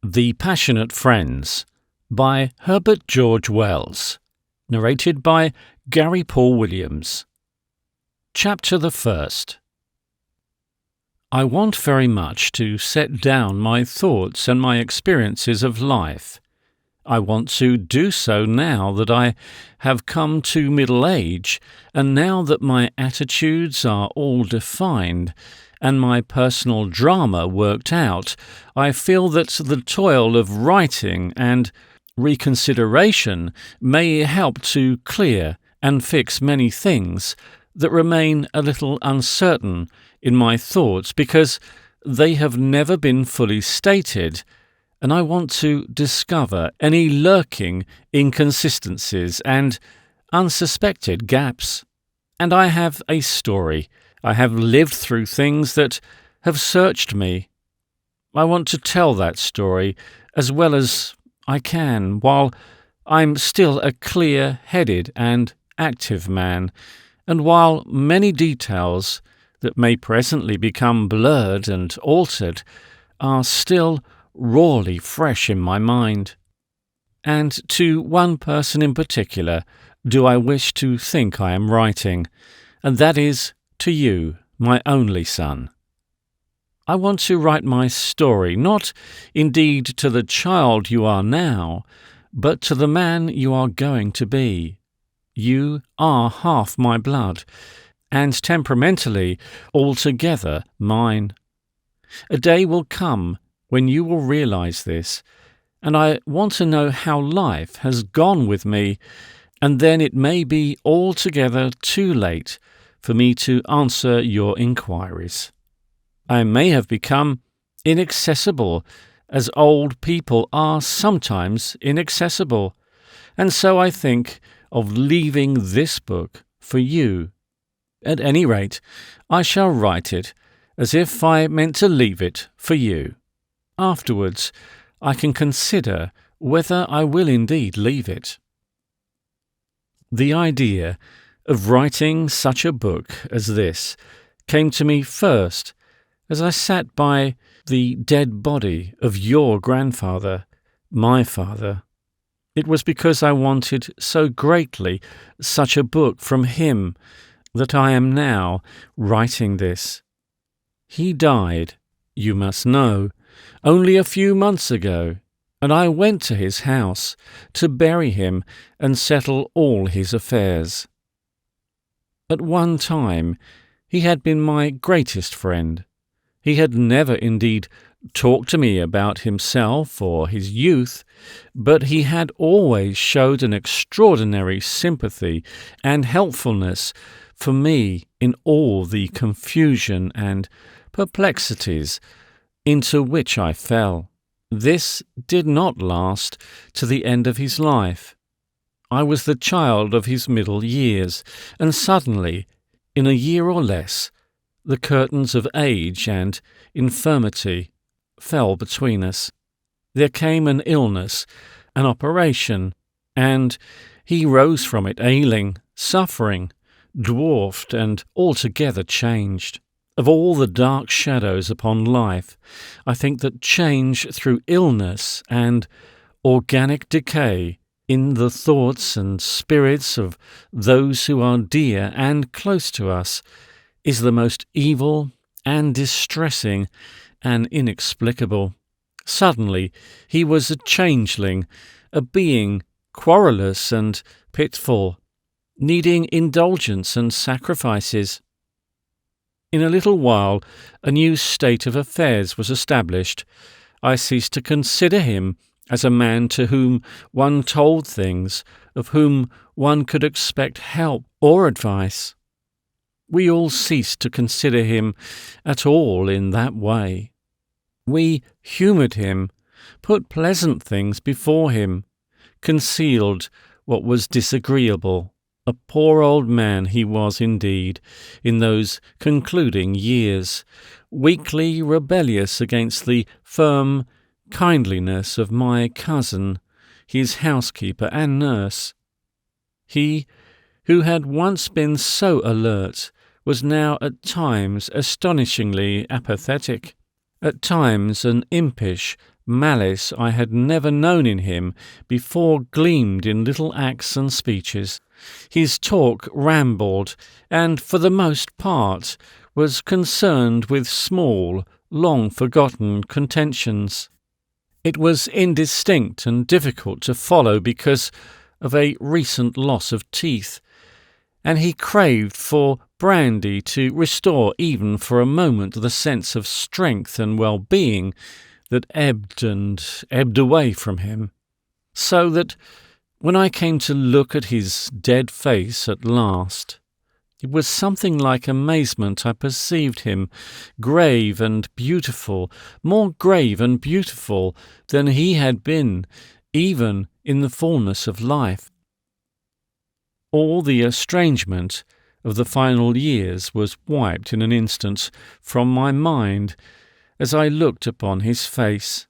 The Passionate Friends by Herbert George Wells. Narrated by Gary Paul Williams. Chapter the First. I want very much to set down my thoughts and my experiences of life. I want to do so now that I have come to middle age, and now that my attitudes are all defined, and my personal drama worked out. I feel that the toil of writing and reconsideration may help to clear and fix many things that remain a little uncertain in my thoughts because they have never been fully stated, and I want to discover any lurking inconsistencies and unsuspected gaps. And I have a story. I have lived through things that have searched me. I want to tell that story as well as I can while I'm still a clear-headed and active man, and while many details that may presently become blurred and altered are still rawly fresh in my mind. And to one person in particular do I wish to think I am writing, and that is to you, my only son. I want to write my story, not indeed to the child you are now, but to the man you are going to be. You are half my blood, and temperamentally altogether mine. A day will come when you will realize this, and I want to know how life has gone with me, and then it may be altogether too late for me to answer your inquiries. I may have become inaccessible, as old people are sometimes inaccessible, and so I think of leaving this book for you. At any rate, I shall write it as if I meant to leave it for you. Afterwards, I can consider whether I will indeed leave it. The idea of writing such a book as this came to me first as I sat by the dead body of your grandfather, my father. It was because I wanted so greatly such a book from him that I am now writing this. He died, you must know, only a few months ago, and I went to his house to bury him and settle all his affairs. At one time, he had been my greatest friend. He had never indeed talked to me about himself or his youth, but he had always showed an extraordinary sympathy and helpfulness for me in all the confusion and perplexities into which I fell. This did not last to the end of his life. I was the child of his middle years, and suddenly, in a year or less, the curtains of age and infirmity fell between us. There came an illness, an operation, and he rose from it ailing, suffering, dwarfed, and altogether changed. Of all the dark shadows upon life, I think that change through illness and organic decay in the thoughts and spirits of those who are dear and close to us is the most evil and distressing and inexplicable. Suddenly he was a changeling, a being querulous and pitiful, needing indulgence and sacrifices. In a little while a new state of affairs was established. I ceased to consider him as a man to whom one told things, of whom one could expect help or advice. We all ceased to consider him at all in that way. We humoured him, put pleasant things before him, concealed what was disagreeable. A poor old man he was indeed, in those concluding years, weakly rebellious against the firm kindliness of my cousin, his housekeeper and nurse. He, who had once been so alert, was now at times astonishingly apathetic. At times an impish malice I had never known in him before gleamed in little acts and speeches. His talk rambled, and for the most part was concerned with small, long-forgotten contentions. It was indistinct and difficult to follow because of a recent loss of teeth, and he craved for brandy to restore even for a moment the sense of strength and well-being that ebbed and ebbed away from him. So that when I came to look at his dead face at last, it was something like amazement I perceived him, grave and beautiful, more grave and beautiful than he had been, even in the fullness of life. All the estrangement of the final years was wiped in an instant from my mind as I looked upon his face.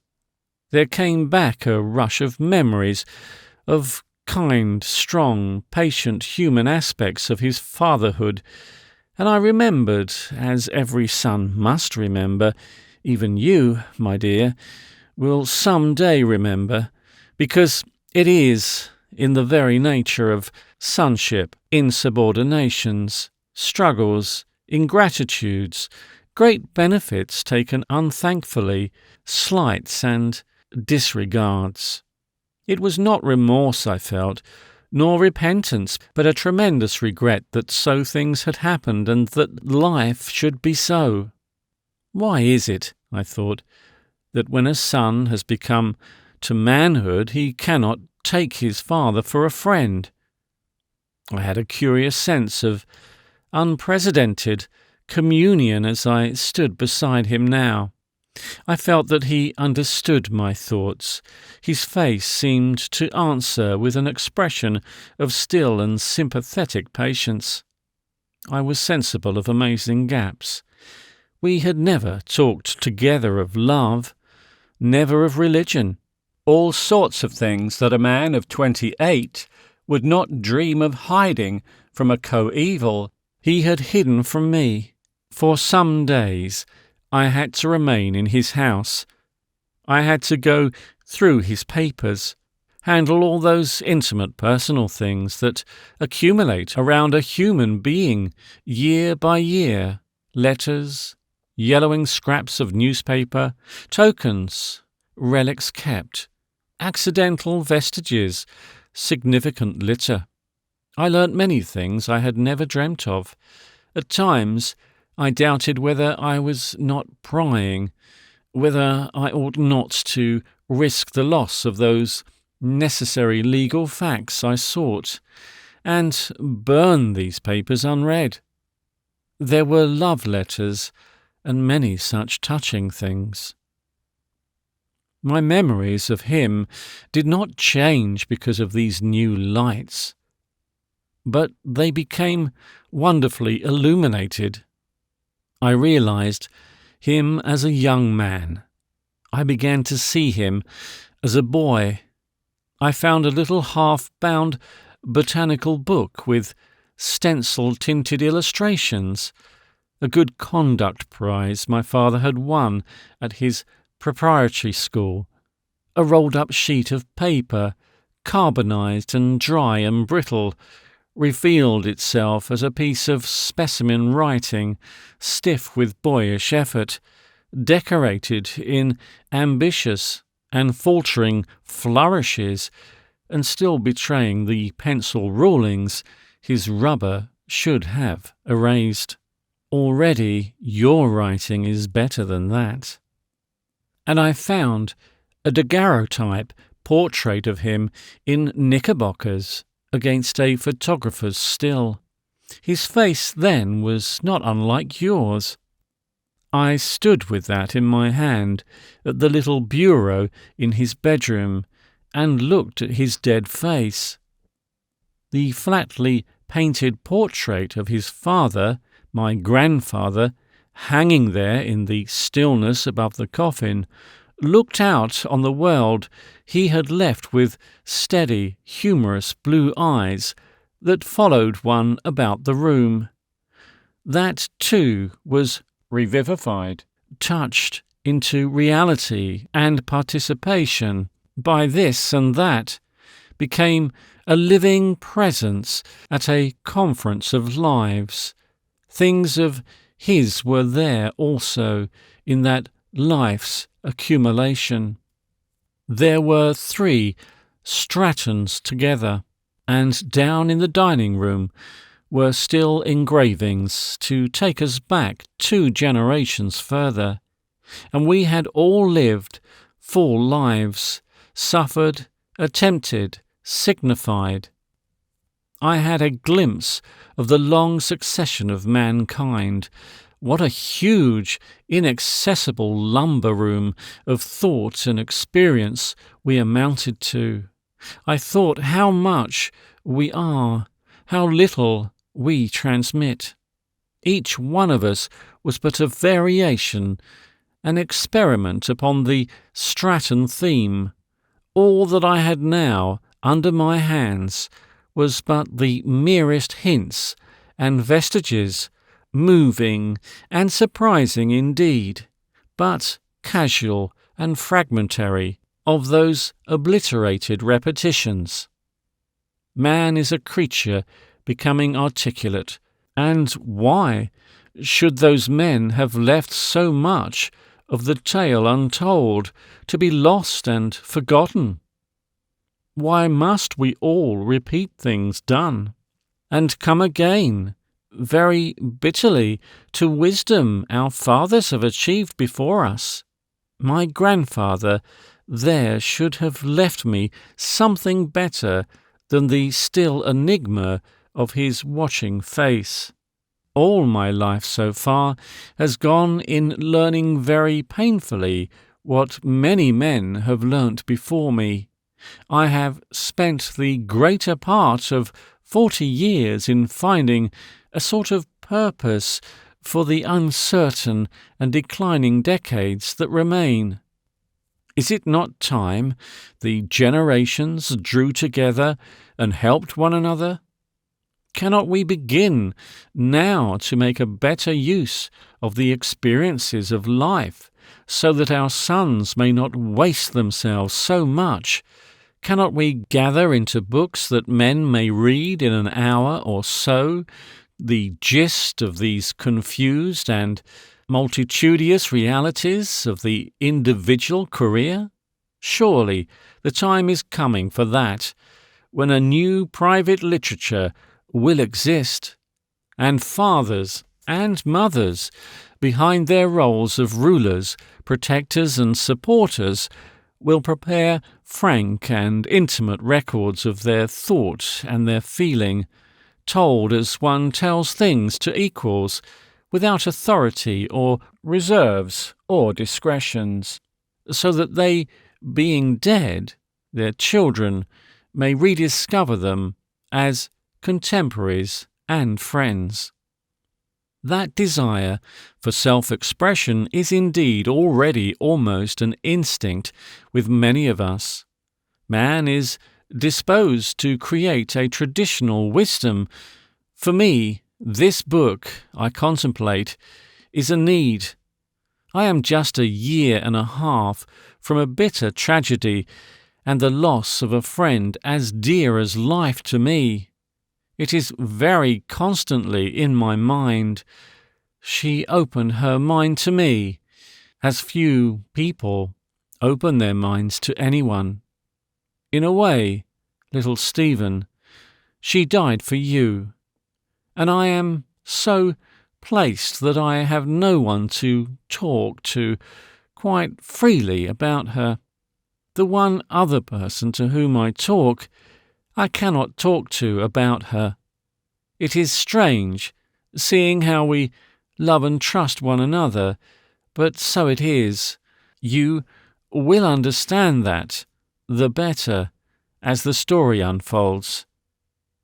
There came back a rush of memories, of kind, strong, patient human aspects of his fatherhood, and I remembered, as every son must remember, even you, my dear, will some day remember, because it is in the very nature of sonship, insubordinations, struggles, ingratitudes, great benefits taken unthankfully, slights and disregards. It was not remorse I felt, nor repentance, but a tremendous regret that so things had happened and that life should be so. Why is it, I thought, that when a son has become to manhood he cannot take his father for a friend? I had a curious sense of unprecedented communion as I stood beside him now. I felt that he understood my thoughts. His face seemed to answer with an expression of still and sympathetic patience. I was sensible of amazing gaps. We had never talked together of love, never of religion, all sorts of things that a man of 28 would not dream of hiding from a coeval. He had hidden from me. For some days I had to remain in his house. I had to go through his papers, handle all those intimate personal things that accumulate around a human being year by year, letters, yellowing scraps of newspaper, tokens, relics kept, accidental vestiges, significant litter. I learnt many things I had never dreamt of. At times I doubted whether I was not prying, whether I ought not to risk the loss of those necessary legal facts I sought, and burn these papers unread. There were love letters, and many such touching things. My memories of him did not change because of these new lights, but they became wonderfully illuminated. I realized him as a young man. I began to see him as a boy. I found a little half-bound botanical book with stencil-tinted illustrations, a good conduct prize my father had won at his preparatory school, a rolled-up sheet of paper, carbonized and dry and brittle, revealed itself as a piece of specimen writing, stiff with boyish effort, decorated in ambitious and faltering flourishes, and still betraying the pencil rulings his rubber should have erased. Already your writing is better than that. And I found a daguerreotype portrait of him in knickerbockers against a photographer's still. His face then was not unlike yours. I stood with that in my hand at the little bureau in his bedroom and looked at his dead face. The flatly painted portrait of his father, my grandfather, hanging there in the stillness above the coffin, looked out on the world he had left with steady, humorous blue eyes that followed one about the room. That, too, was revivified, touched, into reality and participation by this and that, became a living presence at a conference of lives. Things of his were there also in that life's accumulation. There were 3 Strattons together, and down in the dining room were still engravings to take us back 2 generations further, and we had all lived full lives, suffered, attempted, signified. I had a glimpse of the long succession of mankind. What a huge, inaccessible lumber room of thought and experience we amounted to. I thought how much we are, how little we transmit. Each one of us was but a variation, an experiment upon the Stratton theme. All that I had now under my hands was but the merest hints and vestiges, moving and surprising indeed, but casual and fragmentary, of those obliterated repetitions. Man is a creature becoming articulate, and why should those men have left so much of the tale untold, to be lost and forgotten? Why must we all repeat things done, and come again, very bitterly, to wisdom our fathers have achieved before us? My grandfather there should have left me something better than the still enigma of his watching face. All my life so far has gone in learning very painfully what many men have learnt before me. I have spent the greater part of 40 years in finding a sort of purpose for the uncertain and declining decades that remain. Is it not time the generations drew together and helped one another? Cannot we begin now to make a better use of the experiences of life, so that our sons may not waste themselves so much? Cannot we gather into books that men may read in an hour or so the gist of these confused and multitudinous realities of the individual career? Surely the time is coming for that, when a new private literature will exist, and fathers and mothers, behind their roles of rulers, protectors and supporters, will prepare frank and intimate records of their thought and their feeling, told as one tells things to equals, without authority or reserves or discretions, so that they, being dead, their children may rediscover them as contemporaries and friends. That desire for self-expression is indeed already almost an instinct with many of us. Man is disposed to create a traditional wisdom. For me, this book I contemplate is a need. I am just a year and a half from a bitter tragedy and the loss of a friend as dear as life to me. It is very constantly in my mind. She opened her mind to me, as few people open their minds to anyone. In a way, little Stephen, she died for you, and I am so placed that I have no one to talk to quite freely about her. The one other person to whom I talk, I cannot talk to about her. It is strange, seeing how we love and trust one another, but so it is. You will understand that the better as the story unfolds.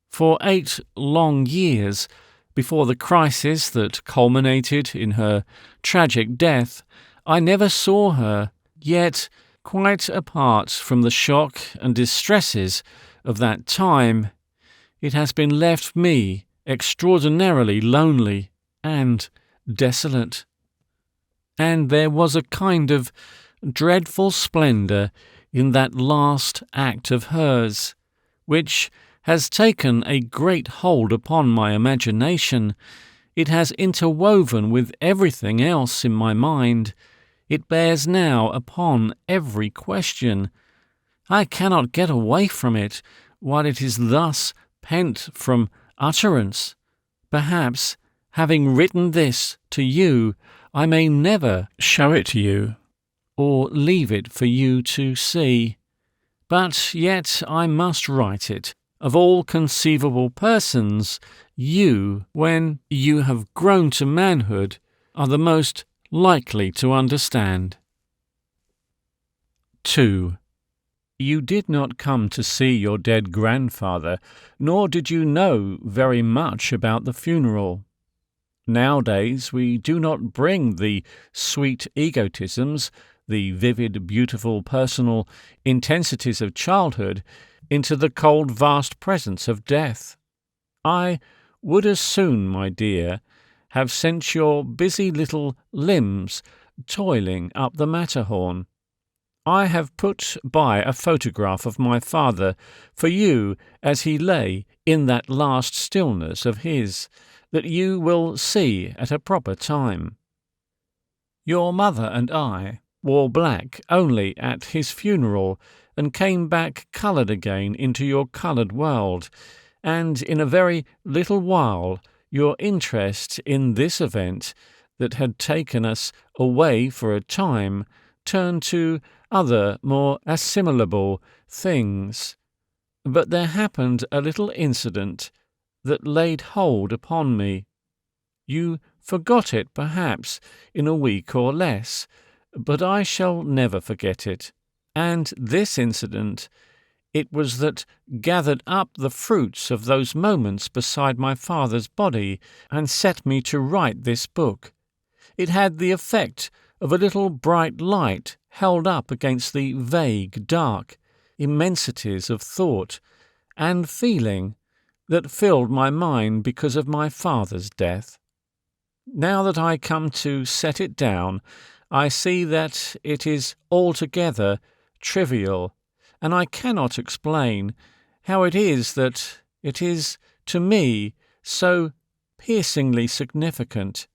For 8 long years, before the crisis that culminated in her tragic death, I never saw her, yet, quite apart from the shock and distresses of that time, it has been left me extraordinarily lonely and desolate. and there was a kind of dreadful splendour in that last act of hers, which has taken a great hold upon my imagination. It has interwoven with everything else in my mind. It bears now upon every question. I cannot get away from it while it is thus pent from utterance. Perhaps, having written this to you, I may never show it to you, or leave it for you to see. But yet I must write it. Of all conceivable persons, you, when you have grown to manhood, are the most likely to understand. 2. You did not come to see your dead grandfather, nor did you know very much about the funeral. Nowadays we do not bring the sweet egotisms, the vivid, beautiful, personal intensities of childhood into the cold, vast presence of death. I would as soon, my dear, have sent your busy little limbs toiling up the Matterhorn. I have put by a photograph of my father for you as he lay in that last stillness of his, that you will see at a proper time. Your mother and I wore black only at his funeral, and came back coloured again into your coloured world, and in a very little while your interest in this event that had taken us away for a time turned to other more assimilable things. But there happened a little incident that laid hold upon me. You forgot it, perhaps, in a week or less, but I shall never forget it. And this incident, it was that gathered up the fruits of those moments beside my father's body and set me to write this book. It had the effect of a little bright light held up against the vague, dark immensities of thought and feeling that filled my mind because of my father's death. Now that I come to set it down, I see that it is altogether trivial, and I cannot explain how it is that it is, to me, so piercingly significant.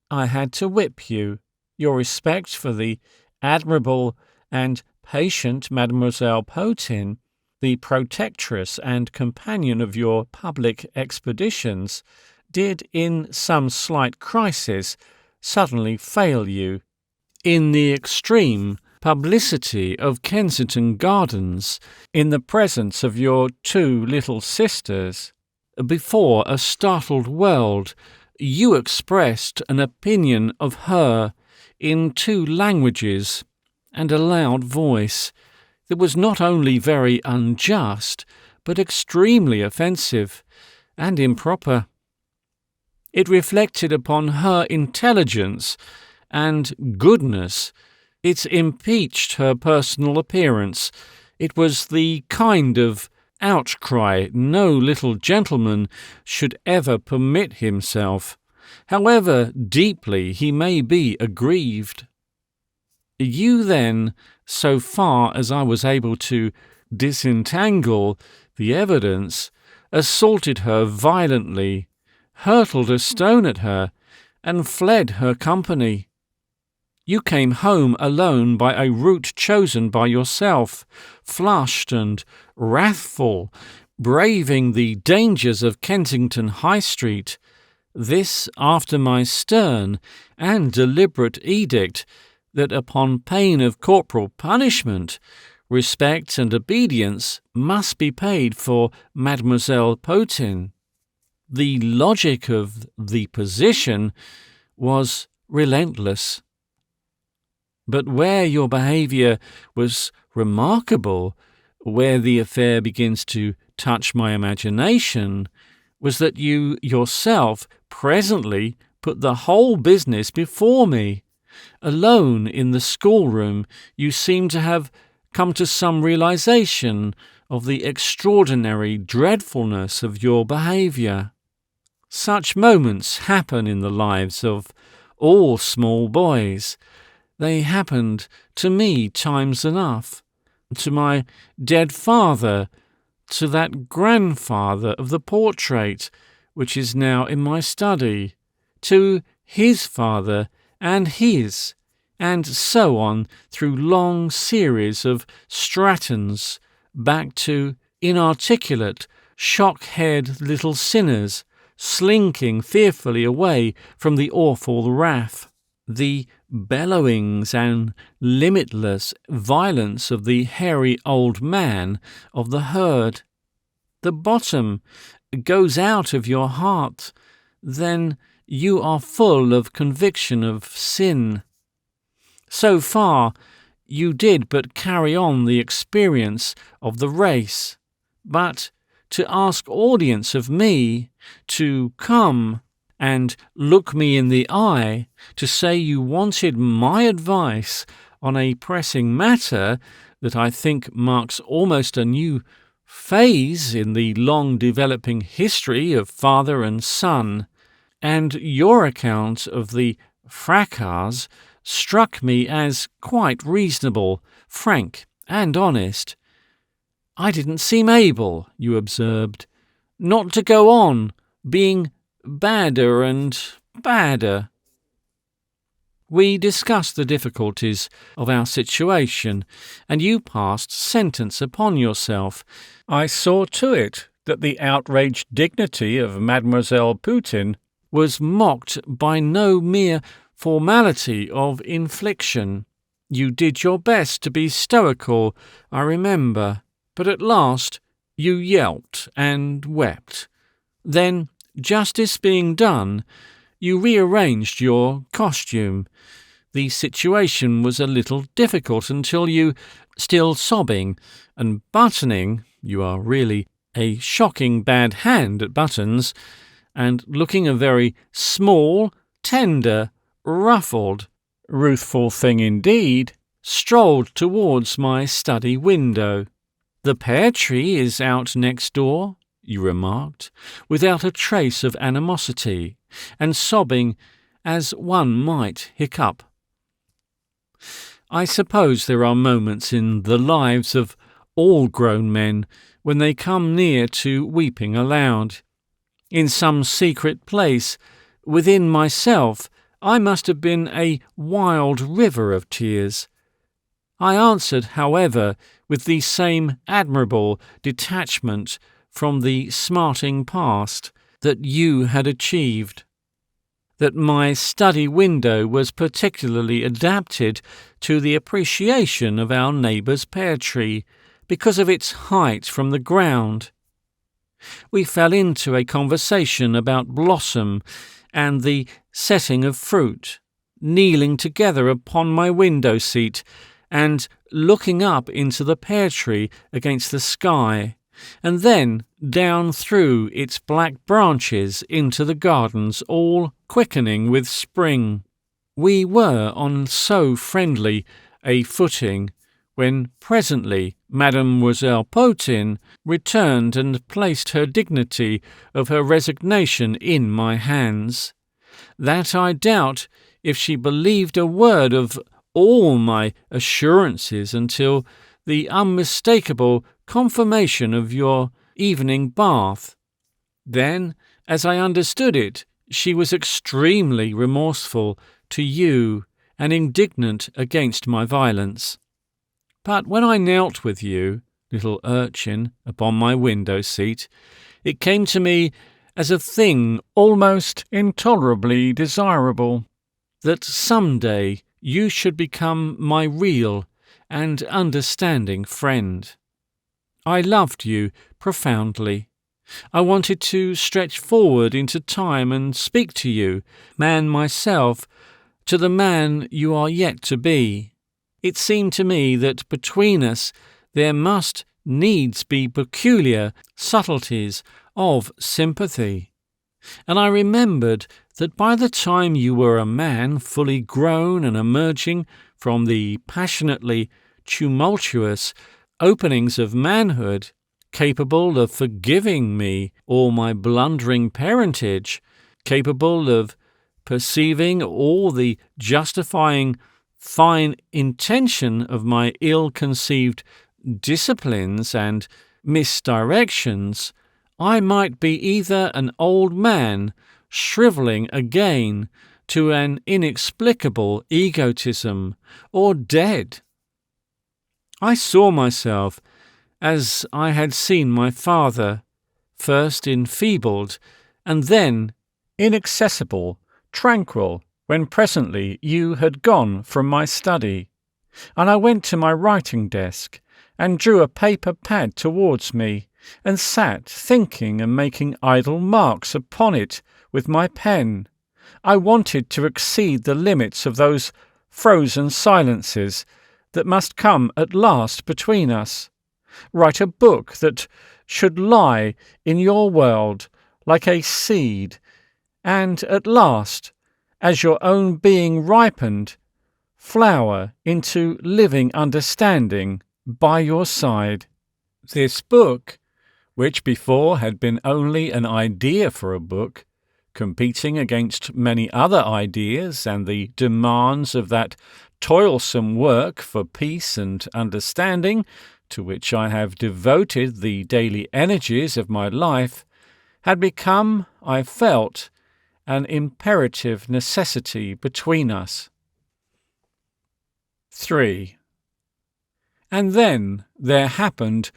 I had to whip you. Your respect for the admirable and patient Mademoiselle Potin, the protectress and companion of your public expeditions, did in some slight crisis suddenly fail you. In the extreme publicity of Kensington Gardens, in the presence of your two little sisters, before a startled world, you expressed an opinion of her in two languages and a loud voice that was not only very unjust, but extremely offensive and improper. It reflected upon her intelligence and goodness. It impeached her personal appearance. It was the kind of outcry no little gentleman should ever permit himself, however deeply he may be aggrieved. You then, so far as I was able to disentangle the evidence, assaulted her violently, hurled a stone at her, and fled her company. You came home alone by a route chosen by yourself, flushed and wrathful, braving the dangers of Kensington High Street. This after my stern and deliberate edict that upon pain of corporal punishment, respect and obedience must be paid for Mademoiselle Potin. The logic of the position was relentless. But where your behaviour was remarkable, where the affair begins to touch my imagination, was that you yourself presently put the whole business before me. Alone in the schoolroom, you seem to have come to some realization of the extraordinary dreadfulness of your behaviour. Such moments happen in the lives of all small boys. They happened to me times enough, to my dead father, to that grandfather of the portrait, which is now in my study, to his father and his, and so on through long series of stratons, back to inarticulate, shock-haired little sinners, slinking fearfully away from the awful wrath. The bellowings and limitless violence of the hairy old man of the herd. The bottom goes out of your heart, then you are full of conviction of sin. So far, you did but carry on the experience of the race, but to ask audience of me, to come and look me in the eye, to say you wanted my advice on a pressing matter that I think marks almost a new phase in the long-developing history of father and son, and your account of the fracas struck me as quite reasonable, frank, and honest. I didn't seem able, you observed, not to go on being badder and badder. We discussed the difficulties of our situation, and you passed sentence upon yourself. I saw to it that the outraged dignity of Mademoiselle Poutin was mocked by no mere formality of infliction. You did your best to be stoical, I remember, but at last you yelped and wept. Then, justice being done, you rearranged your costume. The situation was a little difficult until you, still sobbing and buttoning, you are really a shocking bad hand at buttons, and looking a very small, tender, ruffled, ruthful thing indeed, strolled towards my study window. The pear tree is out next door, you remarked, without a trace of animosity, and sobbing as one might hiccup. I suppose there are moments in the lives of all grown men when they come near to weeping aloud. In some secret place within myself I must have been a wild river of tears. I answered, however, with the same admirable detachment from the smarting past that you had achieved, that my study window was particularly adapted to the appreciation of our neighbour's pear tree because of its height from the ground. We fell into a conversation about blossom and the setting of fruit, kneeling together upon my window seat and looking up into the pear tree against the sky, and then down through its black branches into the gardens, all quickening with spring. We were on so friendly a footing when presently Mademoiselle Poutin returned and placed her dignity of her resignation in my hands. That I doubt if she believed a word of all my assurances until the unmistakable confirmation of your evening bath. Then, as I understood it, she was extremely remorseful to you and indignant against my violence. But when I knelt with you, little urchin, upon my window-seat, it came to me as a thing almost intolerably desirable, that some day you should become my real and understanding friend. I loved you profoundly. I wanted to stretch forward into time and speak to you, man myself, to the man you are yet to be. It seemed to me that between us there must needs be peculiar subtleties of sympathy. And I remembered that by the time you were a man fully grown and emerging from the passionately tumultuous openings of manhood, capable of forgiving me all my blundering parentage, capable of perceiving all the justifying fine intention of my ill-conceived disciplines and misdirections, I might be either an old man shrivelling again to an inexplicable egotism, or dead. I saw myself as I had seen my father, first enfeebled, and then inaccessible, tranquil, when presently you had gone from my study, and I went to my writing desk, and drew a paper pad towards me, and sat thinking and making idle marks upon it with my pen. I wanted to exceed the limits of those frozen silences that must come at last between us, write a book that should lie in your world like a seed, and at last, as your own being ripened, flower into living understanding by your side. This book, which before had been only an idea for a book, competing against many other ideas and the demands of that toilsome work for peace and understanding to which I have devoted the daily energies of my life, had become, I felt, an imperative necessity between us. 3. And then there happened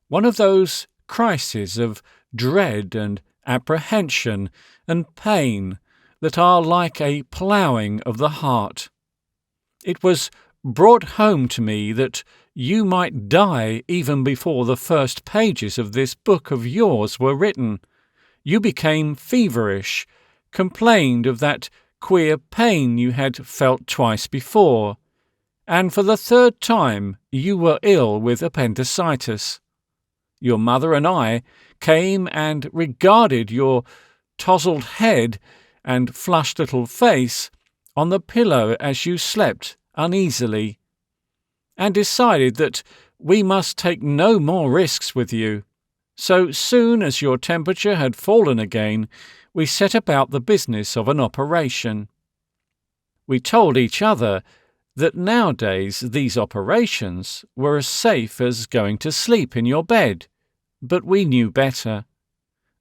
one of those crises of dread and apprehension and pain that are like a ploughing of the heart. It was brought home to me that you might die even before the first pages of this book of yours were written. You became feverish, complained of that queer pain you had felt twice before, and for the third time you were ill with appendicitis. Your mother and I came and regarded your tousled head and flushed little face on the pillow as you slept uneasily, and decided that we must take no more risks with you. So soon as your temperature had fallen again, we set about the business of an operation. We told each other that nowadays these operations were as safe as going to sleep in your bed, but we knew better.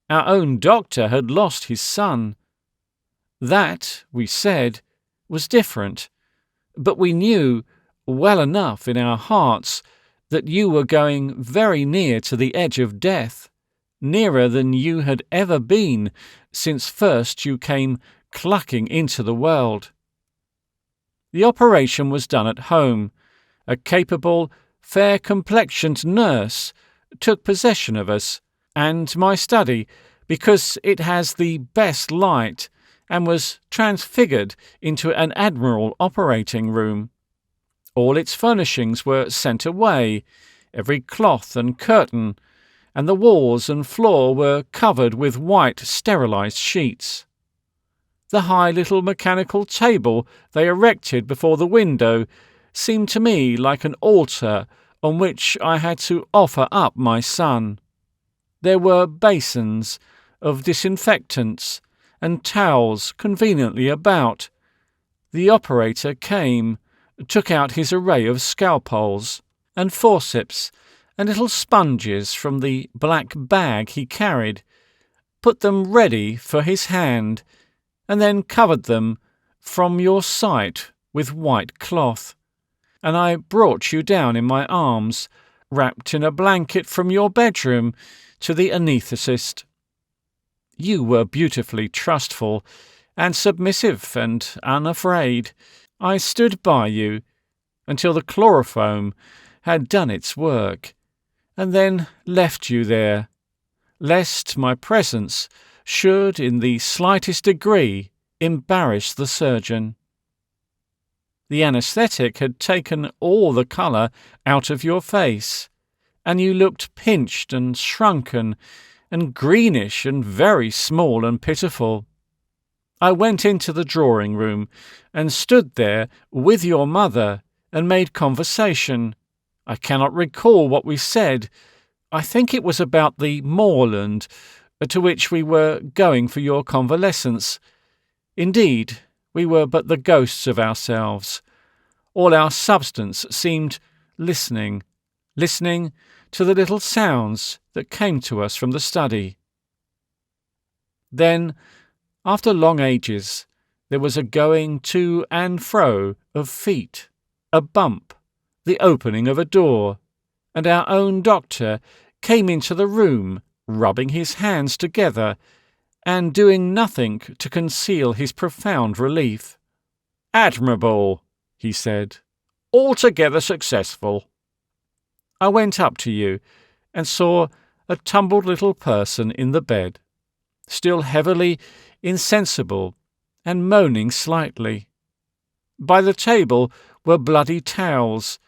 Our own doctor had lost his son. That, we said, was different, but we knew well enough in our hearts that you were going very near to the edge of death, nearer than you had ever been since first you came clucking into the world. The operation was done at home. A capable, fair-complexioned nurse took possession of us and my study because it has the best light and was transfigured into an admirable operating room. All its furnishings were sent away, every cloth and curtain, and the walls and floor were covered with white sterilized sheets. The high little mechanical table they erected before the window seemed to me like an altar on which I had to offer up my son. There were basins of disinfectants and towels conveniently about. The operator came, took out his array of scalpels and forceps and little sponges from the black bag he carried, put them ready for his hand, and then covered them from your sight with white cloth. And I brought you down in my arms, wrapped in a blanket from your bedroom, to the anaesthetist. You were beautifully trustful and submissive and unafraid. I stood by you until the chloroform had done its work, and then left you there, lest my presence should in the slightest degree embarrass the surgeon. The anaesthetic had taken all the colour out of your face, and you looked pinched and shrunken and greenish and very small and pitiful. I went into the drawing-room and stood there with your mother and made conversation. I cannot recall what we said. I think it was about the moorland to which we were going for your convalescence. Indeed, we were but the ghosts of ourselves. All our substance seemed listening to the little sounds that came to us from the study. Then, after long ages, there was a going to and fro of feet, a bump, the opening of a door, and our own doctor came into the room, rubbing his hands together and doing nothing to conceal his profound relief. "Admirable," he said. "Altogether successful." I went up to you and saw a tumbled little person in the bed, still heavily insensible and moaning slightly. By the table were bloody towels,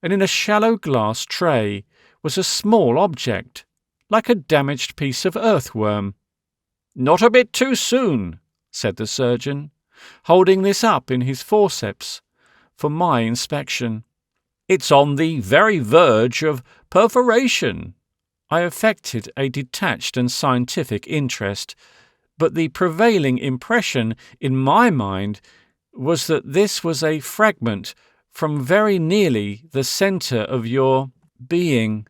and in a shallow glass tray was a small object, like a damaged piece of earthworm. "Not a bit too soon," said the surgeon, holding this up in his forceps for my inspection. "It's on the very verge of perforation." I affected a detached and scientific interest, but the prevailing impression in my mind was that this was a fragment from very nearly the centre of your being.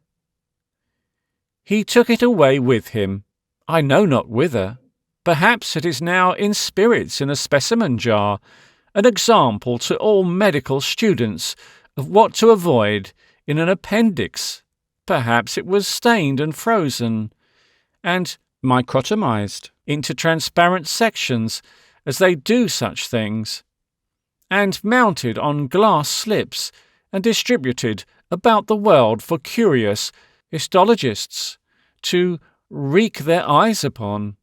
He took it away with him, I know not whither. Perhaps it is now in spirits in a specimen jar, an example to all medical students of what to avoid in an appendix. Perhaps it was stained and frozen, and microtomized into transparent sections as they do such things, and mounted on glass slips and distributed about the world for curious histologists to wreak their eyes upon.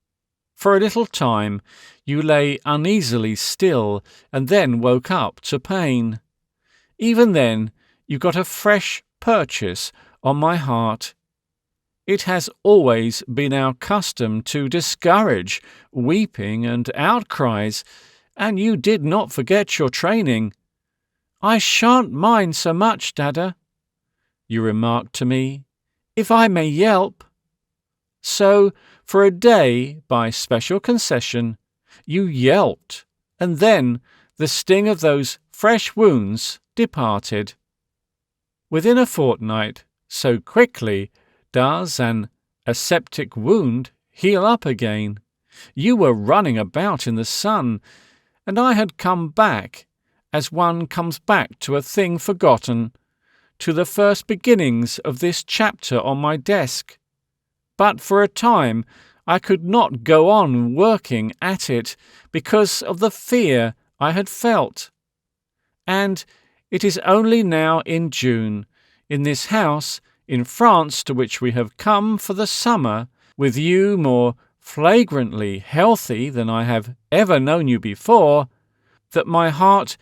For a little time you lay uneasily still and then woke up to pain. Even then you got a fresh purchase on my heart. It has always been our custom to discourage weeping and outcries, and you did not forget your training. "I shan't mind so much, Dada," you remarked to me, "if I may yelp." So, for a day, by special concession, you yelped, and then the sting of those fresh wounds departed. Within a fortnight, so quickly does an aseptic wound heal up again, you were running about in the sun, and I had come back, as one comes back to a thing forgotten, to the first beginnings of this chapter on my desk. But for a time I could not go on working at it because of the fear I had felt. And it is only now in June, in this house in France to which we have come for the summer, with you more flagrantly healthy than I have ever known you before, that my heart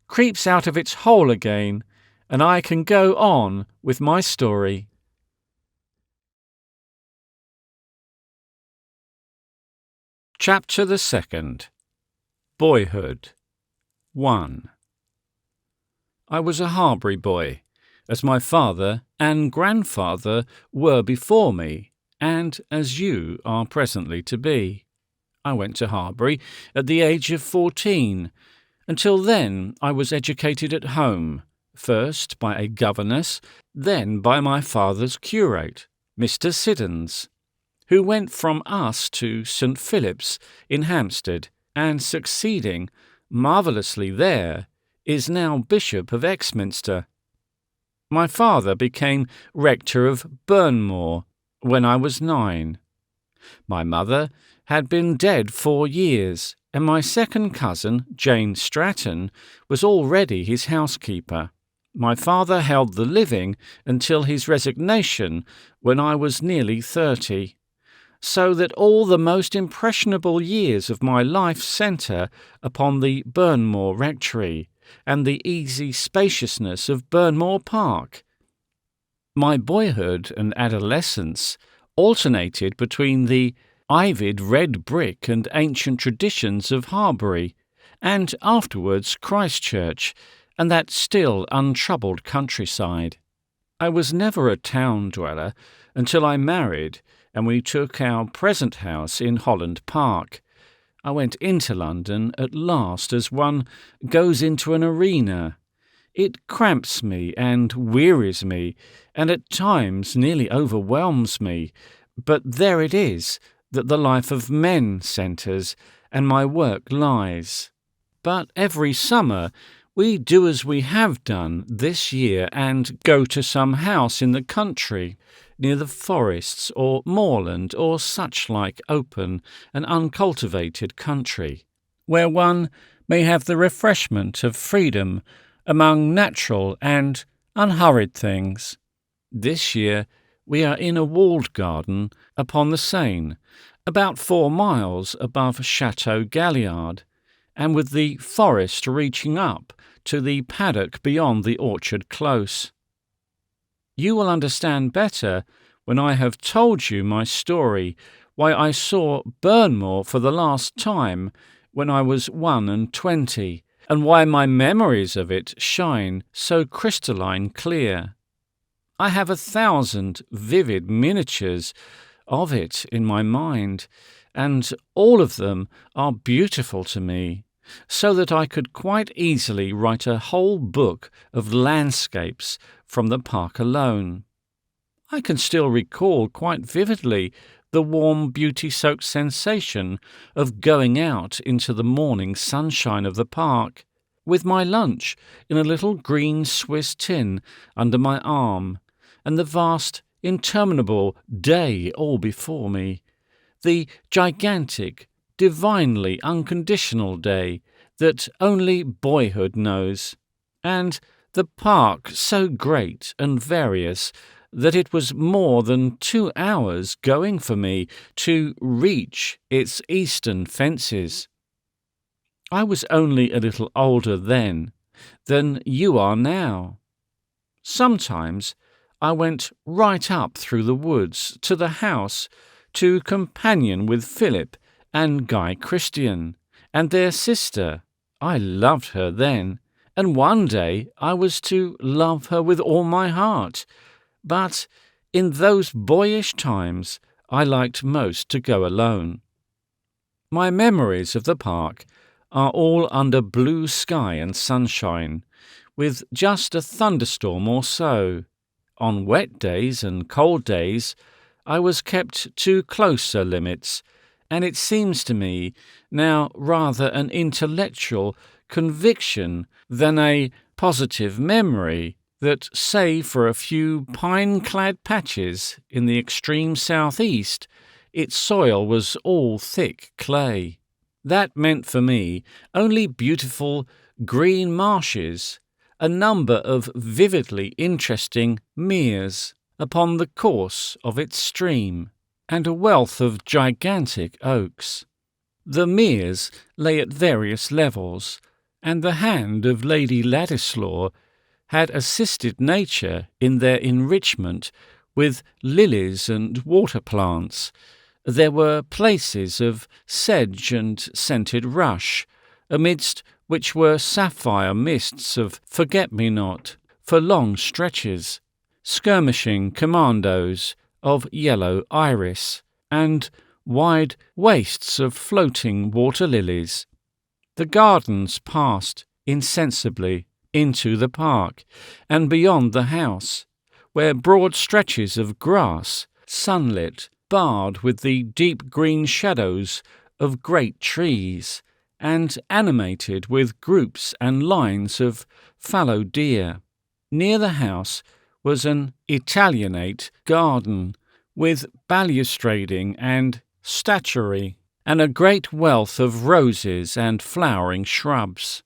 creeps out of its hole again, and I can go on with my story. Chapter the 2nd. Boyhood. 1. I was a Harbury boy, as my father and grandfather were before me, and as you are presently to be. I went to Harbury at the age of 14. Until then I was educated at home, first by a governess, then by my father's curate, Mr. Siddons, who went from us to St. Philip's in Hampstead, and succeeding marvellously there, is now Bishop of Exminster. My father became rector of Burnmore when I was 9. My mother had been dead 4 years, and my second cousin, Jane Stratton, was already his housekeeper. My father held the living until his resignation when I was nearly 30, so that all the most impressionable years of my life centre upon the Burnmore rectory and the easy spaciousness of Burnmore Park. My boyhood and adolescence alternated between the ivied red brick and ancient traditions of Harbury, and afterwards Christchurch, and that still untroubled countryside. I was never a town dweller until I married, and we took our present house in Holland Park. I went into London at last as one goes into an arena. It cramps me and wearies me, and at times nearly overwhelms me. But there it is that the life of men centres, and my work lies. But every summer we do as we have done this year and go to some house in the country, near the forests or moorland or such like open and uncultivated country, where one may have the refreshment of freedom among natural and unhurried things. This year we are in a walled garden upon the Seine, about 4 miles above Chateau Galliard, and with the forest reaching up to the paddock beyond the orchard close. You will understand better when I have told you my story, why I saw Burnmore for the last time when I was 21, and why my memories of it shine so crystalline clear. I have 1,000 vivid miniatures of it in my mind, and all of them are beautiful to me, so that I could quite easily write a whole book of landscapes from the park alone. I can still recall quite vividly the warm, beauty-soaked sensation of going out into the morning sunshine of the park, with my lunch in a little green Swiss tin under my arm, and the vast, interminable day all before me, the gigantic, divinely unconditional day that only boyhood knows, and the park so great and various that it was more than 2 hours going for me to reach its eastern fences. I was only a little older then than you are now. Sometimes I went right up through the woods to the house to companion with Philip and Guy Christian and their sister. I loved her then, and one day I was to love her with all my heart. But in those boyish times I liked most to go alone. My memories of the park are all under blue sky and sunshine, with just a thunderstorm or so. On wet days and cold days I was kept to closer limits, and it seems to me now rather an intellectual conviction than a positive memory that, save for a few pine-clad patches in the extreme southeast, its soil was all thick clay. That meant for me only beautiful green marshes, a number of vividly interesting meres upon the course of its stream, and a wealth of gigantic oaks. The meres lay at various levels, and the hand of Lady Ladislaw had assisted nature in their enrichment with lilies and water plants. There were places of sedge and scented rush, amidst which were sapphire mists of forget-me-not for long stretches, skirmishing commandos of yellow iris, and wide wastes of floating water lilies. The gardens passed insensibly into the park and beyond the house, where broad stretches of grass, sunlit, barred with the deep green shadows of great trees, and animated with groups and lines of fallow deer. Near the house was an Italianate garden, with balustrading and statuary, and a great wealth of roses and flowering shrubs.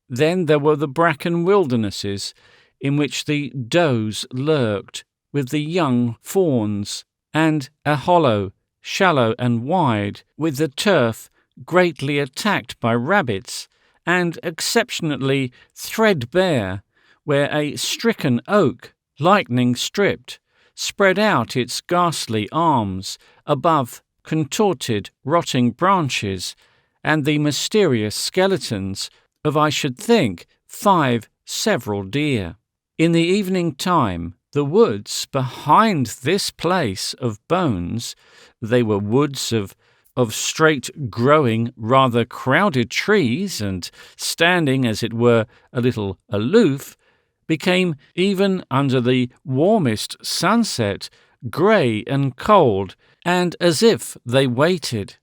Then there were the bracken wildernesses, in which the does lurked with the young fawns, and a hollow, shallow and wide, with the turf greatly attacked by rabbits, and exceptionally threadbare, where a stricken oak, lightning-stripped, spread out its ghastly arms above contorted, rotting branches, and the mysterious skeletons of, I should think, 5 several deer. In the evening time, the woods behind this place of bones, they were woods of of straight growing, rather crowded trees, and standing, as it were, a little aloof, became, even under the warmest sunset, grey and cold, and as if they waited.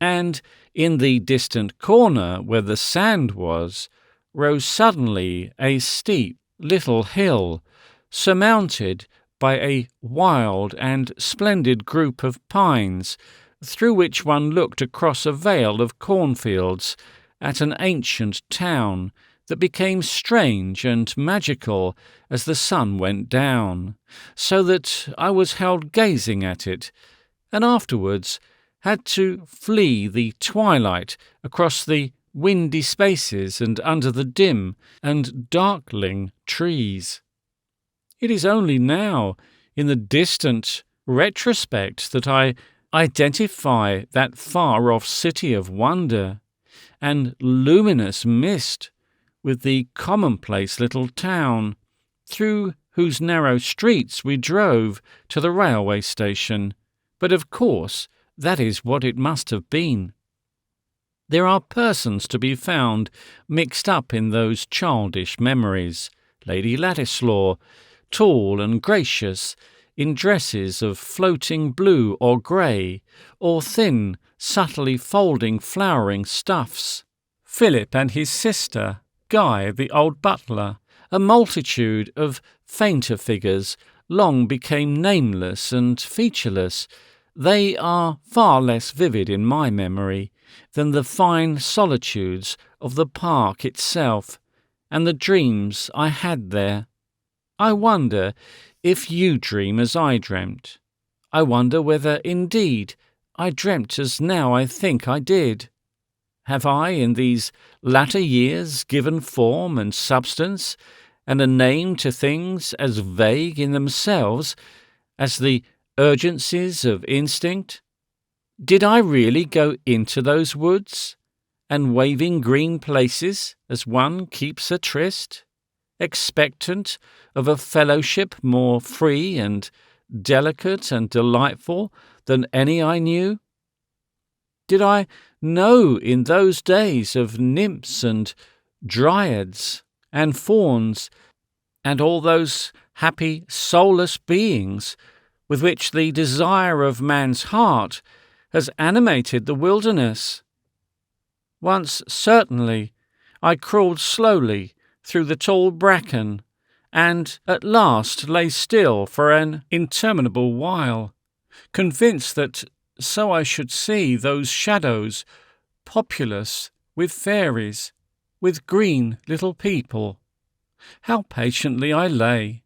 And in the distant corner where the sand was, rose suddenly a steep little hill, surmounted by a wild and splendid group of pines, through which one looked across a vale of cornfields at an ancient town that became strange and magical as the sun went down, so that I was held gazing at it, and afterwards had to flee the twilight across the windy spaces and under the dim and darkling trees. It is only now, in the distant retrospect, that I identify that far-off city of wonder and luminous mist with the commonplace little town, through whose narrow streets we drove to the railway station. But of course, that is what it must have been. There are persons to be found mixed up in those childish memories. Lady Ladislaw, tall and gracious, in dresses of floating blue or grey, or thin, subtly folding flowering stuffs. Philip and his sister, Guy the old butler, a multitude of fainter figures, long became nameless and featureless. They are far less vivid in my memory than the fine solitudes of the park itself, and the dreams I had there. I wonder if you dream as I dreamt. I wonder whether, indeed, I dreamt as now I think I did. Have I, in these latter years, given form and substance and a name to things as vague in themselves as the urgencies of instinct? Did I really go into those woods and waving green places as one keeps a tryst, expectant of a fellowship more free and delicate and delightful than any I knew? Did I know in those days of nymphs and dryads and fauns and all those happy soulless beings with which the desire of man's heart has animated the wilderness? Once, certainly, I crawled slowly through the tall bracken, and at last lay still for an interminable while, convinced that so I should see those shadows, populous with fairies, with green little people. How patiently I lay!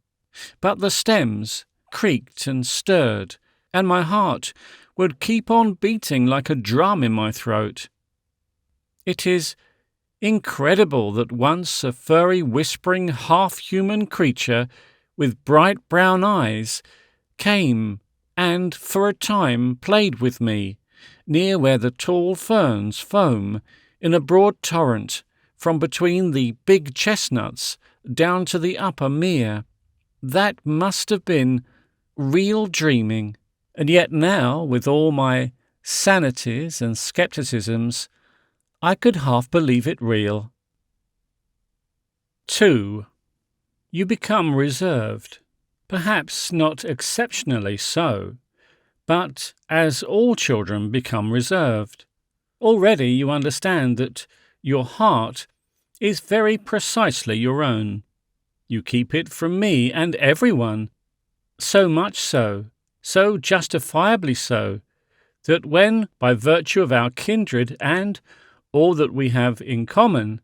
But the stems creaked and stirred, and my heart would keep on beating like a drum in my throat. It is incredible that once a furry, whispering, half-human creature with bright brown eyes came and for a time played with me, near where the tall ferns foam in a broad torrent from between the big chestnuts down to the upper mere. That must have been real dreaming, and yet now, with all my sanities and scepticisms, I could half believe it real. 2. You become reserved. Perhaps not exceptionally so, but as all children become reserved. Already you understand that your heart is very precisely your own. You keep it from me and everyone, so much so justifiably so, that when, by virtue of our kindred and all that we have in common,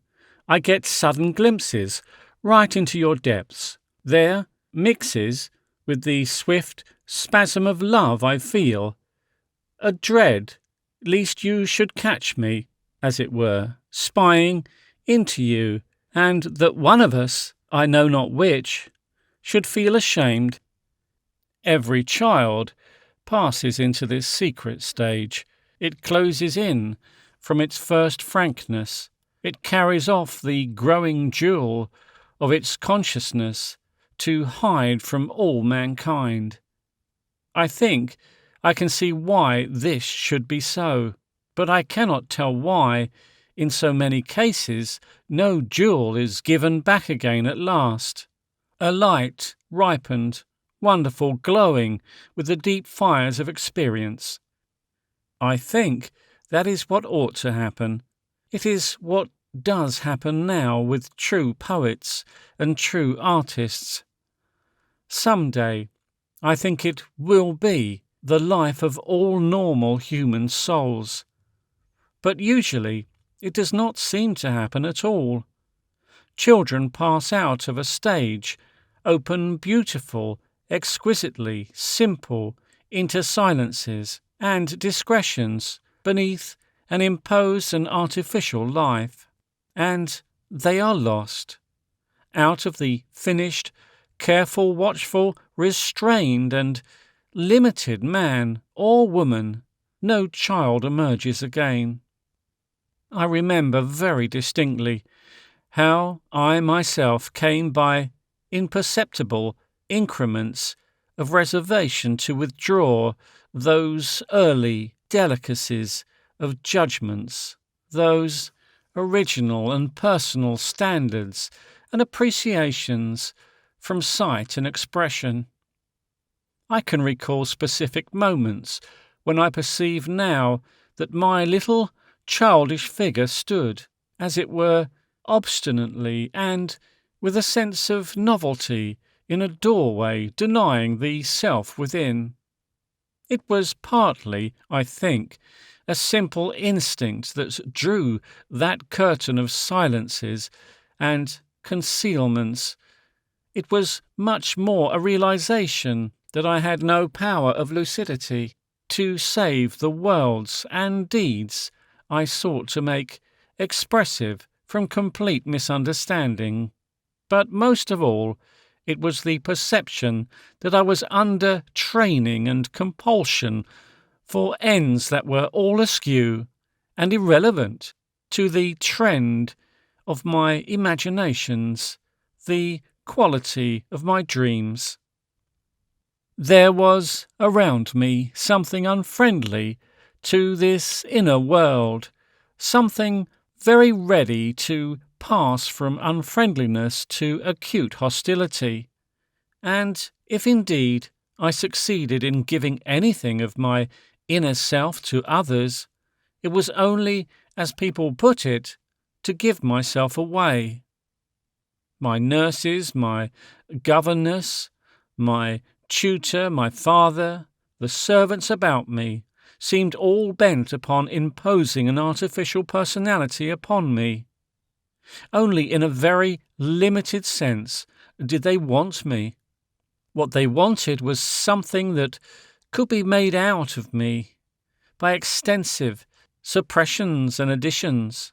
I get sudden glimpses right into your depths, there mixes with the swift spasm of love I feel, a dread lest you should catch me, as it were, spying into you, and that one of us, I know not which, should feel ashamed. Every child passes into this secret stage. It closes in from its first frankness. It carries off the growing jewel of its consciousness to hide from all mankind. I think I can see why this should be so, but I cannot tell why, in so many cases, no jewel is given back again at last. A light, ripened, wonderful, glowing with the deep fires of experience. I think that is what ought to happen. It is what does happen now with true poets and true artists. Some day, I think it will be the life of all normal human souls. But usually, it does not seem to happen at all. Children pass out of a stage, open beautiful, exquisitely simple, into silences and discretions beneath an imposed and artificial life, and they are lost. Out of the finished, careful, watchful, restrained and limited man or woman, no child emerges again. I remember very distinctly how I myself came by imperceptible increments of reservation to withdraw those early delicacies of judgments, those original and personal standards and appreciations from sight and expression. I can recall specific moments when I perceive now that my little childish figure stood, as it were, obstinately and with a sense of novelty in a doorway, denying the self within. It was partly, I think, a simple instinct that drew that curtain of silences and concealments. It was much more a realization that I had no power of lucidity to save the worlds and deeds I sought to make expressive from complete misunderstanding. But most of all, it was the perception that I was under training and compulsion for ends that were all askew and irrelevant to the trend of my imaginations, the quality of my dreams. There was around me something unfriendly to this inner world, something very ready to pass from unfriendliness to acute hostility. And if indeed I succeeded in giving anything of my inner self to others, it was only, as people put it, to give myself away. My nurses, my governess, my tutor, my father, the servants about me, seemed all bent upon imposing an artificial personality upon me. Only in a very limited sense did they want me. What they wanted was something that could be made out of me by extensive suppressions and additions.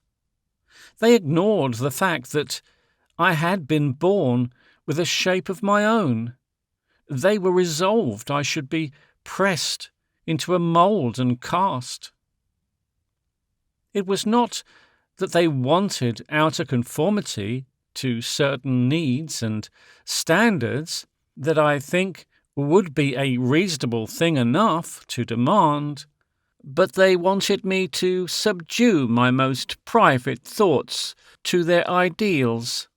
They ignored the fact that I had been born with a shape of my own. They were resolved I should be pressed into a mould and cast. It was not that they wanted outer conformity to certain needs and standards that I think would be a reasonable thing enough to demand, but they wanted me to subdue my most private thoughts to their ideals.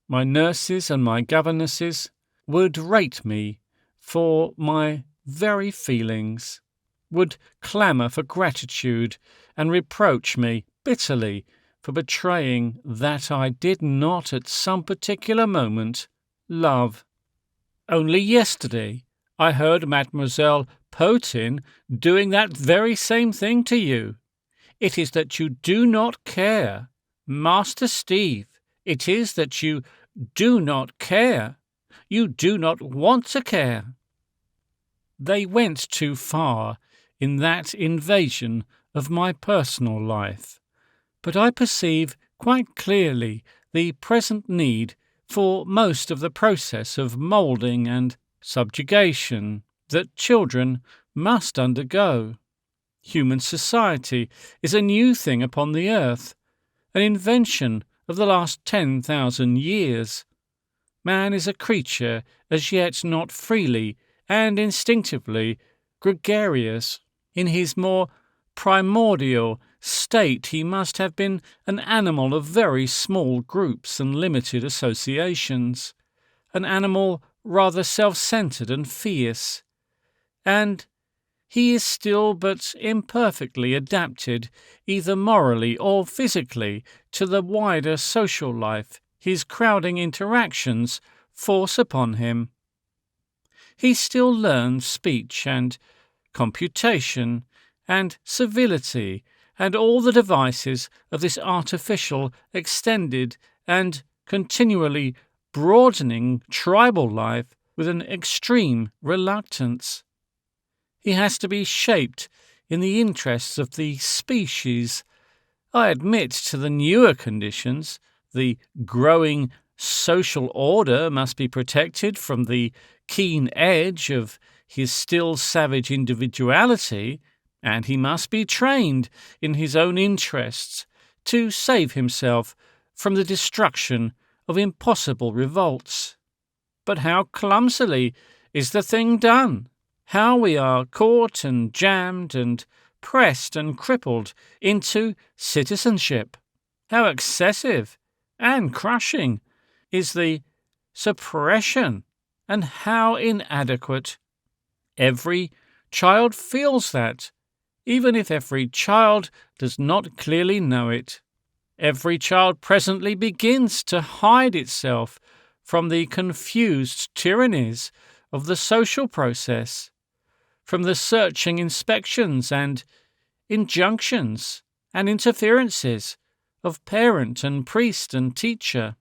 My nurses and my governesses would rate me for my very feelings, would clamour for gratitude and reproach me bitterly for betraying that I did not at some particular moment love. Only yesterday I heard Mademoiselle Potin doing that very same thing to you. It is that you do not care. Master Steve, it is that you do not care. You do not want to care. They went too far in that invasion of my personal life, but I perceive quite clearly the present need for most of the process of moulding and subjugation that children must undergo. Human society is a new thing upon the earth, an invention of the last 10,000 years. Man is a creature as yet not freely and instinctively gregarious. In his more primordial state, he must have been an animal of very small groups and limited associations, an animal rather self-centered and fierce. And he is still but imperfectly adapted, either morally or physically, to the wider social life his crowding interactions force upon him. He still learns speech and computation and civility and all the devices of this artificial, extended, and continually broadening tribal life with an extreme reluctance. He has to be shaped in the interests of the species. I admit to the newer conditions, the growing social order must be protected from the keen edge of his still savage individuality, and he must be trained in his own interests to save himself from the destruction of impossible revolts. But how clumsily is the thing done! How we are caught and jammed and pressed and crippled into citizenship! How excessive and crushing is the suppression, and how inadequate! Every child feels that, even if every child does not clearly know it. Every child presently begins to hide itself from the confused tyrannies of the social process, from the searching inspections and injunctions and interferences of parent and priest and teacher.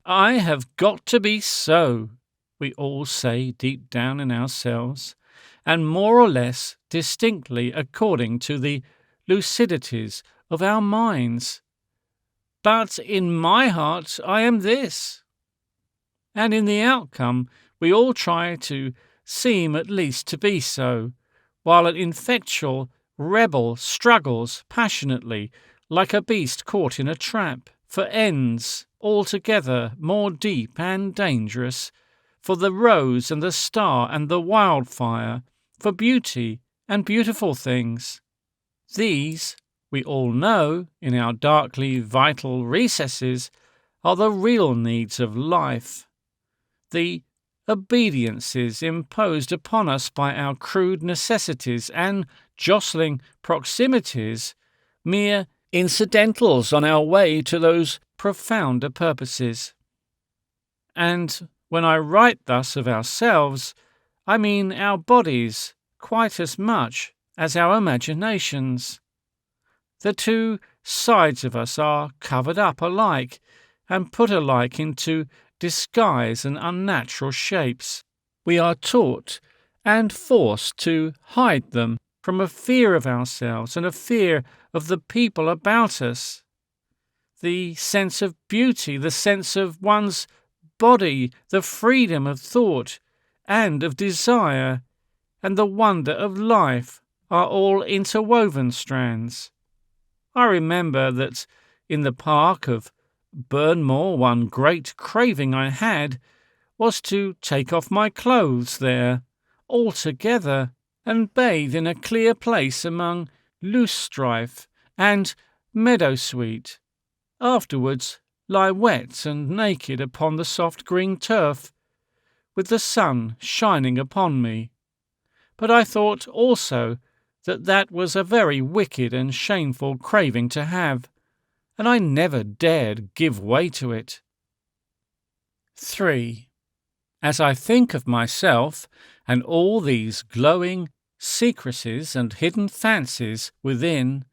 I have got to be so, we all say deep down in ourselves, and more or less distinctly according to the lucidities of our minds. But in my heart I am this. And in the outcome we all try to seem at least to be so, while an ineffectual rebel struggles passionately like a beast caught in a trap, for ends altogether more deep and dangerous, for the rose and the star and the wildfire, for beauty and beautiful things. These, we all know, in our darkly vital recesses, are the real needs of life. The obediences imposed upon us by our crude necessities and jostling proximities, mere incidentals on our way to those profounder purposes. And when I write thus of ourselves, I mean our bodies quite as much as our imaginations. The two sides of us are covered up alike and put alike into disguise and unnatural shapes. We are taught and forced to hide them from a fear of ourselves and a fear of the people about us. The sense of beauty, the sense of one's body, the freedom of thought and of desire, and the wonder of life are all interwoven strands. I remember that in the park of Burnmore one great craving I had was to take off my clothes there altogether and bathe in a clear place among loosestrife and meadowsweet, afterwards lie wet and naked upon the soft green turf, with the sun shining upon me. But I thought also that that was a very wicked and shameful craving to have, and I never dared give way to it. 3. As I think of myself and all these glowing secrecies and hidden fancies within,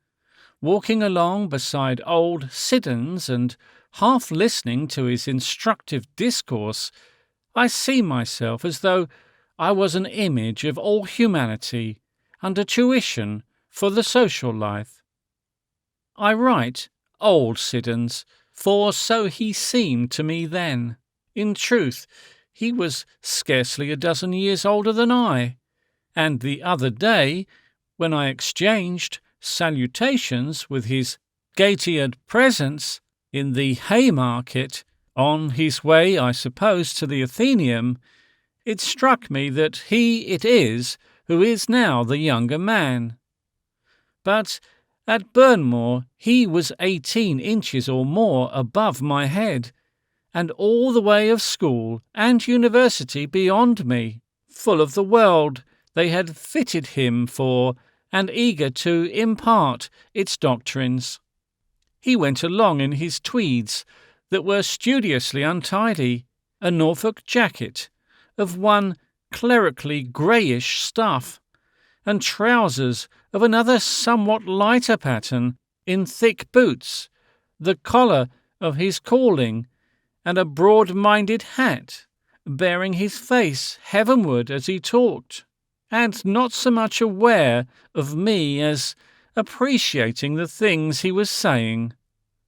walking along beside old Siddons and half listening to his instructive discourse, I see myself as though I was an image of all humanity under tuition for the social life. I write old Siddons, for so he seemed to me then. In truth, he was scarcely a dozen years older than I, and the other day, when I exchanged salutations with his gaitered presence in the Haymarket, on his way, I suppose, to the Athenaeum, it struck me that he it is who is now the younger man. But at Burnmore he was 18 inches or more above my head, and all the way of school and university beyond me, full of the world they had fitted him for and eager to impart its doctrines. He went along in his tweeds that were studiously untidy, a Norfolk jacket of one clerically greyish stuff, and trousers of another somewhat lighter pattern, in thick boots, the collar of his calling, and a broad-minded hat, bearing his face heavenward as he talked, and not so much aware of me as appreciating the things he was saying.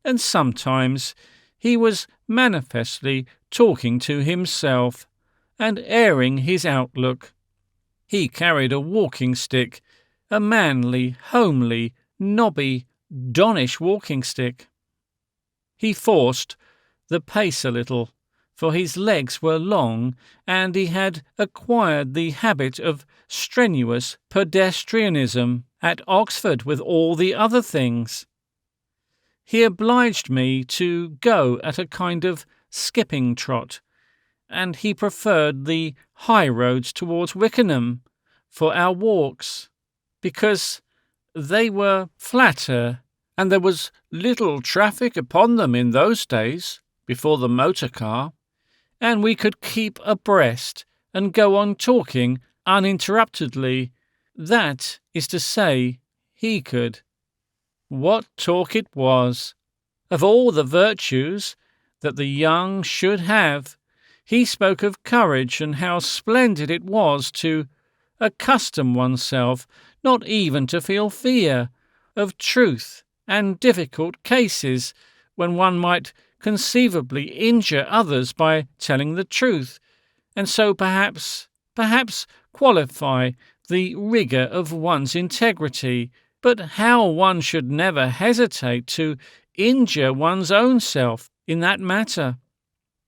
And sometimes he was manifestly talking to himself, and airing his outlook. He carried a walking stick, a manly, homely, knobby, donnish walking stick. He forced the pace a little, for his legs were long, and he had acquired the habit of strenuous pedestrianism at Oxford with all the other things. He obliged me to go at a kind of skipping trot, and he preferred the high roads towards Wickenham for our walks, because they were flatter, and there was little traffic upon them in those days, before the motor car, and we could keep abreast and go on talking uninterruptedly. That is to say, he could. What talk it was! Of all the virtues that the young should have, he spoke of courage and how splendid it was to accustom oneself not even to feel fear, of truth and difficult cases when one might conceivably injure others by telling the truth, and so perhaps qualify the rigour of one's integrity, but how one should never hesitate to injure one's own self in that matter.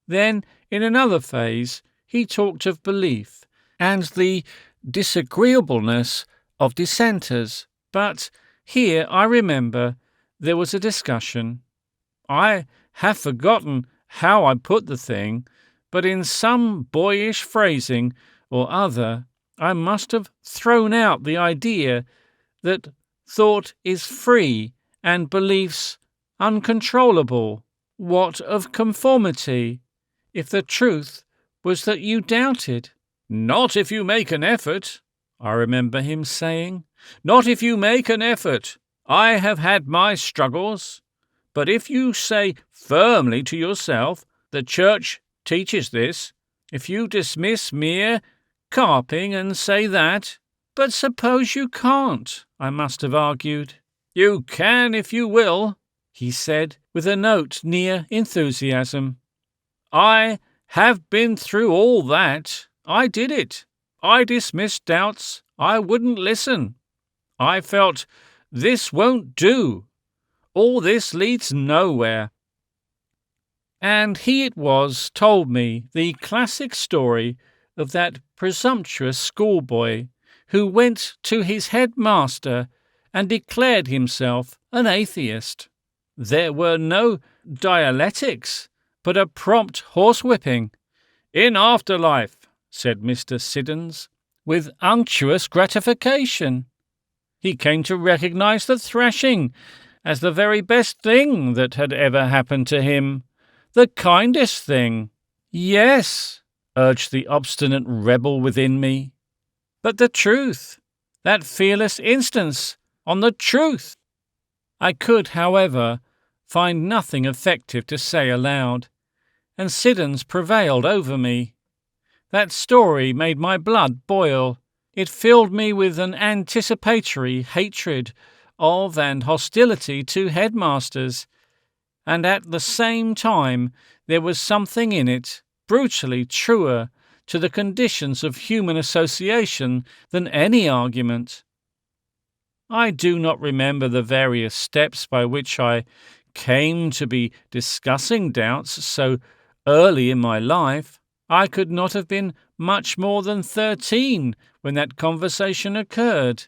Then, in another phase, he talked of belief and the disagreeableness of dissenters, but here I remember there was a discussion. I have forgotten how I put the thing, but in some boyish phrasing or other I must have thrown out the idea that thought is free and beliefs uncontrollable. What of conformity, if the truth was that you doubted? Not if you make an effort, I remember him saying. Not if you make an effort. I have had my struggles. But if you say firmly to yourself, the Church teaches this, if you dismiss mere carping and say that, but suppose you can't, I must have argued. You can if you will, he said, with a note near enthusiasm. I have been through all that. I did it. I dismissed doubts. I wouldn't listen. I felt, this won't do. All this leads nowhere. And he it was told me the classic story of that presumptuous schoolboy who went to his headmaster and declared himself an atheist. There were no dialectics, but a prompt horsewhipping. In afterlife, said Mr. Siddons, with unctuous gratification. He came to recognise the thrashing as the very best thing that had ever happened to him, the kindest thing. Yes, urged the obstinate rebel within me. But the truth, that fearless instance on the truth. I could, however, find nothing effective to say aloud, and Siddons prevailed over me. That story made my blood boil. It filled me with an anticipatory hatred of and hostility to headmasters, and at the same time there was something in it brutally truer to the conditions of human association than any argument. I do not remember the various steps by which I came to be discussing doubts so early in my life. I could not have been much more than 13 when that conversation occurred.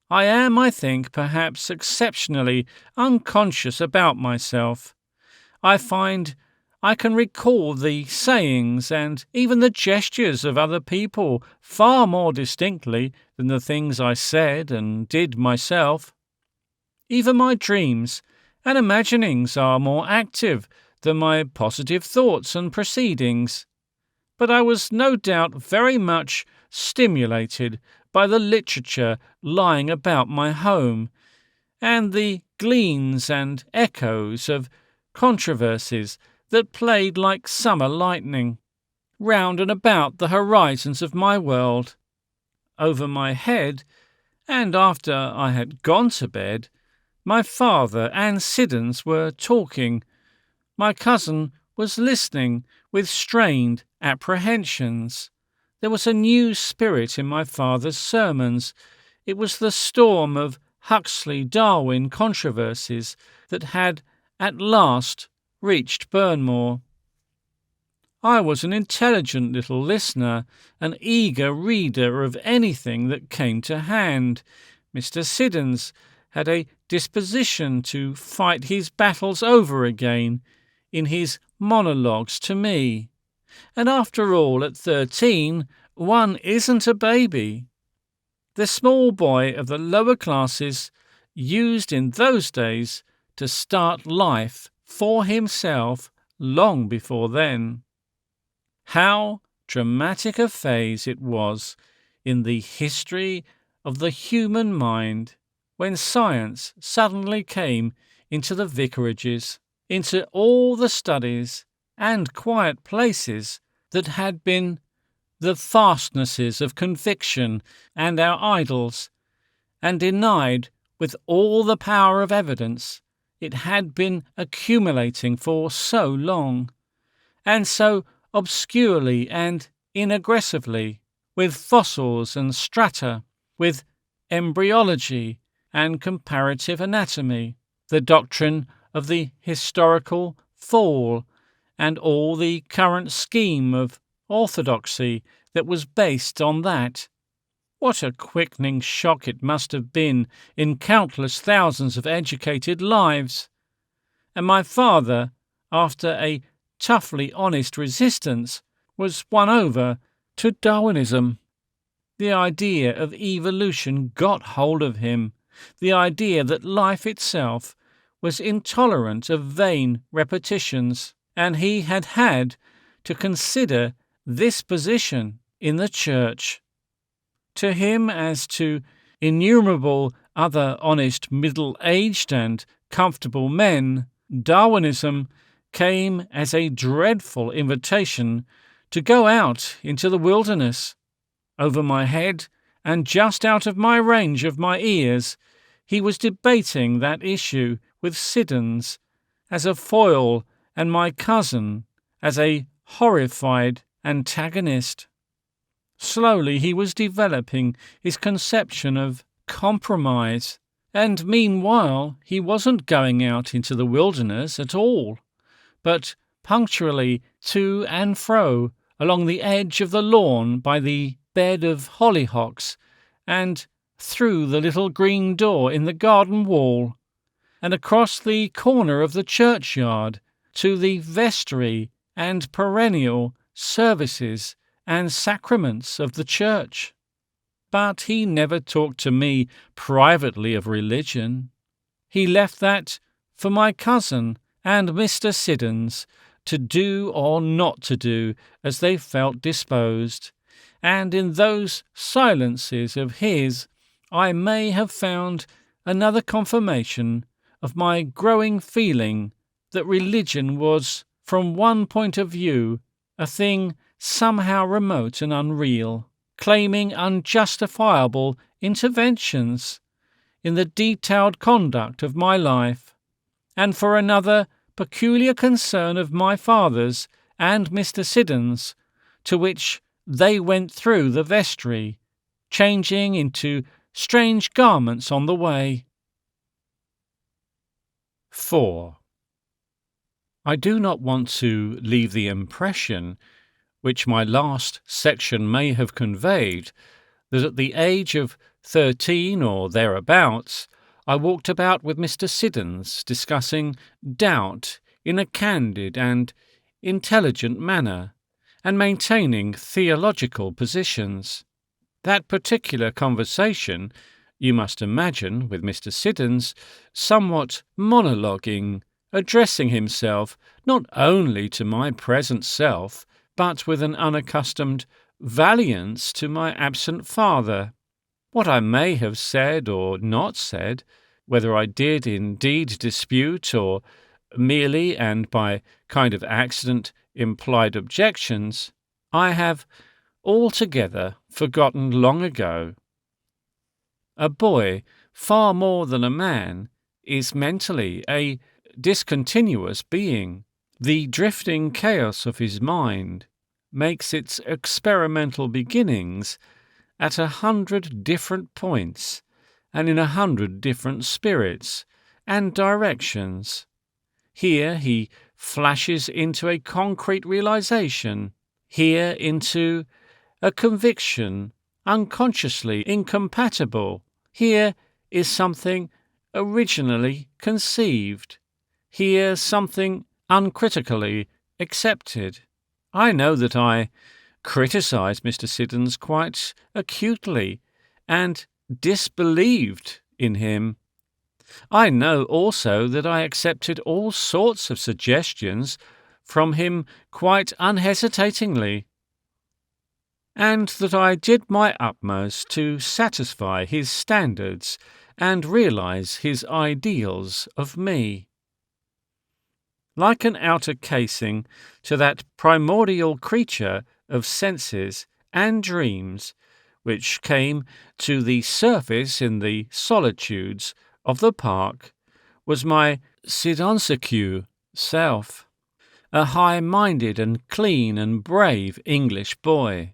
I am, I think, perhaps exceptionally unconscious about myself. I find I can recall the sayings and even the gestures of other people far more distinctly than the things I said and did myself. Even my dreams and imaginings are more active than my positive thoughts and proceedings. But I was no doubt very much stimulated by the literature lying about my home, and the gleams and echoes of controversies that played like summer lightning round and about the horizons of my world. Over my head, and after I had gone to bed, my father and Siddons were talking. My cousin was listening with strained apprehensions. There was a new spirit in my father's sermons. It was the storm of Huxley-Darwin controversies that had at last reached Burnmore. I was an intelligent little listener, an eager reader of anything that came to hand. Mr. Siddons had a disposition to fight his battles over again in his monologues to me. And after all, at 13, one isn't a baby. The small boy of the lower classes used in those days to start life for himself long before then. How dramatic a phase it was in the history of the human mind when science suddenly came into the vicarages, into all the studies and quiet places that had been the fastnesses of conviction and our idols, and denied with all the power of evidence it had been accumulating for so long, and so obscurely and inaggressively, with fossils and strata, with embryology and comparative anatomy, the doctrine of the historical fall, and all the current scheme of orthodoxy that was based on that. What a quickening shock it must have been in countless thousands of educated lives! And my father, after a toughly honest resistance, was won over to Darwinism. The idea of evolution got hold of him, the idea that life itself was intolerant of vain repetitions, and he had to consider this position in the Church. To him, as to innumerable other honest middle-aged and comfortable men, Darwinism came as a dreadful invitation to go out into the wilderness. Over my head, and just out of my range of my ears, he was debating that issue with Siddons as a foil and my cousin as a horrified antagonist. Slowly he was developing his conception of compromise, and meanwhile he wasn't going out into the wilderness at all, but punctually to and fro along the edge of the lawn by the bed of hollyhocks, and through the little green door in the garden wall, and across the corner of the churchyard to the vestry and perennial services and sacraments of the church. But he never talked to me privately of religion. He left that for my cousin and Mr. Siddons to do or not to do as they felt disposed, and in those silences of his I may have found another confirmation of my growing feeling that religion was, from one point of view, a thing somehow remote and unreal, claiming unjustifiable interventions in the detailed conduct of my life, and for another peculiar concern of my father's and Mr. Siddons, to which they went through the vestry, changing into strange garments on the way. 4. I do not want to leave the impression, which my last section may have conveyed, that at the age of 13 or thereabouts, I walked about with Mr. Siddons discussing doubt in a candid and intelligent manner, and maintaining theological positions. That particular conversation, you must imagine, with Mr. Siddons, somewhat monologuing, addressing himself not only to my present self, but with an unaccustomed valiance to my absent father. What I may have said or not said, whether I did indeed dispute or merely and by kind of accident implied objections, I have altogether forgotten long ago. A boy, far more than a man, is mentally a discontinuous being. The drifting chaos of his mind makes its experimental beginnings at 100 different points and in 100 different spirits and directions. Here he flashes into a concrete realization, here into a conviction unconsciously incompatible. Here is something originally conceived. Here something uncritically accepted. I know that I criticised Mr. Siddons quite acutely and disbelieved in him. I know also that I accepted all sorts of suggestions from him quite unhesitatingly, and that I did my utmost to satisfy his standards and realise his ideals of me. Like an outer casing to that primordial creature of senses and dreams which came to the surface in the solitudes of the park, was my Siddonsecue self, a high-minded and clean and brave English boy,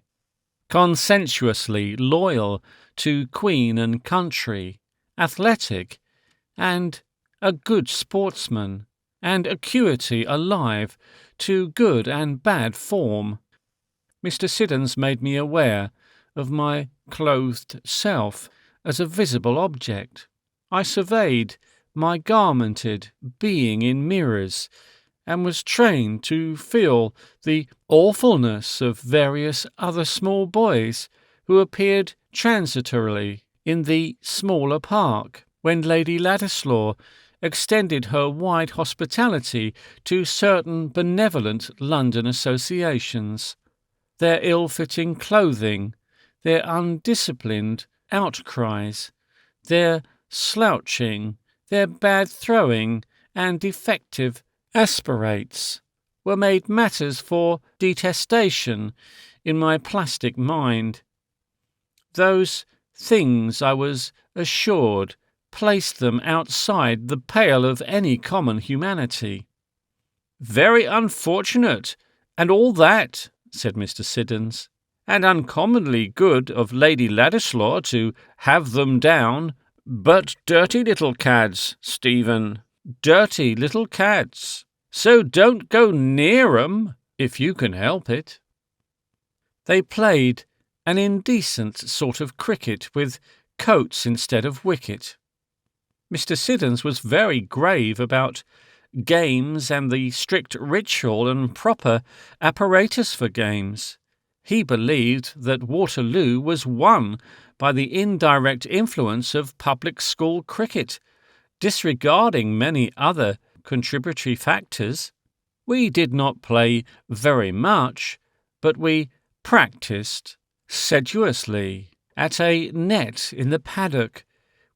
conscientiously loyal to Queen and country, athletic, and a good sportsman, and acuity alive to good and bad form. Mr. Siddons made me aware of my clothed self as a visible object. I surveyed my garmented being in mirrors, and was trained to feel the awfulness of various other small boys who appeared transitorily in the smaller park when Lady Ladislaw extended her wide hospitality to certain benevolent London associations. Their ill-fitting clothing, their undisciplined outcries, their slouching, their bad throwing, and defective aspirates were made matters for detestation in my plastic mind. Those things, I was assured, placed them outside the pale of any common humanity. "Very unfortunate, and all that," said Mr. Siddons, "and uncommonly good of Lady Ladislaw to have them down, but dirty little cads, Stephen, dirty little cads, so don't go near 'em if you can help it." They played an indecent sort of cricket with coats instead of wicket. Mr. Siddons was very grave about games and the strict ritual and proper apparatus for games. He believed that Waterloo was won by the indirect influence of public school cricket, disregarding many other contributory factors. We did not play very much, but we practised sedulously at a net in the paddock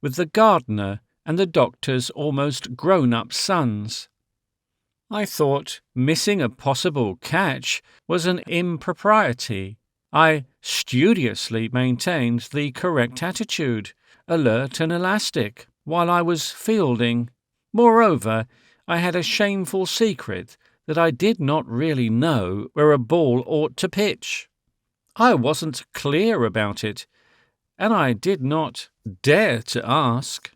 with the gardener and the doctor's almost grown-up sons. I thought missing a possible catch was an impropriety. I studiously maintained the correct attitude, alert and elastic, while I was fielding. Moreover, I had a shameful secret that I did not really know where a ball ought to pitch. I wasn't clear about it, and I did not dare to ask.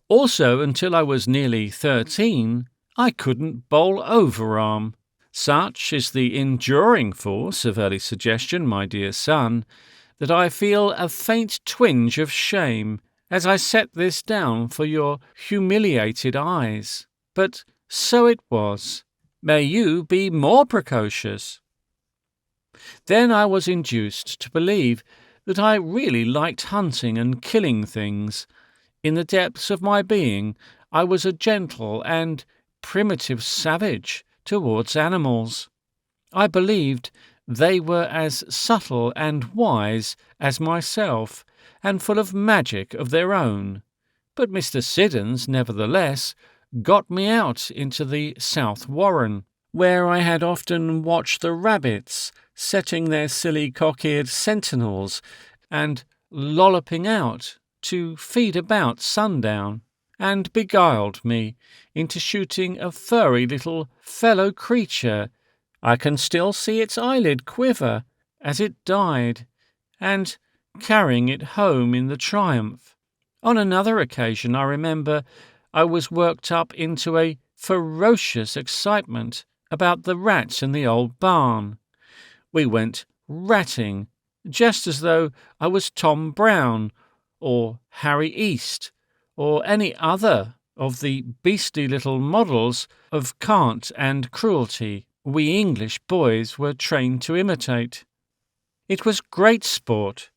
Also, until I was nearly 13, I couldn't bowl overarm, Such is the enduring force of early suggestion, my dear son, that I feel a faint twinge of shame as I set this down for your humiliated eyes. But so it was. May you be more precocious. Then I was induced to believe that I really liked hunting and killing things. In the depths of my being, I was a gentle and primitive savage towards animals. I believed they were as subtle and wise as myself, and full of magic of their own. But Mr. Siddons, nevertheless, got me out into the South Warren, where I had often watched the rabbits setting their silly cock-eared sentinels and lolloping out to feed about sundown, and beguiled me into shooting a furry little fellow creature. I can still see its eyelid quiver as it died, and carrying it home in the triumph. On another occasion, I remember, I was worked up into a ferocious excitement about the rats in the old barn. We went ratting, just as though I was Tom Brown, or Harry East, or any other of the beastly little models of cant and cruelty we English boys were trained to imitate. It was great sport.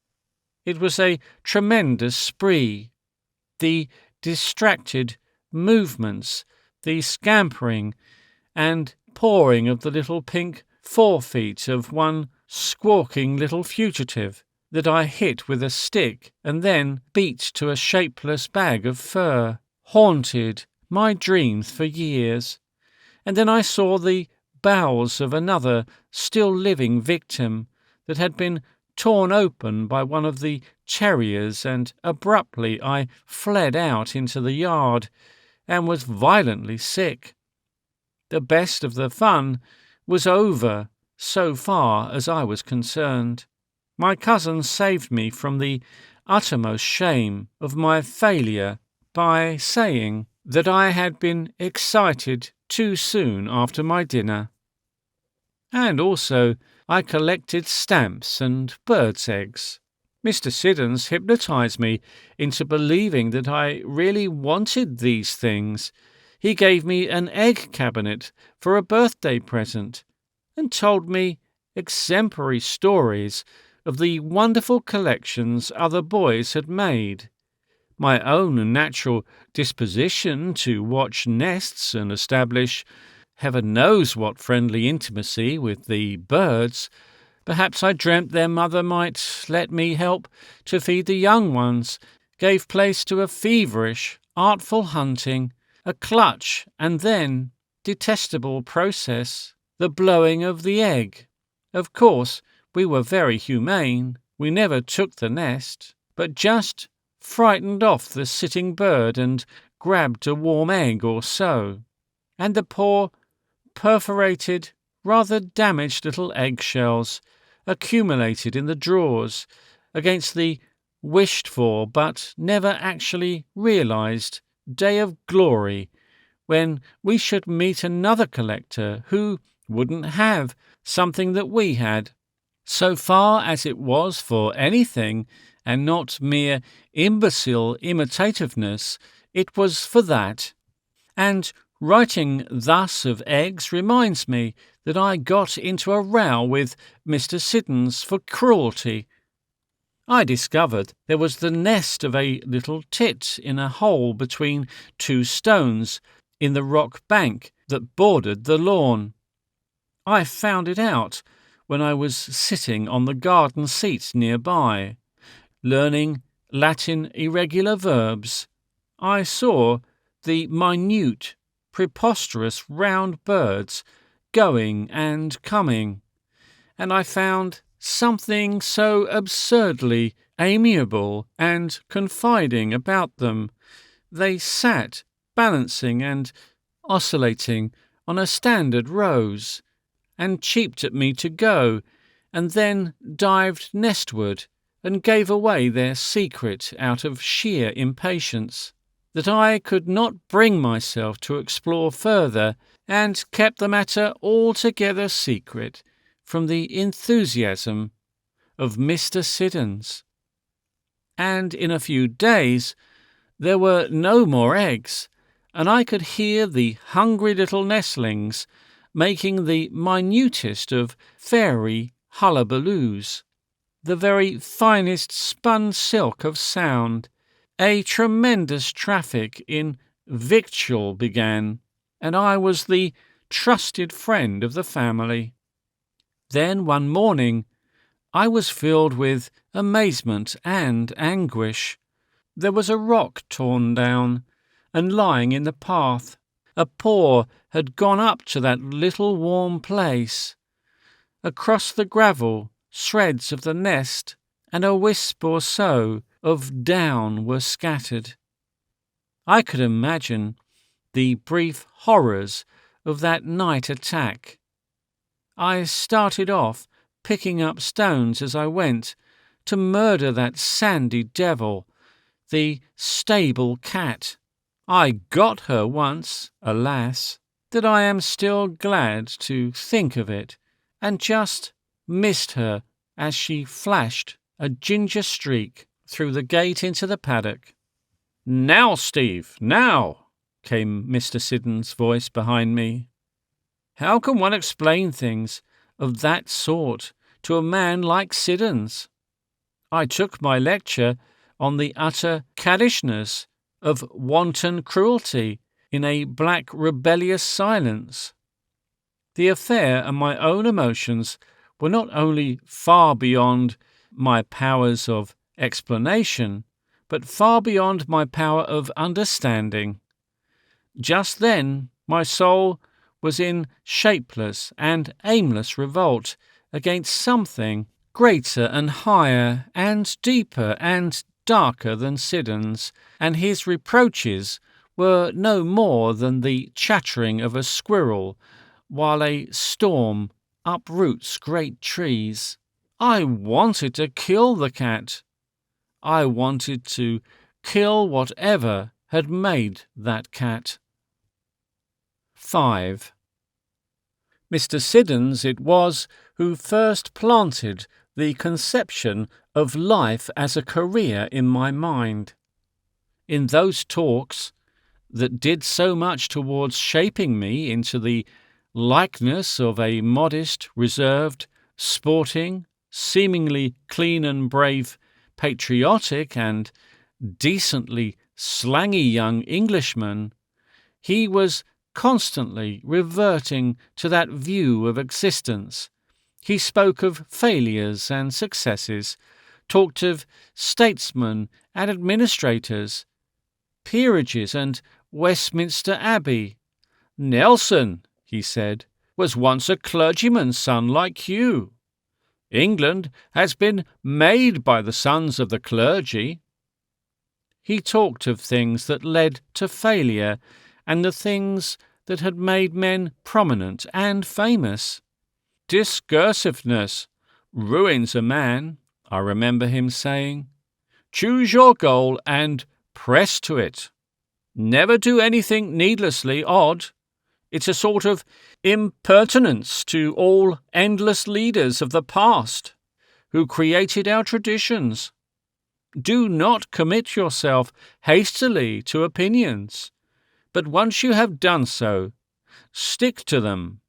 It was a tremendous spree. The distracted movements, the scampering and pawing of the little pink forefeet of one squawking little fugitive that I hit with a stick and then beat to a shapeless bag of fur, haunted my dreams for years. And then I saw the bowels of another still living victim that had been torn open by one of the terriers, and abruptly I fled out into the yard and was violently sick. The best of the fun was over so far as I was concerned. My cousin saved me from the uttermost shame of my failure by saying that I had been excited too soon after my dinner. And also I collected stamps and birds' eggs. Mr. Siddons hypnotized me into believing that I really wanted these things. He gave me an egg cabinet for a birthday present, and told me exemplary stories of the wonderful collections other boys had made. My own natural disposition to watch nests and establish heaven knows what friendly intimacy with the birds. Perhaps I dreamt their mother might let me help to feed the young ones, gave place to a feverish, artful hunting, a clutch and then detestable process, the blowing of the egg. Of course, we were very humane. We never took the nest, but just frightened off the sitting bird and grabbed a warm egg or so. And the poor, perforated, rather damaged little eggshells accumulated in the drawers against the wished-for but never actually realized day of glory when we should meet another collector who wouldn't have something that we had. So far as it was for anything and not mere imbecile imitativeness, it was for that. And writing thus of eggs reminds me that I got into a row with Mr. Siddons for cruelty. I discovered there was the nest of a little tit in a hole between two stones in the rock bank that bordered the lawn. I found it out when I was sitting on the garden seat nearby, learning Latin irregular verbs. I saw the minute, preposterous round birds going and coming, and I found something so absurdly amiable and confiding about them. They sat balancing and oscillating on a standard rose, and cheeped at me to go, and then dived nestward and gave away their secret out of sheer impatience. that I could not bring myself to explore further, and kept the matter altogether secret from the enthusiasm of Mr. Siddons. And in a few days there were no more eggs, and I could hear the hungry little nestlings making the minutest of fairy hullabaloos, the very finest spun silk of sound. A tremendous traffic in victual began, and I was the trusted friend of the family. Then one morning I was filled with amazement and anguish. There was a rock torn down and lying in the path. A paw had gone up to that little warm place. Across the gravel, shreds of the nest and a wisp or so of down were scattered. I could imagine the brief horrors of that night attack. I started off, picking up stones as I went, to murder that sandy devil, the stable cat. I got her once, alas, that I am still glad to think of it, and just missed her as she flashed a ginger streak through the gate into the paddock. "Now, Steve, now!" came Mr. Siddons' voice behind me. How can one explain things of that sort to a man like Siddons? I took my lecture on the utter caddishness of wanton cruelty in a black rebellious silence. The affair and my own emotions were not only far beyond my powers of explanation, but far beyond my power of understanding. Just then my soul was in shapeless and aimless revolt against something greater and higher and deeper and darker than Siddons, and his reproaches were no more than the chattering of a squirrel while a storm uproots great trees. I wanted to kill the cat. I wanted to kill whatever had made that cat. 5. Mr. Siddons it was who first planted the conception of life as a career in my mind. In those talks that did so much towards shaping me into the likeness of a modest, reserved, sporting, seemingly clean and brave, patriotic and decently slangy young Englishman, he was constantly reverting to that view of existence. He spoke of failures and successes, talked of statesmen and administrators, peerages and Westminster Abbey. "Nelson," he said, "was once a clergyman's son like you. England has been made by the sons of the clergy." He talked of things that led to failure and the things that had made men prominent and famous. "Discursiveness ruins a man," I remember him saying. "Choose your goal and press to it. Never do anything needlessly odd. It's a sort of impertinence to all endless leaders of the past who created our traditions. Do not commit yourself hastily to opinions, but once you have done so, stick to them.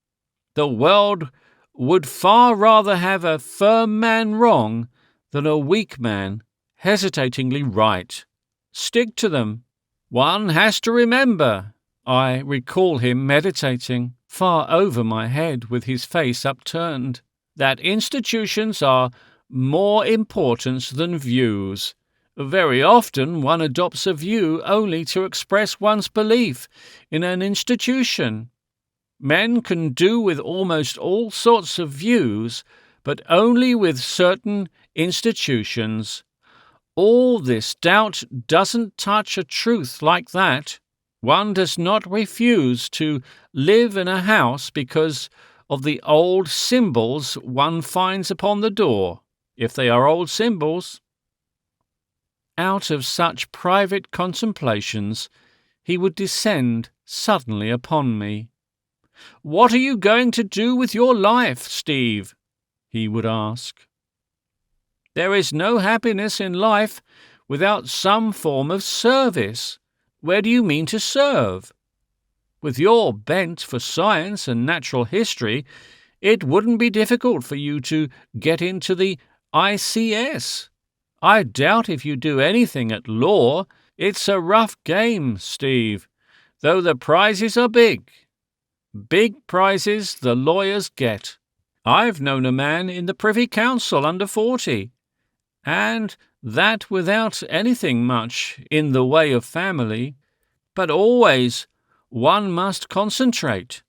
The world would far rather have a firm man wrong than a weak man hesitatingly right. Stick to them. One has to remember," I recall him meditating, far over my head with his face upturned, "that institutions are more important than views. Very often one adopts a view only to express one's belief in an institution. Men can do with almost all sorts of views, but only with certain institutions. All this doubt doesn't touch a truth like that. One does not refuse to live in a house because of the old symbols one finds upon the door, if they are old symbols." out of such private contemplations, he would descend suddenly upon me. "What are you going to do with your life, Steve?" he would ask. "There is no happiness in life without some form of service. Where do you mean to serve? With your bent for science and natural history, it wouldn't be difficult for you to get into the ICS. I doubt if you do anything at law. It's a rough game, Steve, though the prizes are big. Big prizes the lawyers get. I've known a man in the Privy Council under 40, and that without anything much in the way of family. But always one must concentrate.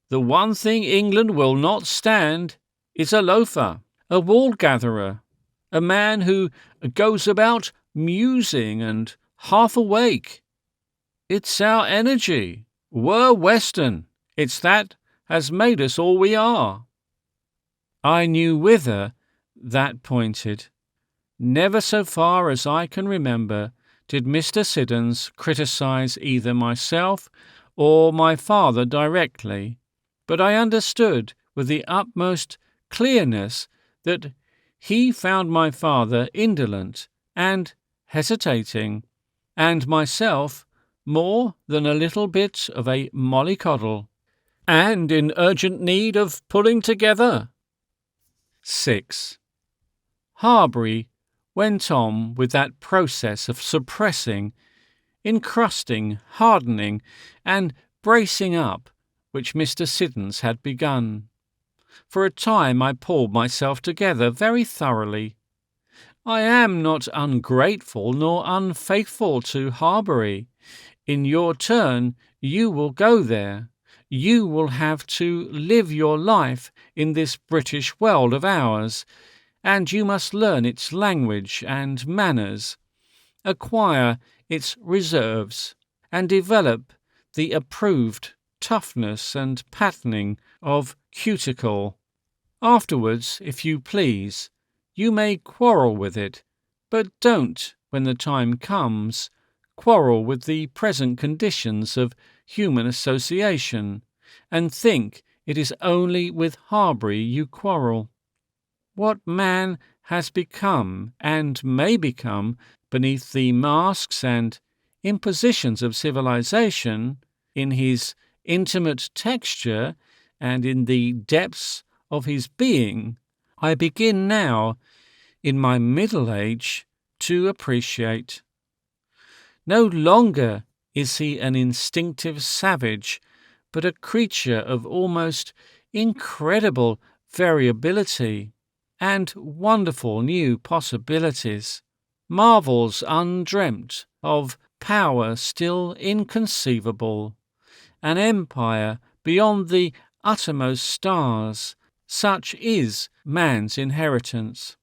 The one thing England will not stand is a loafer, a wool-gatherer, a man who goes about musing and half awake. It's our energy. We're Western. It's that has made us all we are." I knew whither that pointed. Never, so far as I can remember, did Mr. Siddons criticise either myself or my father directly, but I understood with the utmost clearness that he found my father indolent and hesitating, and myself more than a little bit of a mollycoddle, and in urgent need of pulling together. 6. Harbury went on with that process of suppressing, encrusting, hardening, and bracing up which Mr. Siddons had begun. For a time I pulled myself together very thoroughly. I am not ungrateful nor unfaithful to Harbury. In your turn you will go there. You will have to live your life in this British world of ours, and you must learn its language and manners, acquire its reserves, and develop the approved toughness and patterning of cuticle. Afterwards, if you please, you may quarrel with it, but don't, when the time comes, quarrel with the present conditions of human association, and think it is only with Harbury you quarrel. What man has become and may become beneath the masks and impositions of civilization, in his intimate texture and in the depths of his being, I begin now, in my middle age, to appreciate. No longer is he an instinctive savage, but a creature of almost incredible variability and wonderful new possibilities, marvels undreamt of, power still inconceivable, an empire beyond the uttermost stars. Such is man's inheritance.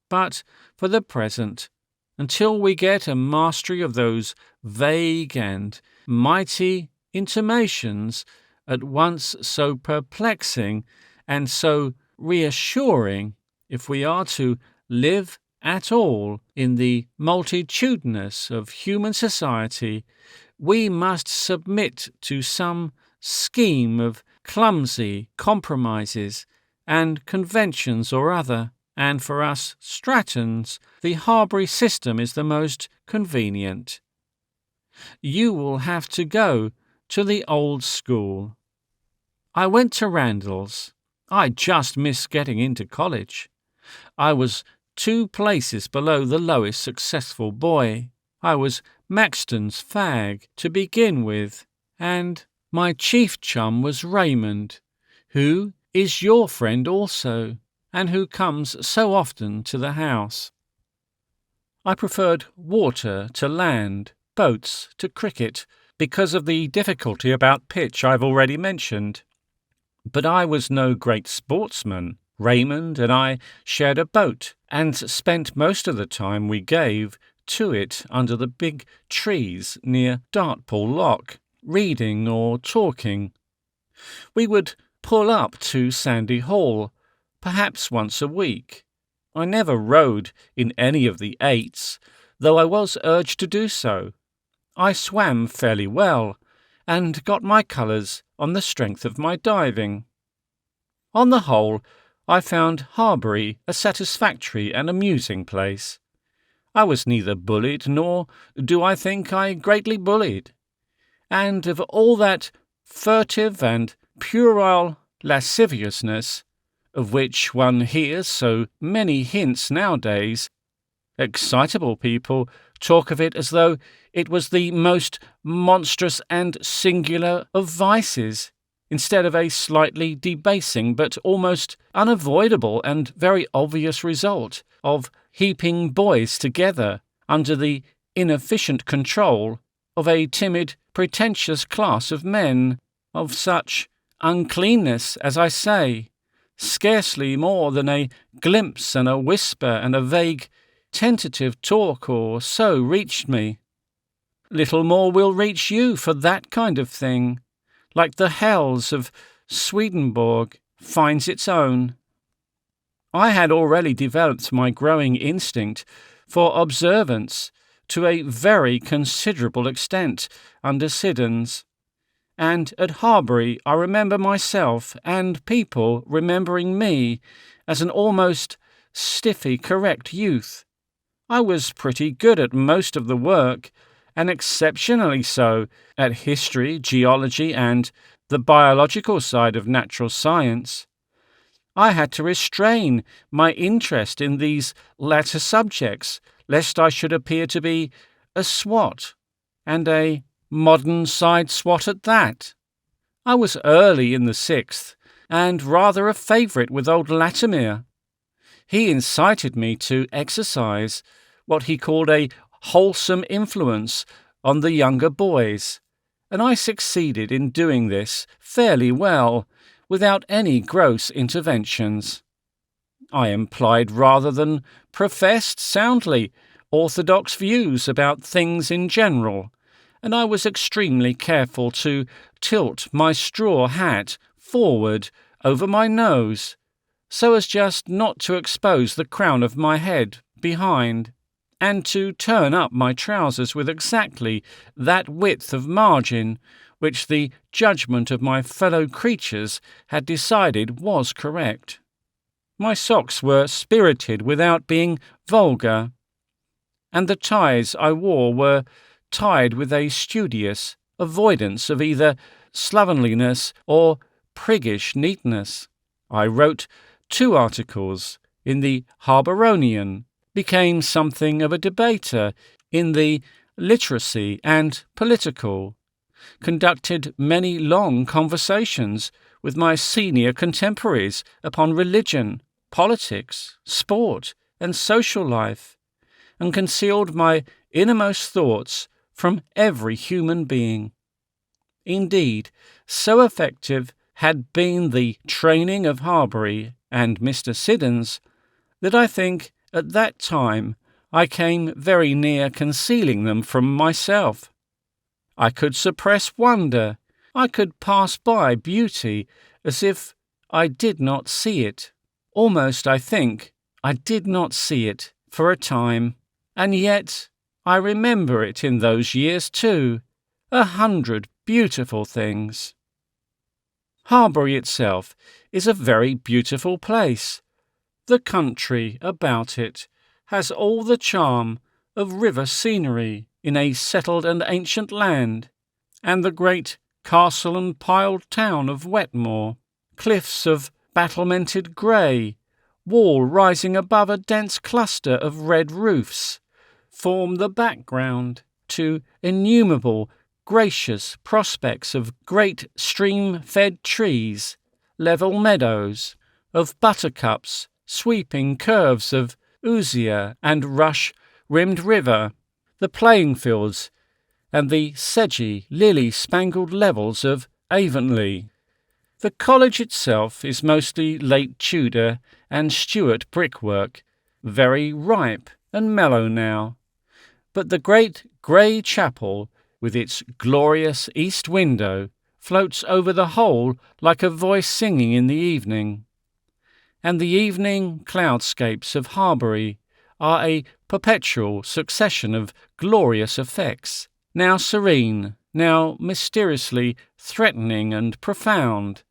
But for the present, until we get a mastery of those vague and mighty intimations, at once so perplexing and so reassuring, if we are to live at all in the multitudinous of human society, we must submit to some scheme of clumsy compromises and conventions or other, and for us Strattons, the Harbury system is the most convenient. You will have to go to the old school. I went to Randall's. I just missed getting into college. I was 2 places below the lowest successful boy. I was Maxton's fag to begin with, and my chief chum was Raymond, who is your friend also, and who comes so often to the house. I preferred water to land, boats to cricket, because of the difficulty about pitch I've already mentioned. But I was no great sportsman. Raymond and I shared a boat, and spent most of the time we gave to it under the big trees near Dartpool Lock, reading or talking. We would pull up to Sandy Hall, perhaps once a week. I never rowed in any of the 8s, though I was urged to do so. I swam fairly well, and got my colours on the strength of my diving. On the whole, I found Harbury a satisfactory and amusing place. I was neither bullied, nor do I think I greatly bullied. And of all that furtive and puerile lasciviousness, of which one hears so many hints nowadays, excitable people talk of it as though it was the most monstrous and singular of vices, instead of a slightly debasing but almost unavoidable and very obvious result of heaping boys together under the inefficient control of a timid, pretentious class of men, of such uncleanness, as I say, scarcely more than a glimpse and a whisper and a vague, tentative talk or so reached me. Little more will reach you for that kind of thing, like the hells of Swedenborg finds its own. I had already developed my growing instinct for observance to a very considerable extent under Siddons, and at Harbury I remember myself and people remembering me as an almost stiffly correct youth. I was pretty good at most of the work, and exceptionally so at history, geology, and the biological side of natural science. I had to restrain my interest in these latter subjects, lest I should appear to be a swot, and a modern side swot at that. I was early in the sixth, and rather a favourite with old Latimer. He incited me to exercise what he called a wholesome influence on the younger boys, and I succeeded in doing this fairly well, without any gross interventions. I implied rather than professed soundly orthodox views about things in general, and I was extremely careful to tilt my straw hat forward over my nose, so as just not to expose the crown of my head behind, and to turn up my trousers with exactly that width of margin which the judgment of my fellow creatures had decided was correct. My socks were spirited without being vulgar, and the ties I wore were tied with a studious avoidance of either slovenliness or priggish neatness. I wrote 2 articles in the Harburonian, became something of a debater in the Literacy and Political, conducted many long conversations with my senior contemporaries upon religion, politics, sport, and social life, and concealed my innermost thoughts from every human being. Indeed, so effective had been the training of Harbury and Mr. Siddons that I think at that time I came very near concealing them from myself. I could suppress wonder, I could pass by beauty as if I did not see it. Almost, I think, I did not see it for a time, and yet I remember it in those years too, 100 beautiful things. Harbury itself is a very beautiful place. The country about it has all the charm of river scenery in a settled and ancient land, and the great castle and piled town of Wetmore, cliffs of battlemented grey, wall rising above a dense cluster of red roofs, form the background to innumerable gracious prospects of great stream-fed trees, level meadows, of buttercups, sweeping curves of osier and rush-rimmed river, the playing fields, and the sedgy, lily-spangled levels of Avonlea. The college itself is mostly late Tudor and Stuart brickwork, very ripe and mellow now, but the great grey chapel, with its glorious east window, floats over the whole like a voice singing in the evening. And the evening cloudscapes of Harbury are a perpetual succession of glorious effects, now serene, now mysteriously threatening and profound,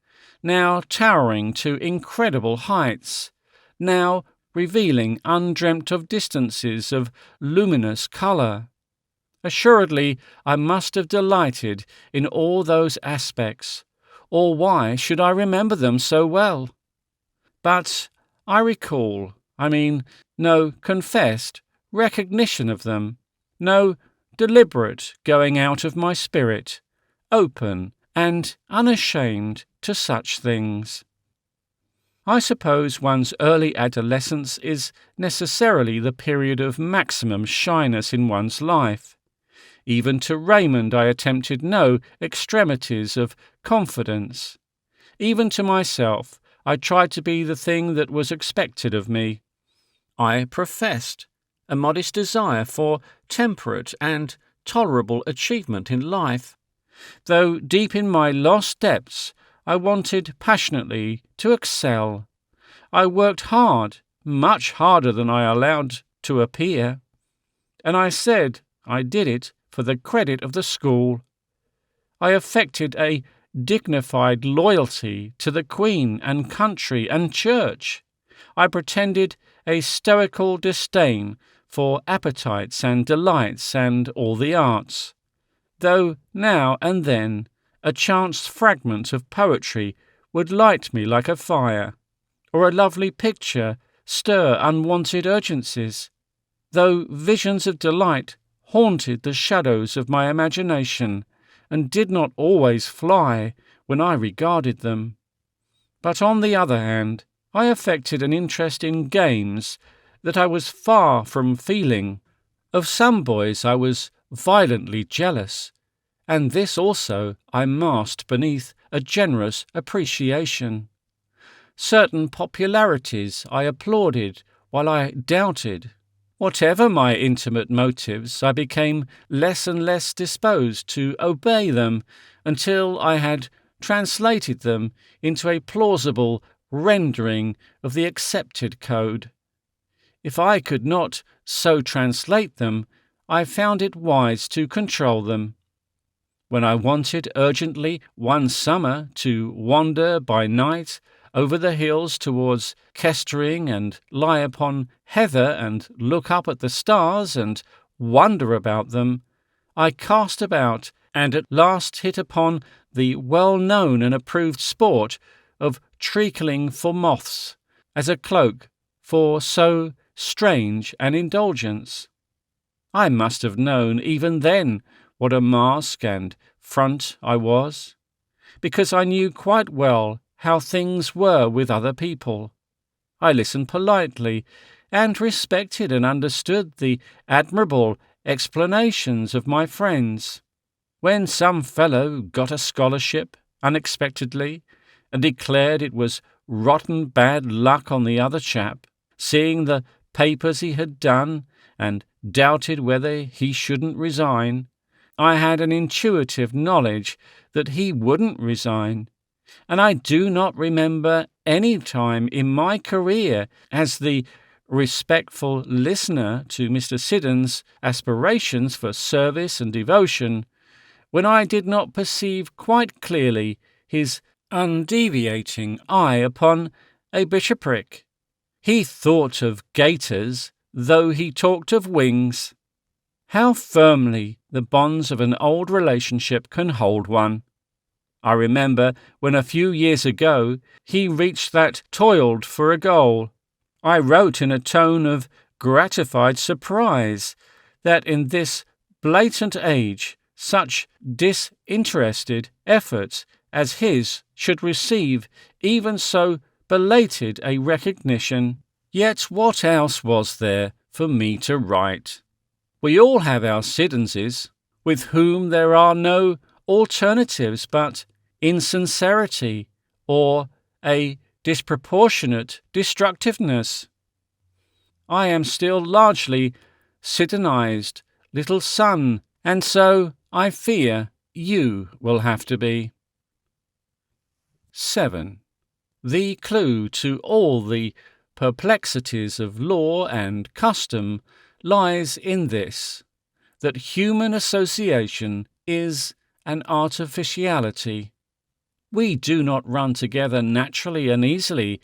now towering to incredible heights, now revealing undreamt-of distances of luminous colour. Assuredly, I must have delighted in all those aspects, or why should I remember them so well? But no confessed recognition of them, no deliberate going out of my spirit, open and unashamed to such things. I suppose one's early adolescence is necessarily the period of maximum shyness in one's life. Even to Raymond I attempted no extremities of confidence. Even to myself I tried to be the thing that was expected of me. I professed a modest desire for temperate and tolerable achievement in life, though deep in my lost depths I wanted passionately to excel. I worked hard, much harder than I allowed to appear, and I said I did it for the credit of the school. I affected a dignified loyalty to the Queen and country and church. I pretended a stoical disdain for appetites and delights and all the arts, though now and then a chance fragment of poetry would light me like a fire, or a lovely picture stir unwonted urgencies, though visions of delight haunted the shadows of my imagination and did not always fly when I regarded them. But on the other hand, I affected an interest in games that I was far from feeling. Of some boys I was violently jealous, and this also I masked beneath a generous appreciation. Certain popularities I applauded while I doubted. Whatever my intimate motives, I became less and less disposed to obey them until I had translated them into a plausible rendering of the accepted code. If I could not so translate them, I found it wise to control them. When I wanted urgently one summer to wander by night over the hills towards Kettering and lie upon heather and look up at the stars and wonder about them, I cast about and at last hit upon the well-known and approved sport of treacling for moths as a cloak for so strange an indulgence. I must have known even then what a mask and front I was, because I knew quite well how things were with other people. I listened politely, and respected and understood the admirable explanations of my friends. When some fellow got a scholarship unexpectedly, and declared it was rotten bad luck on the other chap, seeing the papers he had done, and doubted whether he shouldn't resign, I had an intuitive knowledge that he wouldn't resign, and I do not remember any time in my career as the respectful listener to Mr. Siddon's aspirations for service and devotion when I did not perceive quite clearly his undeviating eye upon a bishopric. He thought of gaiters, though he talked of wings. How firmly the bonds of an old relationship can hold one. I remember when a few years ago he reached that toiled for a goal. I wrote in a tone of gratified surprise that in this blatant age such disinterested efforts as his should receive even so belated a recognition. Yet what else was there for me to write? We all have our Siddonses, with whom there are no alternatives but insincerity or a disproportionate destructiveness. I am still largely Siddonized little son, and so I fear you will have to be. 7. The clue to all the perplexities of law and custom lies in this, that human association is an artificiality. We do not run together naturally and easily,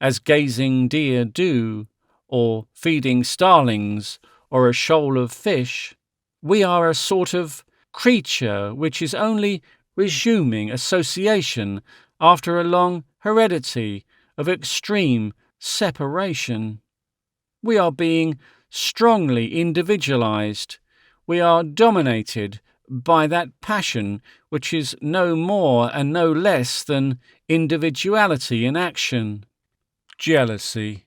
as gazing deer do, or feeding starlings, or a shoal of fish. We are a sort of creature which is only resuming association after a long heredity of extreme separation. We are being strongly individualized. We are dominated by that passion which is no more and no less than individuality in action. Jealousy.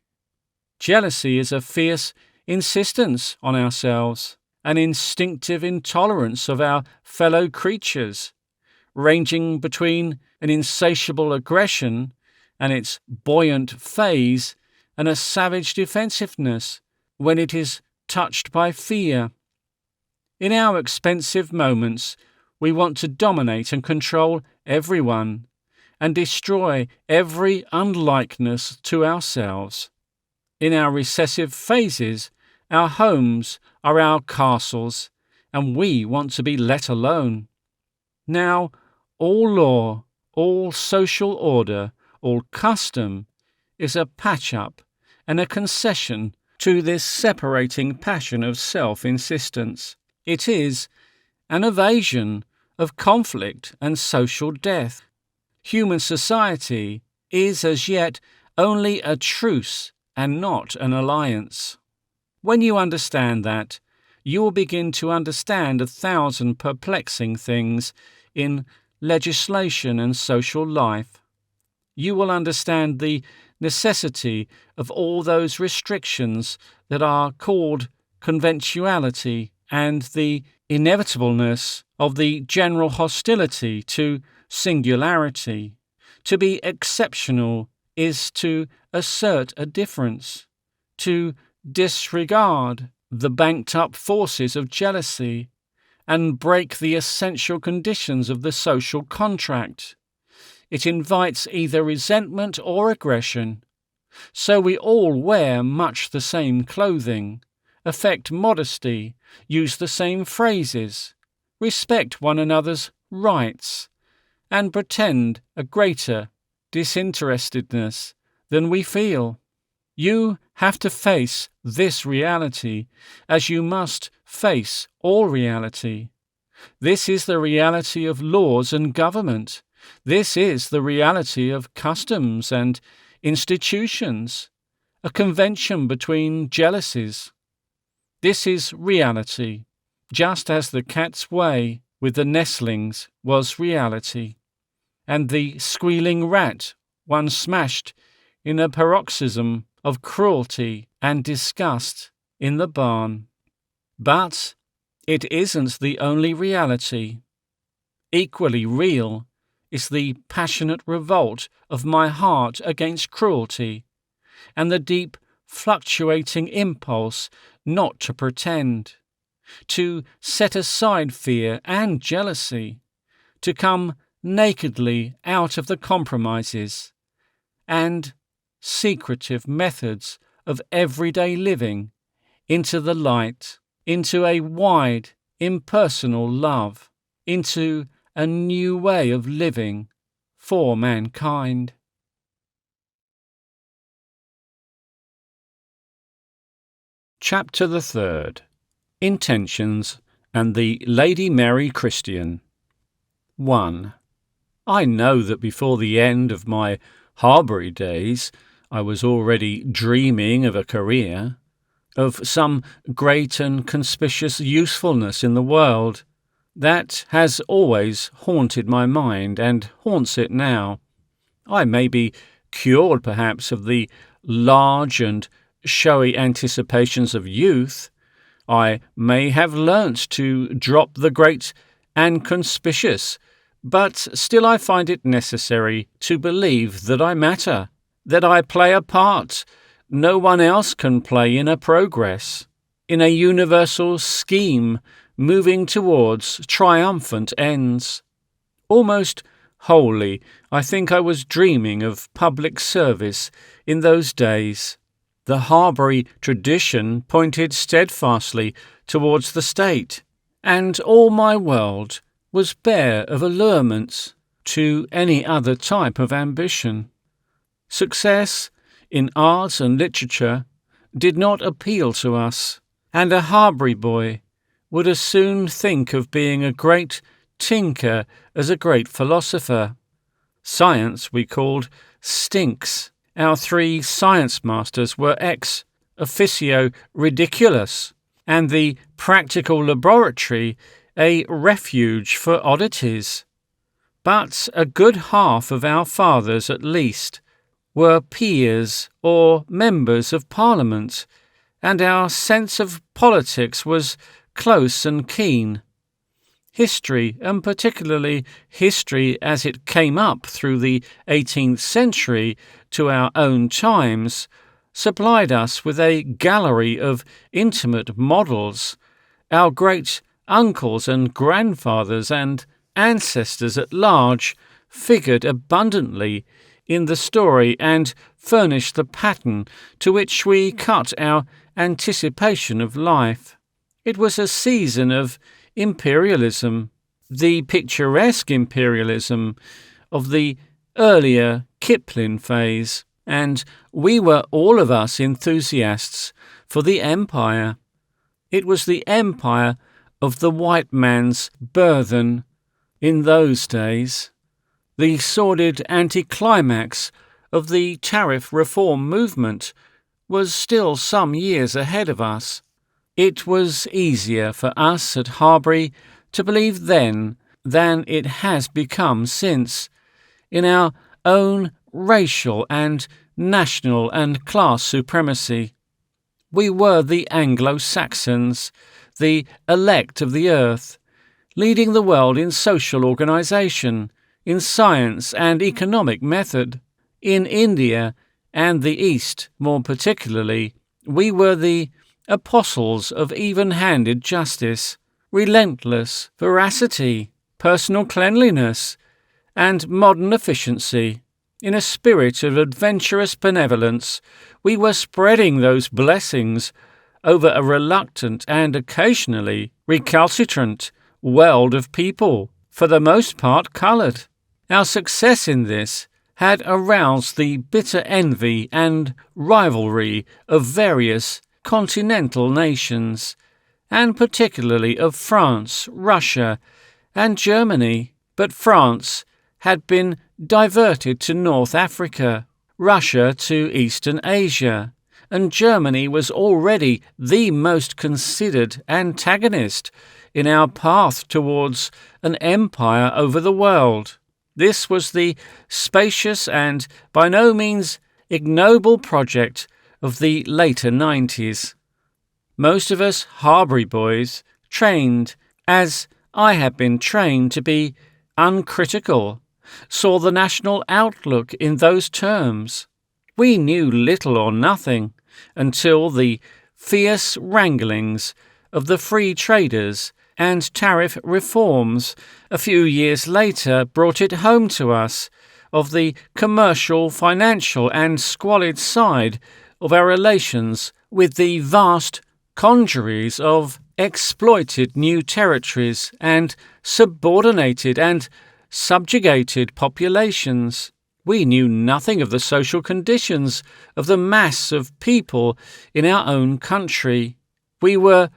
Jealousy is a fierce insistence on ourselves, an instinctive intolerance of our fellow creatures, ranging between an insatiable aggression and its buoyant phase and a savage defensiveness when it is touched by fear. In our expensive moments, we want to dominate and control everyone and destroy every unlikeness to ourselves. In our recessive phases, our homes are our castles, and we want to be let alone. Now, all law, all social order, all custom is a patch-up and a concession to this separating passion of self-insistence. It is an evasion of conflict and social death. Human society is as yet only a truce and not an alliance. When you understand that, you will begin to understand 1,000 perplexing things in legislation and social life. You will understand the necessity of all those restrictions that are called conventionality and the inevitableness of the general hostility to singularity. To be exceptional is to assert a difference, to disregard the banked-up forces of jealousy, and break the essential conditions of the social contract. It invites either resentment or aggression. So we all wear much the same clothing, affect modesty, use the same phrases, respect one another's rights, and pretend a greater disinterestedness than we feel. You have to face this reality as you must face all reality. This is the reality of laws and government. This is the reality of customs and institutions, a convention between jealousies. This is reality, just as the cat's way with the nestlings was reality, and the squealing rat one smashed in a paroxysm of cruelty and disgust in the barn. But it isn't the only reality. Equally real is the passionate revolt of my heart against cruelty, and the deep, fluctuating impulse not to pretend, to set aside fear and jealousy, to come nakedly out of the compromises and secretive methods of everyday living into the light, into a wide, impersonal love, into a new way of living for mankind. Chapter the 3rd. Intentions and the Lady Mary Christian. 1. I know that before the end of my Harbury days I was already dreaming of a career, of some great and conspicuous usefulness in the world. That has always haunted my mind and haunts it now. I may be cured perhaps of the large and showy anticipations of youth. I may have learnt to drop the great and conspicuous, but still I find it necessary to believe that I matter, that I play a part no one else can play in a progress, in a universal scheme moving towards triumphant ends. Almost wholly, I think I was dreaming of public service in those days. The Harbury tradition pointed steadfastly towards the state, and all my world was bare of allurements to any other type of ambition. Success in art and literature did not appeal to us, and a Harbury boy would as soon think of being a great tinker as a great philosopher. Science we called stinks. Our 3 science masters were ex officio ridiculous, and the practical laboratory a refuge for oddities. But a good half of our fathers, at least, were peers or members of Parliament, and our sense of politics was close and keen. History, and particularly history as it came up through the 18th century to our own times, supplied us with a gallery of intimate models. Our great uncles and grandfathers and ancestors at large figured abundantly in the story and furnished the pattern to which we cut our anticipation of life. It was a season of imperialism, the picturesque imperialism of the earlier Kipling phase, and we were all of us enthusiasts for the empire. It was the empire of the white man's burthen in those days. The sordid anticlimax of the tariff reform movement was still some years ahead of us. It was easier for us at Harbury to believe then than it has become since, in our own racial and national and class supremacy. We were the Anglo-Saxons, the elect of the earth, leading the world in social organisation, in science and economic method. In India and the East, more particularly, we were the apostles of even-handed justice, relentless veracity, personal cleanliness, and modern efficiency. In a spirit of adventurous benevolence, we were spreading those blessings over a reluctant and occasionally recalcitrant world of people, for the most part coloured. Our success in this had aroused the bitter envy and rivalry of various continental nations, and particularly of France, Russia, and Germany. But France had been diverted to North Africa, Russia to Eastern Asia, and Germany was already the most considered antagonist in our path towards an empire over the world. This was the spacious and by no means ignoble project of the later 90s. Most of us Harbury boys, trained as I had been trained to be uncritical, saw the national outlook in those terms. We knew little or nothing until the fierce wranglings of the free traders and tariff reforms a few years later brought it home to us of the commercial, financial and squalid side of our relations with the vast congeries of exploited new territories and subordinated and subjugated populations. We knew nothing of the social conditions of the mass of people in our own country. We were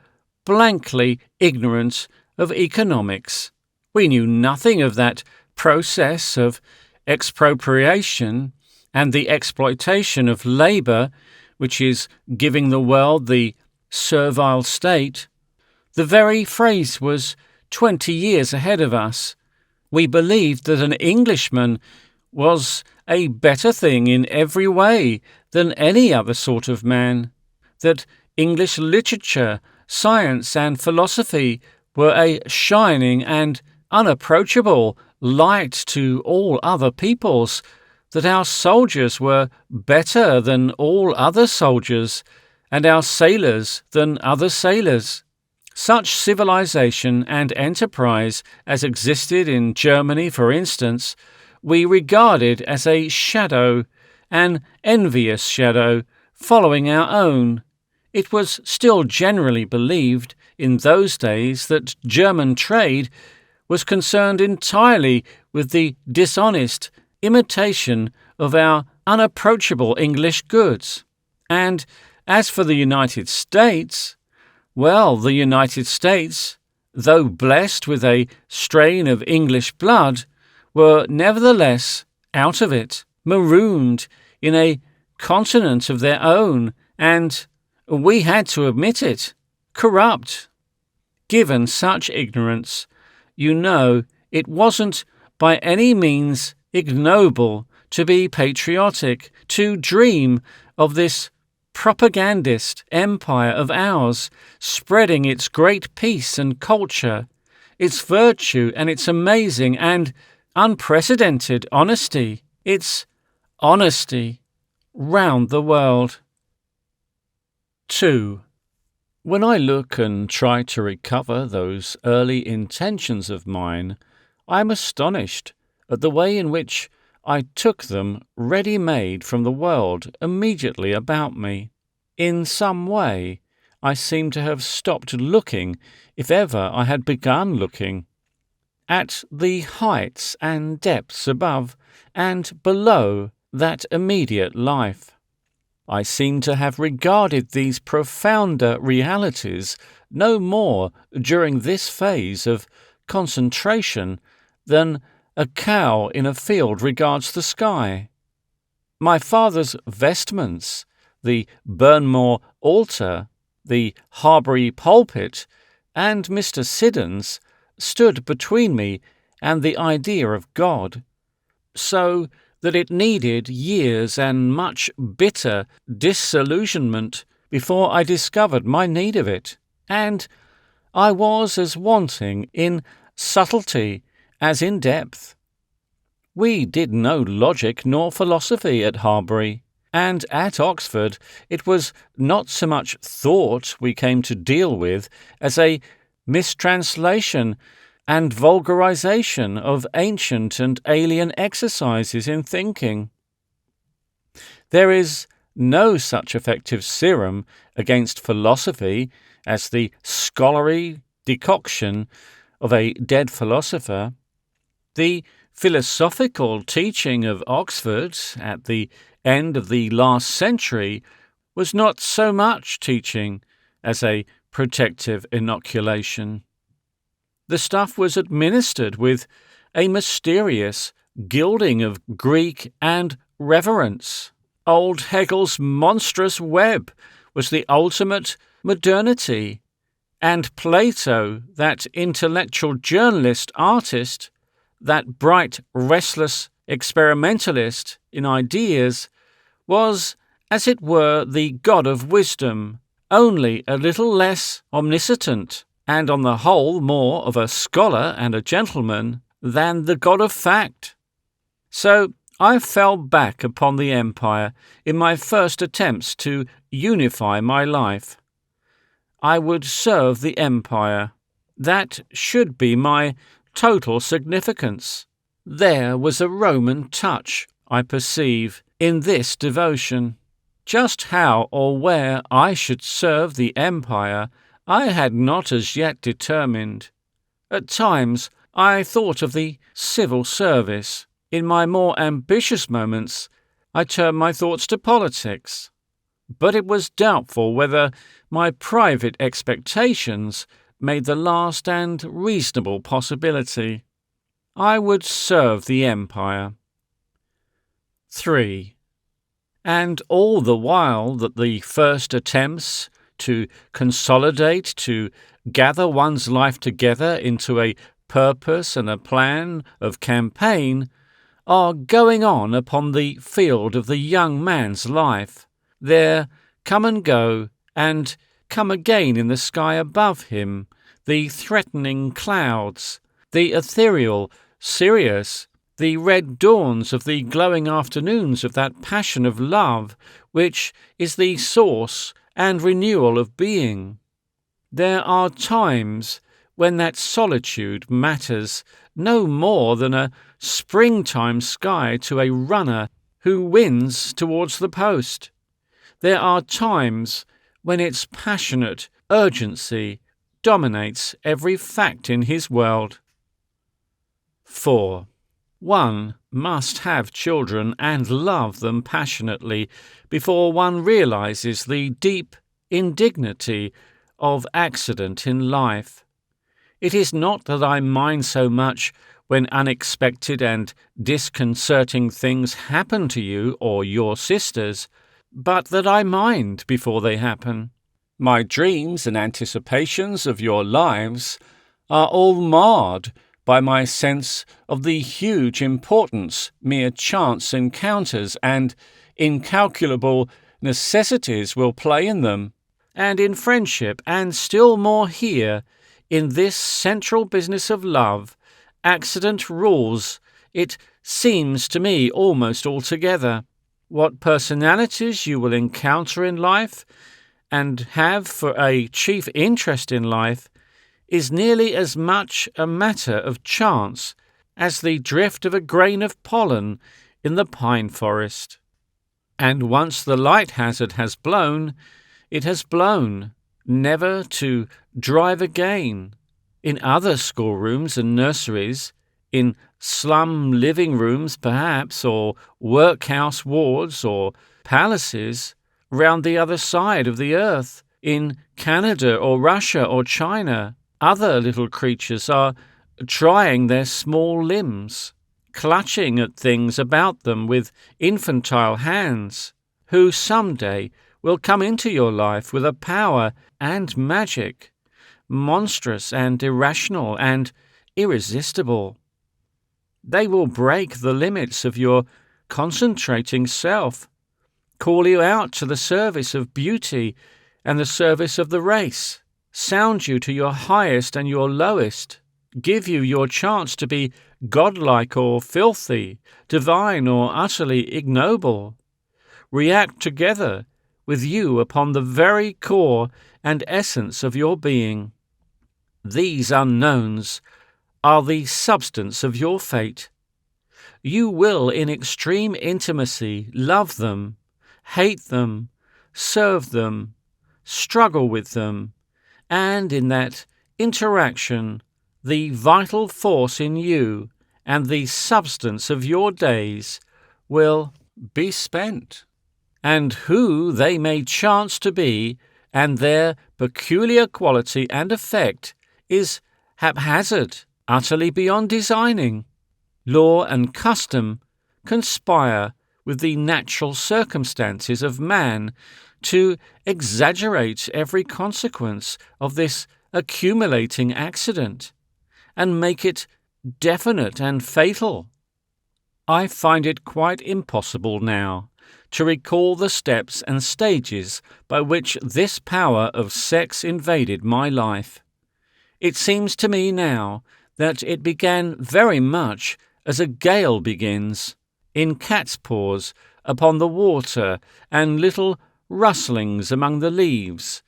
blankly ignorant of economics. We knew nothing of that process of expropriation and the exploitation of labour, which is giving the world the servile state. The very phrase was 20 years ahead of us. We believed that an Englishman was a better thing in every way than any other sort of man, that English literature, science and philosophy were a shining and unapproachable light to all other peoples, that our soldiers were better than all other soldiers, and our sailors than other sailors. Such civilization and enterprise as existed in Germany, for instance, we regarded as a shadow, an envious shadow, following our own. It was still generally believed in those days that German trade was concerned entirely with the dishonest imitation of our unapproachable English goods. And as for the United States, well, the United States, though blessed with a strain of English blood, were nevertheless out of it, marooned in a continent of their own, and, we had to admit it, corrupt. Given such ignorance, you know it wasn't by any means ignoble to be patriotic, to dream of this propagandist empire of ours, spreading its great peace and culture, its virtue and its amazing and unprecedented honesty, its honesty round the world. 2. When I look and try to recover those early intentions of mine, I am astonished at the way in which I took them ready-made from the world immediately about me. In some way, I seem to have stopped looking, if ever I had begun looking, at the heights and depths above and below that immediate life. I seem to have regarded these profounder realities no more during this phase of concentration than a cow in a field regards the sky. My father's vestments, the Burnmore altar, the Harbury pulpit, and Mr. Siddons stood between me and the idea of God, so that it needed years and much bitter disillusionment before I discovered my need of it, and I was as wanting in subtlety as in depth. We did no logic nor philosophy at Harbury, and at Oxford it was not so much thought we came to deal with as a mistranslation and vulgarization of ancient and alien exercises in thinking. There is no such effective serum against philosophy as the scholarly decoction of a dead philosopher. The philosophical teaching of Oxford at the end of the last century was not so much teaching as a protective inoculation. The stuff was administered with a mysterious gilding of Greek and reverence. Old Hegel's monstrous web was the ultimate modernity, and Plato, that intellectual journalist artist, that bright, restless experimentalist in ideas, was, as it were, the god of wisdom, only a little less omniscient, and on the whole more of a scholar and a gentleman than the god of fact. So I fell back upon the empire in my first attempts to unify my life. I would serve the empire. That should be my total significance. There was a Roman touch, I perceive, in this devotion. Just how or where I should serve the empire I had not as yet determined. At times I thought of the civil service. In my more ambitious moments I turned my thoughts to politics. But it was doubtful whether my private expectations made the last and reasonable possibility. I would serve the empire. 3. And all the while that the first attempts to consolidate, to gather one's life together into a purpose and a plan of campaign, are going on upon the field of the young man's life. There come and go, and come again in the sky above him, the threatening clouds, the ethereal Sirius, the red dawns of the glowing afternoons of that passion of love which is the source and renewal of being. There are times when that solitude matters no more than a springtime sky to a runner who wins towards the post. there are times when its passionate urgency dominates every fact in his world. 4. One must have children and love them passionately before one realizes the deep indignity of accident in life. It is not that I mind so much when unexpected and disconcerting things happen to you or your sisters, but that I mind before they happen. My dreams and anticipations of your lives are all marred by my sense of the huge importance mere chance encounters and incalculable necessities will play in them, and in friendship, and still more here, in this central business of love, accident rules, it seems to me, almost altogether. What personalities you will encounter in life, and have for a chief interest in life, is nearly as much a matter of chance as the drift of a grain of pollen in the pine forest. And once the light hazard has blown, it has blown, never to drive again. In other schoolrooms and nurseries, in slum living rooms perhaps, or workhouse wards, or palaces round the other side of the earth, in Canada or Russia or China, other little creatures are trying their small limbs, clutching at things about them with infantile hands, who some day will come into your life with a power and magic, monstrous and irrational and irresistible. They will break the limits of your concentrating self, call you out to the service of beauty and the service of the race, sound you to your highest and your lowest, give you your chance to be godlike or filthy, divine or utterly ignoble, react together with you upon the very core and essence of your being. These unknowns are the substance of your fate. You will in extreme intimacy love them, hate them, serve them, struggle with them, and in that interaction the vital force in you and the substance of your days will be spent. And who they may chance to be, and their peculiar quality and effect, is haphazard, utterly beyond designing. Law and custom conspire with the natural circumstances of man to exaggerate every consequence of this accumulating accident, and make it definite and fatal. I find it quite impossible now to recall the steps and stages by which this power of sex invaded my life. It seems to me now that it began very much as a gale begins, in cat's paws upon the water and little rustlings among the leaves,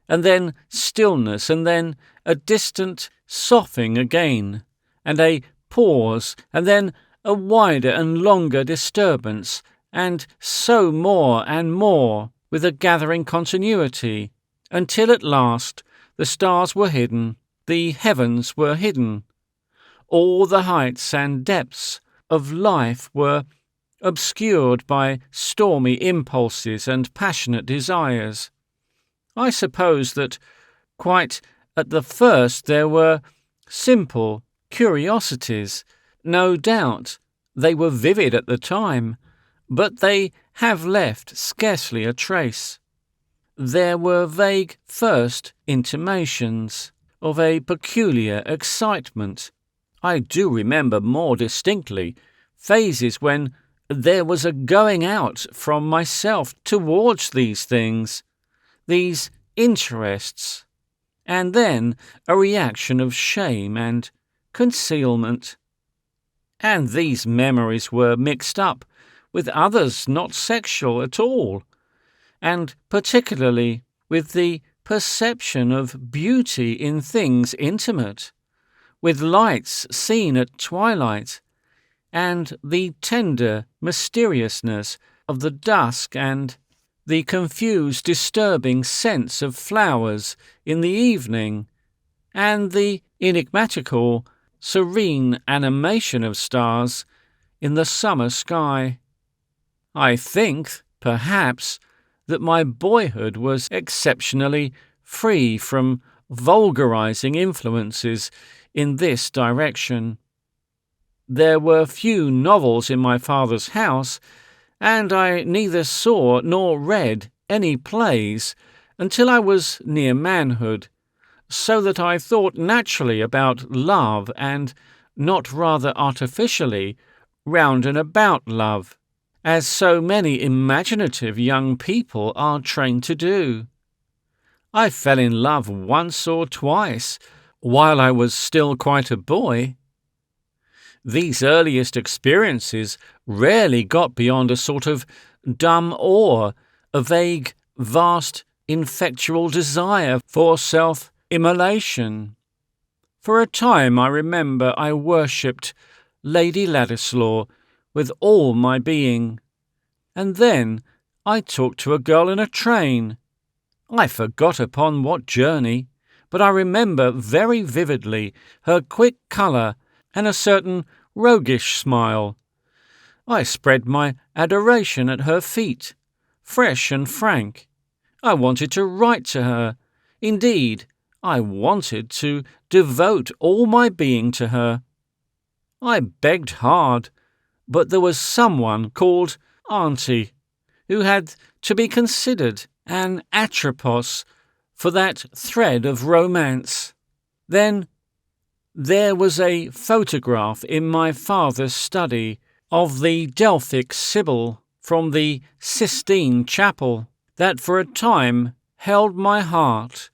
and then stillness, and then a distant soughing again, and a pause, and then a wider and longer disturbance, and so more and more, with a gathering continuity, until at last the stars were hidden, the heavens were hidden, all the heights and depths of life were obscured by stormy impulses and passionate desires. I suppose that quite at the first there were simple curiosities. No doubt they were vivid at the time, but they have left scarcely a trace. There were vague first intimations of a peculiar excitement. I do remember more distinctly phases when there was a going out from myself towards these things, these interests, and then a reaction of shame and concealment. And these memories were mixed up with others not sexual at all, and particularly with the perception of beauty in things intimate, with lights seen at twilight, and the tender mysteriousness of the dusk and the confused, disturbing scents of flowers in the evening, and the enigmatical, serene animation of stars in the summer sky. I think, perhaps, that my boyhood was exceptionally free from vulgarizing influences in this direction. There were few novels in my father's house, and I neither saw nor read any plays until I was near manhood, so that I thought naturally about love and, not rather artificially, round and about love, as so many imaginative young people are trained to do. I fell in love once or twice while I was still quite a boy. These earliest experiences rarely got beyond a sort of dumb awe, a vague, vast, infectual desire for self-immolation. For a time, I remember, I worshipped Lady Ladislaw with all my being, and then I talked to a girl in a train. I forgot upon what journey, but I remember very vividly her quick colour and a certain roguish smile. I spread my adoration at her feet, fresh and frank. I wanted to write to her. Indeed, I wanted to devote all my being to her. I begged hard, but there was someone called Auntie who had to be considered an atropos for that thread of romance. Then there was a photograph in my father's study of the Delphic Sibyl from the Sistine Chapel that for a time held my heart,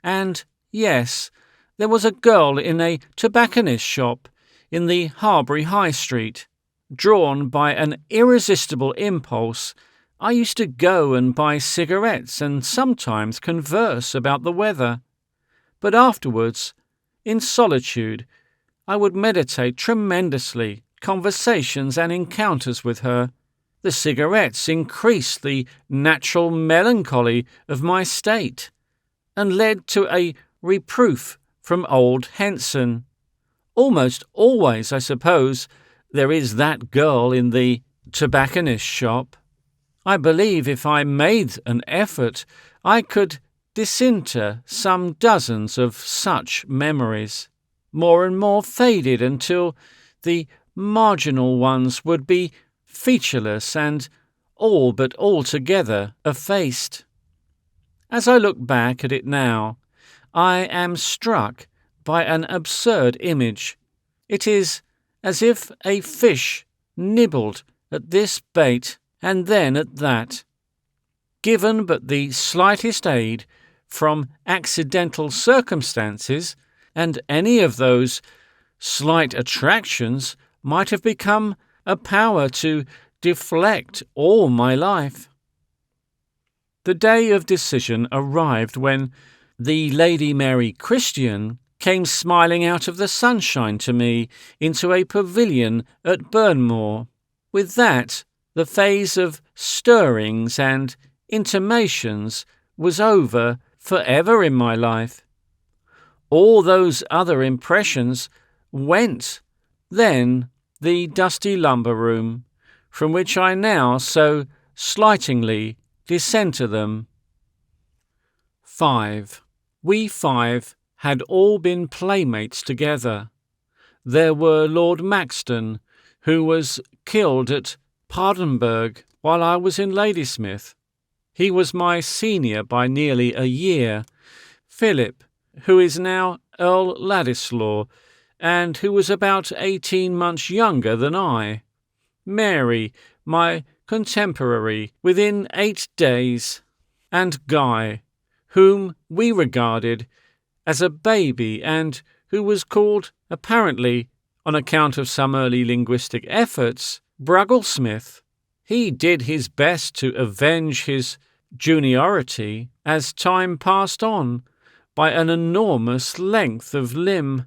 and, yes, there was a girl in a tobacconist's shop in the Harbury High Street. Drawn by an irresistible impulse, I used to go and buy cigarettes and sometimes converse about the weather. But afterwards, in solitude, I would meditate tremendously, conversations and encounters with her. The cigarettes increased the natural melancholy of my state, and led to a reproof from old Henson. Almost always, I suppose, there is that girl in the tobacconist's shop. I believe if I made an effort, I could disinter some dozens of such memories, more and more faded until the marginal ones would be featureless and all but altogether effaced. As I look back at it now, I am struck by an absurd image. It is as if a fish nibbled at this bait and then at that. Given but the slightest aid from accidental circumstances, and any of those slight attractions might have become a power to deflect all my life. The day of decision arrived when the Lady Mary Christian came smiling out of the sunshine to me into a pavilion at Burnmore. With that, the phase of stirrings and intimations was over forever in my life. All those other impressions went. Then the dusty lumber room, from which I now so slightingly dissenter them. 5. We 5 had all been playmates together. There were Lord Maxton, who was killed at Pardenburg while I was in Ladysmith. He was my senior by nearly a year. Philip, who is now Earl Ladislaw, and who was about 18 months younger than I. Mary, my contemporary, within 8 days. And Guy, whom we regarded as a baby and who was called, apparently, on account of some early linguistic efforts, Brugglesmith. He did his best to avenge his juniority as time passed on by an enormous length of limb.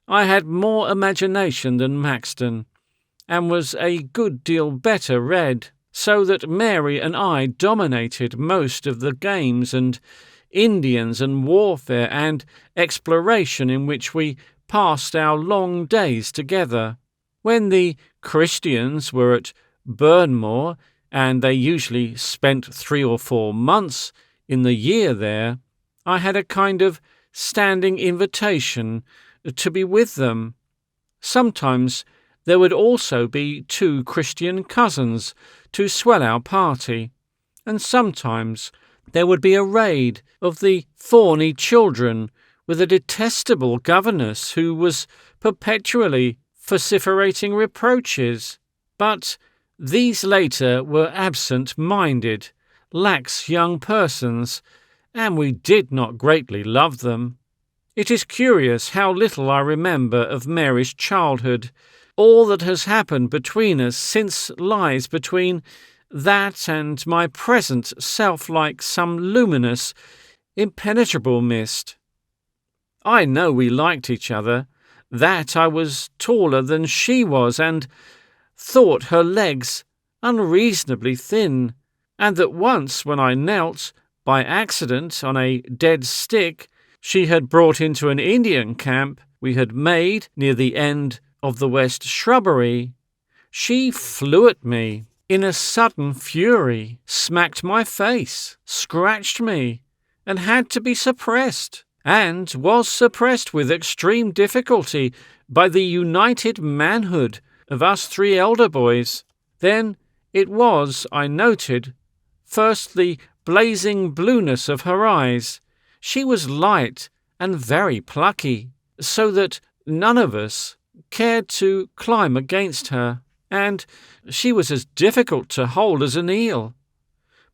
I had more imagination than Maxton, and was a good deal better read, so that Mary and I dominated most of the games and Indians and warfare and exploration in which we passed our long days together. When the Christians were at Burnmore, and they usually spent 3 or 4 months in the year there, I had a kind of standing invitation to be with them. Sometimes there would also be 2 Christian cousins to swell our party, and sometimes there would be a raid of the Thorny children with a detestable governess who was perpetually vociferating reproaches. But these later were absent-minded, lax young persons, and we did not greatly love them. It is curious how little I remember of Mary's childhood. All that has happened between us since lies between that and my present self like some luminous, impenetrable mist. I know we liked each other, that I was taller than she was and thought her legs unreasonably thin, and that once when I knelt, by accident, on a dead stick she had brought into an Indian camp we had made near the end of the west shrubbery, she flew at me in a sudden fury, smacked my face, scratched me, and had to be suppressed, and was suppressed with extreme difficulty by the united manhood of us 3 elder boys. Then it was, I noted, first the blazing blueness of her eyes. She was light and very plucky, so that none of us cared to climb against her, and she was as difficult to hold as an eel.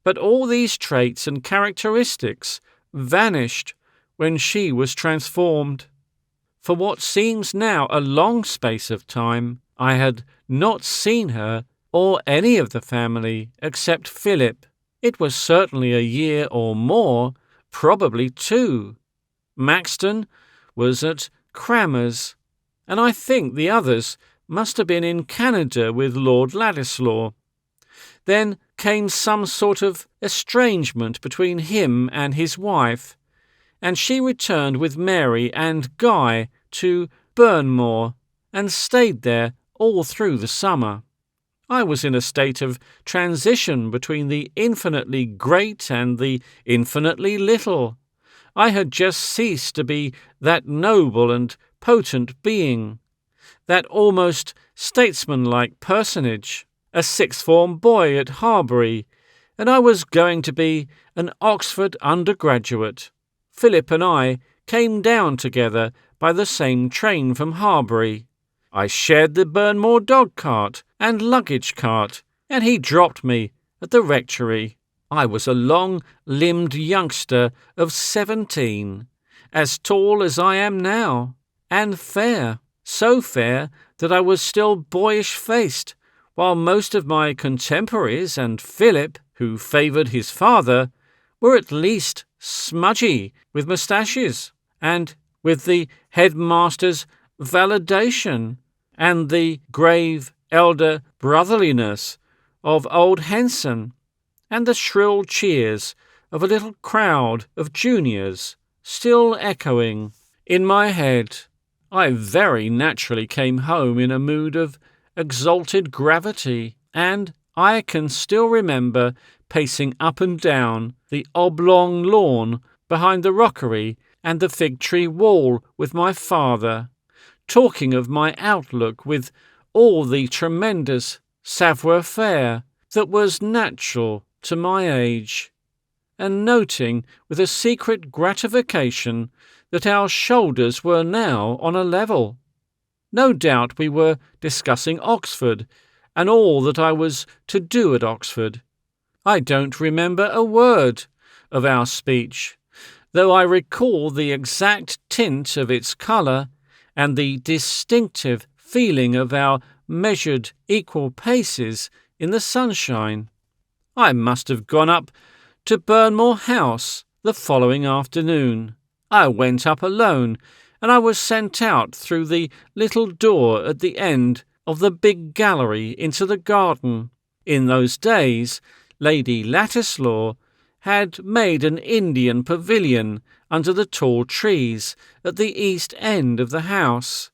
But all these traits and characteristics vanished when she was transformed. For what seems now a long space of time, I had not seen her or any of the family except Philip. It was certainly a year or more, probably 2. Maxton was at Cramer's, and I think the others must have been in Canada with Lord Ladislaw. Then came some sort of estrangement between him and his wife, and she returned with Mary and Guy to Burnmore and stayed there all through the summer. I was in a state of transition between the infinitely great and the infinitely little. I had just ceased to be that noble and potent being, that almost statesmanlike personage, a sixth-form boy at Harbury, and I was going to be an Oxford undergraduate. Philip and I came down together by the same train from Harbury. I shared the Burnmore dog-cart and luggage cart, and he dropped me at the rectory. I was a long-limbed youngster of 17, as tall as I am now, and fair, so fair that I was still boyish-faced, while most of my contemporaries and Philip, who favoured his father, were at least smudgy with moustaches, and with the headmaster's validation, and the grave elder brotherliness of old Henson, and the shrill cheers of a little crowd of juniors still echoing in my head. I very naturally came home in a mood of exalted gravity, and I can still remember pacing up and down the oblong lawn behind the rockery and the fig-tree wall with my father, talking of my outlook with all the tremendous savoir-faire that was natural to my age, and noting with a secret gratification that our shoulders were now on a level. No doubt we were discussing Oxford, and all that I was to do at Oxford. I don't remember a word of our speech, though I recall the exact tint of its colour and the distinctive feeling of our measured equal paces in the sunshine. I must have gone up to Burnmore House the following afternoon. I went up alone, and I was sent out through the little door at the end of the big gallery into the garden. In those days, Lady Ladislaw had made an Indian pavilion under the tall trees at the east end of the house,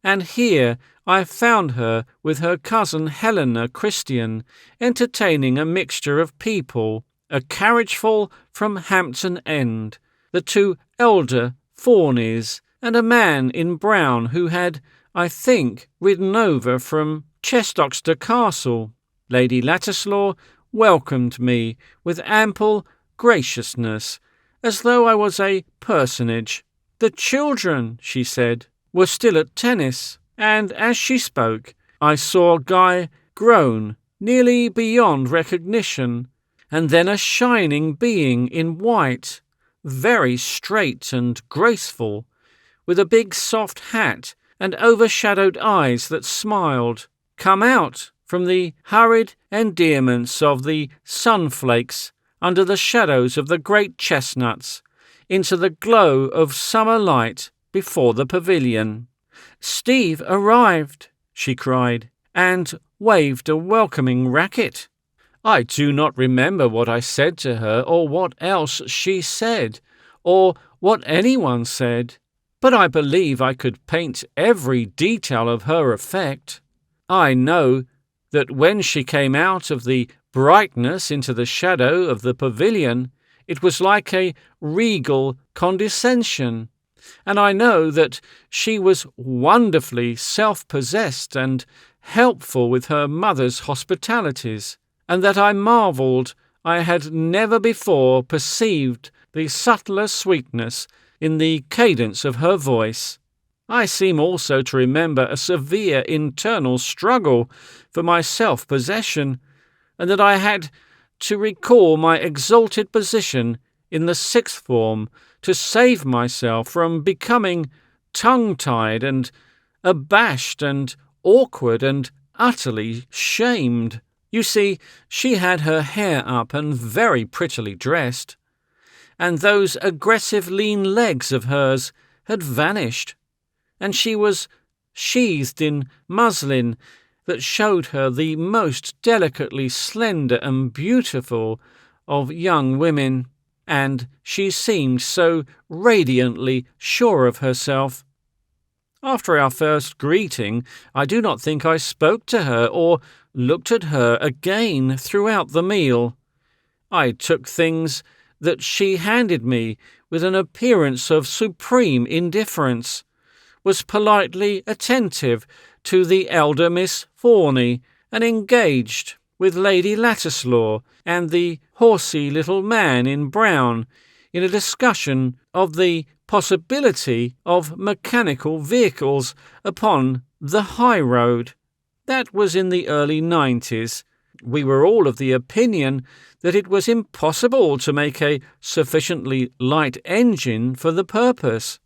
and here I found her with her cousin Helena Christian entertaining a mixture of people, a carriageful from Hampton End, the two elder Fawneys, and a man in brown who had, I think, ridden over from Chestocster Castle. Lady Ladislaw welcomed me with ample graciousness, as though I was a personage. The children, she said, were still at tennis, and as she spoke, I saw Guy grown nearly beyond recognition, and then a shining being in white, very straight and graceful, with a big soft hat and overshadowed eyes that smiled, come out from the hurried endearments of the sunflakes under the shadows of the great chestnuts, into the glow of summer light before the pavilion. "Steve arrived," she cried, and waved a welcoming racket. I do not remember what I said to her, or what else she said, or what anyone said, but I believe I could paint every detail of her effect. I know that when she came out of the brightness into the shadow of the pavilion, it was like a regal condescension, and I know that she was wonderfully self-possessed and helpful with her mother's hospitalities, and that I marvelled I had never before perceived the subtler sweetness in the cadence of her voice. I seem also to remember a severe internal struggle for my self-possession, and that I had to recall my exalted position in the sixth form to save myself from becoming tongue-tied and abashed and awkward and utterly shamed. You see, she had her hair up and very prettily dressed, and those aggressive lean legs of hers had vanished, and she was sheathed in muslin that showed her the most delicately slender and beautiful of young women, and she seemed so radiantly sure of herself. After our first greeting, I do not think I spoke to her or looked at her again throughout the meal. I took things that she handed me with an appearance of supreme indifference, was politely attentive to the elder Miss Fawney, and engaged with Lady Ladislaw and the horsey little man in brown in a discussion of the possibility of mechanical vehicles upon the high road. That was in the early 90s. We were all of the opinion that it was impossible to make a sufficiently light engine for the purpose.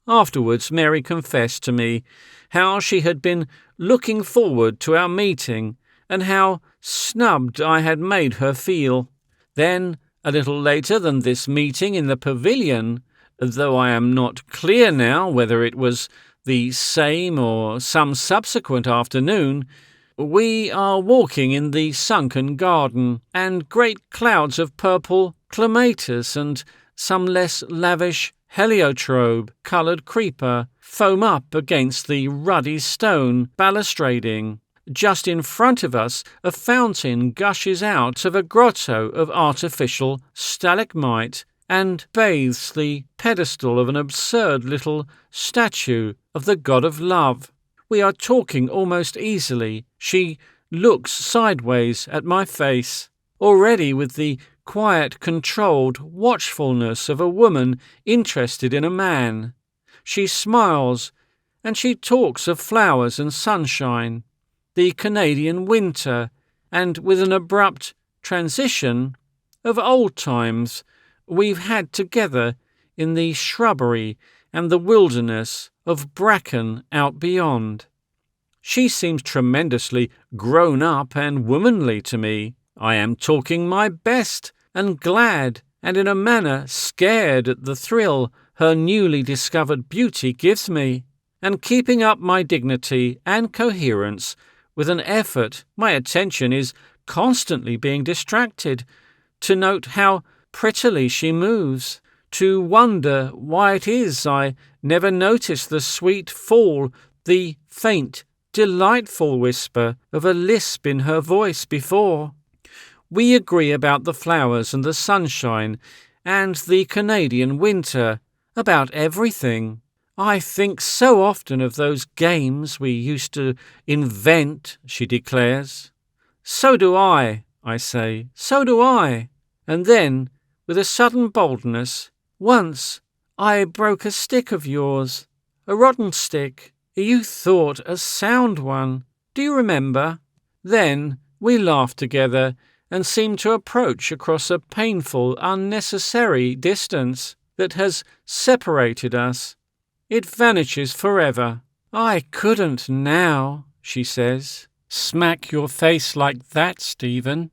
Afterwards, Mary confessed to me how she had been looking forward to our meeting and how snubbed I had made her feel. Then, a little later than this meeting in the pavilion, though I am not clear now whether it was the same or some subsequent afternoon, we are walking in the sunken garden, and great clouds of purple clematis and some less lavish heliotrope-coloured creeper foam up against the ruddy stone balustrading. Just in front of us, a fountain gushes out of a grotto of artificial stalagmite and bathes the pedestal of an absurd little statue of the god of love. We are talking almost easily. She looks sideways at my face, already with the quiet, controlled watchfulness of a woman interested in a man. She smiles, and she talks of flowers and sunshine, the Canadian winter, and with an abrupt transition of old times we've had together in the shrubbery and the wilderness of bracken out beyond. She seems tremendously grown up and womanly to me. I am talking my best, and glad, and in a manner scared at the thrill her newly discovered beauty gives me, and keeping up my dignity and coherence with an effort. My attention is constantly being distracted, to note how prettily she moves, to wonder why it is I never noticed the sweet fall, the faint, delightful whisper of a lisp in her voice before. We agree about the flowers and the sunshine and the Canadian winter, about everything. I think so often of those games we used to invent, she declares. So do I say, so do I. And then, with a sudden boldness, once I broke a stick of yours, a rotten stick. You thought a sound one. Do you remember? Then we laughed together and seemed to approach across a painful, unnecessary distance that has separated us. It vanishes forever. I couldn't now, she says. Smack your face like that, Stephen.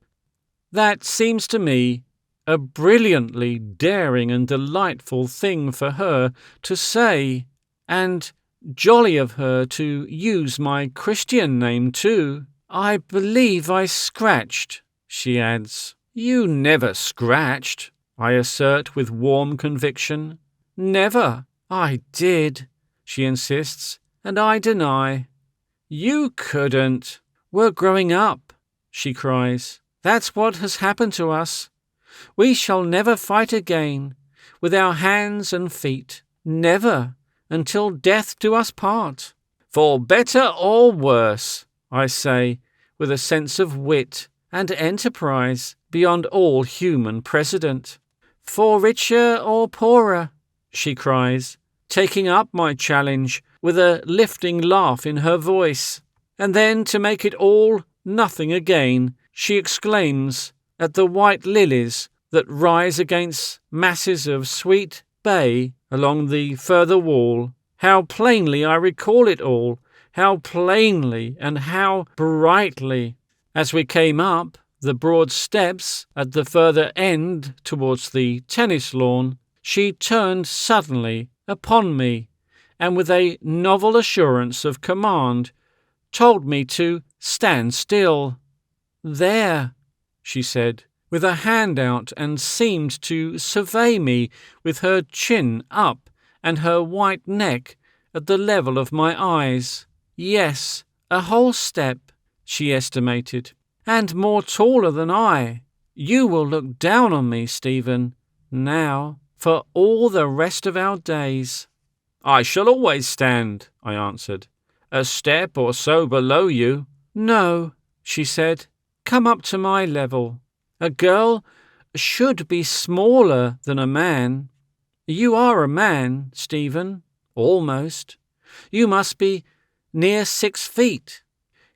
That seems to me a brilliantly daring and delightful thing for her to say, and jolly of her to use my Christian name too. I believe I scratched, she adds. You never scratched, I assert with warm conviction. Never. I did, she insists, and I deny. You couldn't. We're growing up, she cries. That's what has happened to us. We shall never fight again, with our hands and feet, never, until death do us part. For better or worse, I say, with a sense of wit and enterprise beyond all human precedent. For richer or poorer, she cries, taking up my challenge with a lifting laugh in her voice. And then, to make it all nothing again, she exclaims at the white lilies that rise against masses of sweet bay along the further wall. How plainly I recall it all, how plainly and how brightly. As we came up the broad steps at the further end towards the tennis lawn, she turned suddenly upon me, and with a novel assurance of command, told me to stand still. There, she said, with a hand out, and seemed to survey me with her chin up and her white neck at the level of my eyes. Yes, a whole step, she estimated, and more taller than I. You will look down on me, Stephen, now, for all the rest of our days. I shall always stand, I answered, a step or so below you. No, she said, come up to my level. A girl should be smaller than a man. You are a man, Stephen, almost. You must be near 6 feet.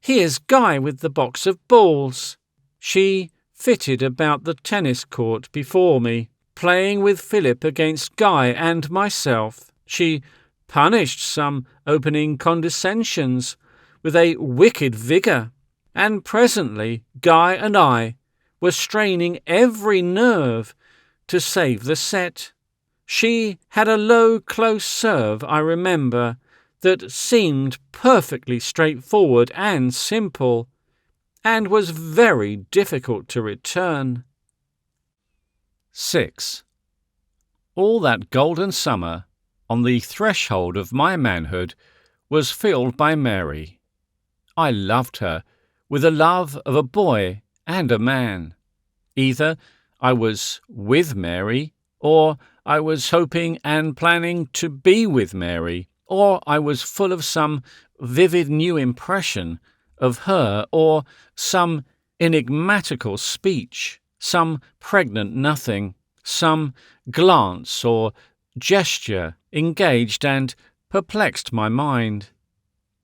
Here's Guy with the box of balls. She fitted about the tennis court before me, playing with Philip against Guy and myself. She punished some opening condescensions with a wicked vigour, and presently Guy and I were straining every nerve to save the set. She had a low, close serve, I remember, that seemed perfectly straightforward and simple, and was very difficult to return. 6. All that golden summer, on the threshold of my manhood, was filled by Mary. I loved her with the love of a boy and a man. Either I was with Mary, or I was hoping and planning to be with Mary, or I was full of some vivid new impression of her, or some enigmatical speech, some pregnant nothing, some glance or gesture engaged and perplexed my mind.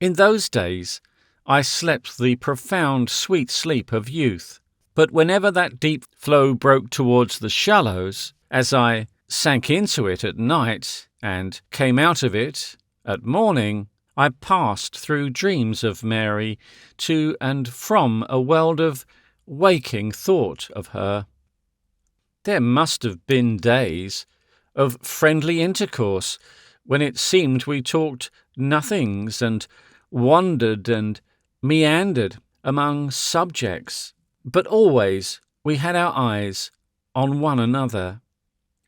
In those days I slept the profound sweet sleep of youth, but whenever that deep flow broke towards the shallows, as I sank into it at night and came out of it at morning, I passed through dreams of Mary to and from a world of waking thought of her. There must have been days of friendly intercourse when it seemed we talked nothings and wandered and meandered among subjects But always we had our eyes on one another,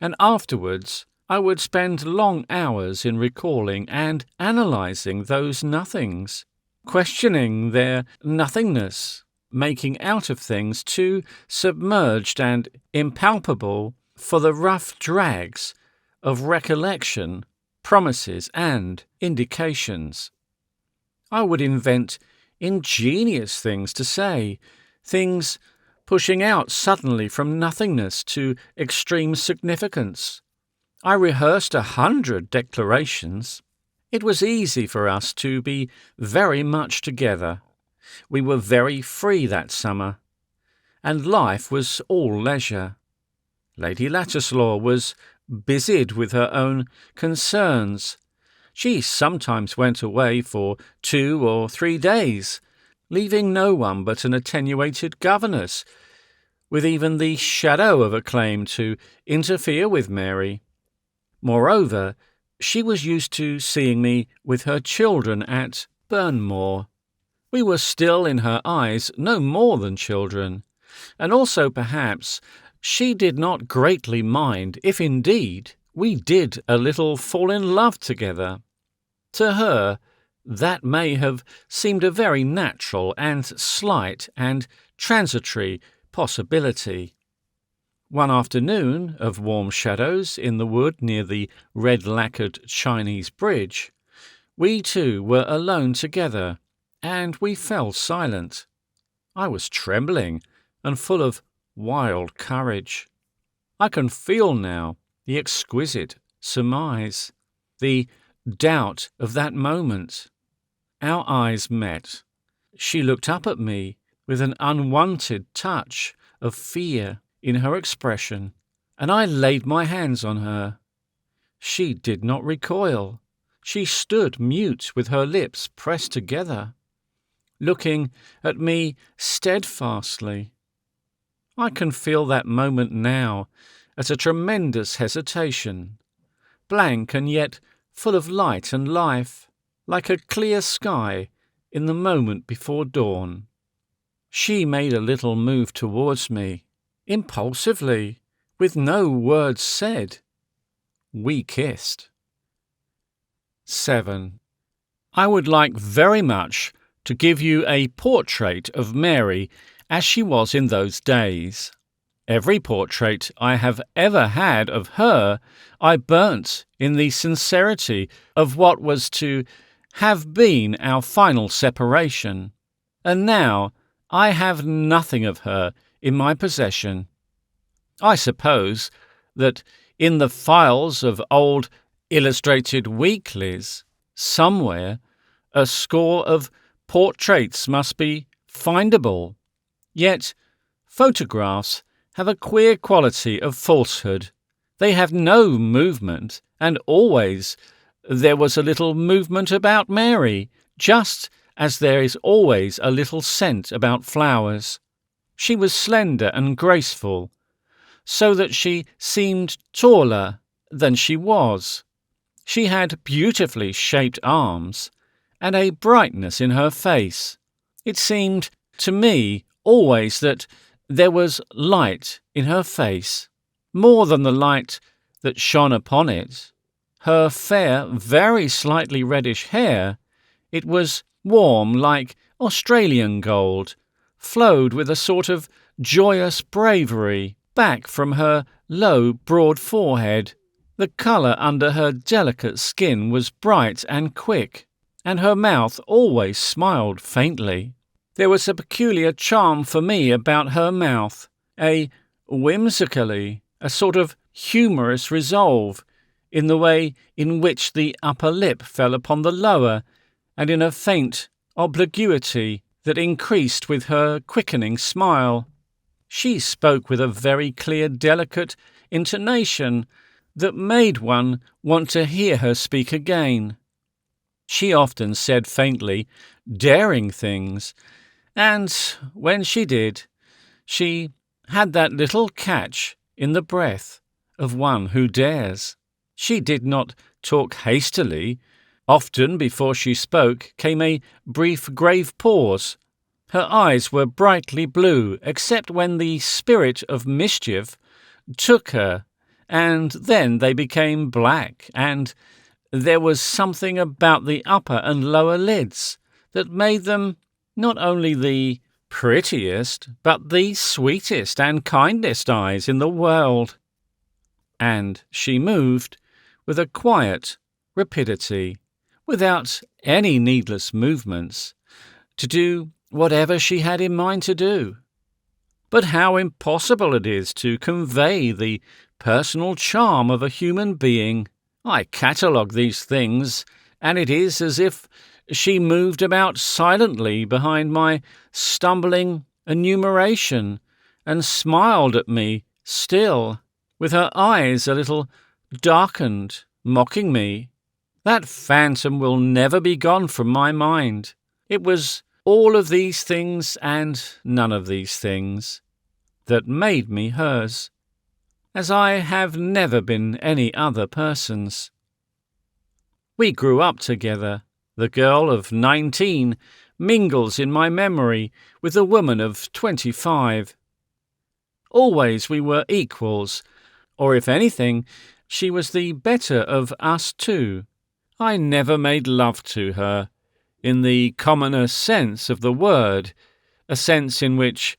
and afterwards I would spend long hours in recalling and analysing those nothings, questioning their nothingness, making out of things too submerged and impalpable for the rough drags of recollection, promises, and indications. I would invent ingenious things to say, things pushing out suddenly from nothingness to extreme significance. I rehearsed 100 declarations. It was easy for us to be very much together. We were very free that summer, and life was all leisure. Lady Ladislaw was busied with her own concerns. She sometimes went away for 2 or 3 days, leaving no one but an attenuated governess, with even the shadow of a claim to interfere with Mary. Moreover, she was used to seeing me with her children at Burnmore. We were still in her eyes no more than children, and also perhaps she did not greatly mind if indeed we did a little fall in love together. To her, that may have seemed a very natural and slight and transitory possibility. One afternoon of warm shadows in the wood near the red-lacquered Chinese bridge, we two were alone together, and we fell silent. I was trembling and full of wild courage. I can feel now the exquisite surmise, the doubt of that moment. Our eyes met. She looked up at me with an unwonted touch of fear in her expression, and I laid my hands on her. She did not recoil. She stood mute with her lips pressed together, looking at me steadfastly. I can feel that moment now as a tremendous hesitation, blank and yet full of light and life, like a clear sky in the moment before dawn. She made a little move towards me, impulsively, with no words said. We kissed. 7. I would like very much to give you a portrait of Mary as she was in those days. Every portrait I have ever had of her I burnt in the sincerity of what was to have been our final separation, and now I have nothing of her in my possession. I suppose that in the files of old illustrated weeklies, somewhere, a score of portraits must be findable. Yet photographs have a queer quality of falsehood. They have no movement, and always there was a little movement about Mary, just as there is always a little scent about flowers. She was slender and graceful, so that she seemed taller than she was. She had beautifully shaped arms, and a brightness in her face. It seemed to me always that there was light in her face, more than the light that shone upon it. Her fair, very slightly reddish hair, it was warm like Australian gold, flowed with a sort of joyous bravery back from her low, broad forehead. The colour under her delicate skin was bright and quick, and her mouth always smiled faintly. There was a peculiar charm for me about her mouth, a sort of humorous resolve in the way in which the upper lip fell upon the lower, and in a faint obliquity that increased with her quickening smile. She spoke with a very clear, delicate intonation that made one want to hear her speak again. She often said faintly daring things, and when she did, she had that little catch in the breath of one who dares. She did not talk hastily. Often before she spoke came a brief grave pause. Her eyes were brightly blue, except when the spirit of mischief took her, and then they became black, and there was something about the upper and lower lids that made them not only the prettiest, but the sweetest and kindest eyes in the world. And she moved with a quiet rapidity, without any needless movements, to do whatever she had in mind to do. But how impossible it is to convey the personal charm of a human being. I catalogue these things, and it is as if she moved about silently behind my stumbling enumeration, and smiled at me still, with her eyes a little darkened, mocking me. That phantom will never be gone from my mind. It was all of these things and none of these things that made me hers, as I have never been any other person's. We grew up together. The girl of 19 mingles in my memory with the woman of 25. Always we were equals, or if anything, she was the better of us two. I never made love to her, in the commoner sense of the word, a sense in which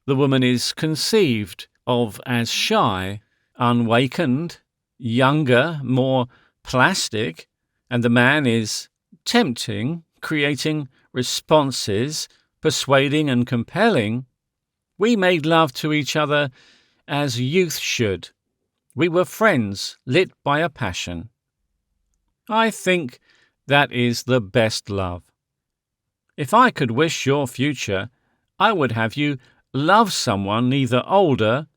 the woman is conceived of as shy, unawakened, younger, more plastic, and the man is tempting, creating responses, persuading and compelling. We made love to each other as youth should. We were friends lit by a passion. I think that is the best love. If I could wish your future, I would have you love someone neither older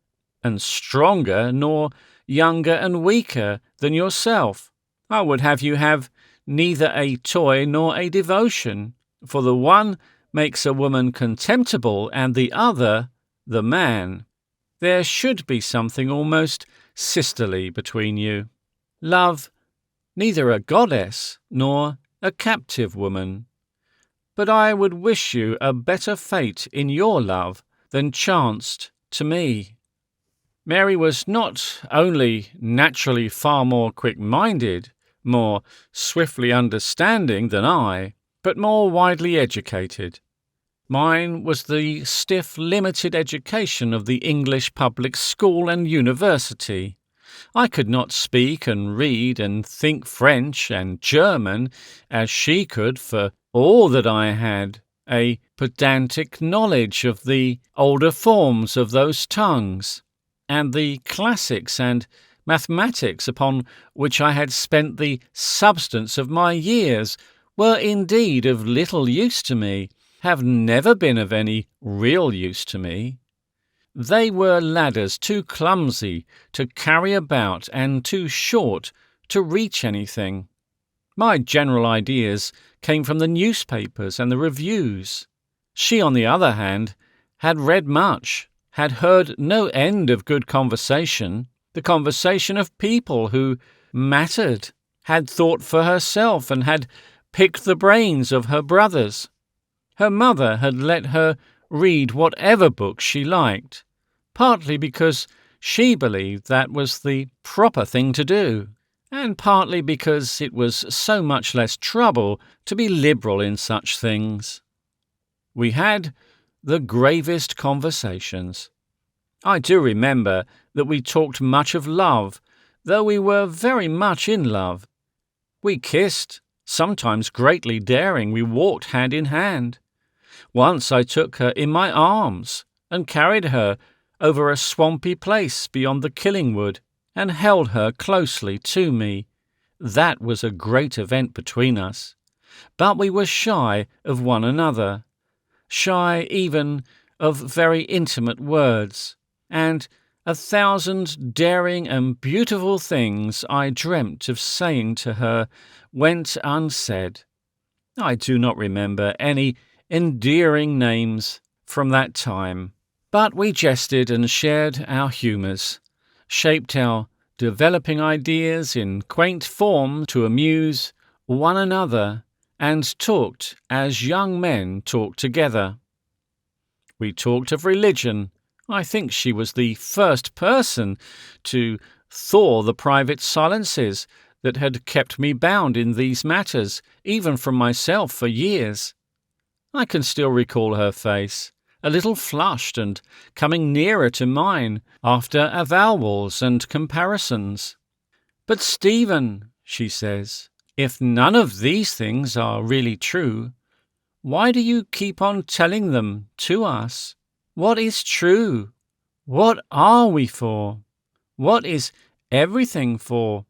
and stronger nor younger and weaker than yourself. I would have you have neither a toy nor a devotion, for the one makes a woman contemptible and the other the man. There should be something almost sisterly between you. Love neither a goddess nor a captive woman. But I would wish you a better fate in your love than chanced to me. Mary was not only naturally far more quick-minded, more swiftly understanding than I, but more widely educated. Mine was the stiff, limited education of the English public school and university. I could not speak and read and think French and German as she could, for all that I had a pedantic knowledge of the older forms of those tongues, and the classics and mathematics upon which I had spent the substance of my years were indeed of little use to me, have never been of any real use to me. They were ladders too clumsy to carry about and too short to reach anything. My general ideas came from the newspapers and the reviews. She, on the other hand, had read much, had heard no end of good conversation, the conversation of people who mattered, had thought for herself and had picked the brains of her brothers. Her mother had let her read whatever books she liked, partly because she believed that was the proper thing to do, and partly because it was so much less trouble to be liberal in such things. We had the gravest conversations. I do remember that we talked much of love, though we were very much in love. We kissed, sometimes greatly daring, we walked hand in hand. Once I took her in my arms and carried her over a swampy place beyond the Killingwood, and held her closely to me. That was a great event between us. But we were shy of one another, shy even of very intimate words, and 1,000 daring and beautiful things I dreamt of saying to her went unsaid. I do not remember any endearing names from that time, but we jested and shared our humours, shaped our developing ideas in quaint form to amuse one another, and talked as young men talk together. We talked of religion. I think she was the first person to thaw the private silences that had kept me bound in these matters, even from myself for years. I can still recall her face, a little flushed and coming nearer to mine after avowals and comparisons. "But Stephen," she says, "if none of these things are really true, why do you keep on telling them to us? What is true? What are we for? What is everything for?"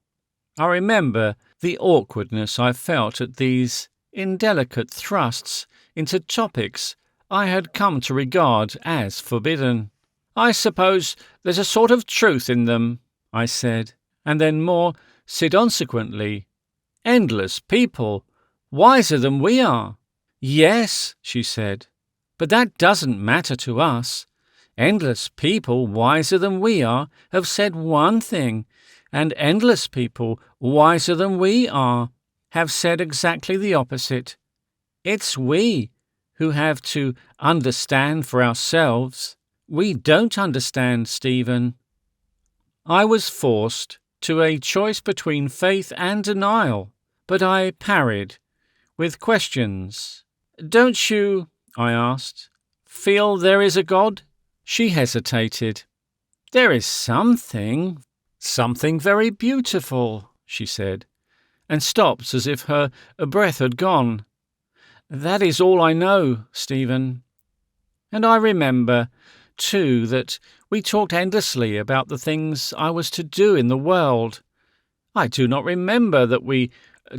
I remember the awkwardness I felt at these indelicate thrusts into topics I had come to regard as forbidden. "I suppose there's a sort of truth in them," I said, and then more sidonsequently, "endless people, wiser than we are." "Yes," she said, "but that doesn't matter to us. Endless people wiser than we are have said one thing, and endless people wiser than we are have said exactly the opposite. It's we who have to understand for ourselves. We don't understand, Stephen." I was forced to a choice between faith and denial, but I parried with questions. "Don't you," I asked, "feel there is a God?" She hesitated. "There is something very beautiful," she said, and stopped as if her breath had gone. "That is all I know, Stephen." And I remember, too, that we talked endlessly about the things I was to do in the world. I do not remember that we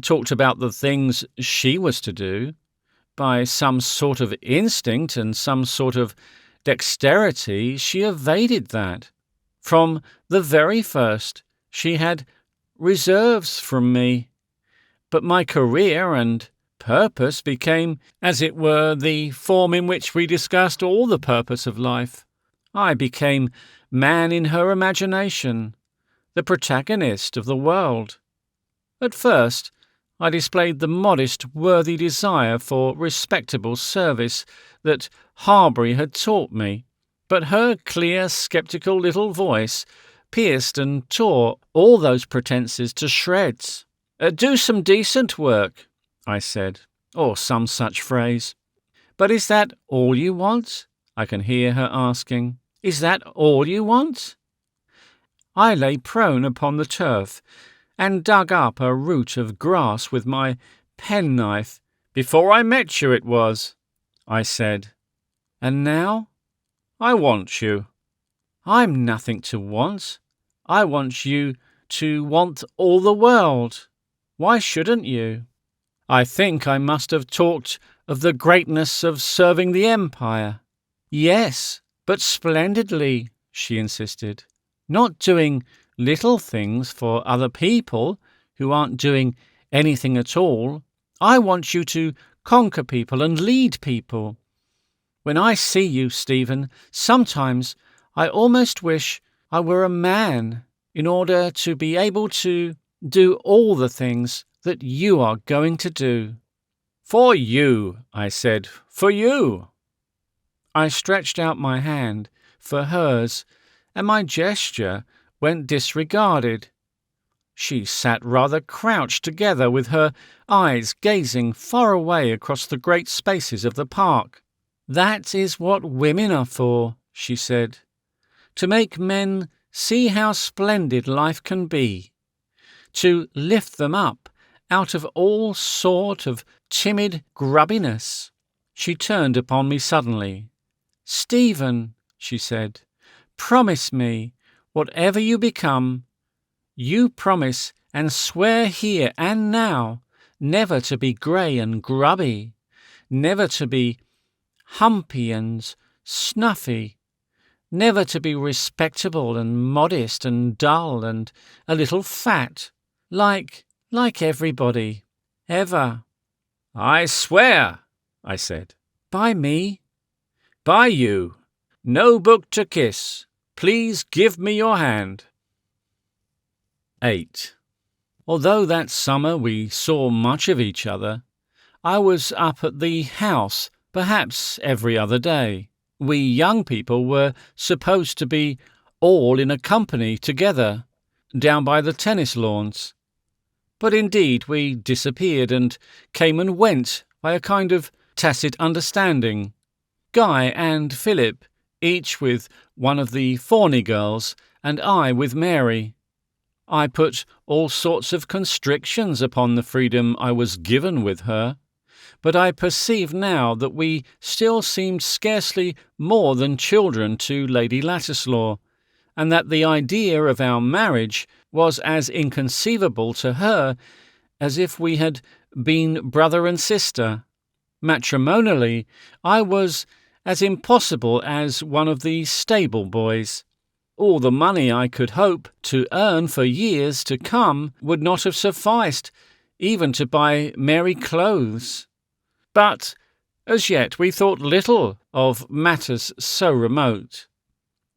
talked about the things she was to do. By some sort of instinct and some sort of dexterity, she evaded that. From the very first, she had reserves from me. But my career and purpose became, as it were, the form in which we discussed all the purpose of life. I became man in her imagination, the protagonist of the world. At first, I displayed the modest, worthy desire for respectable service that Harbury had taught me, but her clear, sceptical little voice pierced and tore all those pretences to shreds. "Do some decent work," I said, or some such phrase. "But is that all you want?" I can hear her asking. "Is that all you want?" I lay prone upon the turf and dug up a root of grass with my penknife. "Before I met you it was," I said. "And now?" "I want you." "I'm nothing to want. I want you to want all the world. Why shouldn't you?" I think I must have talked of the greatness of serving the Empire. "Yes, but splendidly," she insisted. "Not doing little things for other people who aren't doing anything at all. I want you to conquer people and lead people. When I see you, Stephen, sometimes I almost wish I were a man in order to be able to do all the things that you are going to do." "For you," I said, "for you." I stretched out my hand for hers, and my gesture went disregarded. She sat rather crouched together with her eyes gazing far away across the great spaces of the park. "That is what women are for," she said, "to make men see how splendid life can be, to lift them up out of all sort of timid grubbiness." She turned upon me suddenly. "Stephen," she said, "promise me, whatever you become, you promise and swear here and now never to be grey and grubby, never to be humpy and snuffy, never to be respectable and modest and dull and a little fat, like everybody, ever." "I swear," I said. "By me?" "By you. No book to kiss. Please give me your hand." 8. Although that summer we saw much of each other, I was up at the house perhaps every other day. We young people were supposed to be all in a company together, down by the tennis lawns. But indeed we disappeared and came and went by a kind of tacit understanding. Guy and Philip, each with one of the Fawney girls, and I with Mary. I put all sorts of constrictions upon the freedom I was given with her, but I perceive now that we still seemed scarcely more than children to Lady Ladislaw, and that the idea of our marriage was as inconceivable to her as if we had been brother and sister. Matrimonially, I was as impossible as one of the stable boys. All the money I could hope to earn for years to come would not have sufficed even to buy Mary clothes. But as yet we thought little of matters so remote,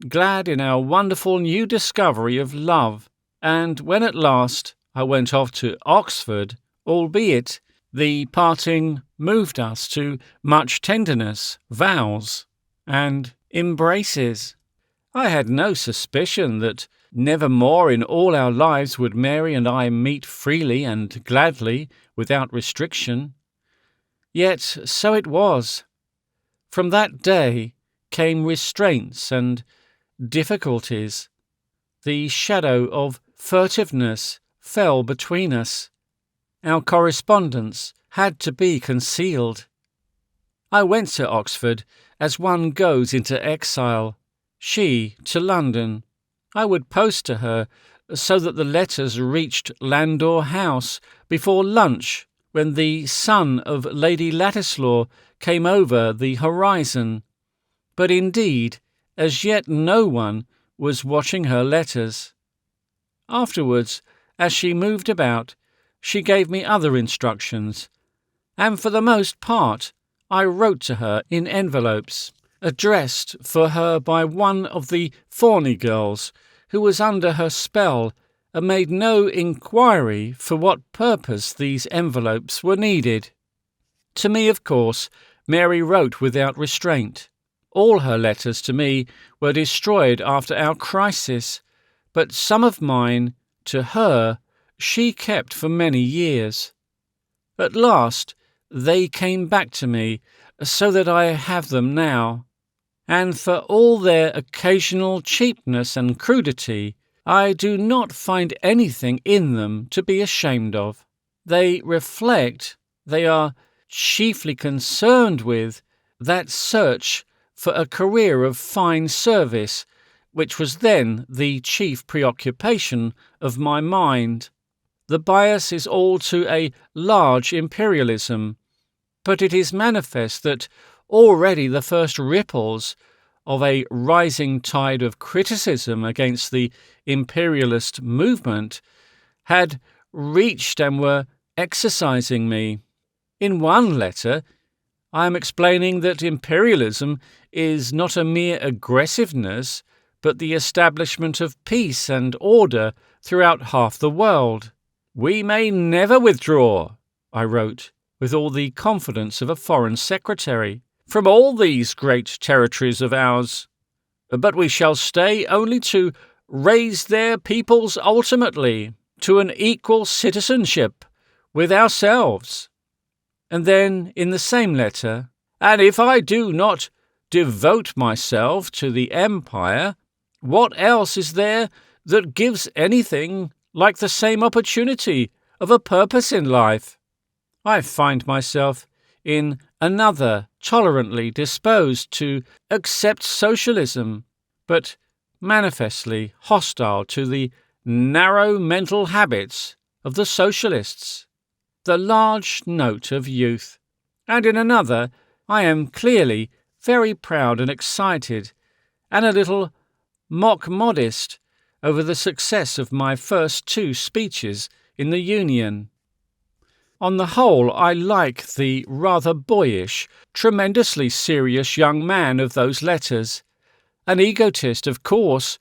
glad in our wonderful new discovery of love, and when at last I went off to Oxford, albeit the parting moved us to much tenderness, vows, and embraces, I had no suspicion that never more in all our lives would Mary and I meet freely and gladly, without restriction. Yet so it was. From that day came restraints and difficulties. The shadow of furtiveness fell between us. Our correspondence had to be concealed. I went to Oxford as one goes into exile, she to London. I would post to her so that the letters reached Landor House before lunch, when the sun of Lady Ladislaw came over the horizon. But indeed, as yet no one was watching her letters. Afterwards, as she moved about, she gave me other instructions, and for the most part I wrote to her in envelopes, addressed for her by one of the Fawney girls, who was under her spell, and made no inquiry for what purpose these envelopes were needed. To me, of course, Mary wrote without restraint. All her letters to me were destroyed after our crisis, but some of mine, to her, she kept for many years. At last they came back to me, so that I have them now, and for all their occasional cheapness and crudity, I do not find anything in them to be ashamed of. They reflect, they are chiefly concerned with, that search for a career of fine service, which was then the chief preoccupation of my mind. The bias is all to a large imperialism, but it is manifest that already the first ripples of a rising tide of criticism against the imperialist movement had reached and were exercising me. In one letter, I am explaining that imperialism is not a mere aggressiveness, but the establishment of peace and order throughout half the world. "We may never withdraw," I wrote, with all the confidence of a foreign secretary, "from all these great territories of ours, but we shall stay only to raise their peoples ultimately to an equal citizenship with ourselves." And then, in the same letter, "And if I do not devote myself to the empire, what else is there that gives anything like the same opportunity of a purpose in life? I find myself in another tolerantly disposed to accept socialism, but manifestly hostile to the narrow mental habits of the socialists, the large note of youth. And in another, I am clearly very proud and excited, and a little mock-modest over the success of my first 2 speeches in the Union. On the whole, I like the rather boyish, tremendously serious young man of those letters. An egotist, of course,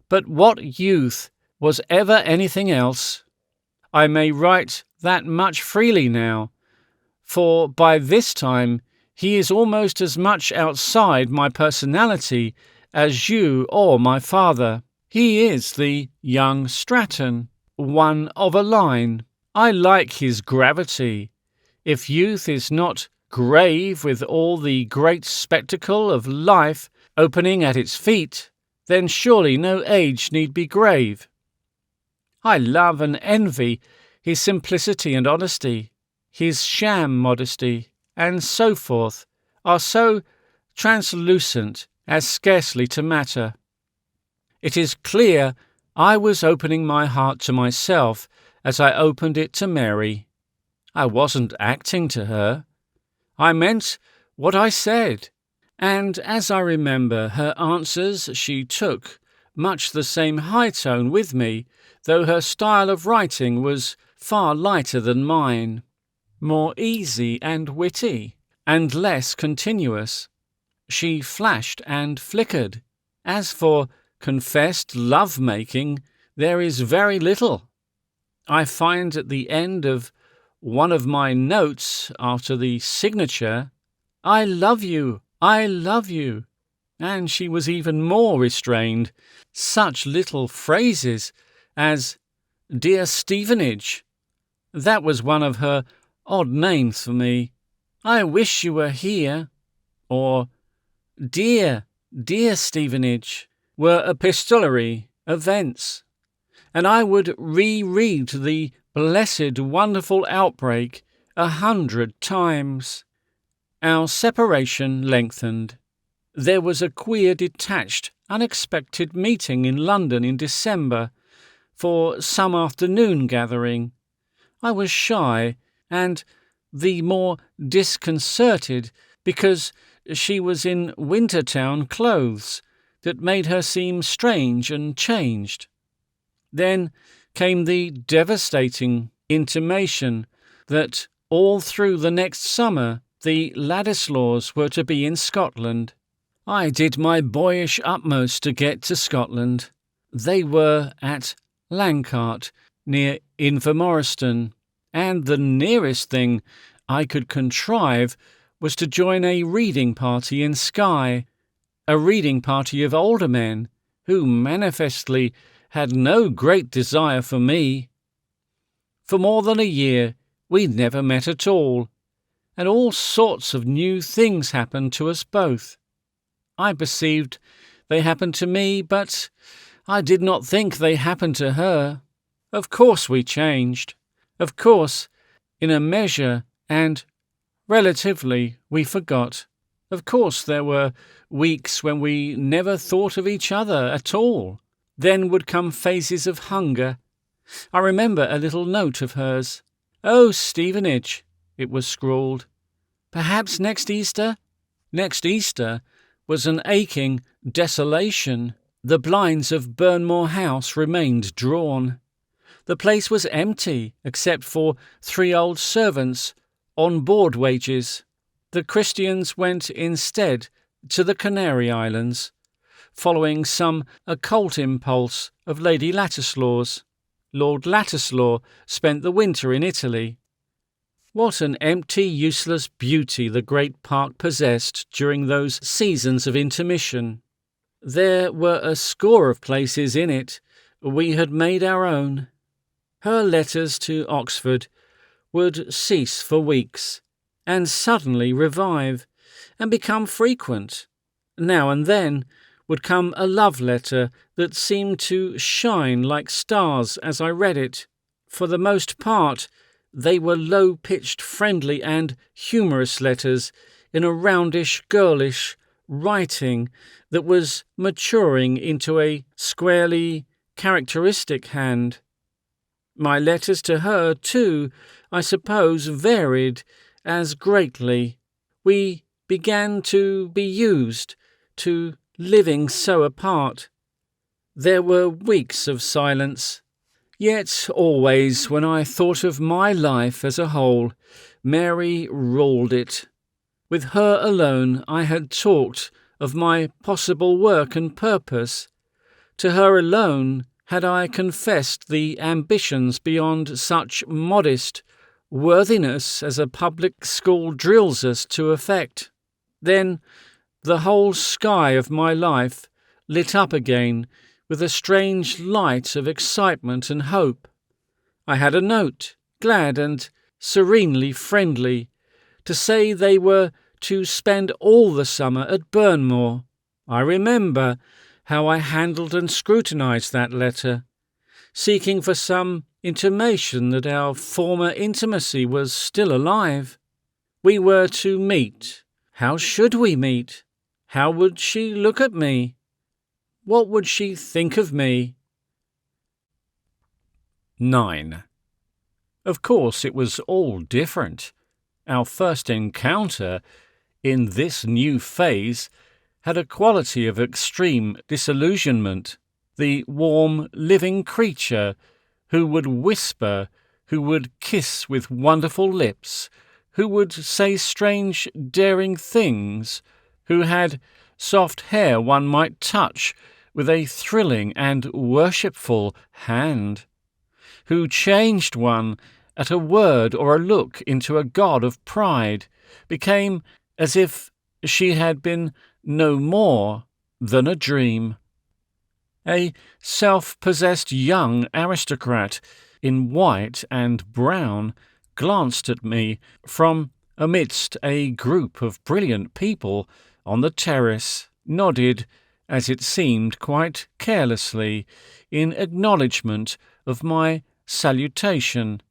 but what youth was ever anything else? I may write that much freely now, for by this time He is almost as much outside my personality as you or my father. He is the young Stratton, one of a line. I like his gravity. If youth is not grave with all the great spectacle of life opening at its feet, then surely no age need be grave. I love and envy his simplicity and honesty, his sham modesty, and so forth, are so translucent as scarcely to matter. It is clear I was opening my heart to myself as I opened it to Mary. I wasn't acting to her. I meant what I said, and as I remember her answers, she took much the same high tone with me, though her style of writing was far lighter than mine, more easy and witty, and less continuous. She flashed and flickered. As for confessed love-making, there is very little. I find at the end of one of my notes after the signature, "I love you, I love you," and she was even more restrained. Such little phrases as "Dear Stevenage," that was one of her odd names for me. "I wish you were here," or "Dear, dear Stevenage," were epistolary events, and I would reread the blessed wonderful outbreak 100 times. Our separation lengthened. There was a queer, detached, unexpected meeting in London in December for some afternoon gathering. I was shy and the more disconcerted because she was in Wintertown clothes that made her seem strange and changed. Then came the devastating intimation that all through the next summer the Ladislaws were to be in Scotland. I did my boyish utmost to get to Scotland. They were at Lancart, near Invermoriston, and the nearest thing I could contrive was to join a reading party in Skye, a reading party of older men, who manifestly had no great desire for me. For more than a year we never met at all, and all sorts of new things happened to us both. I perceived they happened to me, but I did not think they happened to her. Of course we changed. Of course, in a measure and relatively, we forgot. Of course there were weeks when we never thought of each other at all. Then would come phases of hunger. I remember a little note of hers. "Oh, Stevenage," it was scrawled. "Perhaps next Easter?" Next Easter was an aching desolation. The blinds of Burnmore House remained drawn. The place was empty, except for 3 old servants on board wages. The Christians went instead to the Canary Islands, following some occult impulse of Lady Ladislaw's. Lord Ladislaw spent the winter in Italy. What an empty, useless beauty the great park possessed during those seasons of intermission! There were a score of places in it we had made our own. Her letters to Oxford would cease for weeks, and suddenly revive, and become frequent. Now and then would come a love letter that seemed to shine like stars as I read it. For the most part, they were low-pitched, friendly and humorous letters in a roundish, girlish writing that was maturing into a squarely characteristic hand. My letters to her, too, I suppose, varied as greatly. We began to be used to living so apart. There were weeks of silence. Yet always, when I thought of my life as a whole, Mary ruled it. With her alone I had talked of my possible work and purpose. To her alone had I confessed the ambitions beyond such modest, worthiness as a public school drills us to effect. Then the whole sky of my life lit up again with a strange light of excitement and hope. I had a note, glad and serenely friendly, to say they were to spend all the summer at Burnmore. I remember how I handled and scrutinized that letter, seeking for some intimation that our former intimacy was still alive. We were to meet. How should we meet? How would she look at me? What would she think of me? 9. Of course, it was all different. Our first encounter in this new phase had a quality of extreme disillusionment. The warm, living creature who would whisper, who would kiss with wonderful lips, who would say strange, daring things, who had soft hair one might touch with a thrilling and worshipful hand, who changed one at a word or a look into a god of pride, became as if she had been no more than a dream. A self-possessed young aristocrat in white and brown glanced at me from amidst a group of brilliant people on the terrace, nodded, as it seemed quite carelessly, in acknowledgment of my salutation,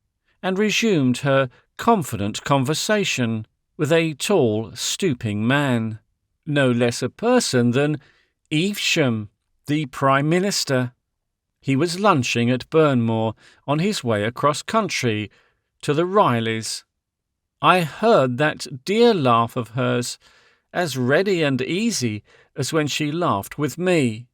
and resumed her confident conversation with a tall, stooping man, no less a person than Evesham, the Prime Minister. He was lunching at Burnmore on his way across country to the Rileys. I heard that dear laugh of hers, as ready and easy as when she laughed with me.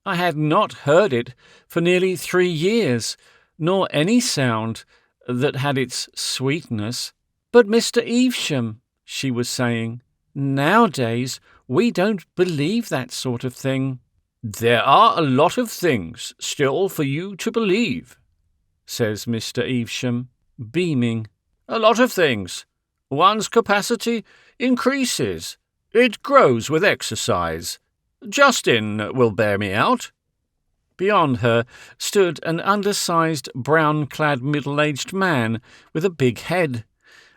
I had not heard it for nearly 3 years, nor any sound that had its sweetness. "But Mr. Evesham," she was saying, "nowadays we don't believe that sort of thing." "There are a lot of things still for you to believe," says Mr. Evesham, beaming. "A lot of things. One's capacity increases. It grows with exercise. Justin will bear me out." Beyond her stood an undersized, brown-clad middle-aged man with a big head,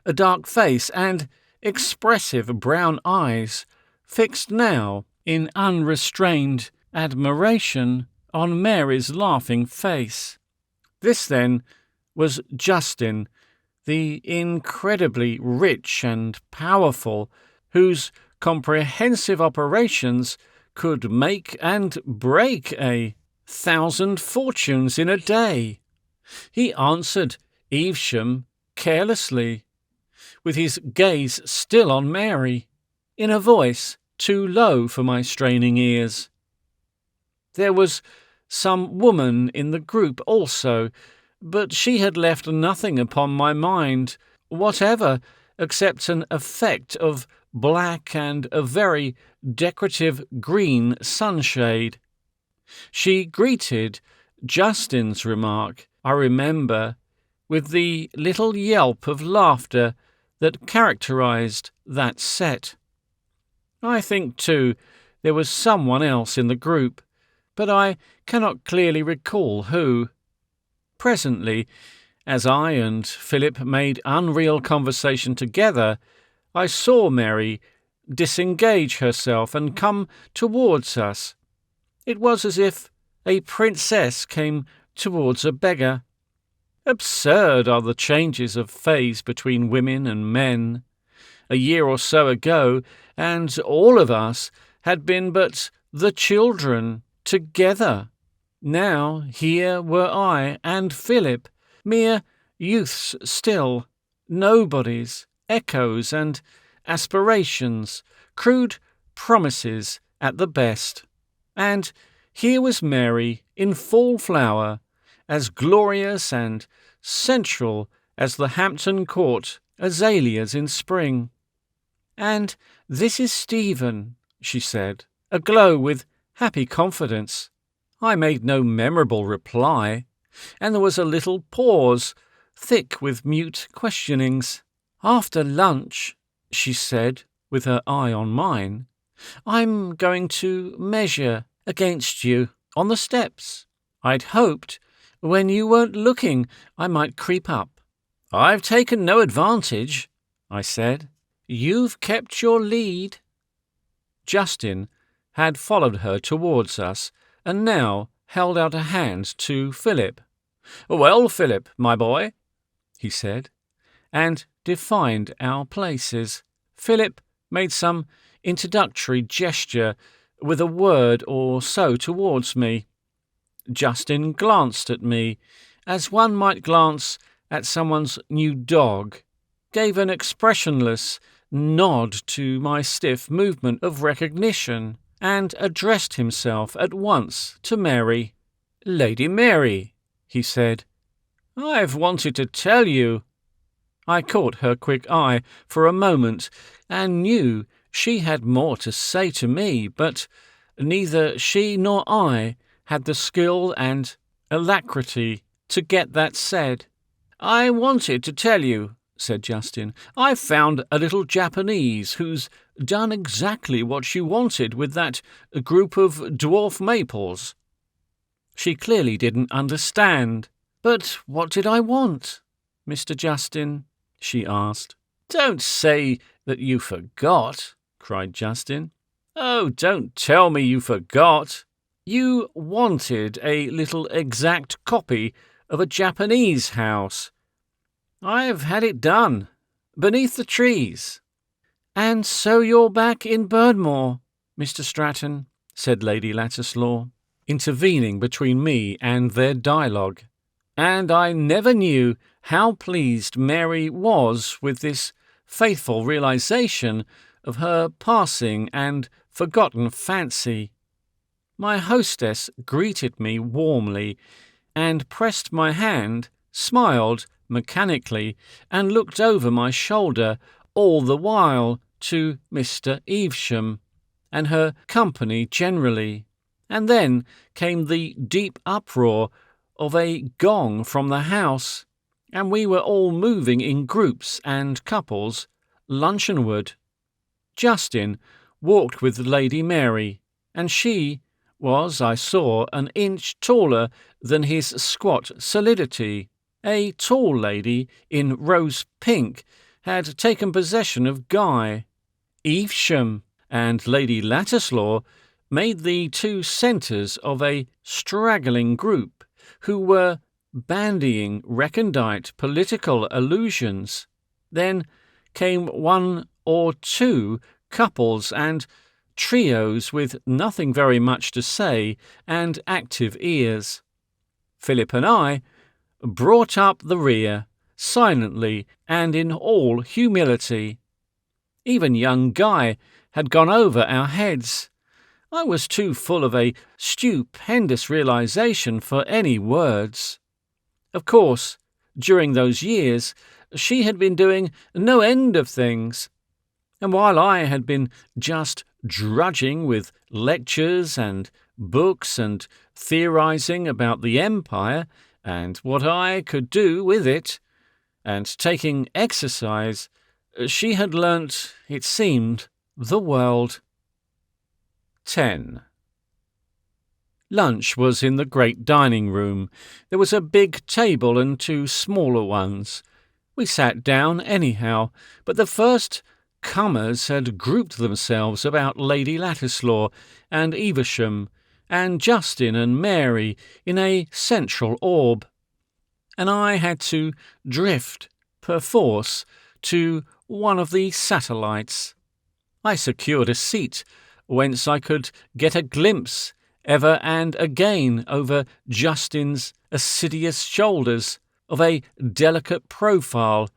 a dark face, and expressive brown eyes, fixed now in unrestrained admiration on Mary's laughing face. This, then, was Justin, the incredibly rich and powerful, whose comprehensive operations could make and break 1,000 fortunes in a day. He answered Evesham carelessly, with his gaze still on Mary, in a voice too low for my straining ears. There was some woman in the group also, but she had left nothing upon my mind whatever except an effect of black and a very decorative green sunshade. She greeted Justin's remark, I remember, with the little yelp of laughter that characterized that set. I think, too, there was someone else in the group, but I cannot clearly recall who. Presently, as I and Philip made unreal conversation together, I saw Mary disengage herself and come towards us. It was as if a princess came towards a beggar. Absurd are the changes of phase between women and men. A year or so ago, and all of us had been but the children together. Now here were I and Philip, mere youths still, nobodies, echoes and aspirations, crude promises at the best. And here was Mary in full flower, as glorious and central as the Hampton Court azaleas in spring. "And this is Stephen," she said, aglow with happy confidence. I made no memorable reply, and there was a little pause, thick with mute questionings. "After lunch," she said, with her eye on mine, "I'm going to measure against you on the steps. I'd hoped, when you weren't looking, I might creep up." "I've taken no advantage," I said. "You've kept your lead." Justin had followed her towards us and now held out a hand to Philip. "Well, Philip, my boy," he said, and defined our places. Philip made some introductory gesture with a word or so towards me. Justin glanced at me, as one might glance at someone's new dog, gave an expressionless nod to my stiff movement of recognition, and addressed himself at once to Mary. "Lady Mary," he said, "I've wanted to tell you." I caught her quick eye for a moment and knew she had more to say to me, but neither she nor I had the skill and alacrity to get that said. "I wanted to tell you," said Justin. "I've found a little Japanese who's done exactly what you wanted with that group of dwarf maples." She clearly didn't understand. "But what did I want, Mr. Justin?" she asked. "Don't say that you forgot," cried Justin. "Oh, don't tell me you forgot. You wanted a little exact copy of a Japanese house. I've had it done, beneath the trees." "And so you're back in Burnmore, Mr. Stratton," said Lady Ladislaw, intervening between me and their dialogue. And I never knew how pleased Mary was with this faithful realization of her passing and forgotten fancy. My hostess greeted me warmly and pressed my hand, smiled mechanically, and looked over my shoulder all the while to Mr. Evesham and her company generally. And then came the deep uproar of a gong from the house, and we were all moving in groups and couples luncheonward. Justin walked with Lady Mary, and she was, I saw, an inch taller than his squat solidity. A tall lady in rose pink had taken possession of Guy. Evesham and Lady Ladislaw made the two centres of a straggling group who were bandying recondite political allusions. Then came one or two couples and trios with nothing very much to say and active ears. Philip and I brought up the rear, silently and in all humility. Even young Guy had gone over our heads. I was too full of a stupendous realization for any words. Of course, during those years, she had been doing no end of things, and while I had been just drudging with lectures and books and theorizing about the empire and what I could do with it, and taking exercise, she had learnt, it seemed, the world. 10. Lunch was in the great dining room. There was a big table and two smaller ones. We sat down anyhow, but the first comers had grouped themselves about Lady Ladislaw and Evesham, and Justin and Mary in a central orb, and I had to drift, perforce, to one of the satellites. I secured a seat whence I could get a glimpse ever and again over Justin's assiduous shoulders, of a delicate profile,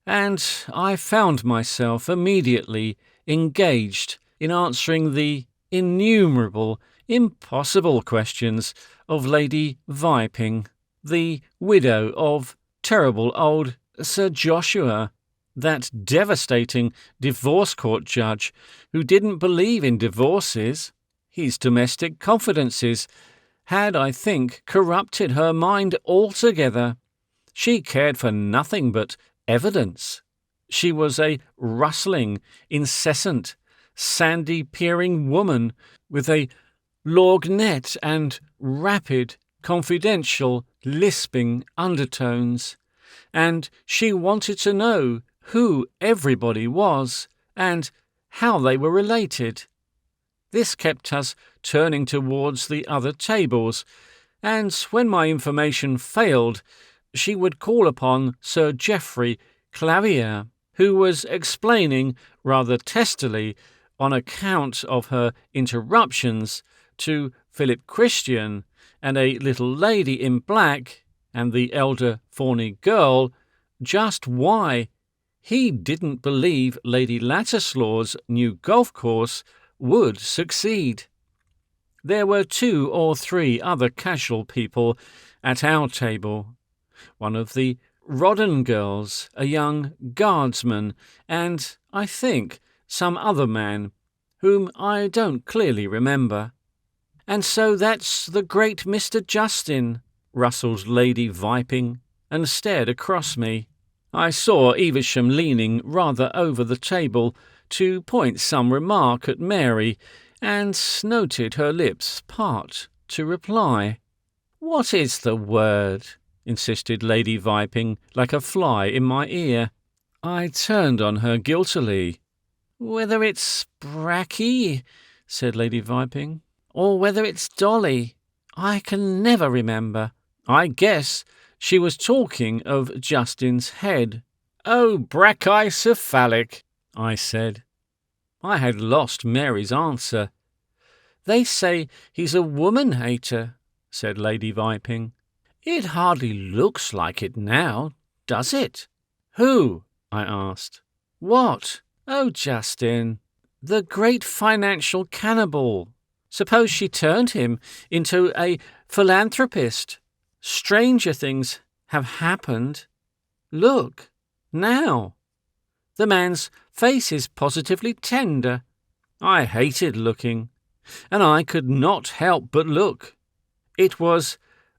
and I found myself immediately engaged in answering the innumerable, impossible questions of Lady Viping, the widow of terrible old Sir Joshua, that devastating divorce court judge who didn't believe in divorces. His domestic confidences had, I think, corrupted her mind altogether, She cared for nothing but evidence. She was a rustling, incessant, sandy-peering woman with a lorgnette and rapid, confidential, lisping undertones, and she wanted to know who everybody was and how they were related. This kept us turning towards the other tables, and when my information failed, she would call upon Sir Geoffrey Clavier, who was explaining rather testily, on account of her interruptions, to Philip Christian and a little lady in black and the elder Fawney girl just why he didn't believe Lady Latterslaw's new golf course would succeed. There were 2 or 3 other casual people at our table. One of the Rodden girls, a young guardsman, and, I think, some other man, whom I don't clearly remember. "And so that's the great Mr. Justin," rustled Lady Viping, and stared across me. I saw Evesham leaning rather over the table to point some remark at Mary, and noted her lips part to reply. "What is the word?" insisted Lady Viping, like a fly in my ear. I turned on her guiltily. "Whether it's Bracky," said Lady Viping, "or whether it's Dolly, I can never remember. I guess she was talking of Justin's head." "Oh, brachycephalic," I said. I had lost Mary's answer. "They say he's a woman-hater," said Lady Viping. "It hardly looks like it now, does it?" "Who?" I asked. "What?" "Oh, Justin. The great financial cannibal. Suppose she turned him into a philanthropist. Stranger things have happened. Look, now. The man's face is positively tender. I hated looking, and I could not help but look. It was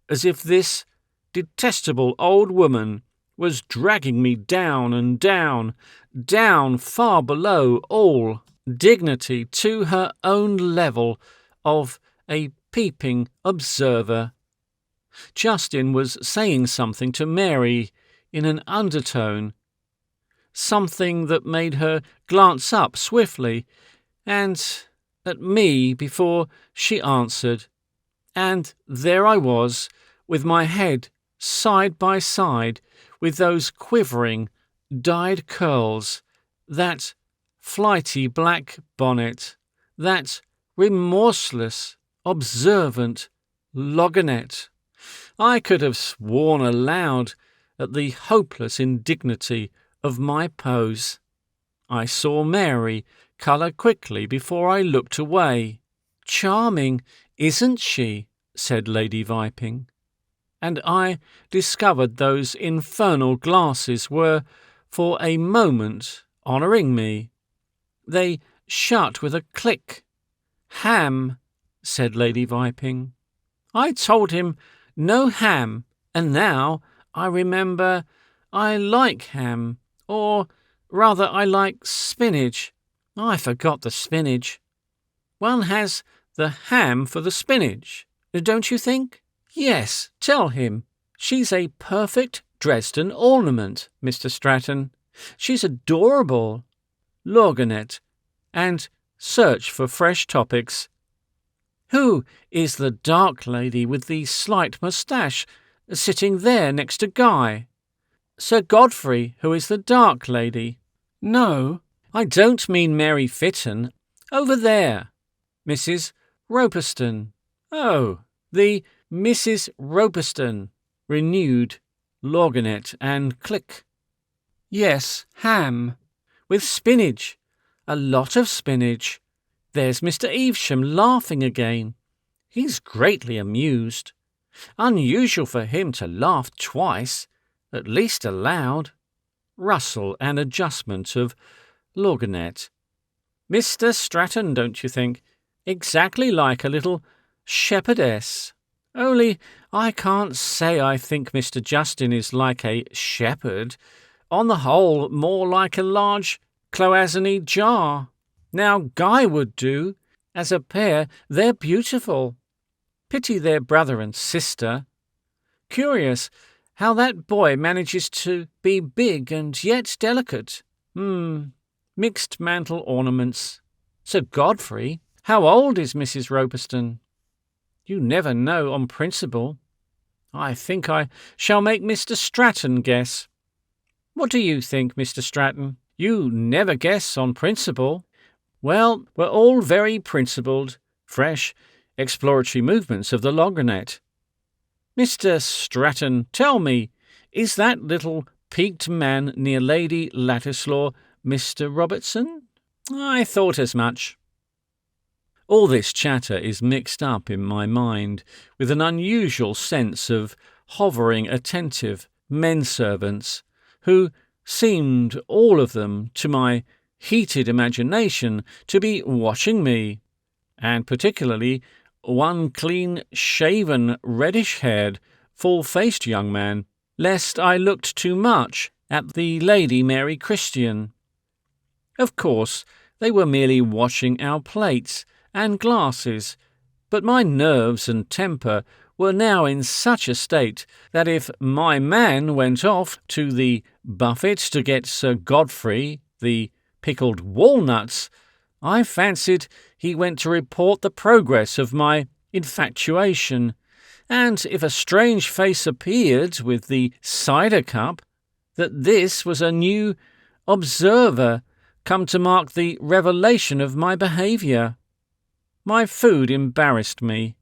as if this detestable old woman was dragging me down and down, down far below all dignity to her own level of a peeping observer. Justin was saying something to Mary in an undertone, something that made her glance up swiftly and at me before she answered, and there I was, with my head side by side with those quivering, dyed curls, that flighty black bonnet, that remorseless, observant loggerette. I could have sworn aloud at the hopeless indignity of my pose. I saw Mary colour quickly before I looked away. "Charming, isn't she?" said Lady Viping. And I discovered those infernal glasses were, for a moment, honouring me. They shut with a click. "Ham," said Lady Viping. "I told him no ham, and now I remember I like ham, or rather I like spinach. I forgot the spinach. One has the ham for the spinach, don't you think? Yes, tell him. She's a perfect Dresden ornament, Mr. Stratton. She's adorable. Lorgnette, and search for fresh topics. Who is the dark lady with the slight moustache sitting there next to Guy? Sir Godfrey, who is the dark lady? No, I don't mean Mary Fitton. Over there. Mrs. Roperston. Oh, the Mrs. Roperston. Renewed lorgnette and click. Yes, ham. With spinach. A lot of spinach. There's Mr. Evesham laughing again. He's greatly amused. Unusual for him to laugh twice, at least aloud. Rustle and adjustment of lorgnette. Mr. Stratton, don't you think? Exactly like a little shepherdess. Only I can't say I think Mr. Justin is like a shepherd. On the whole, more like a large cloisonne jar. Now Guy would do. As a pair, they're beautiful. Pity their brother and sister. Curious how that boy manages to be big and yet delicate. Mixed mantle ornaments. Sir Godfrey, how old is Mrs. Roperston? You never know on principle. I think I shall make Mr. Stratton guess. What do you think, Mr. Stratton? You never guess on principle. Well, we're all very principled, fresh, exploratory movements of the loggernet. Mr. Stratton, tell me, is that little peaked man near Lady Ladislaw Mr. Robertson? I thought as much. All this chatter is mixed up in my mind with an unusual sense of hovering attentive men-servants, who seemed, all of them, to my heated imagination, to be watching me, and particularly one clean-shaven, reddish-haired, full-faced young man, lest I looked too much at the Lady Mary Christian. Of course, they were merely washing our plates and glasses, but my nerves and temper were now in such a state that if my man went off to the buffet to get Sir Godfrey the pickled walnuts, I fancied he went to report the progress of my infatuation, and if a strange face appeared with the cider cup, that this was a new observer come to mark the revelation of my behaviour. My food embarrassed me.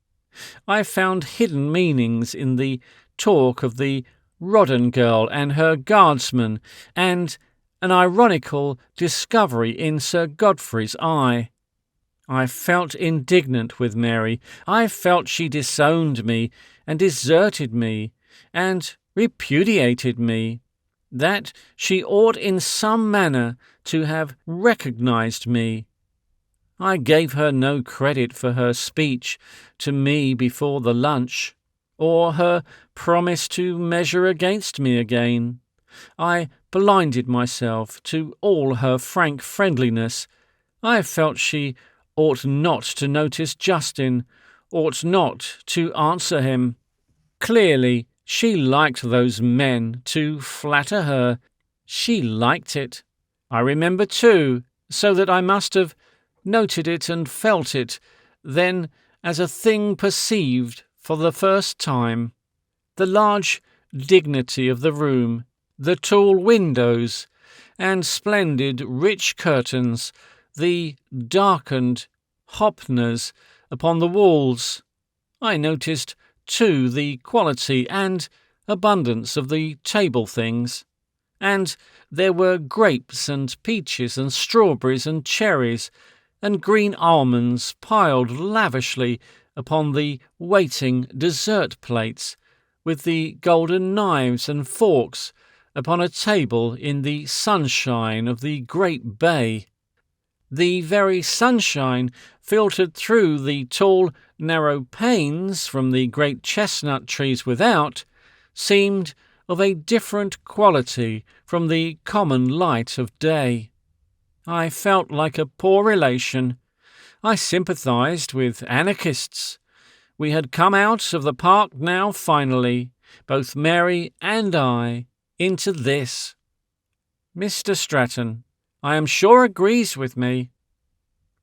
I found hidden meanings in the talk of the Rodden girl and her guardsman, and an ironical discovery in Sir Godfrey's eye. I felt indignant with Mary. I felt she disowned me and deserted me and repudiated me, that she ought in some manner to have recognized me. I gave her no credit for her speech to me before the lunch, or her promise to measure against me again. I blinded myself to all her frank friendliness. I felt she ought not to notice Justin, ought not to answer him. Clearly, she liked those men to flatter her. She liked it. I remember too, so that I must have noted it and felt it then as a thing perceived for the first time. The large dignity of the room, the tall windows and splendid rich curtains, the darkened hopners upon the walls. I noticed, too, the quality and abundance of the table things, and there were grapes and peaches and strawberries and cherries and green almonds piled lavishly upon the waiting dessert plates, with the golden knives and forks upon a table in the sunshine of the great bay. The very sunshine filtered through the tall, narrow panes from the great chestnut trees without seemed of a different quality from the common light of day. I felt like a poor relation. I sympathized with anarchists. We had come out of the park now finally, both Mary and I, into this. Mr. Stratton, I am sure, agrees with me.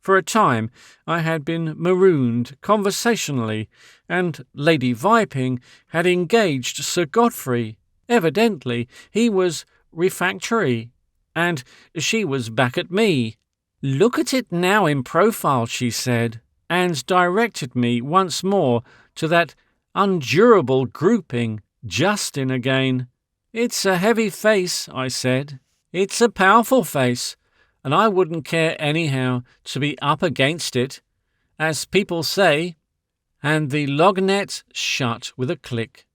For a time I had been marooned conversationally, and Lady Viping had engaged Sir Godfrey. Evidently he was refractory, and she was back at me. "Look at it now in profile," she said, and directed me once more to that undurable grouping, Justin again. "It's a heavy face," I said. "It's a powerful face, and I wouldn't care anyhow to be up against it, as people say." And the lognet shut with a click.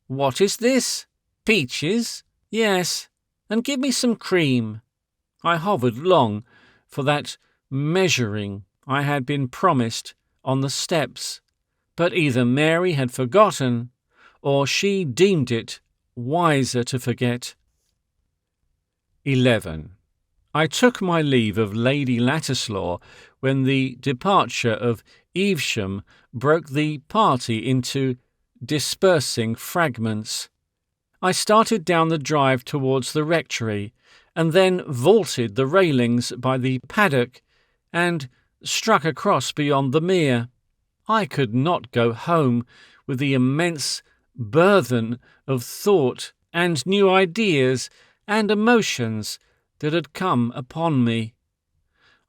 "What is this? Peaches?" "Yes, and give me some cream." I hovered long for that measuring I had been promised on the steps, but either Mary had forgotten, or she deemed it wiser to forget. 11. I took my leave of Lady Ladislaw when the departure of Evesham broke the party into dispersing fragments. I started down the drive towards the rectory, and then vaulted the railings by the paddock and struck across beyond the mere. I could not go home with the immense burthen of thought and new ideas and emotions that had come upon me.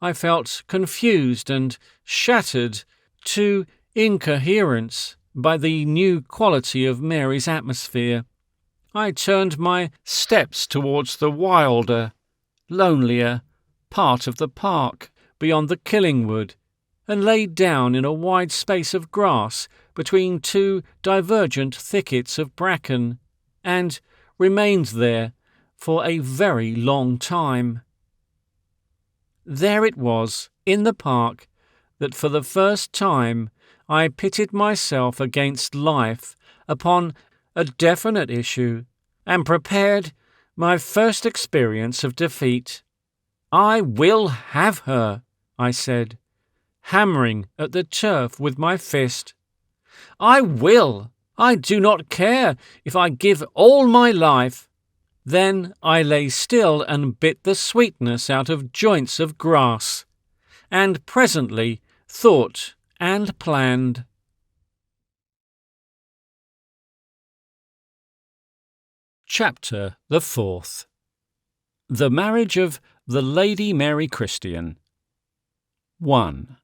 I felt confused and shattered to incoherence by the new quality of Mary's atmosphere. I turned my steps towards the wilder, lonelier part of the park beyond the Killingwood, and laid down in a wide space of grass between two divergent thickets of bracken, and remained there for a very long time. There it was, in the park, that for the first time I pitted myself against life upon a definite issue, and prepared my first experience of defeat. "I will have her," I said, hammering at the turf with my fist. "I will! I do not care if I give all my life." Then I lay still and bit the sweetness out of joints of grass, and presently thought and planned. Chapter the 4th. The Marriage of the Lady Mary Christian. 1.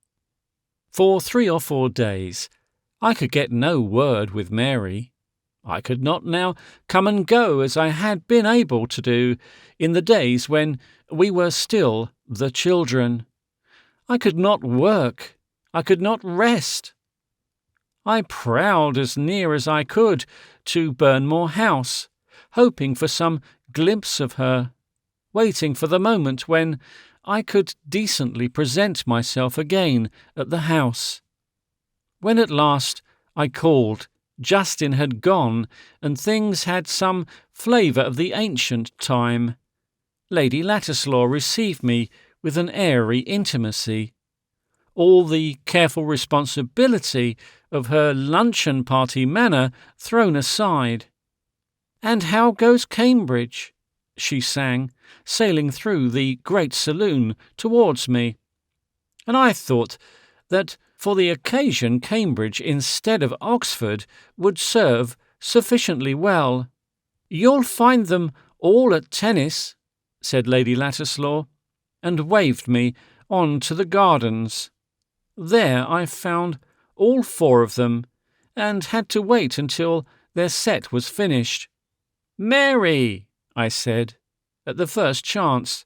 For 3 or 4 days I could get no word with Mary. I could not now come and go as I had been able to do in the days when we were still the children. I could not work. I could not rest. I prowled as near as I could to Burnmore House, hoping for some glimpse of her, waiting for the moment when I could decently present myself again at the house. When at last I called, Justin had gone, and things had some flavour of the ancient time. Lady Ladislaw received me with an airy intimacy. All the careful responsibility of her luncheon-party manner thrown aside. "And how goes Cambridge?" she sang, sailing through the great saloon towards me. And I thought that for the occasion Cambridge instead of Oxford would serve sufficiently well. "You'll find them all at tennis," said Lady Ladislaw, and waved me on to the gardens. There I found all 4 of them, and had to wait until their set was finished. "Mary," I said, at the first chance,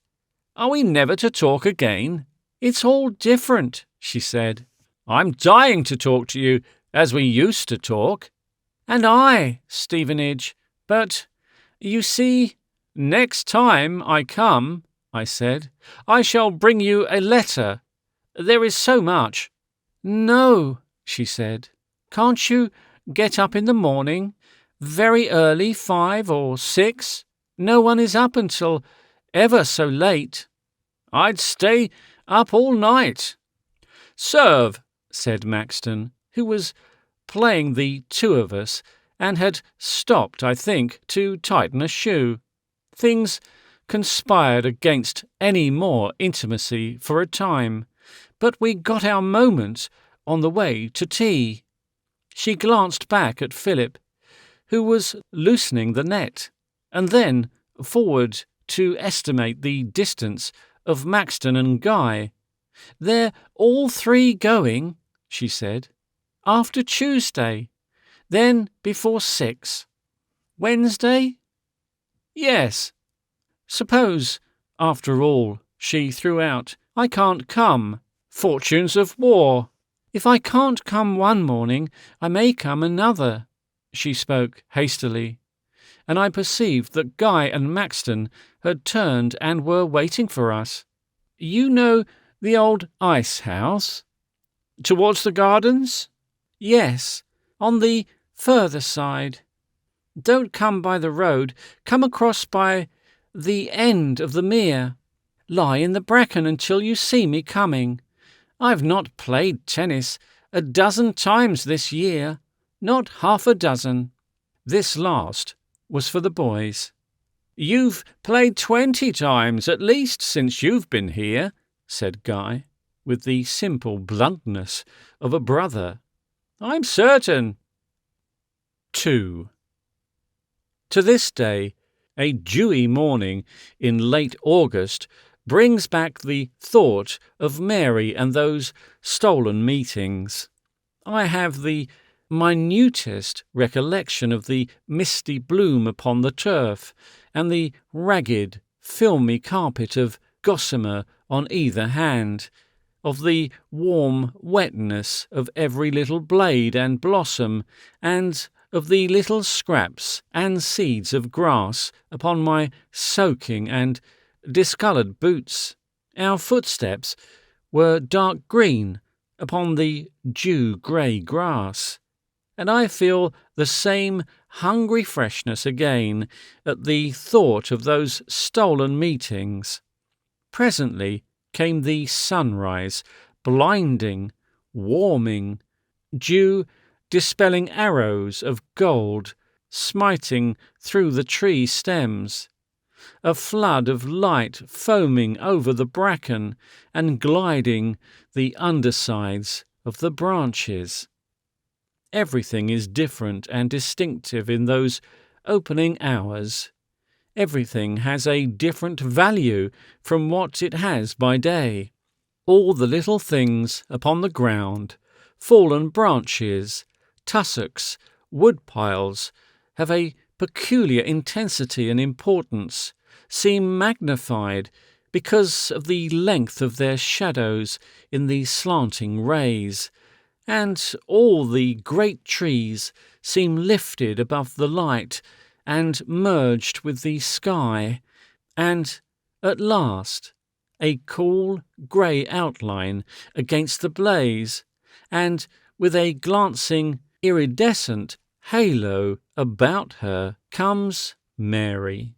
"are we never to talk again?" "It's all different," she said. "I'm dying to talk to you as we used to talk." "And I, Stevenage, but, you see—" "Next time I come," I said, "I shall bring you a letter. There is so much." "No," she said. "Can't you get up in the morning? Very early, 5 or 6? No one is up until ever so late." "I'd stay up all night." "Serve," said Maxton, who was playing the 2 of us, and had stopped, I think, to tighten a shoe. Things conspired against any more intimacy for a time, but we got our moment on the way to tea. She glanced back at Philip, who was loosening the net, and then forward to estimate the distance of Maxton and Guy. "They're all 3 going," she said, "after Tuesday, then before 6. Wednesday?" "Yes." "Suppose, after all," she threw out, "I can't come. Fortunes of war. If I can't come one morning, I may come another." She spoke hastily, and I perceived that Guy and Maxton had turned and were waiting for us. "You know the old ice house? Towards the gardens?" Yes, on the further side. Don't come by the road, come across by the end of the mere. Lie in the bracken until you see me coming. I've not played tennis 12 times this year, not half a dozen. This last was for the boys. You've played 20 times at least since you've been here, said Guy, with the simple bluntness of a brother. I'm certain. 2. To this day, a dewy morning in late August brings back the thought of Mary and those stolen meetings. I have the minutest recollection of the misty bloom upon the turf, and the ragged, filmy carpet of gossamer on either hand, of the warm wetness of every little blade and blossom, and of the little scraps and seeds of grass upon my soaking and discoloured boots. Our footsteps were dark green upon the dew-grey grass, and I feel the same hungry freshness again at the thought of those stolen meetings. Presently came the sunrise, blinding, warming, dew dispelling arrows of gold, smiting through the tree stems, a flood of light foaming over the bracken and gliding the undersides of the branches. Everything is different and distinctive in those opening hours. Everything has a different value from what it has by day. All the little things upon the ground, fallen branches, tussocks, wood-piles, have a peculiar intensity and importance, seem magnified because of the length of their shadows in the slanting rays, and all the great trees seem lifted above the light and merged with the sky, and at last a cool grey outline against the blaze, and with a glancing iridescent halo about her comes Mary,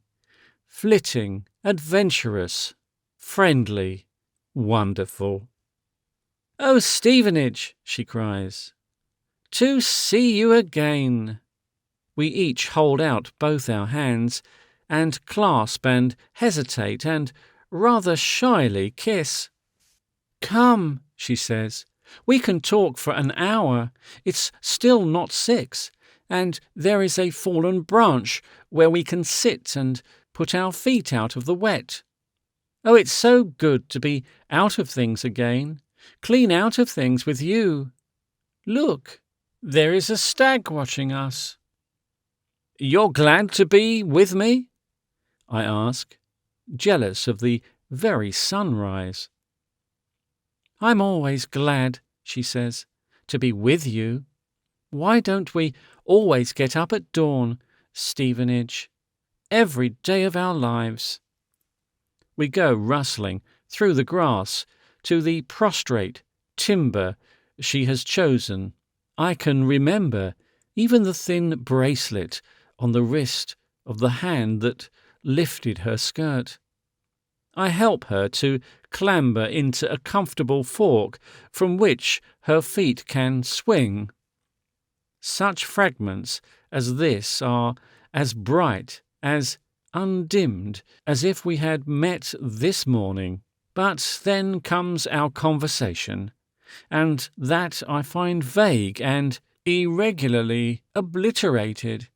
flitting, adventurous, friendly, wonderful. "Oh, Stevenage," she cries, "to see you again." We each hold out both our hands, and clasp and hesitate, and rather shyly kiss. "Come," she says, "we can talk for an hour. It's still not 6, and there is a fallen branch where we can sit and put our feet out of the wet. Oh, it's so good to be out of things again, clean out of things with you. Look, there is a stag watching us." "You're glad to be with me?" I ask, jealous of the very sunrise. "I'm always glad," she says, "to be with you. Why don't we always get up at dawn, Stevenage, every day of our lives?" We go rustling through the grass to the prostrate timber she has chosen. I can remember even the thin bracelet on the wrist of the hand that lifted her skirt. I help her to clamber into a comfortable fork from which her feet can swing. Such fragments as this are as bright, as undimmed, as if we had met this morning. But then comes our conversation, and that I find vague and irregularly obliterated.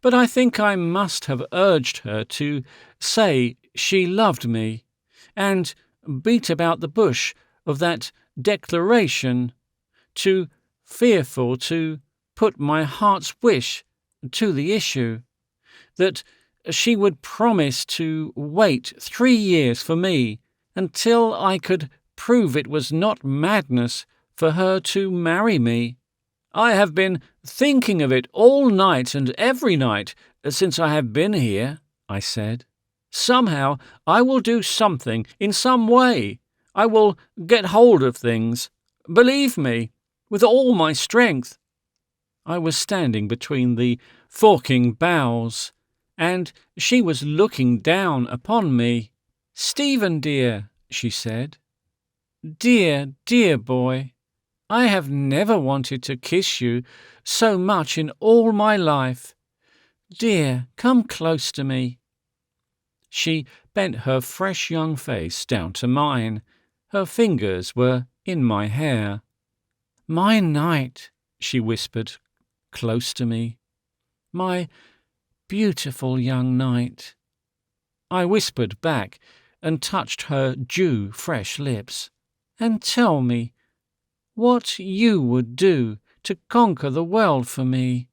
But I think I must have urged her to say she loved me, and beat about the bush of that declaration, too fearful to put my heart's wish to the issue, that she would promise to wait 3 years for me, until I could prove it was not madness for her to marry me. "I have been thinking of it all night and every night since I have been here," I said. "Somehow I will do something in some way. I will get hold of things. Believe me, with all my strength. I was standing between the forking boughs, and she was looking down upon me. "Stephen, dear," she said. "Dear, dear boy, I have never wanted to kiss you so much in all my life. Dear, come close to me." She bent her fresh young face down to mine. Her fingers were in my hair. "My knight," she whispered, close to me. "My beautiful young knight." I whispered back and touched her dew-fresh lips. "And tell me what you would do to conquer the world for me,"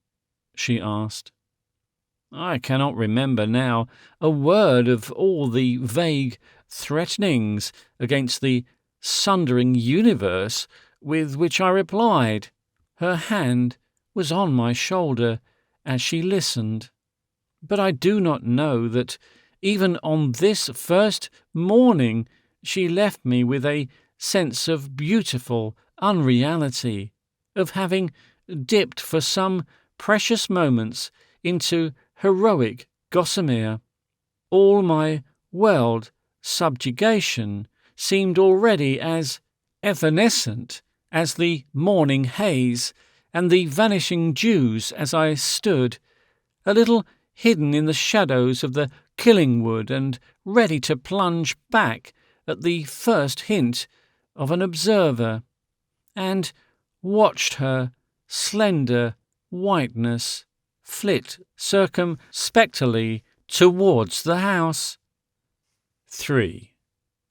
she asked. I cannot remember now a word of all the vague threatenings against the sundering universe with which I replied. Her hand was on my shoulder as she listened. But I do not know that even on this first morning she left me with a sense of beautiful unreality, of having dipped for some precious moments into heroic gossamer. All my world subjugation seemed already as evanescent as the morning haze and the vanishing dews as I stood, a little hidden in the shadows of the killing wood and ready to plunge back at the first hint of an observer, and watched her slender whiteness flit circumspectly towards the house. 3.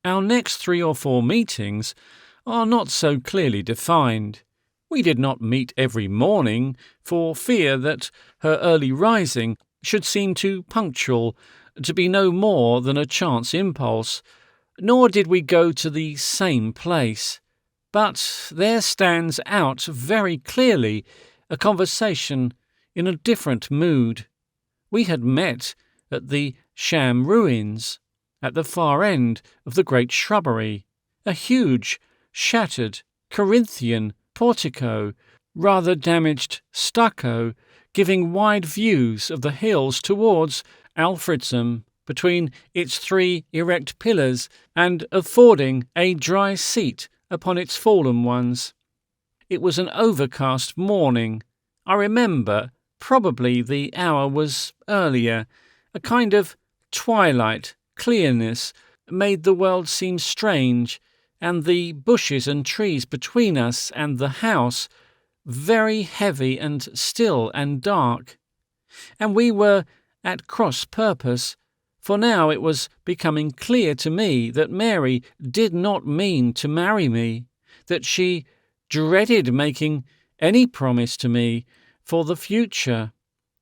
Our next 3 or 4 meetings are not so clearly defined. We did not meet every morning for fear that her early rising should seem too punctual to be no more than a chance impulse, nor did we go to the same place. But there stands out very clearly a conversation in a different mood. We had met at the sham ruins, at the far end of the great shrubbery, a huge, shattered Corinthian portico, rather damaged stucco, giving wide views of the hills towards Alfredsholm between its 3 erect pillars and affording a dry seat upon its fallen ones. It was an overcast morning. I remember probably the hour was earlier. A kind of twilight clearness made the world seem strange, and the bushes and trees between us and the house very heavy and still and dark. And we were at cross purpose, for now it was becoming clear to me that Mary did not mean to marry me, that she dreaded making any promise to me for the future,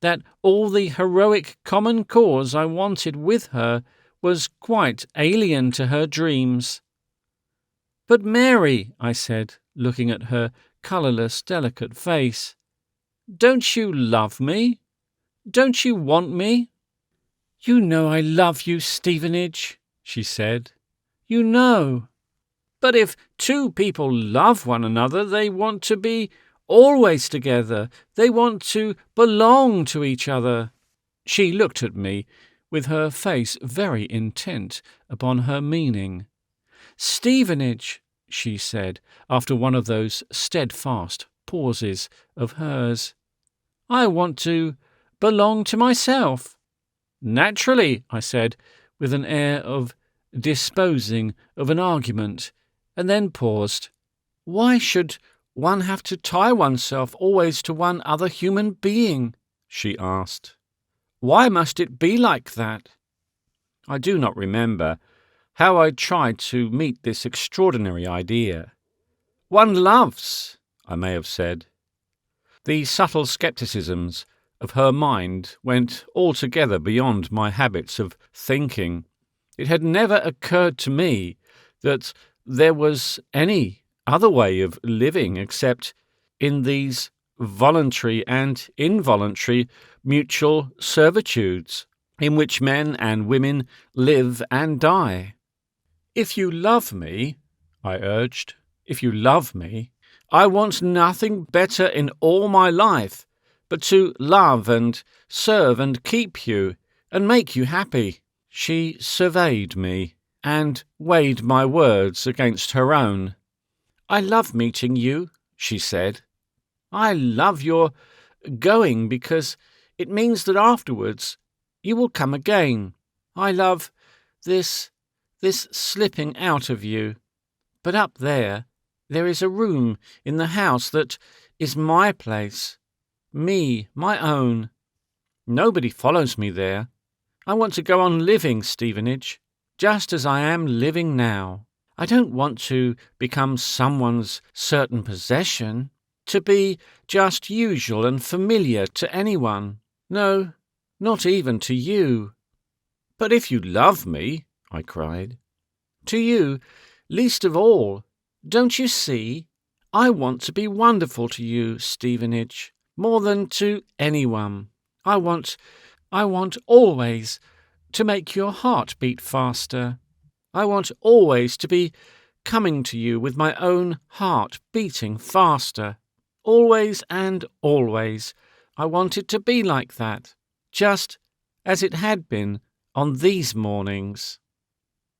that all the heroic common cause I wanted with her was quite alien to her dreams. "But Mary," I said, looking at her colourless, delicate face, "don't you love me? Don't you want me?" "You know I love you, Stevenage," she said. "You know." "But if 2 people love one another, they want to be always together. They want to belong to each other." She looked at me with her face very intent upon her meaning. "Stevenage," she said, after one of those steadfast pauses of hers, "I want to belong to myself." "Naturally," I said, with an air of disposing of an argument, and then paused. "Why should one have to tie oneself always to one other human being?" she asked. "Why must it be like that?" I do not remember how I tried to meet this extraordinary idea. "One loves," I may have said. The subtle scepticisms of her mind went altogether beyond my habits of thinking. It had never occurred to me that there was any other way of living except in these voluntary and involuntary mutual servitudes in which men and women live and die. "If you love me," I urged, "if you love me, I want nothing better in all my life but to love and serve and keep you and make you happy." She surveyed me and weighed my words against her own. "I love meeting you," she said. "I love your going because it means that afterwards you will come again. I love this slipping out of you. But up there is a room in the house that is my place, me, my own. Nobody follows me there. I want to go on living, Stevenage, just as I am living now. I don't want to become someone's certain possession, to be just usual and familiar to anyone. No, not even to you." "But if you love me," I cried. "To you, least of all. Don't you see? I want to be wonderful to you, Stevenage, more than to anyone. I want always to make your heart beat faster. I want always to be coming to you with my own heart beating faster. Always and always. I want it to be like that, just as it had been on these mornings.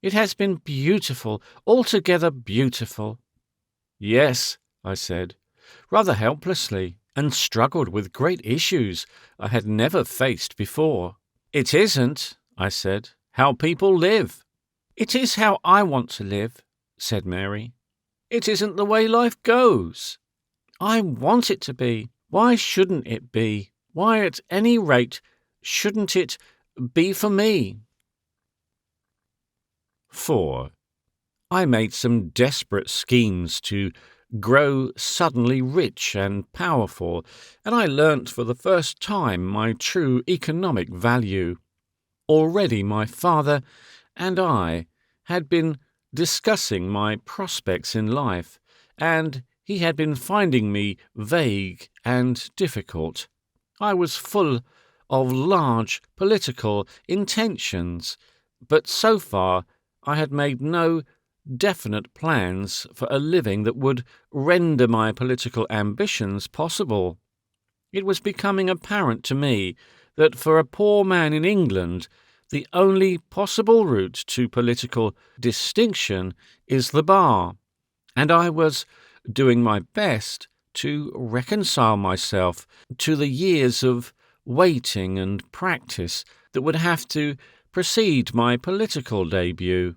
It has been beautiful, altogether beautiful." "Yes," I said, rather helplessly, and struggled with great issues I had never faced before. "It isn't," I said, "how people live." "It is how I want to live," said Mary. "It isn't the way life goes." "I want it to be. Why shouldn't it be? Why, at any rate, shouldn't it be for me?" 4. I made some desperate schemes to grow suddenly rich and powerful, and I learnt for the first time my true economic value. Already my father and I had been discussing my prospects in life, and he had been finding me vague and difficult. I was full of large political intentions, but so far I had made no definite plans for a living that would render my political ambitions possible. It was becoming apparent to me that for a poor man in England, the only possible route to political distinction is the bar, and I was doing my best to reconcile myself to the years of waiting and practice that would have to precede my political debut.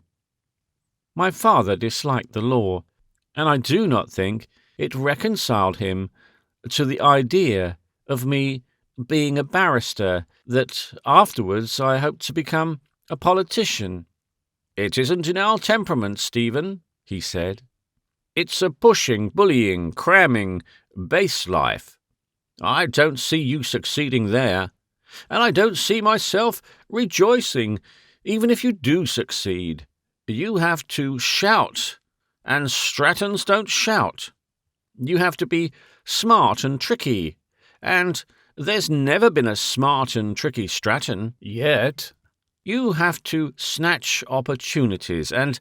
My father disliked the law, and I do not think it reconciled him to the idea of me being a barrister that afterwards I hoped to become a politician. "It isn't in our temperament, Stephen," he said. "It's a pushing, bullying, cramming, base life. I don't see you succeeding there, and I don't see myself rejoicing, even if you do succeed. You have to shout, and Strattons don't shout. You have to be smart and tricky, and there's never been a smart and tricky Stratton yet. You have to snatch opportunities and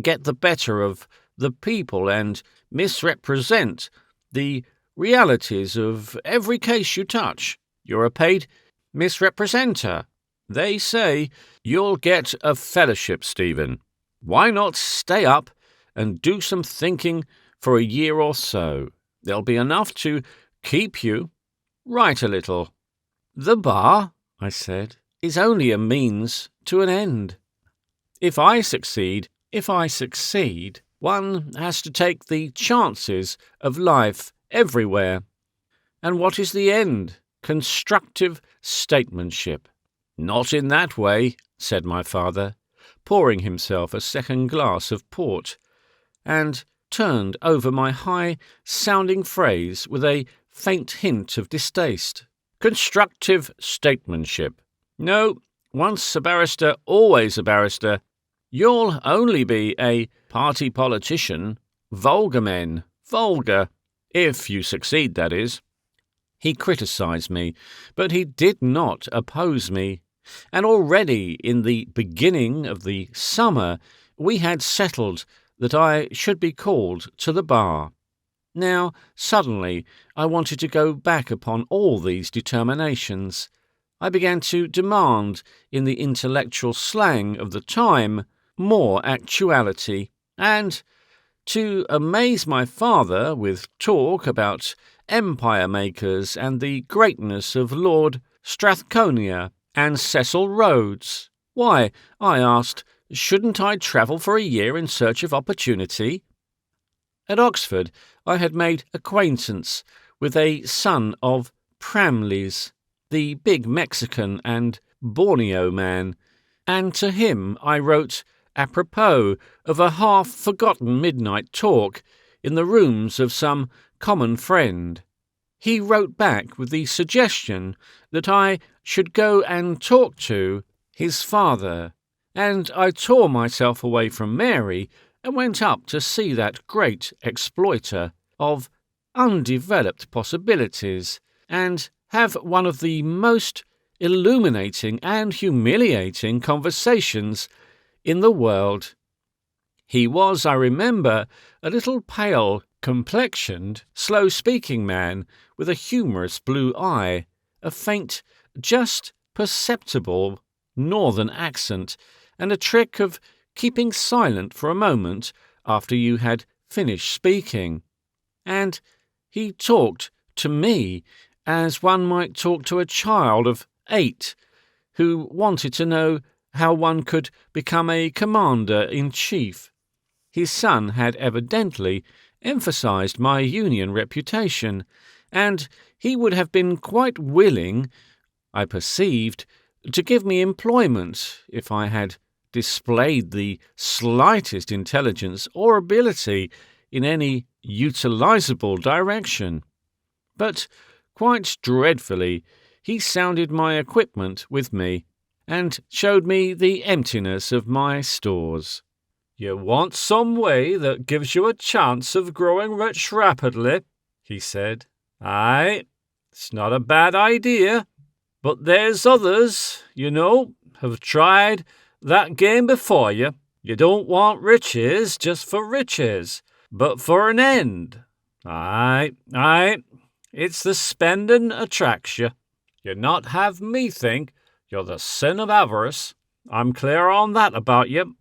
get the better of the people and misrepresent the realities of every case you touch. You're a paid misrepresenter. They say you'll get a fellowship, Stephen. Why not stay up and do some thinking for a year or so? There'll be enough to keep you. Write a little." "The bar," I said, "is only a means to an end. If I succeed, one has to take the chances of life everywhere. And what is the end? Constructive statesmanship." "Not in that way," said my father, pouring himself a second glass of port, and turned over my high-sounding phrase with a faint hint of distaste. "Constructive statesmanship. No, once a barrister, always a barrister. You'll only be a party politician. Vulgar men. Vulgar. If you succeed, that is." He criticised me, but he did not oppose me, and already in the beginning of the summer we had settled that I should be called to the bar. Now, suddenly, I wanted to go back upon all these determinations. I began to demand, in the intellectual slang of the time, more actuality, and to amaze my father with talk about empire makers and the greatness of Lord Strathconia and Cecil Rhodes. Why, I asked, shouldn't I travel for a year in search of opportunity? At Oxford, I had made acquaintance with a son of Pramley's, the big Mexican and Borneo man, and to him I wrote apropos of a half-forgotten midnight talk in the rooms of some common friend. He wrote back with the suggestion that I should go and talk to his father, and I tore myself away from Mary and went up to see that great exploiter of undeveloped possibilities, and have one of the most illuminating and humiliating conversations in the world. He was, I remember, a little pale, complexioned, slow-speaking man with a humorous blue eye, a faint, just perceptible northern accent, and a trick of keeping silent for a moment after you had finished speaking. And he talked to me as one might talk to a child of 8 who wanted to know how one could become a commander-in-chief. His son had evidently emphasized my Union reputation, and he would have been quite willing, I perceived, to give me employment if I had displayed the slightest intelligence or ability in any utilizable direction. But quite dreadfully, he sounded my equipment with me, and showed me the emptiness of my stores. "You want some way that gives you a chance of growing rich rapidly," he said. "Aye, it's not a bad idea. But there's others, you know, have tried that game before you. You don't want riches just for riches, but for an end. Aye, it's the spending attracts you. You'd not have me think you're the sin of avarice. I'm clear on that about you.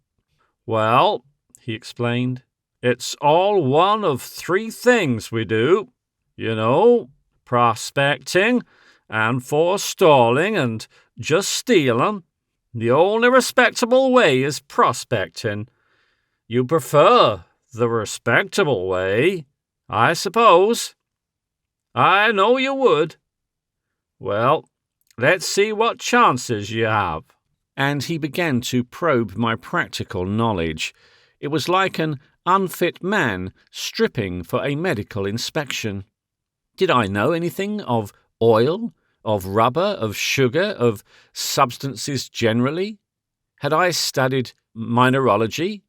Well," he explained, "it's all one of 3 things we do. You know, prospecting and forestalling and just stealing. The only respectable way is prospecting. You prefer the respectable way, I suppose. I know you would. Well, let's see what chances you have." And he began to probe my practical knowledge. It was like an unfit man stripping for a medical inspection. Did I know anything of oil, of rubber, of sugar, of substances generally? Had I studied mineralogy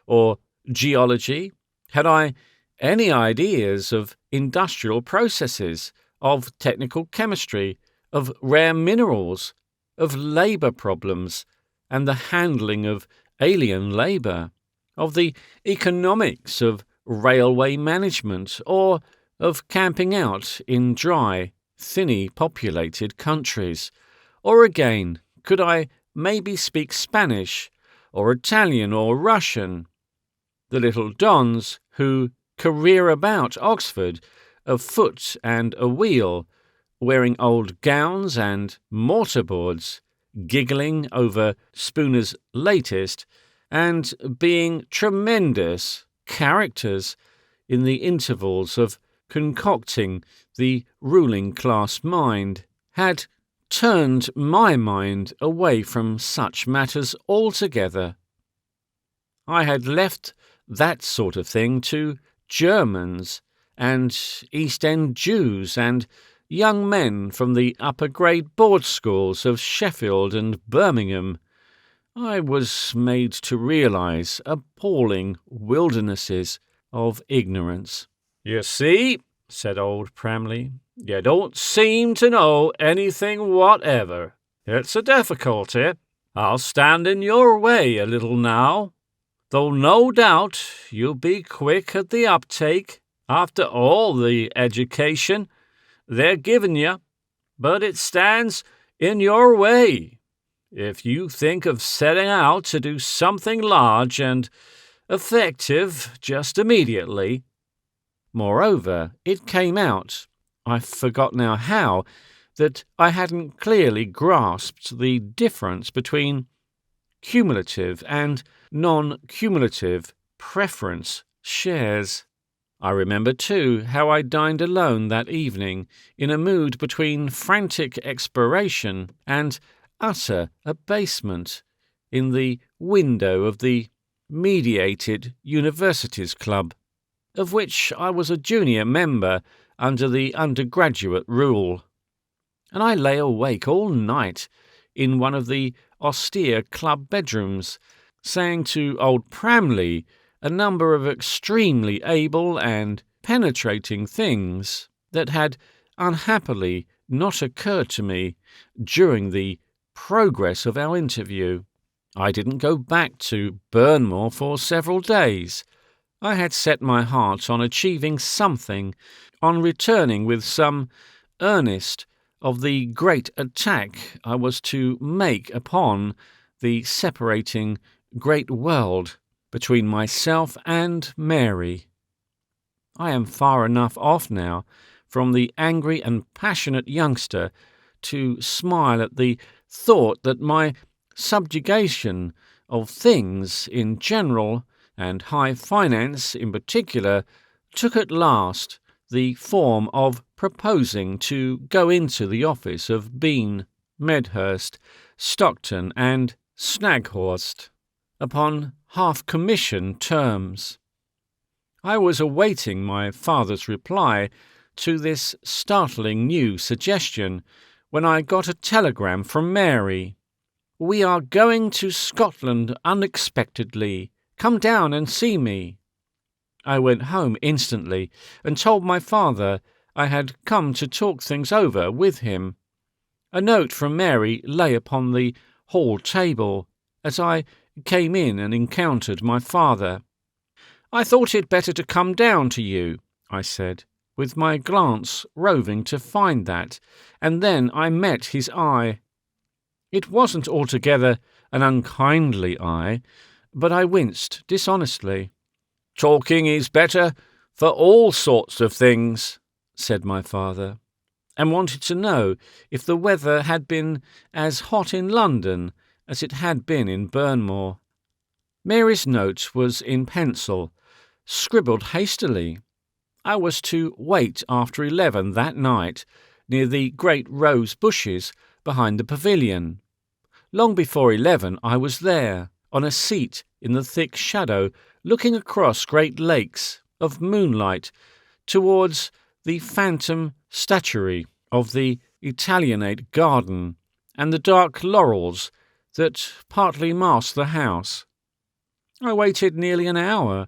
or geology? Had I any ideas of industrial processes, of technical chemistry, of rare minerals, of labour problems and the handling of alien labour, of the economics of railway management, or of camping out in dry, thinly populated countries? Or again, could I maybe speak Spanish, or Italian, or Russian? The little dons who career about Oxford, afoot and a wheel, wearing old gowns and mortarboards, giggling over Spooner's latest, and being tremendous characters in the intervals of concocting the ruling class mind, had turned my mind away from such matters altogether. I had left that sort of thing to Germans and East End Jews and young men from the upper-grade board schools of Sheffield and Birmingham. I was made to realise appalling wildernesses of ignorance. "You see," said old Pramley, "you don't seem to know anything whatever. It's a difficulty. I'll stand in your way a little now, though no doubt you'll be quick at the uptake. After all the education they're giving you, but it stands in your way. If you think of setting out to do something large and effective just immediately. Moreover, it came out, I forgot now how, that I hadn't clearly grasped the difference between cumulative and non-cumulative preference shares. I remember, too, how I dined alone that evening in a mood between frantic exploration and utter abasement in the window of the Mediated Universities Club, of which I was a junior member under the undergraduate rule. And I lay awake all night in one of the austere club bedrooms, saying to old Pramley a number of extremely able and penetrating things that had unhappily not occurred to me during the progress of our interview. I didn't go back to Burnmore for several days. I had set my heart on achieving something, on returning with some earnest of the great attack I was to make upon the separating great world between myself and Mary. I am far enough off now from the angry and passionate youngster to smile at the thought that my subjugation of things in general, and high finance in particular, took at last the form of proposing to go into the office of Bean, Medhurst, Stockton and Snaghorst upon half-commission terms. I was awaiting my father's reply to this startling new suggestion when I got a telegram from Mary. "We are going to Scotland unexpectedly. Come down and see me." I went home instantly and told my father I had come to talk things over with him. A note from Mary lay upon the hall table as I came in and encountered my father. "I thought it better to come down to you," I said, with my glance roving to find that, and then I met his eye. It wasn't altogether an unkindly eye, but I winced dishonestly. "Talking is better for all sorts of things," said my father, and wanted to know if the weather had been as hot in London as it had been in Burnmore. Mary's note was in pencil, scribbled hastily. I was to wait after 11 that night near the great rose bushes behind the pavilion. Long before 11 I was there, on a seat in the thick shadow, looking across great lakes of moonlight towards the phantom statuary of the Italianate garden and the dark laurels that partly masked the house. I waited nearly an hour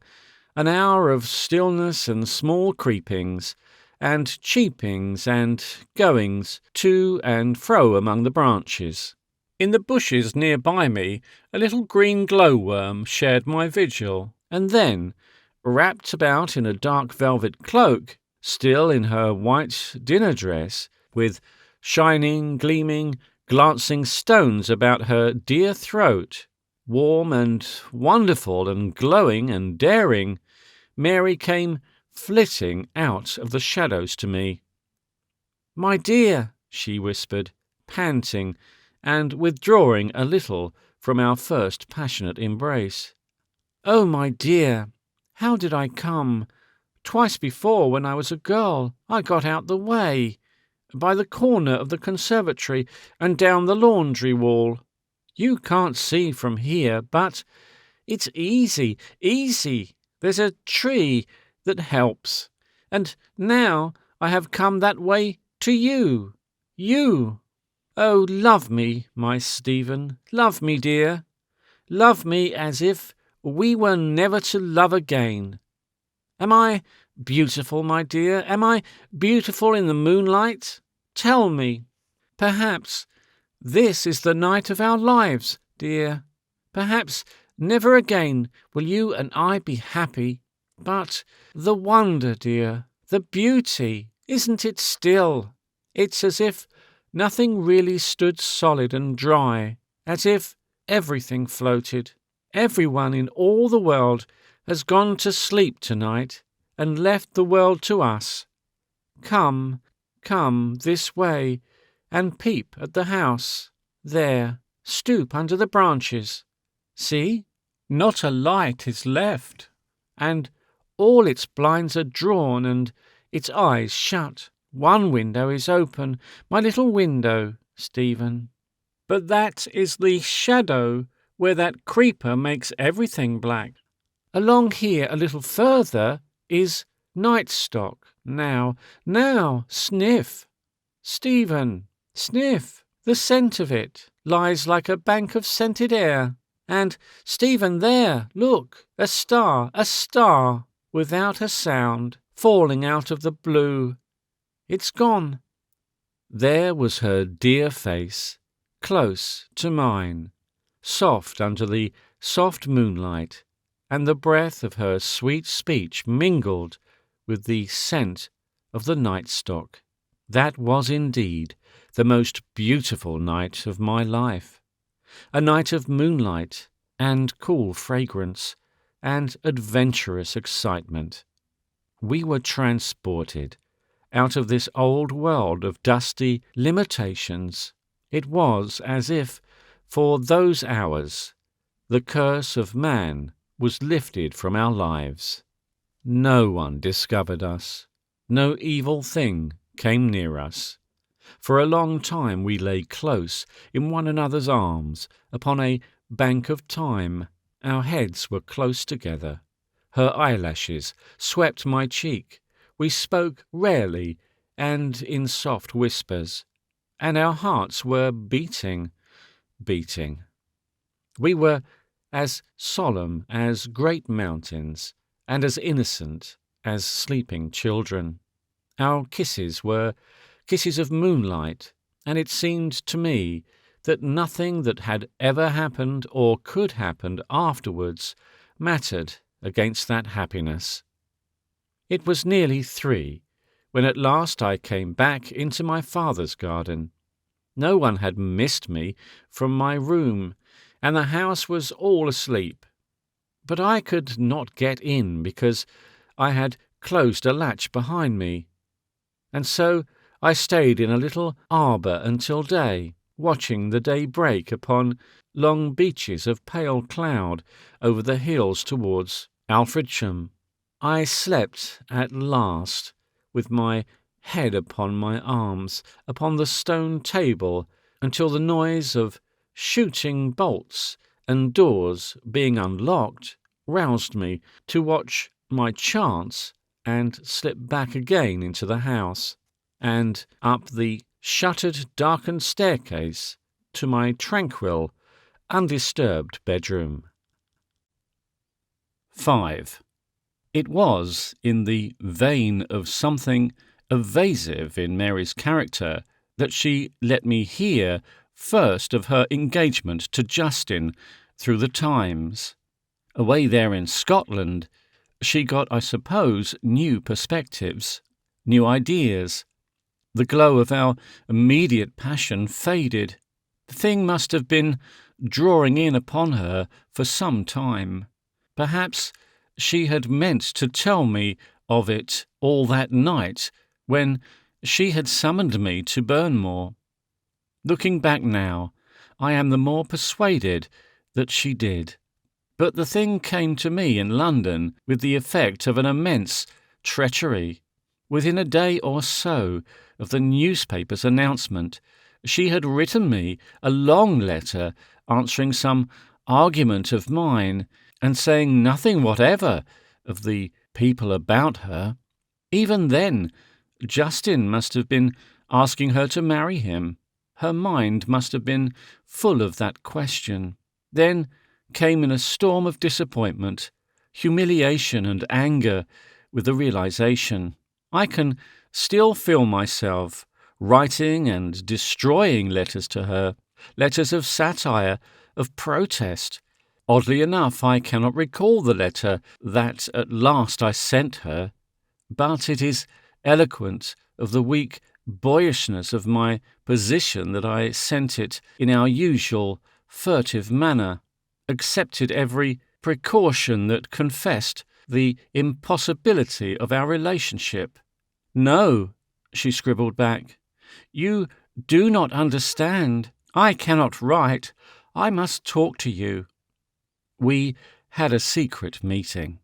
of stillness and small creepings, and cheepings and goings to and fro among the branches. In the bushes near by me, a little green glowworm shared my vigil, and then, wrapped about in a dark velvet cloak, still in her white dinner dress, with shining, gleaming, glancing stones about her dear throat, warm and wonderful and glowing and daring, Mary came flitting out of the shadows to me. "My dear," she whispered, panting, and withdrawing a little from our first passionate embrace. "Oh, my dear, how did I come? Twice before, when I was a girl, I got out the way, by the corner of the conservatory and down the laundry wall. You can't see from here, but it's easy, easy. There's a tree that helps. And now I have come that way to you. You. Oh, love me, my Stephen. Love me, dear. Love me as if we were never to love again. Am I beautiful, my dear? Am I beautiful in the moonlight? Tell me. Perhaps this is the night of our lives, dear. Perhaps never again will you and I be happy. But the wonder, dear, the beauty, isn't it still? It's as if nothing really stood solid and dry, as if everything floated. Everyone in all the world has gone to sleep tonight and left the world to us. Come, come this way, and peep at the house. There, stoop under the branches. See, not a light is left, and all its blinds are drawn and its eyes shut. One window is open, my little window, Stephen. But that is the shadow where that creeper makes everything black. Along here a little further is Nightstock. Now, sniff. Stephen, sniff. The scent of it lies like a bank of scented air. And, Stephen, there, look, a star, without a sound, falling out of the blue. It's gone. There was her dear face, close to mine, soft under the soft moonlight, and the breath of her sweet speech mingled with the scent of the nightstock. That was indeed the most beautiful night of my life, a night of moonlight and cool fragrance and adventurous excitement. We were transported out of this old world of dusty limitations. It was as if, for those hours, the curse of man was lifted from our lives. No one discovered us. No evil thing came near us. For a long time we lay close in one another's arms upon a bank of time. Our heads were close together. Her eyelashes swept my cheek. We spoke rarely and in soft whispers, and our hearts were beating. We were as solemn as great mountains, and as innocent as sleeping children. Our kisses were kisses of moonlight, and it seemed to me that nothing that had ever happened or could happen afterwards mattered against that happiness. It was nearly 3 when at last I came back into my father's garden. No one had missed me from my room, and the house was all asleep. But I could not get in because I had closed a latch behind me, and so I stayed in a little arbour until day, watching the day break upon long beaches of pale cloud over the hills towards Alfredsham. I slept at last, with my head upon my arms, upon the stone table, until the noise of shooting bolts and doors being unlocked roused me to watch my chance and slip back again into the house, and up the shuttered, darkened staircase to my tranquil, undisturbed bedroom. 5. It was in the vein of something evasive in Mary's character that she let me hear first of her engagement to Justin through the Times. Away there in Scotland, she got, I suppose, new perspectives, new ideas. The glow of our immediate passion faded. The thing must have been drawing in upon her for some time. Perhaps she had meant to tell me of it all that night when she had summoned me to Burnmore. Looking back now, I am the more persuaded that she did. But the thing came to me in London with the effect of an immense treachery. Within a day or so of the newspaper's announcement, she had written me a long letter answering some argument of mine, and saying nothing whatever of the people about her. Even then, Justin must have been asking her to marry him. Her mind must have been full of that question. Then came in a storm of disappointment, humiliation and anger with the realization. I can still feel myself writing and destroying letters to her, letters of satire, of protest, Oddly enough, I cannot recall the letter that at last I sent her, but it is eloquent of the weak boyishness of my position that I sent it in our usual furtive manner, accepted every precaution that confessed the impossibility of our relationship. "No," she scribbled back, "you do not understand. I cannot write. I must talk to you." We had a secret meeting.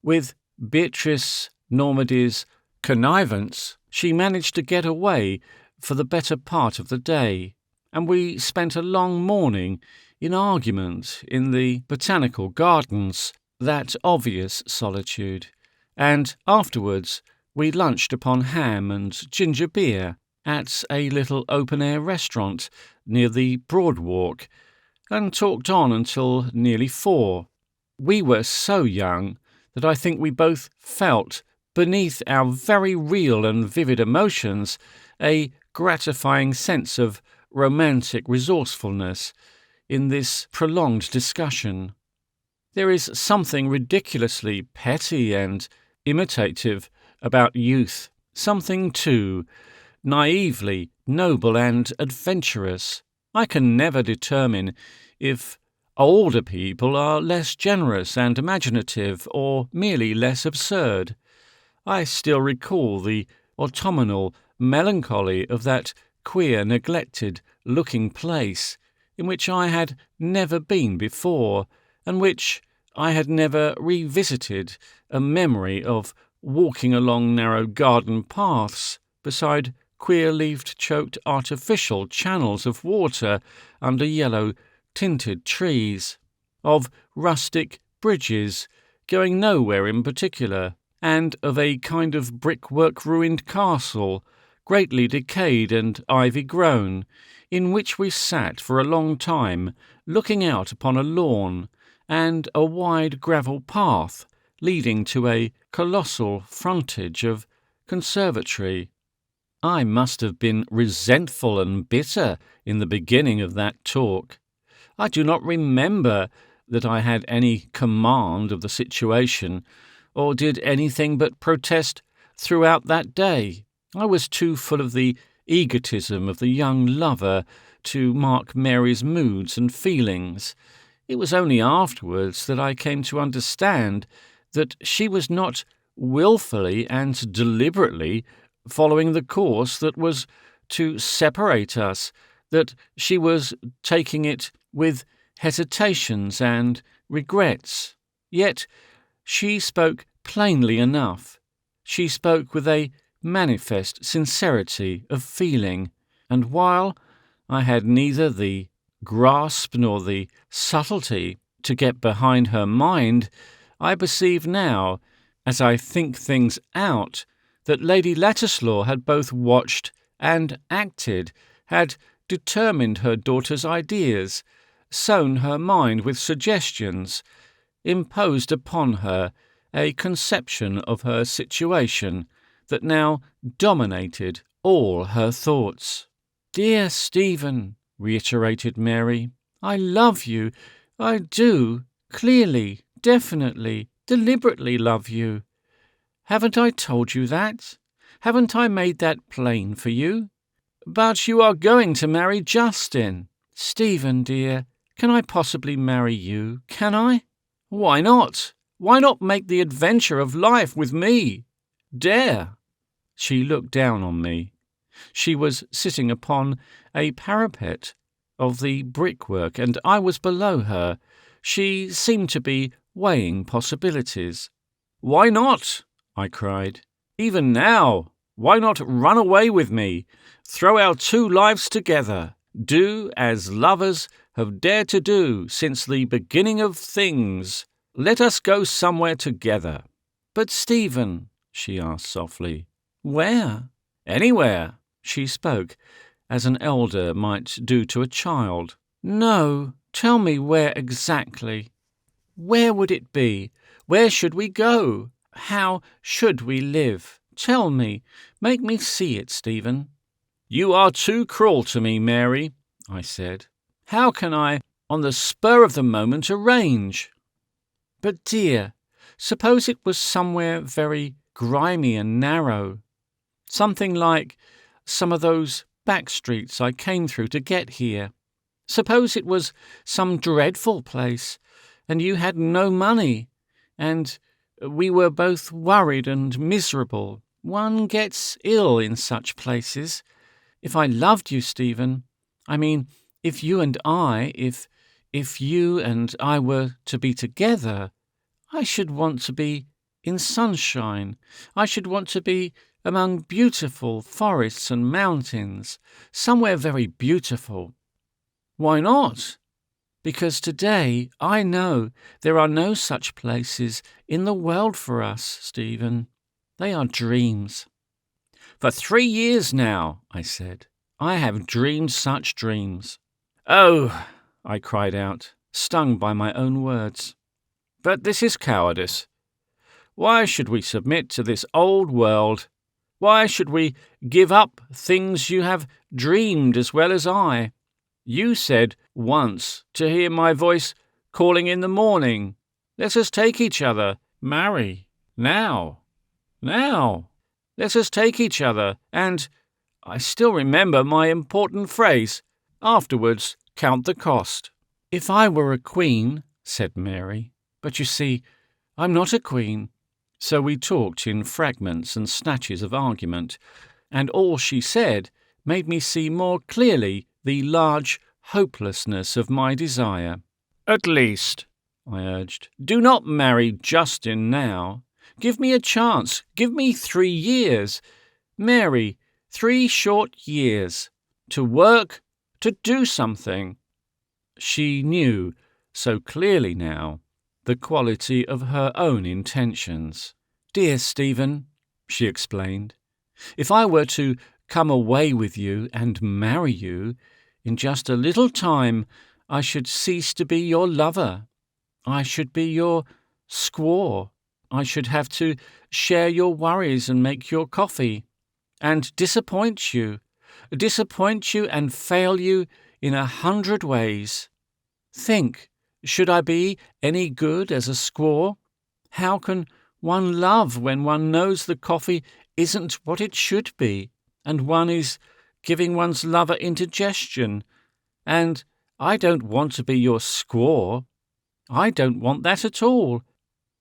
With Beatrice Normandy's connivance, she managed to get away for the better part of the day, and we spent a long morning in argument in the botanical gardens, that obvious solitude, and afterwards we lunched upon ham and ginger beer at a little open-air restaurant near the Broad Walk, and talked on until nearly 4. We were so young that I think we both felt, beneath our very real and vivid emotions, a gratifying sense of romantic resourcefulness in this prolonged discussion. There is something ridiculously petty and imitative about youth, something, too, naively noble and adventurous. I can never determine if older people are less generous and imaginative or merely less absurd. I still recall the autumnal melancholy of that queer, neglected-looking place in which I had never been before, and which I had never revisited, a memory of walking along narrow garden paths beside queer-leaved, choked artificial channels of water under yellow-tinted trees, of rustic bridges going nowhere in particular, and of a kind of brickwork-ruined castle, greatly decayed and ivy-grown, in which we sat for a long time, looking out upon a lawn and a wide gravel path leading to a colossal frontage of conservatory. I must have been resentful and bitter in the beginning of that talk. I do not remember that I had any command of the situation, or did anything but protest throughout that day. I was too full of the egotism of the young lover to mark Mary's moods and feelings. It was only afterwards that I came to understand that she was not wilfully and deliberately following the course that was to separate us, that she was taking it with hesitations and regrets. Yet she spoke plainly enough. She spoke with a manifest sincerity of feeling, and while I had neither the grasp nor the subtlety to get behind her mind, I perceive now, as I think things out, that Lady Ladislaw had both watched and acted, had determined her daughter's ideas, sown her mind with suggestions, imposed upon her a conception of her situation that now dominated all her thoughts. "Dear Stephen," reiterated Mary, "I love you. I do, clearly, definitely, deliberately love you. Haven't I told you that? Haven't I made that plain for you? But you are going to marry Justin. Stephen, dear, can I possibly marry you? Can I? Why not? Why not make the adventure of life with me? Dare." She looked down on me. She was sitting upon a parapet of the brickwork, and I was below her. She seemed to be weighing possibilities. "Why not?" I cried. "Even now, why not run away with me? Throw our 2 lives together. Do as lovers have dared to do since the beginning of things. Let us go somewhere together." "But Stephen," she asked softly, "where?" "Anywhere." She spoke as an elder might do to a child. "No, tell me where exactly. Where would it be? Where should we go? How should we live? Tell me. Make me see it, Stephen." "You are too cruel to me, Mary," I said. "How can I on the spur of the moment arrange. But dear, suppose it was somewhere very grimy and narrow, something like some of those back streets I came through to get here. Suppose it was some dreadful place, and you had no money, and we were both worried and miserable. One gets ill in such places. If I loved you, Stephen, I mean, if you and I were to be together, I should want to be in sunshine. I should want to be among beautiful forests and mountains, somewhere very beautiful. Why not? Because today I know there are no such places in the world for us, Stephen. They are dreams. For 3 years now, I said, I have dreamed such dreams. Oh, I cried out, stung by my own words. But this is cowardice. Why should we submit to this old world? Why should we give up things you have dreamed as well as I? You said once to hear my voice calling in the morning, "Let us take each other, marry, now, let us take each other," and I still remember my important phrase, afterwards count the cost. If I were a queen, said Mary, but you see, I'm not a queen. So we talked in fragments and snatches of argument, and all she said made me see more clearly the large hopelessness of my desire. At least, I urged, do not marry Justin now. Give me a chance. Give me 3 years. Mary, 3 short years. To work, to do something. She knew, so clearly now, the quality of her own intentions. Dear Stephen, she explained, if I were to come away with you and marry you, in just a little time I should cease to be your lover. I should be your squaw. I should have to share your worries and make your coffee, and disappoint you and fail you in 100 ways. Think, should I be any good as a squaw? How can one love when one knows the coffee isn't what it should be, and one is giving one's lover indigestion? And I don't want to be your squaw. I don't want that at all.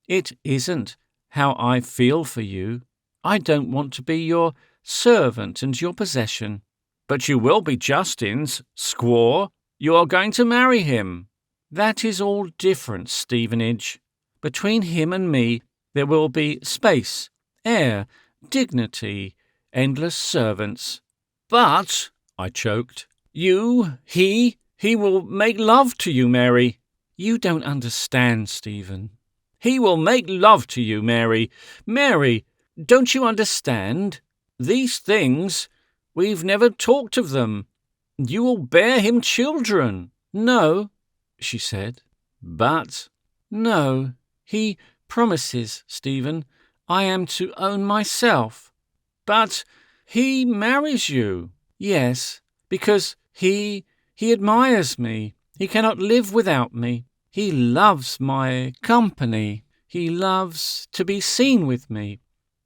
It isn't how I feel for you. I don't want to be your servant and your possession. But you will be Justin's squaw. You are going to marry him. That is all different, Stevenage. Between him and me there will be space, air, dignity, endless servants. But, I choked, he will make love to you, Mary. You don't understand, Stephen. He will make love to you, Mary. Mary, don't you understand? These things, we've never talked of them. You will bear him children. No, she said. But, no, he promises, Stephen, I am to own myself. But he marries you. Yes, because he admires me. He cannot live without me. He loves my company. He loves to be seen with me.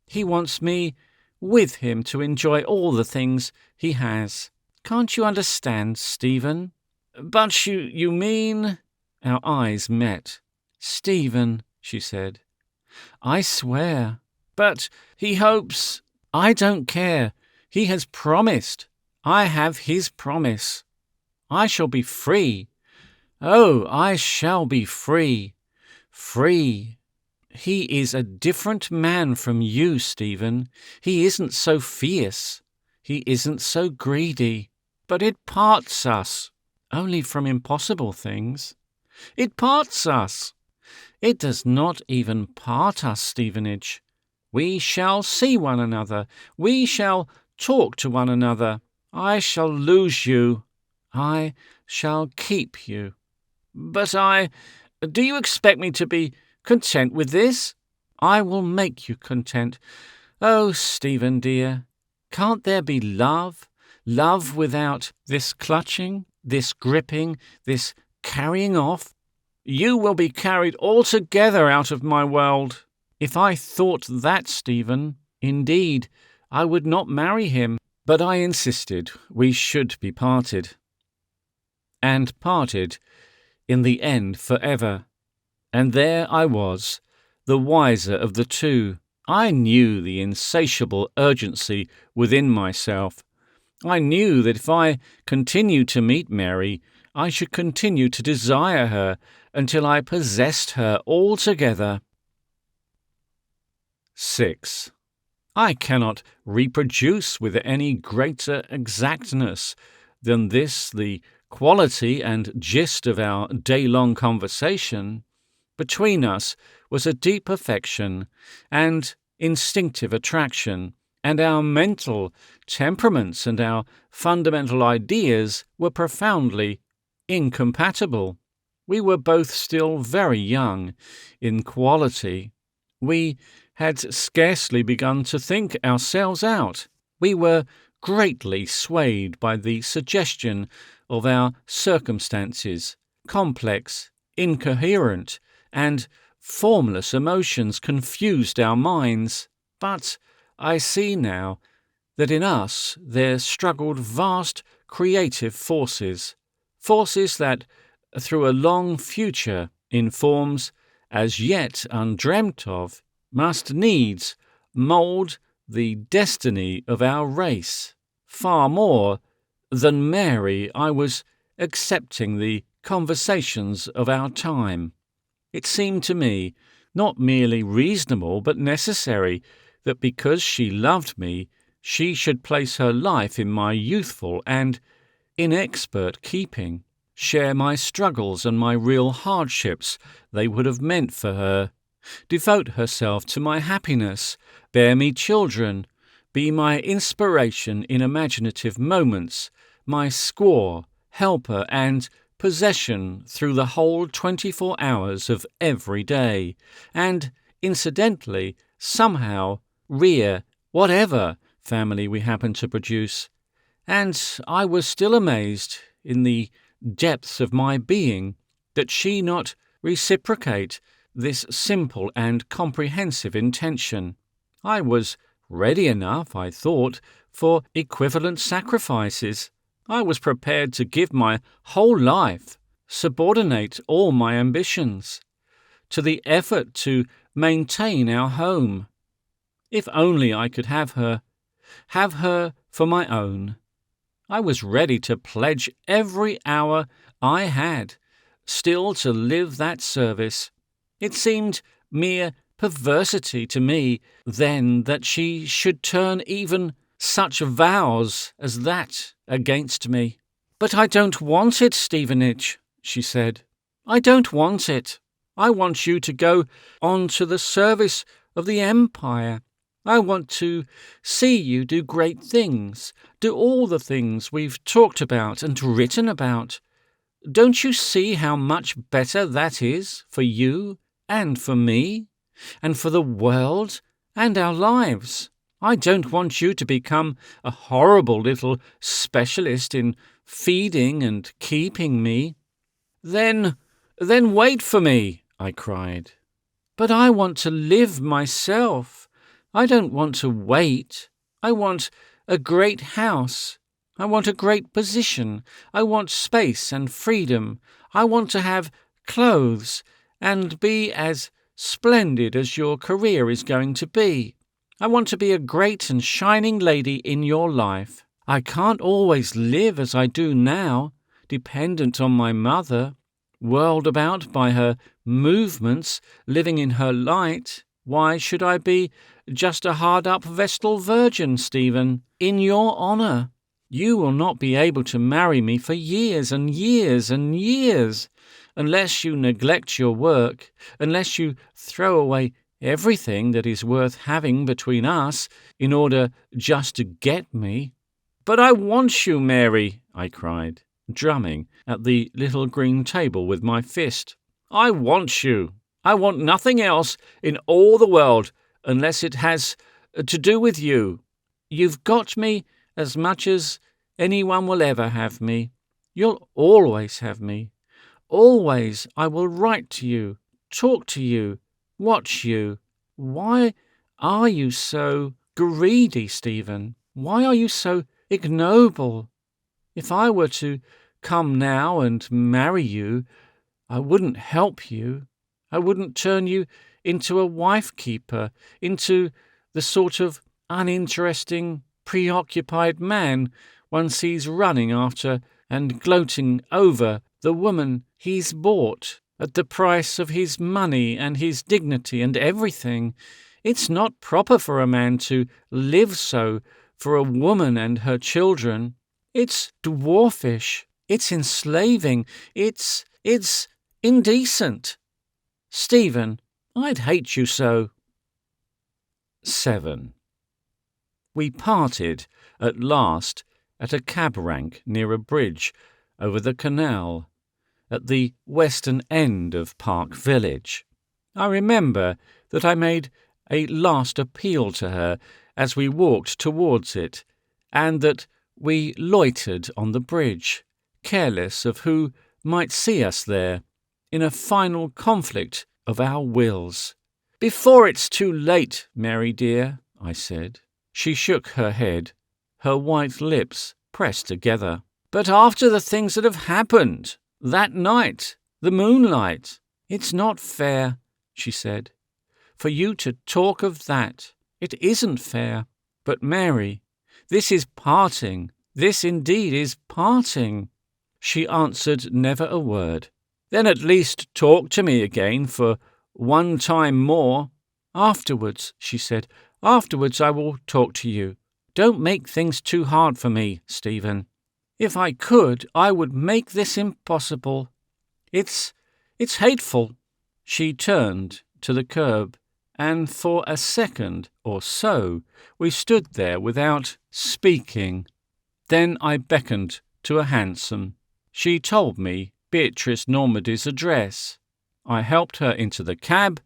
He wants me with him to enjoy all the things he has. Can't you understand, Stephen? But you mean... Our eyes met. Stephen, she said, I swear. But he hopes... I don't care. He has promised. I have his promise. I shall be free. Oh, I shall be free. Free. He is a different man from you, Stephen. He isn't so fierce. He isn't so greedy. But it parts us. Only from impossible things. It parts us. It does not even part us, Stevenage. We shall see one another. We shall talk to one another. I shall lose you. I shall keep you. But do you expect me to be content with this? I will make you content. Oh, Stephen dear, can't there be love? Love without this clutching, this gripping, this Carrying off? You will be carried altogether out of my world. If I thought that, Stephen, indeed, I would not marry him. But I insisted we should be parted. And parted, in the end, forever. And there I was, the wiser of the two. I knew the insatiable urgency within myself. I knew that if I continued to meet Mary, I should continue to desire her until I possessed her altogether. 6. I cannot reproduce with any greater exactness than this the quality and gist of our day-long conversation. Between us was a deep affection and instinctive attraction, and our mental temperaments and our fundamental ideas were profoundly incompatible. We were both still very young in quality. We had scarcely begun to think ourselves out. We were greatly swayed by the suggestion of our circumstances. Complex, incoherent, and formless emotions confused our minds. But I see now that in us there struggled vast creative forces that, through a long future in forms as yet undreamt of, must needs mould the destiny of our race. Far more than Mary, I was accepting the conversations of our time. It seemed to me not merely reasonable but necessary that because she loved me, she should place her life in my youthful and inexpert keeping, share my struggles and my real hardships they would have meant for her, devote herself to my happiness, bear me children, be my inspiration in imaginative moments, my squaw, helper, and possession through the whole 24 hours of every day, and, incidentally, somehow rear whatever family we happen to produce. And I was still amazed, in the depths of my being, that she not reciprocate this simple and comprehensive intention. I was ready enough, I thought, for equivalent sacrifices. I was prepared to give my whole life, subordinate all my ambitions, to the effort to maintain our home. If only I could have her for my own. I was ready to pledge every hour I had, still to live that service. It seemed mere perversity to me then that she should turn even such vows as that against me. "But I don't want it, Stevenage," she said. "I don't want it. I want you to go on to the service of the Empire. I want to see you do great things, do all the things we've talked about and written about. Don't you see how much better that is for you and for me, and for the world and our lives? I don't want you to become a horrible little specialist in feeding and keeping me." Then wait for me," I cried. "But I want to live myself. I don't want to wait. I want a great house. I want a great position. I want space and freedom. I want to have clothes and be as splendid as your career is going to be. I want to be a great and shining lady in your life. I can't always live as I do now, dependent on my mother, whirled about by her movements, living in her light. Why should I be just a hard-up Vestal Virgin, Stephen? In your honour, you will not be able to marry me for years and years and years, unless you neglect your work, unless you throw away everything that is worth having between us in order just to get me." "But I want you, Mary," I cried, drumming at the little green table with my fist. "I want you. I want nothing else in all the world unless it has to do with you. You've got me as much as anyone will ever have me. You'll always have me. Always I will write to you, talk to you, watch you. Why are you so greedy, Stephen? Why are you so ignoble? If I were to come now and marry you, I wouldn't help you. I wouldn't turn you into a wife-keeper, into the sort of uninteresting, preoccupied man one sees running after and gloating over the woman he's bought at the price of his money and his dignity and everything. It's not proper for a man to live so for a woman and her children. It's dwarfish. It's enslaving. It's indecent. Stephen, I'd hate you so. 7. We parted at last at a cab rank near a bridge over the canal at the western end of Park Village. I remember that I made a last appeal to her as we walked towards it, and that we loitered on the bridge, careless of who might see us there, in a final conflict of our wills. "Before it's too late, Mary dear," I said. She shook her head, her white lips pressed together. "But after the things that have happened, that night, the moonlight, it's not fair," she said, "for you to talk of that. It isn't fair. But Mary, this is parting. This indeed is parting." She answered never a word. "Then at least talk to me again for one time more." "Afterwards," she said, "afterwards I will talk to you. Don't make things too hard for me, Stephen. If I could, I would make this impossible. It's hateful." She turned to the curb, and for a second or so we stood there without speaking. Then I beckoned to a hansom. She told me Beatrice Normandy's address. I helped her into the cab.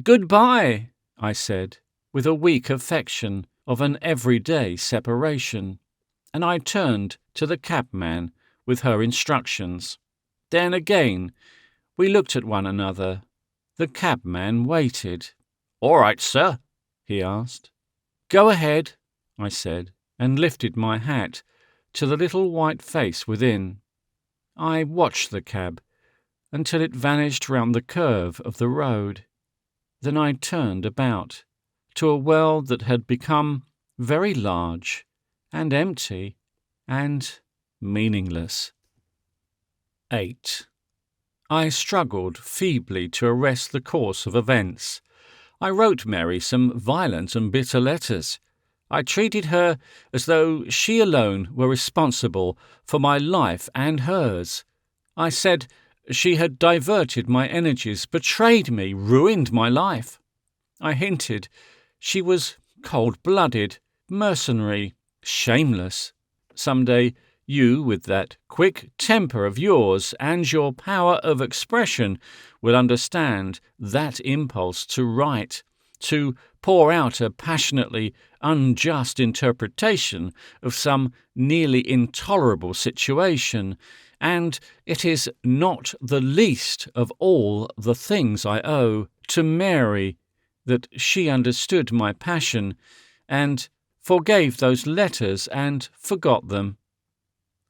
"Goodbye," I said, with a weak affection of an everyday separation, and I turned to the cabman with her instructions. Then again we looked at one another. The cabman waited. "All right, sir?" he asked. "Go ahead," I said, and lifted my hat to the little white face within. I watched the cab until it vanished round the curve of the road. Then I turned about to a world that had become very large and empty and meaningless. 8. I struggled feebly to arrest the course of events. I wrote Mary some violent and bitter letters. I treated her as though she alone were responsible for my life and hers. I said she had diverted my energies, betrayed me, ruined my life. I hinted she was cold-blooded, mercenary, shameless. Some day you, with that quick temper of yours and your power of expression, will understand that impulse to write, to pour out a passionately unjust interpretation of some nearly intolerable situation, and it is not the least of all the things I owe to Mary that she understood my passion and forgave those letters and forgot them.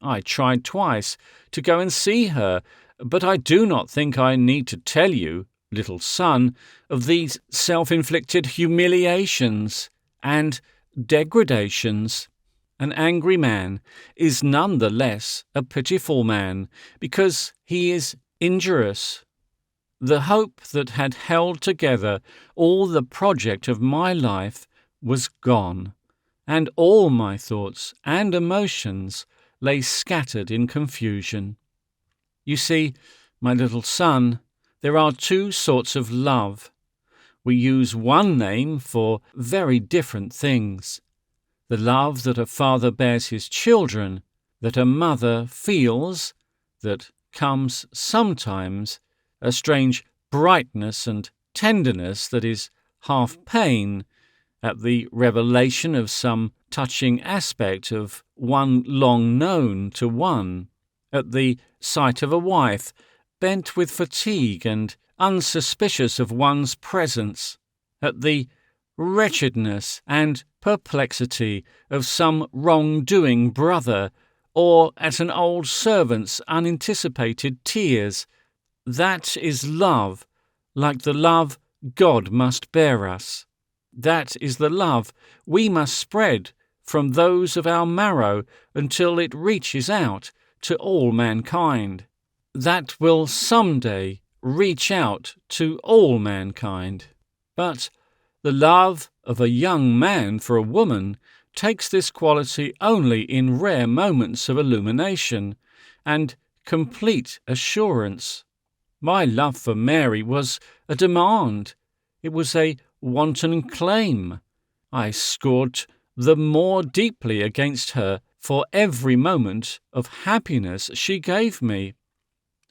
I tried twice to go and see her, but I do not think I need to tell you, little son, of these self-inflicted humiliations and degradations. An angry man is none the less a pitiful man because he is injurious. The hope that had held together all the project of my life was gone, and all my thoughts and emotions lay scattered in confusion. You see, my little son, there are two sorts of love. We use one name for very different things. The love that a father bears his children, that a mother feels, that comes sometimes, a strange brightness and tenderness that is half pain, at the revelation of some touching aspect of one long known to one, at the sight of a wife bent with fatigue and unsuspicious of one's presence, at the wretchedness and perplexity of some wrong-doing brother, or at an old servant's unanticipated tears. That is love, like the love God must bear us. That is the love we must spread from those of our marrow until it reaches out to all mankind. That will someday reach out to all mankind. But the love of a young man for a woman takes this quality only in rare moments of illumination and complete assurance. My love for Mary was a demand. It was a wanton claim. I scored the more deeply against her for every moment of happiness she gave me.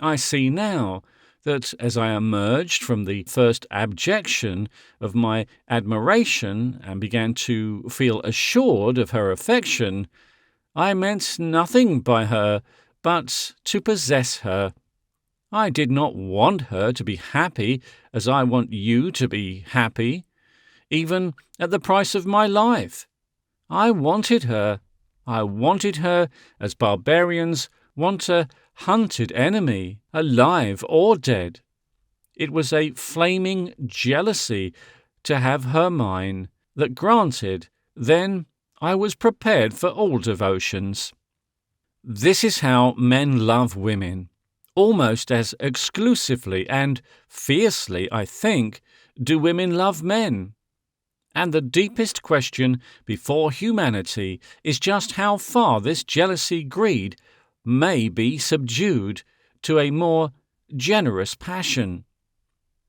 I see now that as I emerged from the first abjection of my admiration and began to feel assured of her affection, I meant nothing by her but to possess her. I did not want her to be happy as I want you to be happy, even at the price of my life. I wanted her. I wanted her as barbarians want a hunted enemy, alive or dead. It was a flaming jealousy to have her mine, that granted, then I was prepared for all devotions. This is how men love women. Almost as exclusively and fiercely, I think, do women love men. And the deepest question before humanity is just how far this jealousy-greed may be subdued to a more generous passion.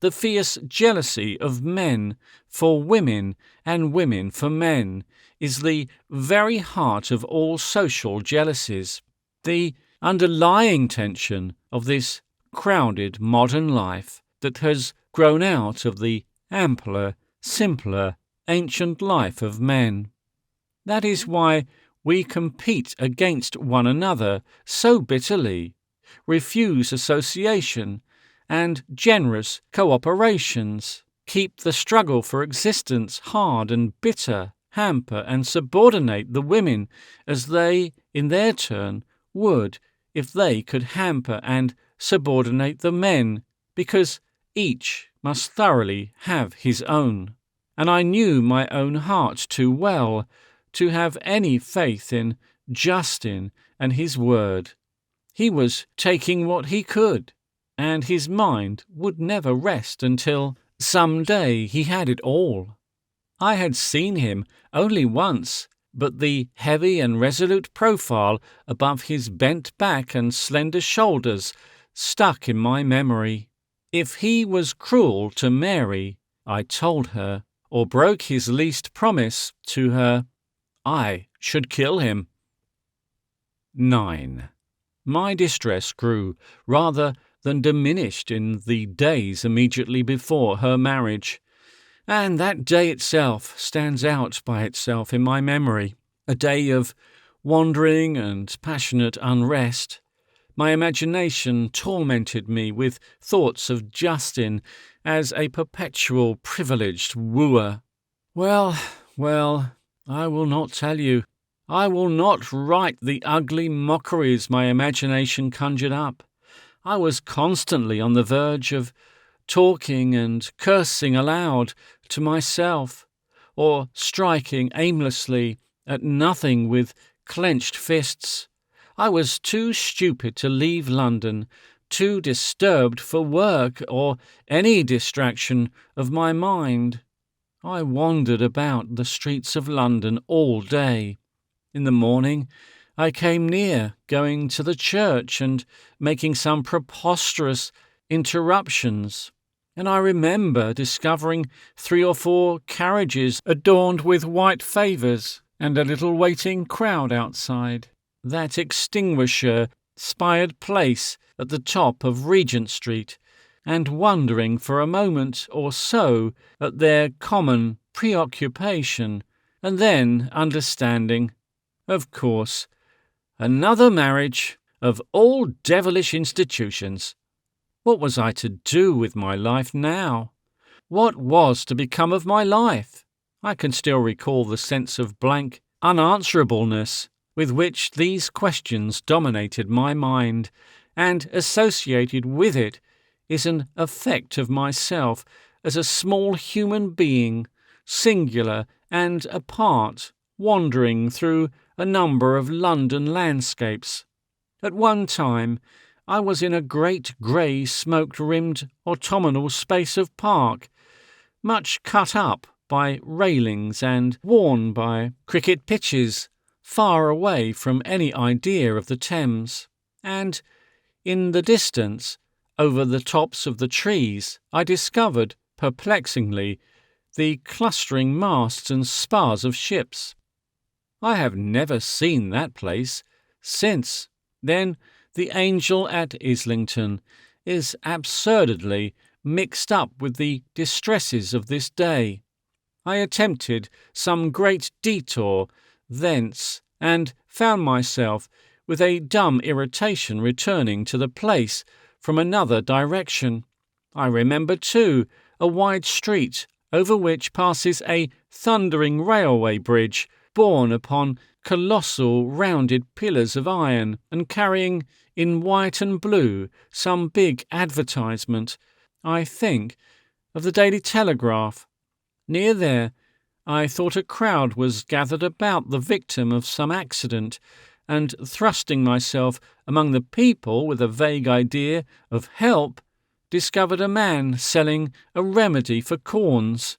The fierce jealousy of men for women and women for men is the very heart of all social jealousies, the underlying tension of this crowded modern life that has grown out of the ampler, simpler, ancient life of men. That is why we compete against one another so bitterly, refuse association and generous cooperations, keep the struggle for existence hard and bitter, hamper and subordinate the women as they, in their turn, would if they could hamper and subordinate the men, because each must thoroughly have his own. And I knew my own heart too well to have any faith in Justin and his word. He was taking what he could, and his mind would never rest until some day he had it all. I had seen him only once, but the heavy and resolute profile above his bent back and slender shoulders stuck in my memory. If he was cruel to Mary, I told her, or broke his least promise to her, I should kill him. 9. My distress grew rather than diminished in the days immediately before her marriage, and that day itself stands out by itself in my memory, a day of wandering and passionate unrest. My imagination tormented me with thoughts of Justin as a perpetual privileged wooer. Well, I will not tell you. I will not write the ugly mockeries my imagination conjured up. I was constantly on the verge of talking and cursing aloud to myself, or striking aimlessly at nothing with clenched fists. I was too stupid to leave London, too disturbed for work or any distraction of my mind. I wandered about the streets of London all day. In the morning, I came near going to the church and making some preposterous interruptions, and I remember discovering 3 or 4 carriages adorned with white favours and a little waiting crowd outside that extinguisher-spired place at the top of Regent Street, and wondering for a moment or so at their common preoccupation, and then understanding, of course, another marriage of all devilish institutions. What was I to do with my life now? What was to become of my life? I can still recall the sense of blank unanswerableness with which these questions dominated my mind, and associated with it is an effect of myself as a small human being, singular and apart, wandering through a number of London landscapes. At one time, I was in a great grey smoke-rimmed autumnal space of park, much cut up by railings and worn by cricket pitches, far away from any idea of the Thames, and in the distance, over the tops of the trees, I discovered, perplexingly, the clustering masts and spars of ships. I have never seen that place since. Then the Angel at Islington is absurdly mixed up with the distresses of this day. I attempted some great detour thence, and found myself with a dumb irritation returning to the place from another direction. I remember, too, a wide street over which passes a thundering railway bridge borne upon colossal rounded pillars of iron, and carrying in white and blue some big advertisement, I think, of the Daily Telegraph. Near there, I thought a crowd was gathered about the victim of some accident, and thrusting myself among the people with a vague idea of help, discovered a man selling a remedy for corns.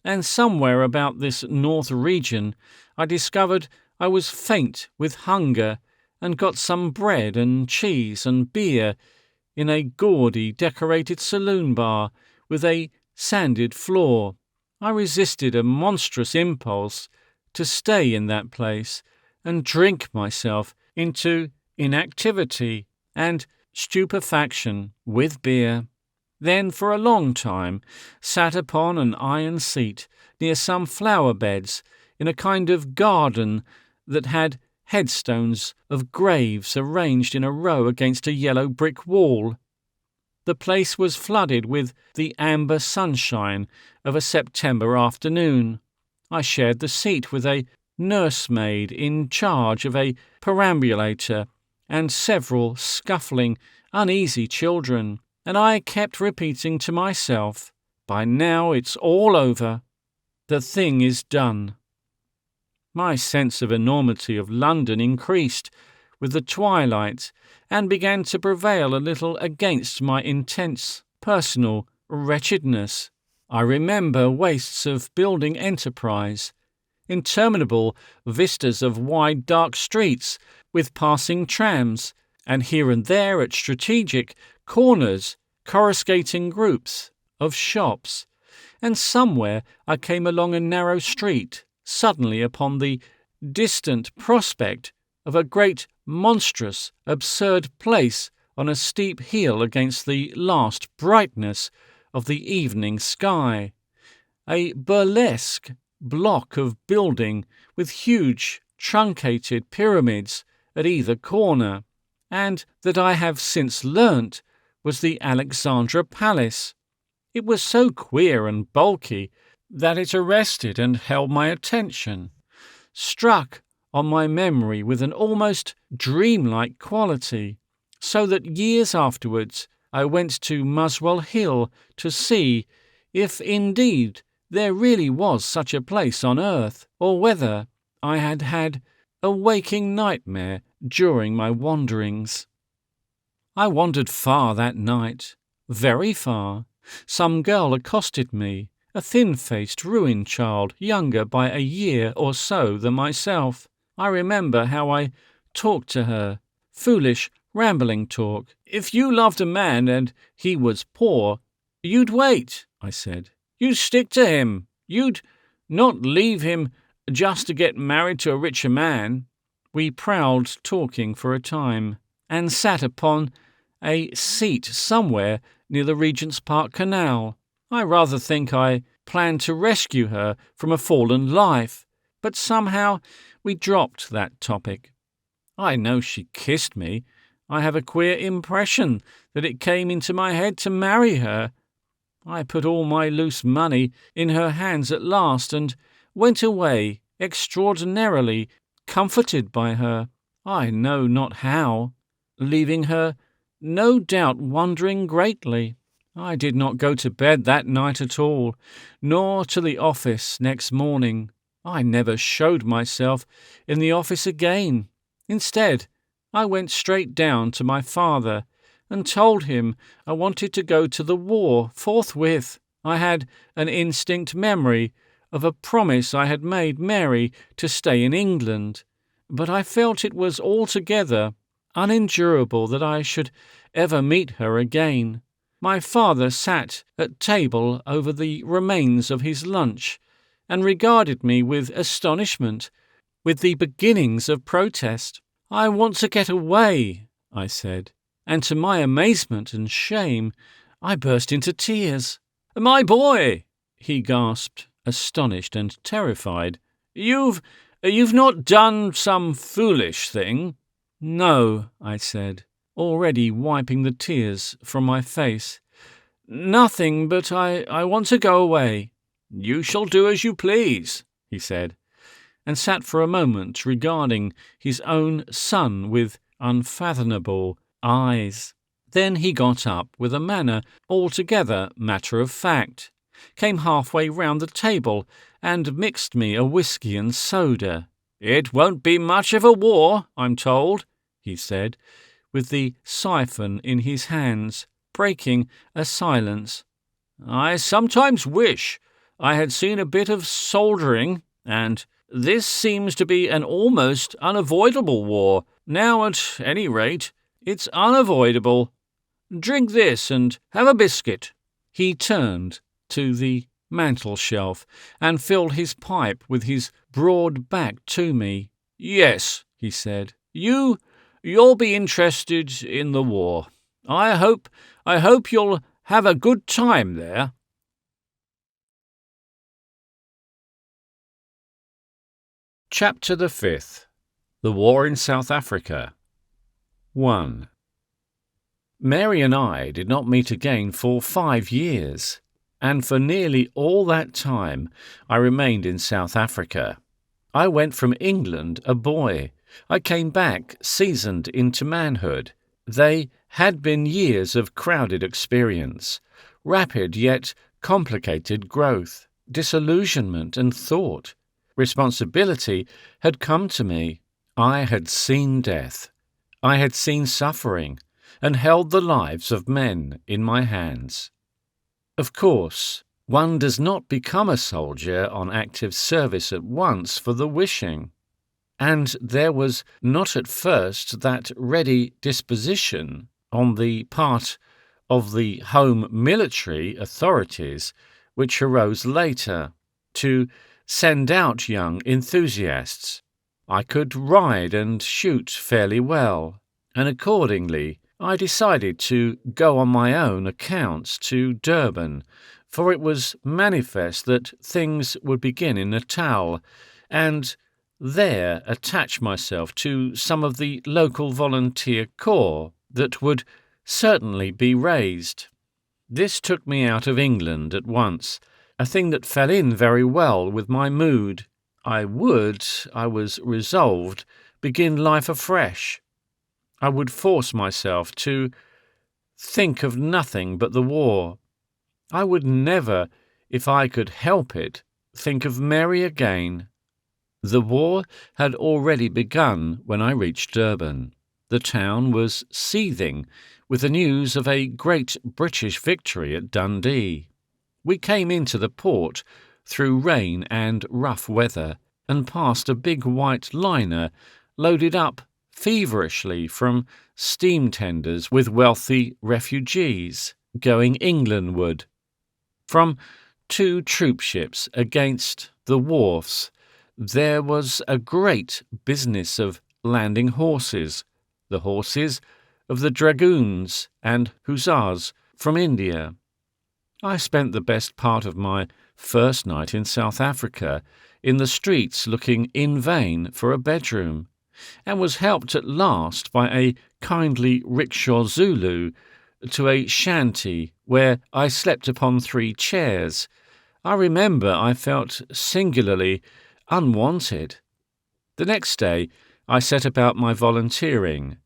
And somewhere about this north region I discovered I was faint with hunger, and got some bread and cheese and beer in a gaudy decorated saloon bar with a sanded floor. I resisted a monstrous impulse to stay in that place and drink myself into inactivity and stupefaction with beer. Then for a long time sat upon an iron seat near some flower beds in a kind of garden that had headstones of graves arranged in a row against a yellow brick wall. The place was flooded with the amber sunshine of a September afternoon. I shared the seat with a nursemaid in charge of a perambulator and several scuffling, uneasy children, and I kept repeating to myself, "By now it's all over. The thing is done." My sense of enormity of London increased with the twilight, and began to prevail a little against my intense personal wretchedness. I remember wastes of building enterprise, interminable vistas of wide dark streets with passing trams, and here and there at strategic corners coruscating groups of shops, and somewhere I came along a narrow street, suddenly upon the distant prospect of a great, monstrous, absurd place on a steep hill against the last brightness of the evening sky, a burlesque block of building with huge, truncated pyramids at either corner, and that I have since learnt was the Alexandra Palace. It was so queer and bulky that it arrested and held my attention, struck on my memory with an almost dreamlike quality, so that years afterwards I went to Muswell Hill to see if indeed there really was such a place on earth, or whether I had had a waking nightmare during my wanderings. I wandered far that night, very far. Some girl accosted me, a thin-faced ruined child, younger by a year or so than myself. I remember how I talked to her, foolish, rambling talk. "If you loved a man and he was poor, you'd wait," I said. "You'd stick to him. You'd not leave him just to get married to a richer man." We prowled talking for a time, and sat upon a seat somewhere near the Regent's Park Canal. I rather think I planned to rescue her from a fallen life, but somehow we dropped that topic. I know she kissed me. I have a queer impression that it came into my head to marry her. I put all my loose money in her hands at last and went away extraordinarily comforted by her, I know not how, leaving her no doubt wondering greatly. I did not go to bed that night at all, nor to the office next morning. I never showed myself in the office again. Instead, I went straight down to my father and told him I wanted to go to the war forthwith. I had an instinct memory of a promise I had made Mary to stay in England, but I felt it was altogether unendurable that I should ever meet her again. My father sat at table over the remains of his lunch and regarded me with astonishment, with the beginnings of protest. "I want to get away," I said, and to my amazement and shame, I burst into tears. "My boy," he gasped, astonished and terrified, You've not done some foolish thing?" "No," I said, already wiping the tears from my face. "Nothing, but I want to go away." "You shall do as you please," he said, and sat for a moment regarding his own son with unfathomable eyes. Then he got up with a manner altogether matter-of-fact, came halfway round the table, and mixed me a whisky and soda. "It won't be much of a war, I'm told," he said, with the siphon in his hands, breaking a silence. "I sometimes wish I had seen a bit of soldiering, and this seems to be an almost unavoidable war. Now, at any rate, it's unavoidable. Drink this and have a biscuit." He turned to the mantel-shelf and filled his pipe with his broad back to me. "Yes," he said, you'll be interested in the war. I hope you'll have a good time there." Chapter the 5th. The War in South Africa. 1. Mary and I did not meet again for 5 years, and for nearly all that time I remained in South Africa. I went from England a boy. I came back seasoned into manhood. They had been years of crowded experience, rapid yet complicated growth, disillusionment and thought. Responsibility had come to me. I had seen death. I had seen suffering, and held the lives of men in my hands. Of course, one does not become a soldier on active service at once for the wishing, and there was not at first that ready disposition on the part of the home military authorities which arose later to send out young enthusiasts. I could ride and shoot fairly well, and accordingly I decided to go on my own account to Durban, for it was manifest that things would begin in Natal, and there attach myself to some of the local volunteer corps that would certainly be raised. This took me out of England at once, a thing that fell in very well with my mood. I was resolved, begin life afresh. I would force myself to think of nothing but the war. I would never, if I could help it, think of Mary again. The war had already begun when I reached Durban. The town was seething with the news of a great British victory at Dundee. We came into the port through rain and rough weather, and passed a big white liner loaded up feverishly from steam tenders with wealthy refugees going Englandward. From 2 troop ships against the wharfs there was a great business of landing horses, the horses of the dragoons and hussars from India. I spent the best part of my first night in South Africa in the streets looking in vain for a bedroom. and was helped at last by a kindly rickshaw Zulu to a shanty where I slept upon 3 chairs. I remember I felt singularly unwanted. The next day I set about my volunteering.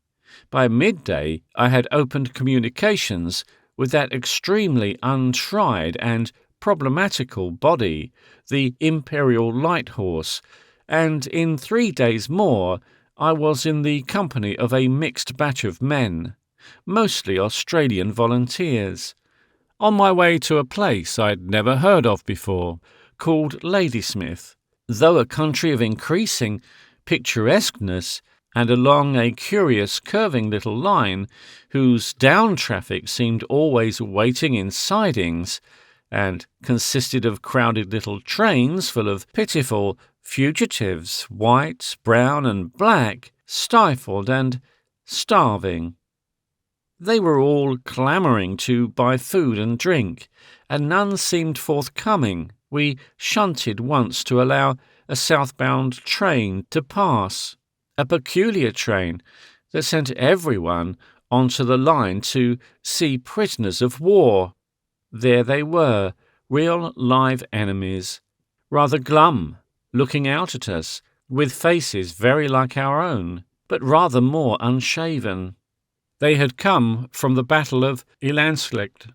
By midday I had opened communications with that extremely untried and problematical body, the Imperial Light Horse, and in 3 days more I was in the company of a mixed batch of men, mostly Australian volunteers, on my way to a place I'd never heard of before, called Ladysmith. Though a country of increasing picturesqueness, and along a curious curving little line whose down traffic seemed always waiting in sidings, and consisted of crowded little trains full of pitiful fugitives, white, brown, and black, stifled and starving. They were all clamouring to buy food and drink, and none seemed forthcoming. We shunted once to allow a southbound train to pass, a peculiar train that sent everyone onto the line to see prisoners of war. There they were, real live enemies, rather glum, looking out at us, with faces very like our own, but rather more unshaven. They had come from the Battle of Elandslicht.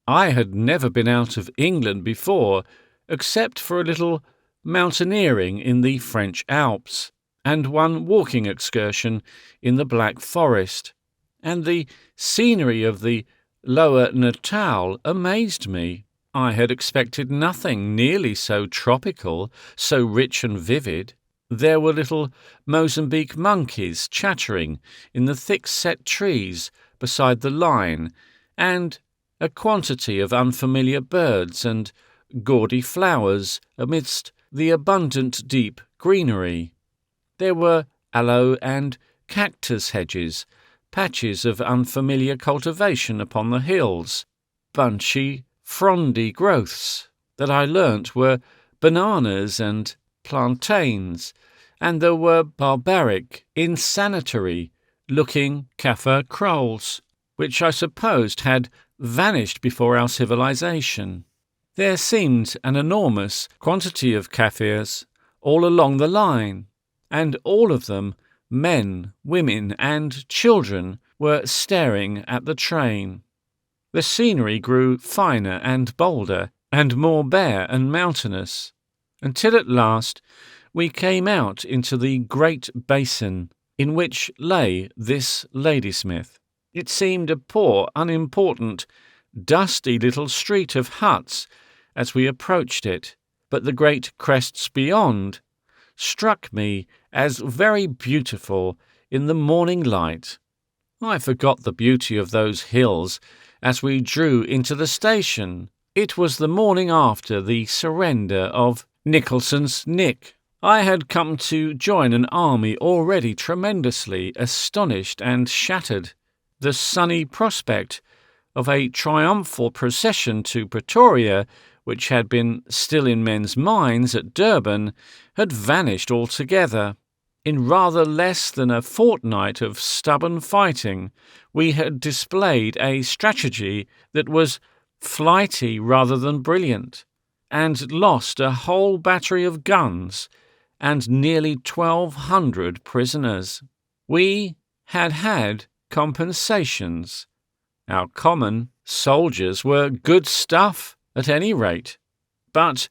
I had never been out of England before, except for a little mountaineering in the French Alps, and one walking excursion in the Black Forest, and the scenery of the Lower Natal amazed me. I had expected nothing nearly so tropical, so rich and vivid. There were little Mozambique monkeys chattering in the thick-set trees beside the line, and a quantity of unfamiliar birds and gaudy flowers amidst the abundant deep greenery. There were aloe and cactus hedges, patches of unfamiliar cultivation upon the hills, bunchy, frondy growths that I learnt were bananas and plantains, and there were barbaric, insanitary-looking Kaffir kraals, which I supposed had vanished before our civilization. There seemed an enormous quantity of Kaffirs all along the line, and all of them, men, women, and children, were staring at the train. The scenery grew finer and bolder, and more bare and mountainous, until at last we came out into the great basin in which lay this Ladysmith. It seemed a poor, unimportant, dusty little street of huts as we approached it, but the great crests beyond struck me as very beautiful in the morning light. I forgot the beauty of those hills as we drew into the station. It was the morning after the surrender of Nicholson's Nick. I had come to join an army already tremendously astonished and shattered. The sunny prospect of a triumphal procession to Pretoria, which had been still in men's minds at Durban, had vanished altogether. In rather less than a fortnight of stubborn fighting, we had displayed a strategy that was flighty rather than brilliant, and lost a whole battery of guns and nearly 1,200 prisoners. We had had compensations. Our common soldiers were good stuff, at any rate. But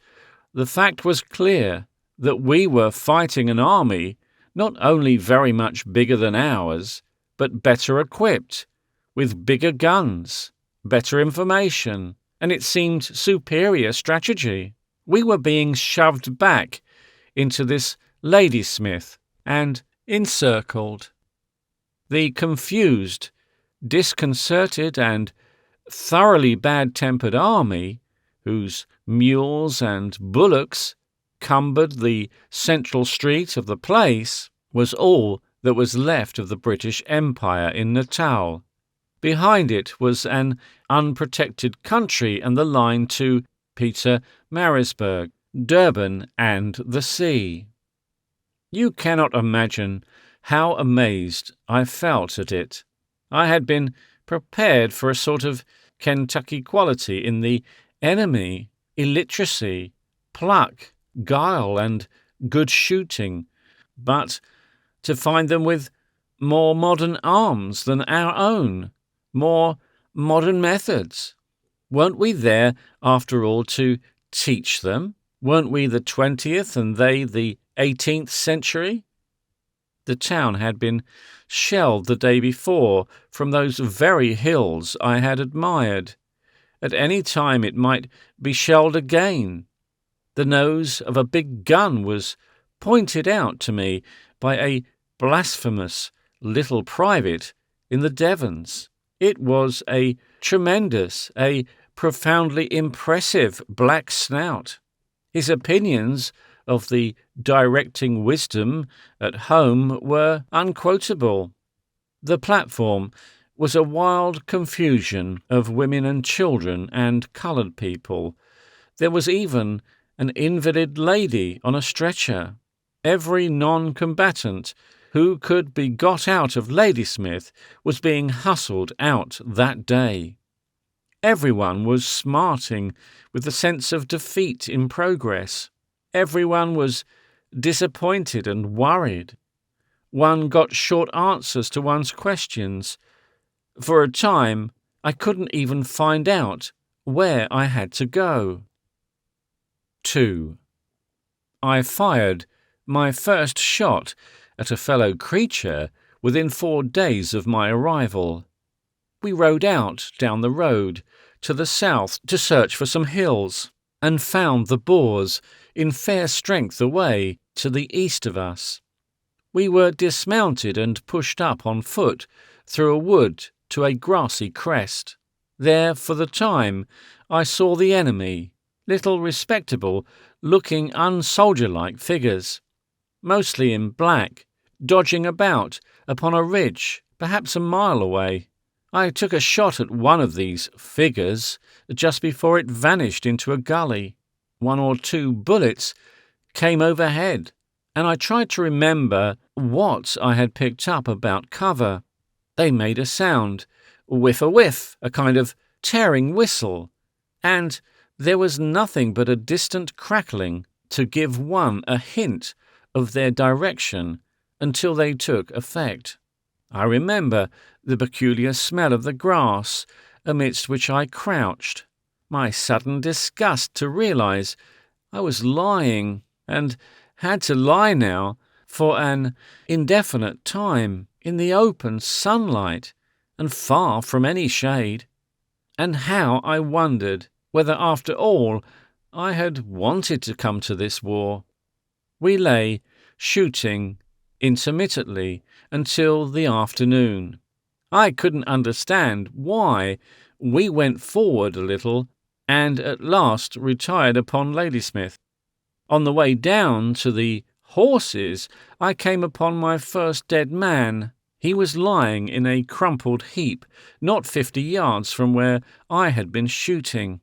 the fact was clear that we were fighting an army not only very much bigger than ours, but better equipped, with bigger guns, better information, and it seemed superior strategy. We were being shoved back into this Ladysmith and encircled. The confused, disconcerted, and thoroughly bad-tempered army, whose mules and bullocks cumbered the central street of the place, was all that was left of the British Empire in Natal. Behind it was an unprotected country and the line to Pietermaritzburg, Durban, and the sea. You cannot imagine How amazed I felt at it. I had been prepared for a sort of Kentucky quality in the enemy, illiteracy, pluck, guile, and good shooting, but to find them with more modern arms than our own, more modern methods. Weren't we there, after all, to teach them? Weren't we the 20th and they the 18th century? The town had been shelled the day before from those very hills I had admired. At any time it might be shelled again. The nose of a big gun was pointed out to me by a blasphemous little private in the Devons. It was a tremendous, a profoundly impressive black snout. His opinions of the directing wisdom at home were unquotable. The platform was a wild confusion of women and children and coloured people. There was even an invalid lady on a stretcher. Every non-combatant who could be got out of Ladysmith was being hustled out that day. Everyone was smarting with the sense of defeat in progress. Everyone was disappointed and worried. One got short answers to one's questions. For a time, I couldn't even find out where I had to go. 2. I fired my first shot at a fellow creature within 4 days of my arrival. We rode out down the road to the south to search for some hills, and found the Boers in fair strength away to the east of us. We were dismounted and pushed up on foot through a wood to a grassy crest. There, for the time, I saw the enemy, little respectable, looking unsoldier-like figures, mostly in black, dodging about upon a ridge, perhaps a mile away. I took a shot at one of these figures just before it vanished into a gully. 1 or 2 bullets came overhead, and I tried to remember what I had picked up about cover. They made a sound, whiff-a-whiff, a kind of tearing whistle, and there was nothing but a distant crackling to give one a hint of their direction until they took effect. I remember the peculiar smell of the grass amidst which I crouched, my sudden disgust to realize I was lying, and had to lie now for an indefinite time in the open sunlight and far from any shade. And how I wondered whether after all I had wanted to come to this war. We lay shooting intermittently until the afternoon. I couldn't understand why we went forward a little and at last retired upon Ladysmith. On the way down to the horses, I came upon my first dead man. He was lying in a crumpled heap, not 50 yards from where I had been shooting.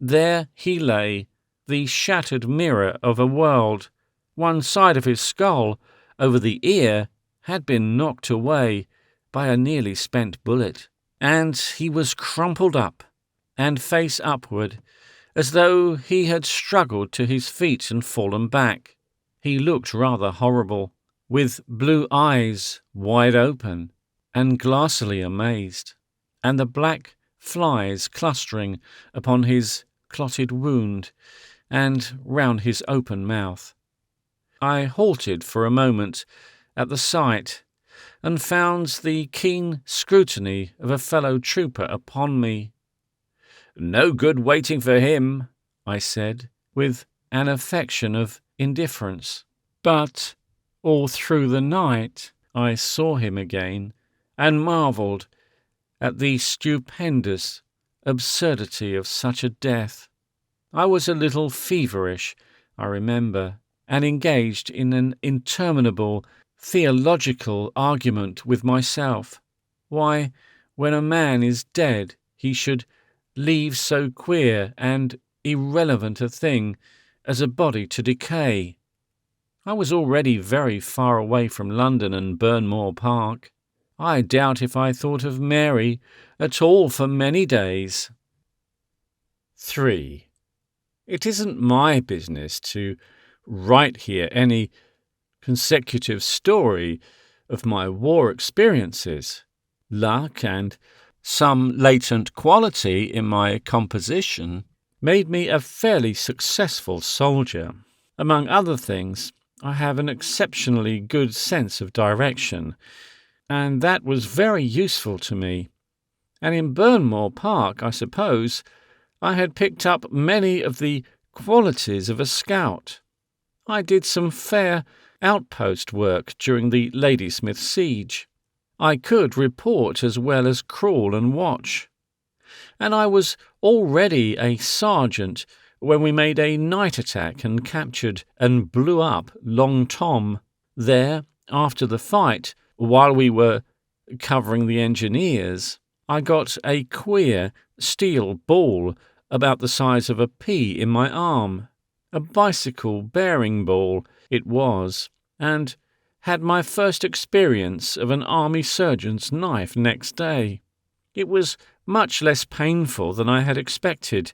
There he lay, the shattered mirror of a world. One side of his skull, over the ear, had been knocked away by a nearly spent bullet, and he was crumpled up and face upward, as though he had struggled to his feet and fallen back. He looked rather horrible, with blue eyes wide open and glassily amazed, and the black flies clustering upon his clotted wound and round his open mouth. I halted for a moment at the sight, and found the keen scrutiny of a fellow trooper upon me. "No good waiting for him," I said, with an affection of indifference. But all through the night I saw him again, and marvelled at the stupendous absurdity of such a death. I was a little feverish, I remember, and engaged in an interminable theological argument with myself. Why, when a man is dead, he should leave so queer and irrelevant a thing as a body to decay. I was already very far away from London and Burnmore Park. I doubt if I thought of Mary at all for many days. 3. It isn't my business to write here any consecutive story of my war experiences. Luck and some latent quality in my composition made me a fairly successful soldier. Among other things, I have an exceptionally good sense of direction, and that was very useful to me. And in Burnmore Park, I suppose, I had picked up many of the qualities of a scout. I did some fair outpost work during the Ladysmith siege. I could report as well as crawl and watch. And I was already a sergeant when we made a night attack and captured and blew up Long Tom. There, after the fight, while we were covering the engineers, I got a queer steel ball about the size of a pea in my arm. A bicycle bearing ball it was, and had my first experience of an army surgeon's knife next day. It was much less painful than I had expected.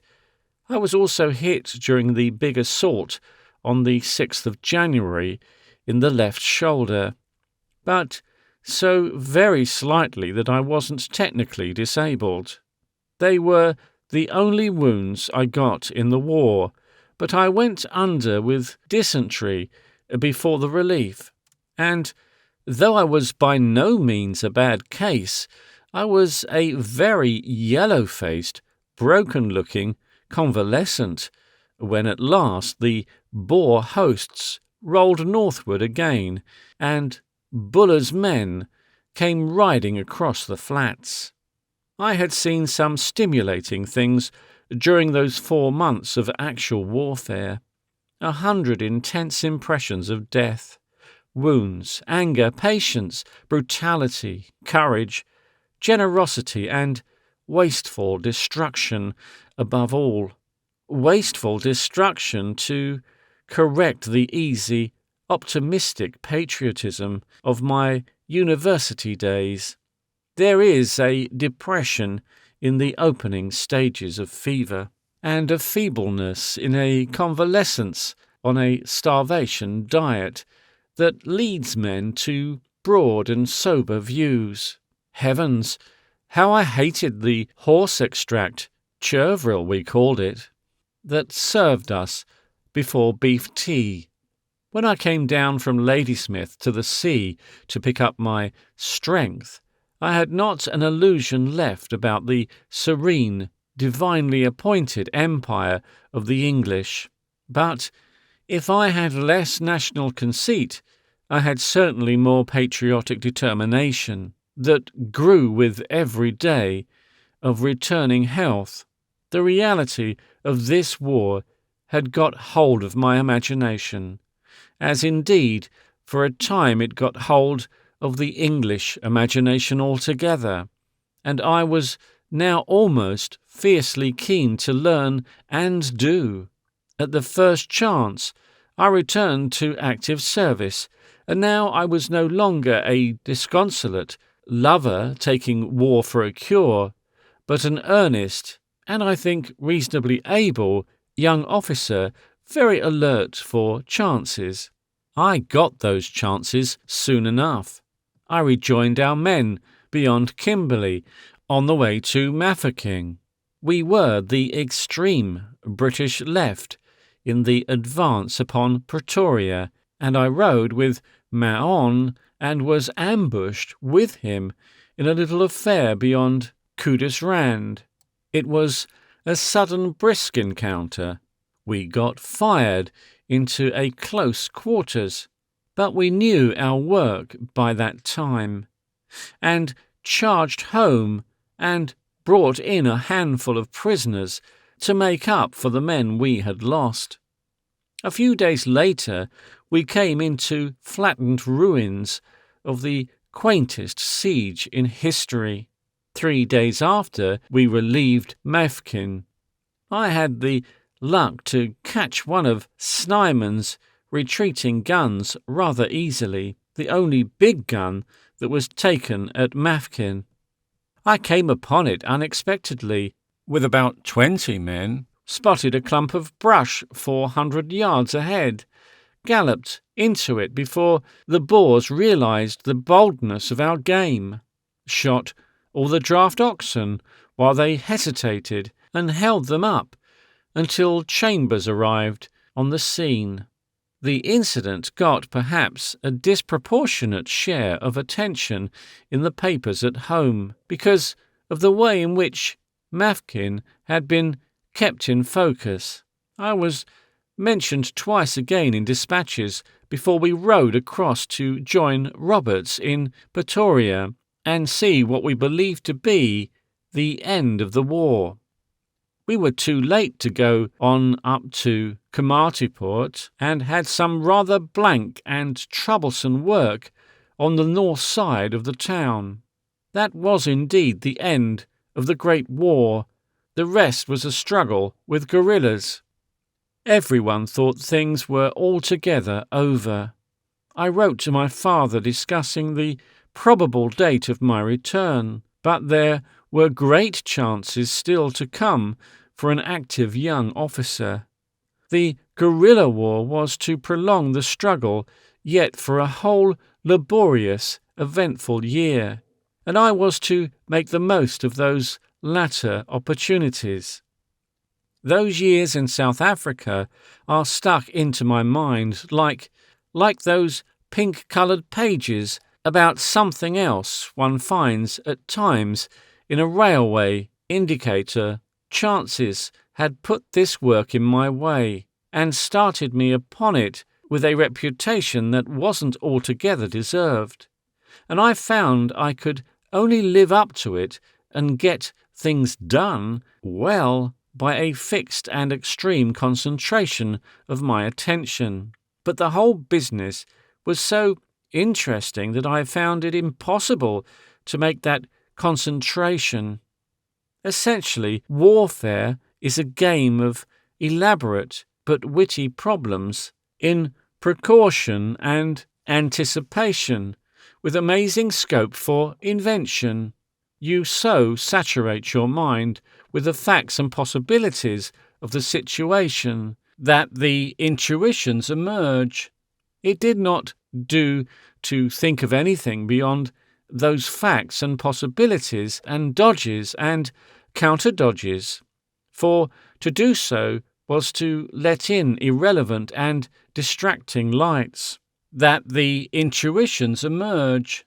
I was also hit during the big assault on the 6th of January in the left shoulder, but so very slightly that I wasn't technically disabled. They were the only wounds I got in the war, but I went under with dysentery before the relief, and though I was by no means a bad case, I was a very yellow-faced, broken-looking convalescent when at last the Boer hosts rolled northward again, and Buller's men came riding across the flats. I had seen some stimulating things during those 4 months of actual warfare. 100 intense impressions of death, wounds, anger, patience, brutality, courage, generosity, and wasteful destruction above all. Wasteful destruction to correct the easy, optimistic patriotism of my university days. There is a depression in the opening stages of fever, and a feebleness in a convalescence on a starvation diet that leads men to broad and sober views. Heavens, how I hated the horse extract, chervril we called it, that served us before beef tea. When I came down from Ladysmith to the sea to pick up my strength, I had not an illusion left about the serene, divinely appointed empire of the English. But if I had less national conceit, I had certainly more patriotic determination that grew with every day of returning health. The reality of this war had got hold of my imagination, as indeed for a time it got hold of the English imagination altogether, and I was now almost fiercely keen to learn and do. At the first chance, I returned to active service, and now I was no longer a disconsolate lover taking war for a cure, but an earnest, and I think reasonably able, young officer, very alert for chances. I got those chances soon enough. I rejoined our men beyond Kimberley on the way to Mafeking. We were the extreme British left in the advance upon Pretoria, and I rode with Mahon and was ambushed with him in a little affair beyond Kudisrand. It was a sudden brisk encounter. We got fired into a close quarters, but we knew our work by that time, and charged home and brought in a handful of prisoners to make up for the men we had lost. A few days later, we came into flattened ruins of the quaintest siege in history. 3 days after, we relieved Mafeking. I had the luck to catch one of Snyman's retreating guns rather easily, the only big gun that was taken at Mafkin. I came upon it unexpectedly, with about 20 men, spotted a clump of brush 400 yards ahead, galloped into it before the Boers realized the boldness of our game, shot all the draft oxen while they hesitated, and held them up until Chambers arrived on the scene. The incident got perhaps a disproportionate share of attention in the papers at home because of the way in which Mafkin had been kept in focus. I was mentioned twice again in dispatches before we rode across to join Roberts in Pretoria and see what we believed to be the end of the war. We were too late to go on up to Komatipoort and had some rather blank and troublesome work on the north side of the town. That was indeed the end of the Great War. The rest was a struggle with guerrillas. Everyone thought things were altogether over. I wrote to my father discussing the probable date of my return, but there were great chances still to come for an active young officer. The guerrilla war was to prolong the struggle yet for a whole laborious, eventful year, and I was to make the most of those latter opportunities. Those years in South Africa are stuck into my mind like those pink-coloured pages about something else one finds at times in a railway indicator. Chances had put this work in my way and started me upon it with a reputation that wasn't altogether deserved, and I found I could only live up to it and get things done well by a fixed and extreme concentration of my attention. But the whole business was so interesting that I found it impossible to make that concentration. Essentially, warfare is a game of elaborate but witty problems in precaution and anticipation, with amazing scope for invention. You so saturate your mind with the facts and possibilities of the situation that the intuitions emerge. It did not do to think of anything beyond those facts and possibilities and dodges and counter-dodges, for to do so was to let in irrelevant and distracting lights, that the intuitions emerge.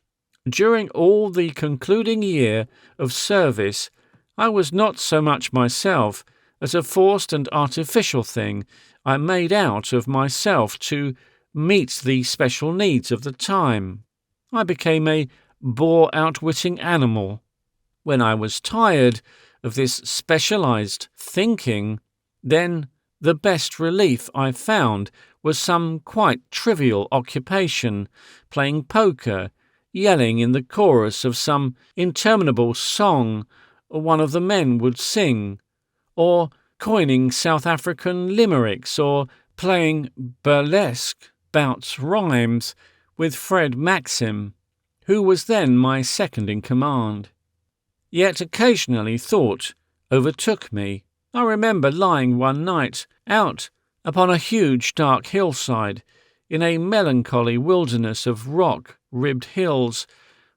During all the concluding year of service, I was not so much myself as a forced and artificial thing I made out of myself to meet the special needs of the time. I became a bore-outwitting animal. When I was tired of this specialized thinking, then the best relief I found was some quite trivial occupation, playing poker, yelling in the chorus of some interminable song one of the men would sing, or coining South African limericks, or playing burlesque bouts rhymes with Fred Maxim, who was then my second in command. Yet occasionally thought overtook me. I remember lying one night out upon a huge dark hillside in a melancholy wilderness of rock-ribbed hills,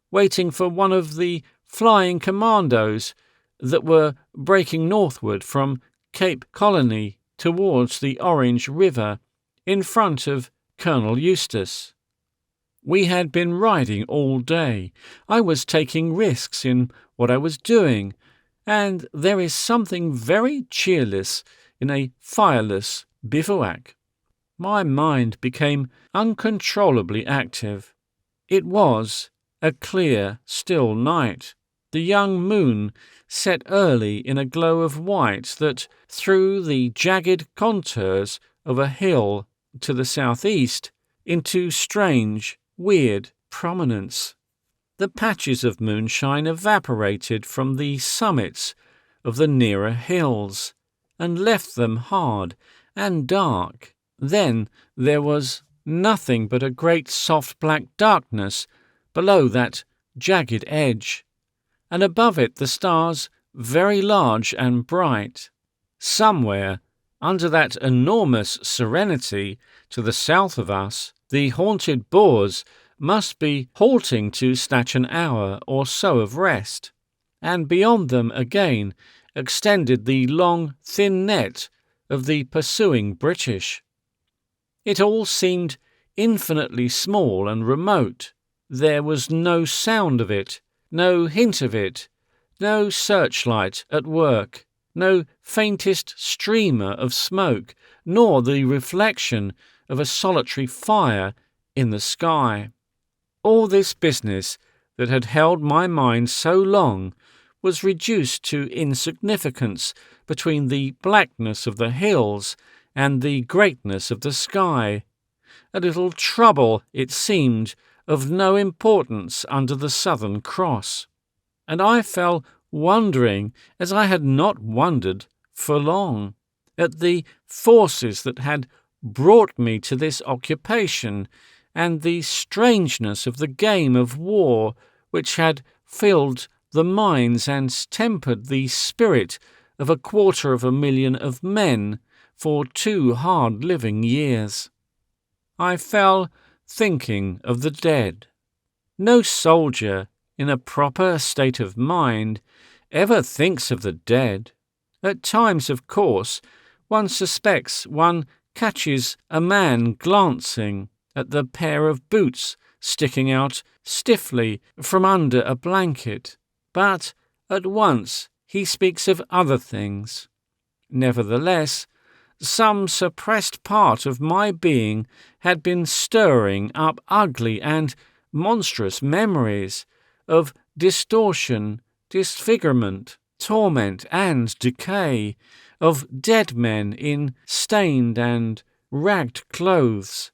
waiting for one of the flying commandos that were breaking northward from Cape Colony towards the Orange River in front of Colonel Eustace. We had been riding all day. I was taking risks in what I was doing, and there is something very cheerless in a fireless bivouac. My mind became uncontrollably active. It was a clear, still night. The young moon set early in a glow of white that threw the jagged contours of a hill to the southeast into strange, weird prominence. The patches of moonshine evaporated from the summits of the nearer hills and left them hard and dark Then there was nothing but a great soft black darkness below that jagged edge, and above it the stars very large and bright. Somewhere, under that enormous serenity to the south of us, the haunted boars must be halting to snatch an hour or so of rest, and beyond them again extended the long, thin net of the pursuing British. It all seemed infinitely small and remote. There was no sound of it, no hint of it, no searchlight at work, no faintest streamer of smoke, nor the reflection of a solitary fire in the sky. All this business that had held my mind so long was reduced to insignificance between the blackness of the hills and the greatness of the sky. A little trouble, it seemed, of no importance under the Southern Cross. And I fell wondering, as I had not wondered for long, at the forces that had brought me to this occupation, and the strangeness of the game of war which had filled the minds and tempered the spirit of 250,000 of men for 2 hard living years. I fell thinking of the dead. No soldier in a proper state of mind ever thinks of the dead. At times, of course, one suspects, one catches a man glancing at the pair of boots sticking out stiffly from under a blanket, but at once he speaks of other things. Nevertheless, some suppressed part of my being had been stirring up ugly and monstrous memories of distortion, disfigurement, torment, and decay, of dead men in stained and ragged clothes,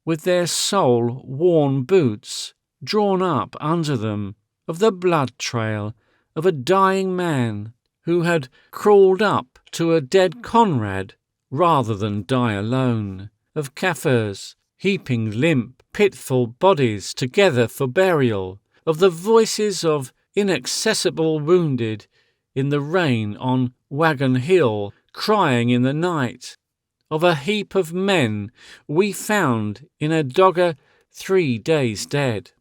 with their sole-worn boots drawn up under them, of the blood trail of a dying man who had crawled up to a dead comrade rather than die alone, of Kaffirs heaping limp, pitiful bodies together for burial, of the voices of inaccessible wounded in the rain on Wagon Hill crying in the night, of a heap of men we found in a Dogger 3 days dead,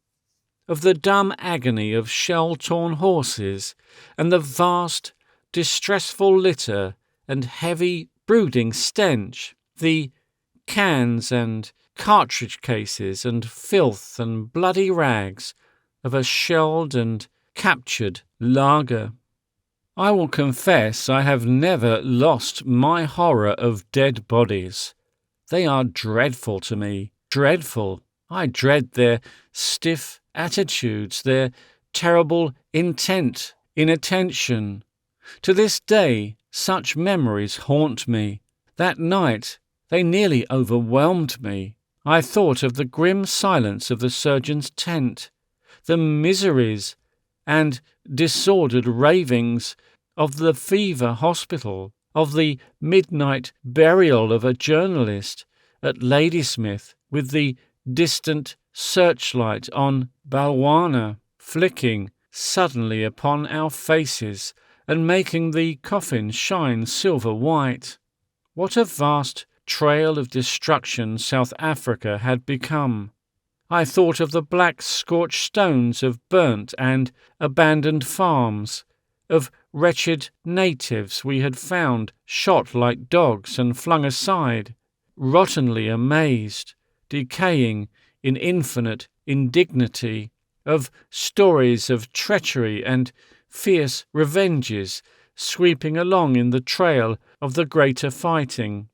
of the dumb agony of shell-torn horses, and the vast, distressful litter and heavy, brooding stench, the cans and cartridge cases and filth and bloody rags of a shelled and captured lager. I will confess I have never lost my horror of dead bodies. They are dreadful to me, dreadful. I dread their stiff attitudes, their terrible intent, inattention. To this day, such memories haunt me. That night, they nearly overwhelmed me. I thought of the grim silence of the surgeon's tent, the miseries and disordered ravings of the fever hospital, of the midnight burial of a journalist at Ladysmith, with the distant searchlight on Balwana flicking suddenly upon our faces and making the coffin shine silver white. What a vast trail of destruction South Africa had become. I thought of the black scorched stones of burnt and abandoned farms, of wretched natives we had found shot like dogs and flung aside, rottenly amazed, decaying in infinite indignity, of stories of treachery and fierce revenges sweeping along in the trail of the greater fighting.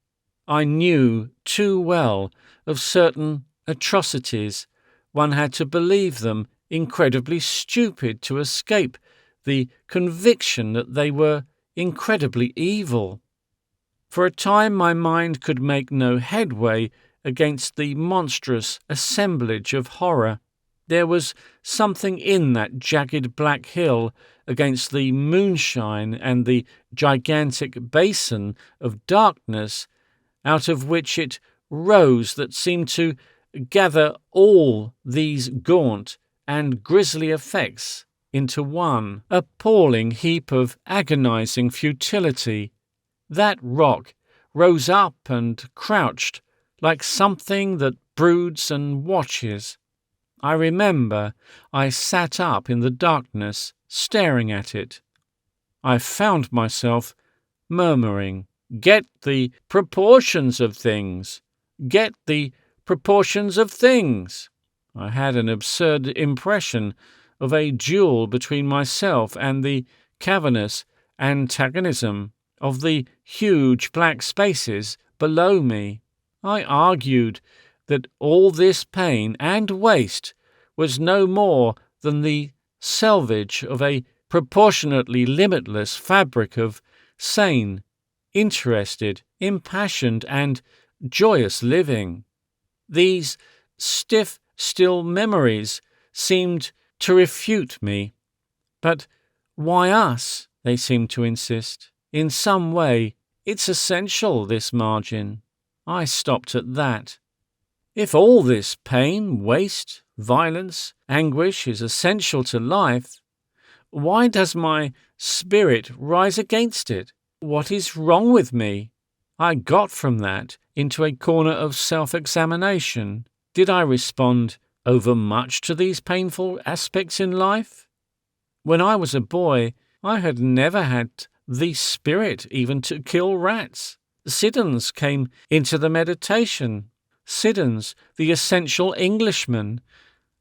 I knew too well of certain atrocities. One had to believe them incredibly stupid to escape the conviction that they were incredibly evil. For a time my mind could make no headway against the monstrous assemblage of horror. There was something in that jagged black hill against the moonshine and the gigantic basin of darkness out of which it rose that seemed to gather all these gaunt and grisly effects into one appalling heap of agonizing futility. That rock rose up and crouched like something that broods and watches. I remember I sat up in the darkness, staring at it. I found myself murmuring, "Get the proportions of things! Get the proportions of things!" I had an absurd impression of a duel between myself and the cavernous antagonism of the huge black spaces below me. I argued that all this pain and waste was no more than the selvage of a proportionately limitless fabric of sane, interested, impassioned, and joyous living. These stiff, still memories seemed to refute me. But why us? They seemed to insist. In some way, it's essential, this margin. I stopped at that. If all this pain, waste, violence, anguish is essential to life, why does my spirit rise against it? What is wrong with me? I got from that into a corner of self-examination. Did I respond overmuch to these painful aspects in life? When I was a boy, I had never had the spirit even to kill rats. Siddons came into the meditation. Siddons, the essential Englishman,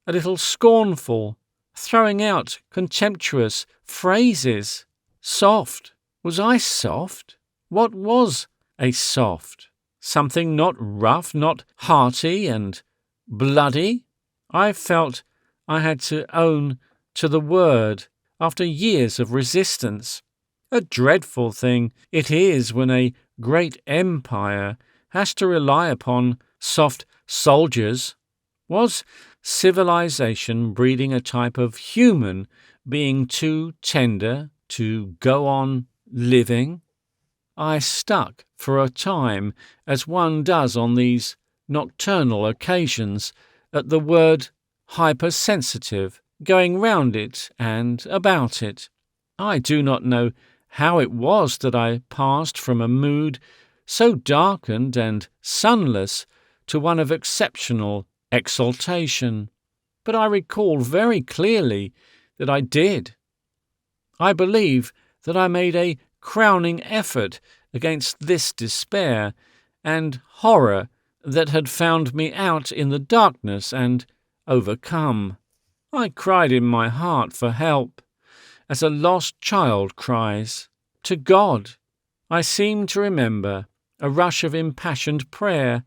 a little scornful, throwing out contemptuous phrases. Soft. Was I soft? What was a soft? Something not rough, not hearty and bloody? I felt I had to own to the word after years of resistance. A dreadful thing it is when a great empire has to rely upon soft soldiers. Was civilization breeding a type of human being too tender to go on living? I stuck for a time, as one does on these nocturnal occasions, at the word hypersensitive, going round it and about it. I do not know how it was that I passed from a mood so darkened and sunless to one of exceptional exaltation, but I recall very clearly that I did. I believe that I made a crowning effort against this despair and horror that had found me out in the darkness and overcome. I cried in my heart for help, as a lost child cries, to God. I seem to remember a rush of impassioned prayer,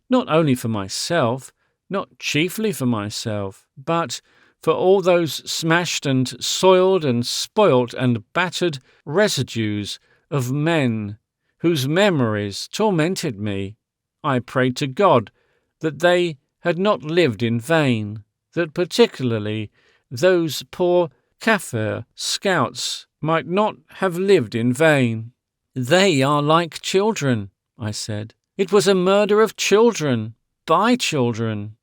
not only for myself, not chiefly for myself, but for all those smashed and soiled and spoilt and battered residues of men whose memories tormented me. I prayed to God that they had not lived in vain, that particularly those poor Kaffir scouts might not have lived in vain. "They are like children," I said. "It was a murder of children, by children."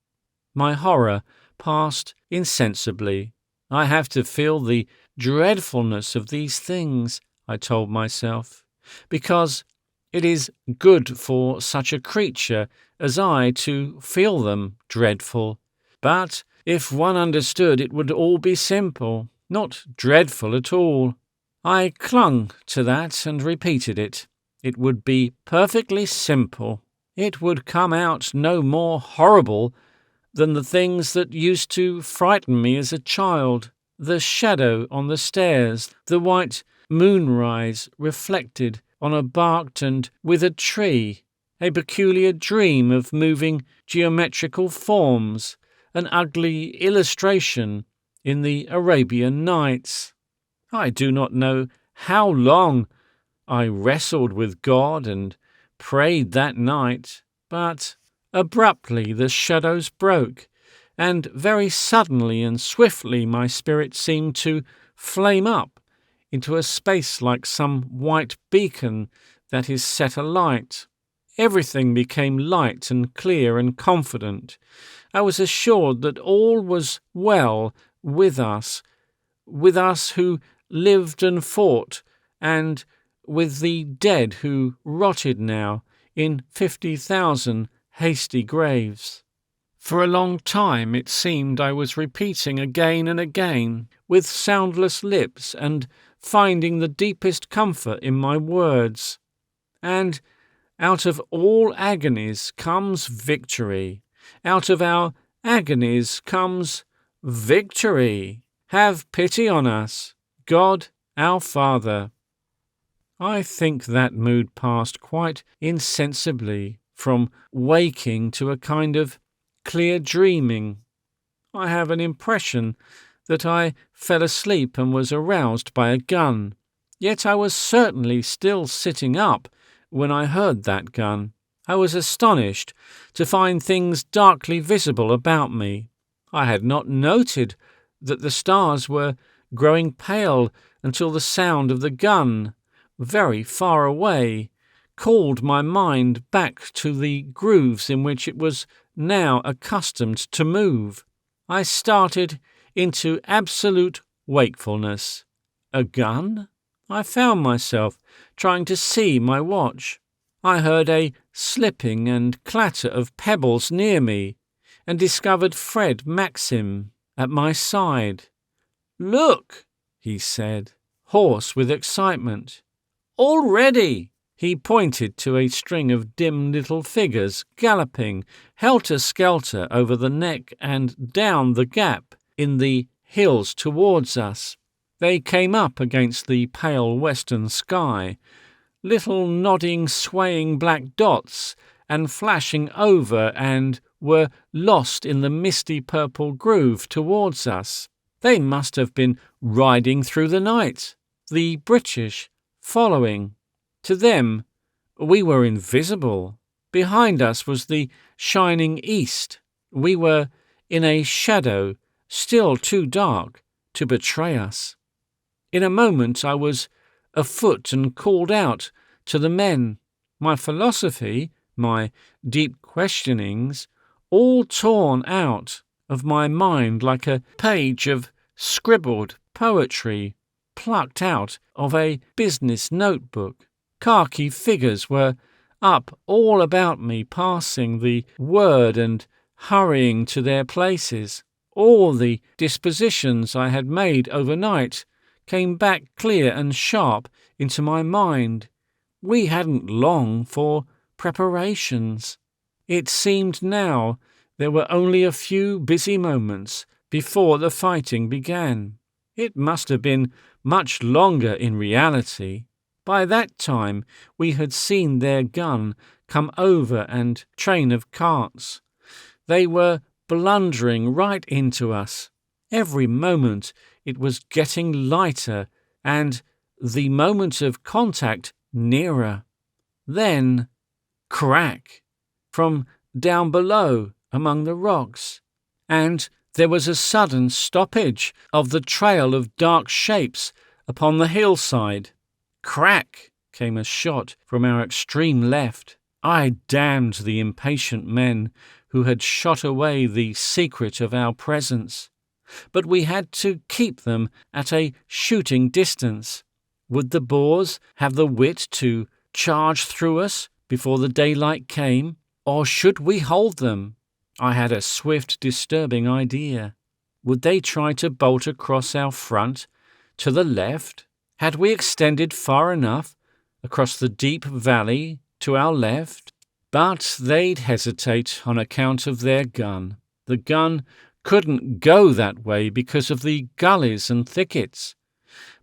My horror passed insensibly. I have to feel the dreadfulness of these things, I told myself, because it is good for such a creature as I to feel them dreadful. But if one understood, it would all be simple, not dreadful at all. I clung to that and repeated it. It would be perfectly simple. It would come out no more horrible than the things that used to frighten me as a child. The shadow on the stairs, the white moonrise reflected on a barked and withered tree, a peculiar dream of moving geometrical forms, an ugly illustration in the Arabian Nights. I do not know how long I wrestled with God and prayed that night, but abruptly the shadows broke, and very suddenly and swiftly my spirit seemed to flame up into a space like some white beacon that is set alight. Everything became light and clear and confident. I was assured that all was well with us who lived and fought, and with the dead who rotted now in 50,000 hasty graves. For a long time it seemed I was repeating again and again, with soundless lips, and finding the deepest comfort in my words. And out of all agonies comes victory. Out of our agonies comes victory. Have pity on us, God our Father. I think that mood passed quite insensibly from waking to a kind of clear dreaming. I have an impression that I fell asleep and was aroused by a gun, yet I was certainly still sitting up when I heard that gun. I was astonished to find things darkly visible about me. I had not noted that the stars were growing pale until the sound of the gun, very far away, called my mind back to the grooves in which it was now accustomed to move. I started into absolute wakefulness. A gun? I found myself trying to see my watch. I heard a slipping and clatter of pebbles near me, and discovered Fred Maxim at my side. "Look," he said, hoarse with excitement. "Already!" He pointed to a string of dim little figures galloping helter-skelter over the neck and down the gap in the hills towards us. They came up against the pale western sky, little nodding, swaying black dots, and flashing over and were lost in the misty purple groove towards us. They must have been riding through the night, the British following. To them, we were invisible. Behind us was the shining east. We were in a shadow still too dark to betray us. In a moment I was afoot and called out to the men. My philosophy, my deep questionings, all torn out of my mind like a page of scribbled poetry plucked out of a business notebook. Khaki figures were up all about me, passing the word and hurrying to their places. All the dispositions I had made overnight came back clear and sharp into my mind. We hadn't long for preparations. It seemed now there were only a few busy moments before the fighting began. It must have been much longer in reality. By that time we had seen their gun come over and train of carts. They were blundering right into us. Every moment it was getting lighter and the moment of contact nearer. Then, crack, from down below among the rocks, and there was a sudden stoppage of the trail of dark shapes upon the hillside. Crack came a shot from our extreme left. I damned the impatient men who had shot away the secret of our presence. But we had to keep them at a shooting distance. Would the Boers have the wit to charge through us before the daylight came, or should we hold them? I had a swift, disturbing idea. Would they try to bolt across our front to the left? Had we extended far enough across the deep valley to our left? But they'd hesitate on account of their gun. The gun couldn't go that way because of the gullies and thickets.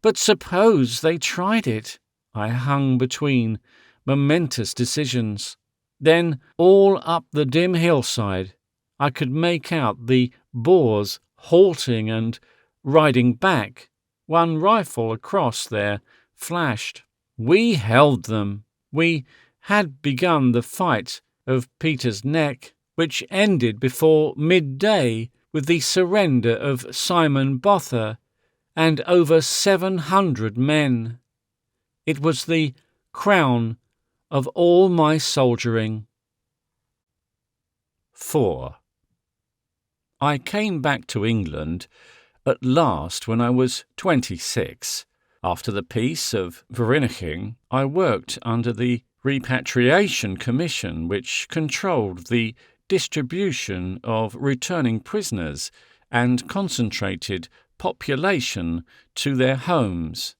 But suppose they tried it? I hung between momentous decisions. Then, all up the dim hillside, I could make out the Boers halting and riding back. One rifle across there flashed. We held them. We had begun the fight of Peter's Neck, which ended before midday with the surrender of Simon Botha and over 700 men. It was the crown of all my soldiering. 4. I came back to England at last when I was 26. After the Peace of Vereeniging, I worked under the Repatriation Commission, which controlled the distribution of returning prisoners and concentrated population to their homes.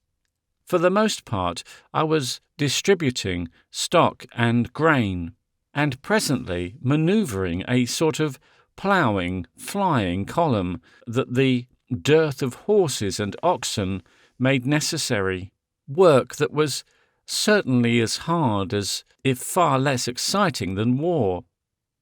For the most part, I was distributing stock and grain, and presently manoeuvring a sort of ploughing, flying column that the dearth of horses and oxen made necessary, work that was certainly as hard as, if far less exciting than war.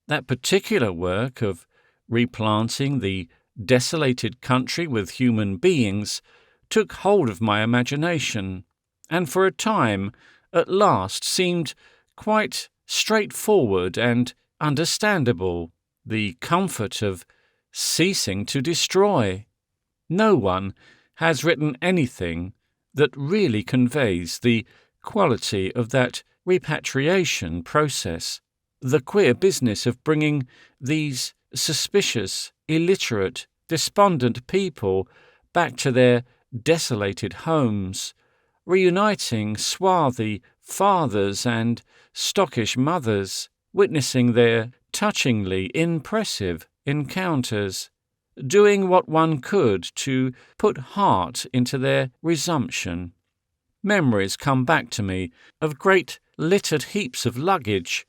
That particular work of replanting the desolated country with human beings took hold of my imagination, and for a time at last seemed quite straightforward and understandable, the comfort of ceasing to destroy. No one has written anything that really conveys the quality of that repatriation process, the queer business of bringing these suspicious, illiterate, despondent people back to their desolated homes, reuniting swarthy fathers and stockish mothers, witnessing their touchingly impressive encounters, doing what one could to put heart into their resumption. Memories come back to me of great littered heaps of luggage,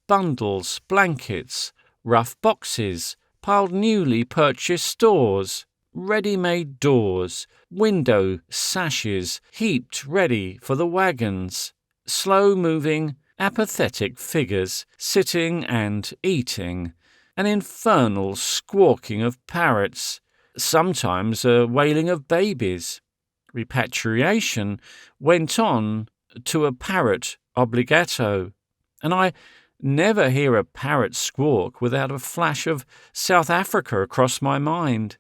bundles, blankets, rough boxes, piled newly purchased stores, ready-made doors, window sashes heaped ready for the wagons, slow-moving, apathetic figures sitting and eating, an infernal squawking of parrots, sometimes a wailing of babies. Repatriation went on to a parrot obligato, and I never hear a parrot squawk without a flash of South Africa across my mind.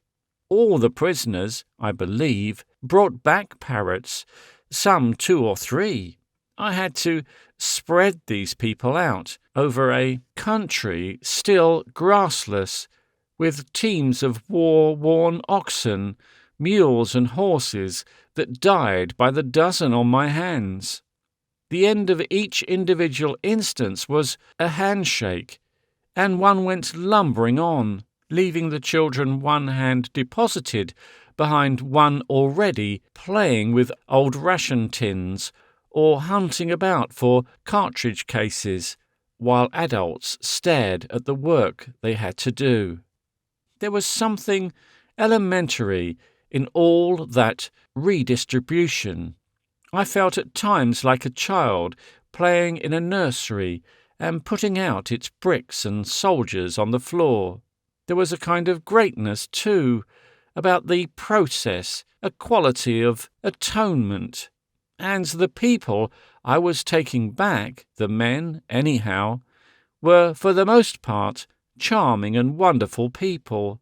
All the prisoners, I believe, brought back parrots, some 2 or 3. I had to spread these people out over a country still grassless, with teams of war-worn oxen, mules and horses that died by the dozen on my hands. The end of each individual instance was a handshake, and one went lumbering on, leaving the children one hand deposited behind one already playing with old ration tins or hunting about for cartridge cases, while adults stared at the work they had to do. There was something elementary in all that redistribution. I felt at times like a child playing in a nursery and putting out its bricks and soldiers on the floor. There was a kind of greatness, too, about the process, a quality of atonement. And the people I was taking back, the men, anyhow, were for the most part charming and wonderful people,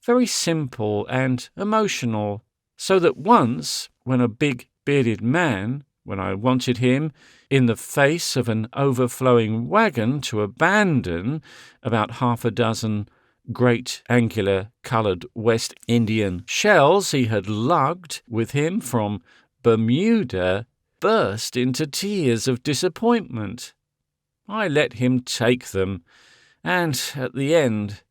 very simple and emotional, so that once, when a big bearded man, when I wanted him, in the face of an overflowing wagon, to abandon about half a dozen great angular coloured West Indian shells he had lugged with him from Bermuda, burst into tears of disappointment. I let him take them, and at the end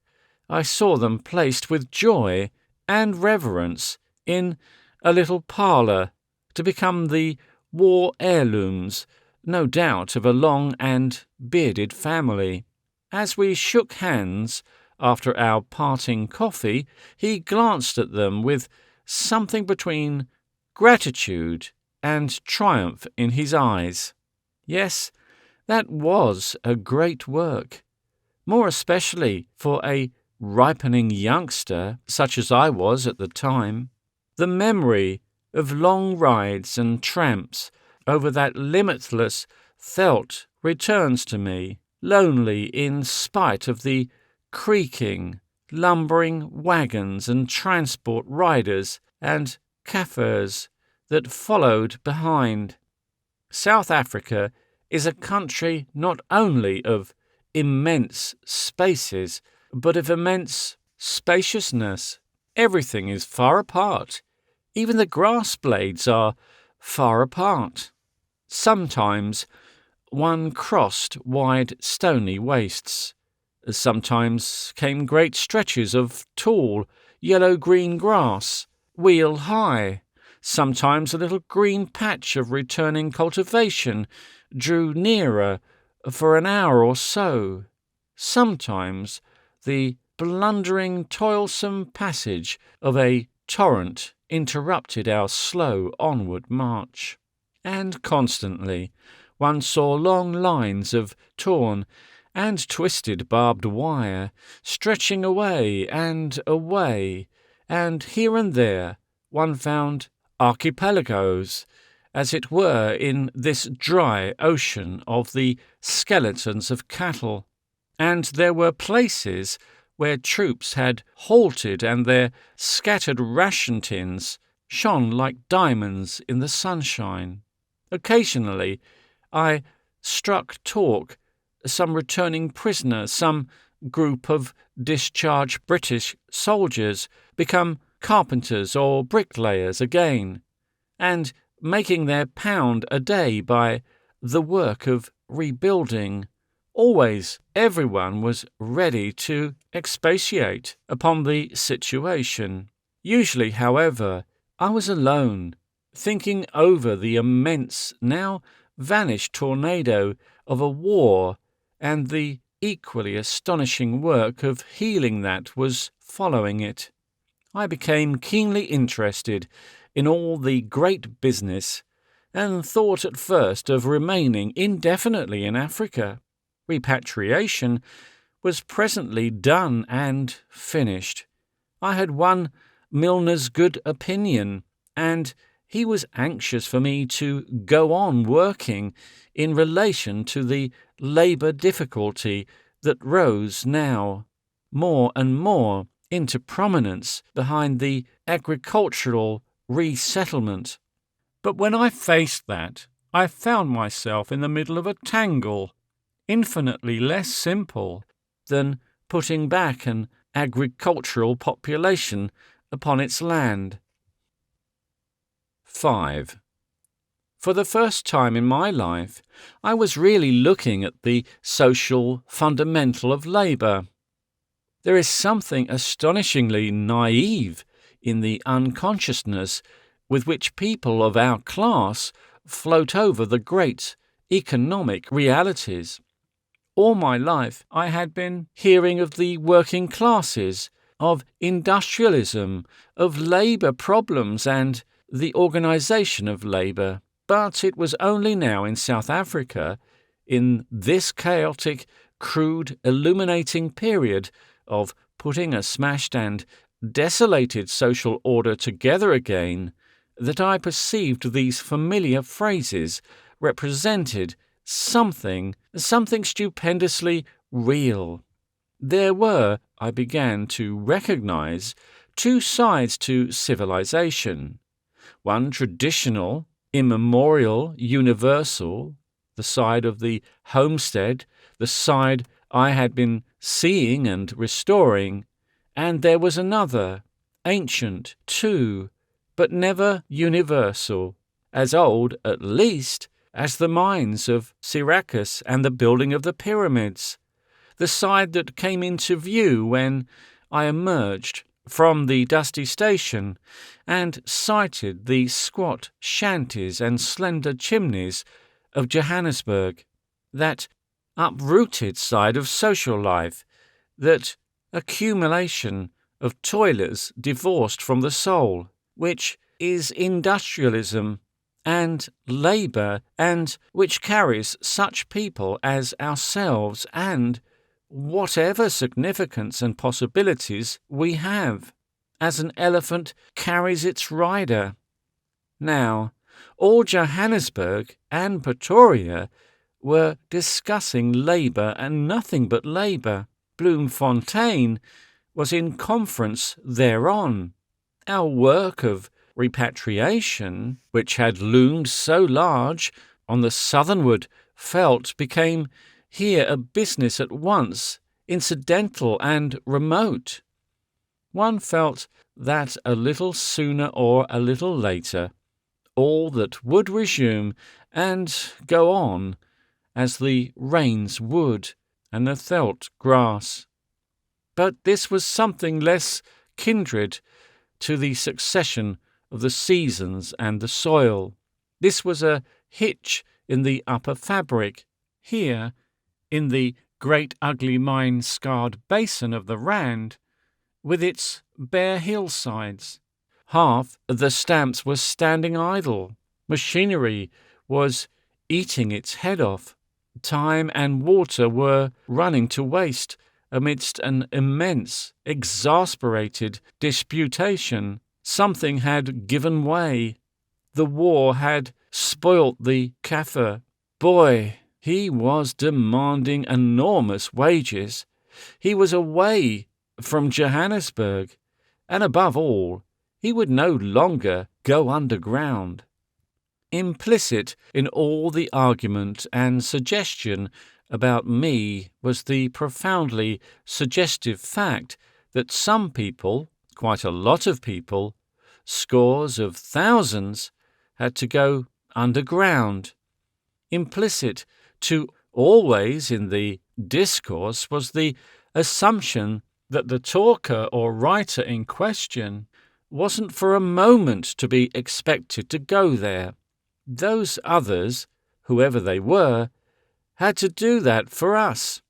I saw them placed with joy and reverence in a little parlour, to become the war heirlooms, no doubt, of a long and bearded family. As we shook hands after our parting coffee, he glanced at them with something between gratitude and triumph in his eyes. Yes, that was a great work, more especially for a ripening youngster such as I was at the time. The memory of long rides and tramps over that limitless veldt returns to me, lonely in spite of the creaking, lumbering wagons and transport riders and Kaffirs that followed behind. South Africa is a country not only of immense spaces, but of immense spaciousness. Everything is far apart. Even the grass blades are far apart. Sometimes one crossed wide stony wastes. Sometimes came great stretches of tall, yellow-green grass, wheel-high. Sometimes a little green patch of returning cultivation drew nearer for an hour or so. Sometimes the blundering, toilsome passage of a torrent interrupted our slow onward march. And constantly one saw long lines of torn and twisted barbed wire stretching away, and here and there one found archipelagos, as it were, in this dry ocean of the skeletons of cattle. And there were places where troops had halted, and their scattered ration tins shone like diamonds in the sunshine. Occasionally I struck talk some returning prisoner, some group of discharged British soldiers, become carpenters or bricklayers again, and making their pound a day by the work of rebuilding. Always everyone was ready to expatiate upon the situation. Usually, however, I was alone, thinking over the immense, now vanished tornado of a war and the equally astonishing work of healing that was following it. I became keenly interested in all the great business, and thought at first of remaining indefinitely in Africa. Repatriation was presently done and finished. I had won Milner's good opinion, and he was anxious for me to go on working in relation to the labour difficulty that rose now more and more into prominence behind the agricultural resettlement. But when I faced that, I found myself in the middle of a tangle, infinitely less simple than putting back an agricultural population upon its land. 5. For the first time in my life, I was really looking at the social fundamental of labour. There is something astonishingly naive in the unconsciousness with which people of our class float over the great economic realities. All my life I had been hearing of the working classes, of industrialism, of labour problems and the organisation of labour. But it was only now in South Africa, in this chaotic, crude, illuminating period of putting a smashed and desolated social order together again, that I perceived these familiar phrases represented something stupendously real. There were, I began to recognize, two sides to civilization. One traditional, immemorial, universal, the side of the homestead, the side I had been seeing and restoring, and there was another, ancient too, but never universal, as old, at least, as the mines of Syracuse and the building of the pyramids, the side that came into view when I emerged from the dusty station and sighted the squat shanties and slender chimneys of Johannesburg, that uprooted side of social life, that accumulation of toilers divorced from the soul, which is industrialism and labour, and which carries such people as ourselves and whatever significance and possibilities we have, as an elephant carries its rider. Now, all Johannesburg and Pretoria were discussing labour and nothing but labour. Bloemfontein was in conference thereon. Our work of repatriation, which had loomed so large on the southernward felt became here a business at once incidental and remote. One felt that a little sooner or a little later all that would resume and go on as the rains would and the veldt grass. But this was something less kindred to the succession of the seasons and the soil. This was a hitch in the upper fabric. Here, in the great ugly mine-scarred basin of the Rand, with its bare hillsides, half the stamps were standing idle. Machinery was eating its head off. Time and water were running to waste amidst an immense, exasperated disputation. Something had given way. The war had spoilt the Kaffir. Boy, he was demanding enormous wages. He was away from Johannesburg, and above all, he would no longer go underground. Implicit in all the argument and suggestion about me was the profoundly suggestive fact that some people, quite a lot of people, scores of thousands, had to go underground. Implicit to always in the discourse was the assumption that the talker or writer in question wasn't for a moment to be expected to go there. Those others, whoever they were, had to do that for us.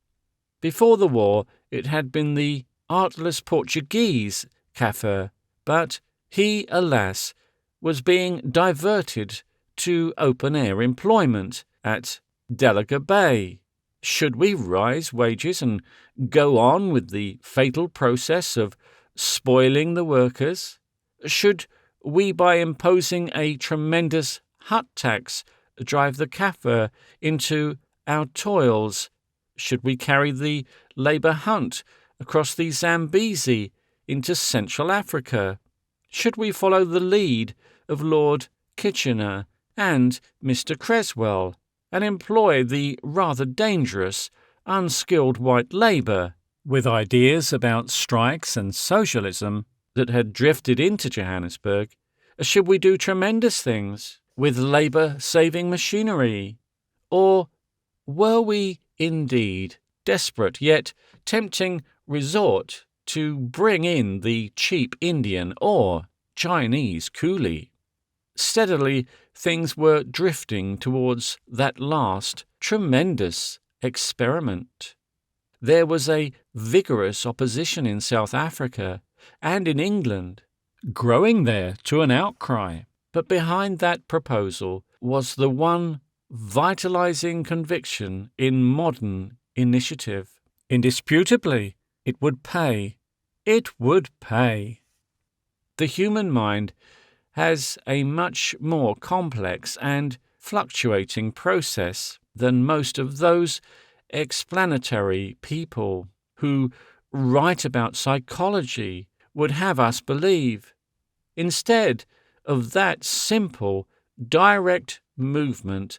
Before the war, it had been the artless Portuguese Kaffir, but he, alas, was being diverted to open-air employment at Delagoa Bay. Should we rise wages and go on with the fatal process of spoiling the workers? Should we, by imposing a tremendous hut tax, drive the Kaffir into our toils? Should we carry the labour hunt across the Zambezi into Central Africa? Should we follow the lead of Lord Kitchener and Mr. Creswell and employ the rather dangerous, unskilled white labour with ideas about strikes and socialism that had drifted into Johannesburg? Should we do tremendous things with labour-saving machinery? Or were we indeed desperate yet tempting resort to bring in the cheap Indian or Chinese coolie? Steadily, things were drifting towards that last tremendous experiment. There was a vigorous opposition in South Africa and in England, growing there to an outcry. But behind that proposal was the one vitalizing conviction in modern initiative. Indisputably, it would pay. It would pay. The human mind has a much more complex and fluctuating process than most of those explanatory people who write about psychology would have us believe. Instead of that simple, direct movement,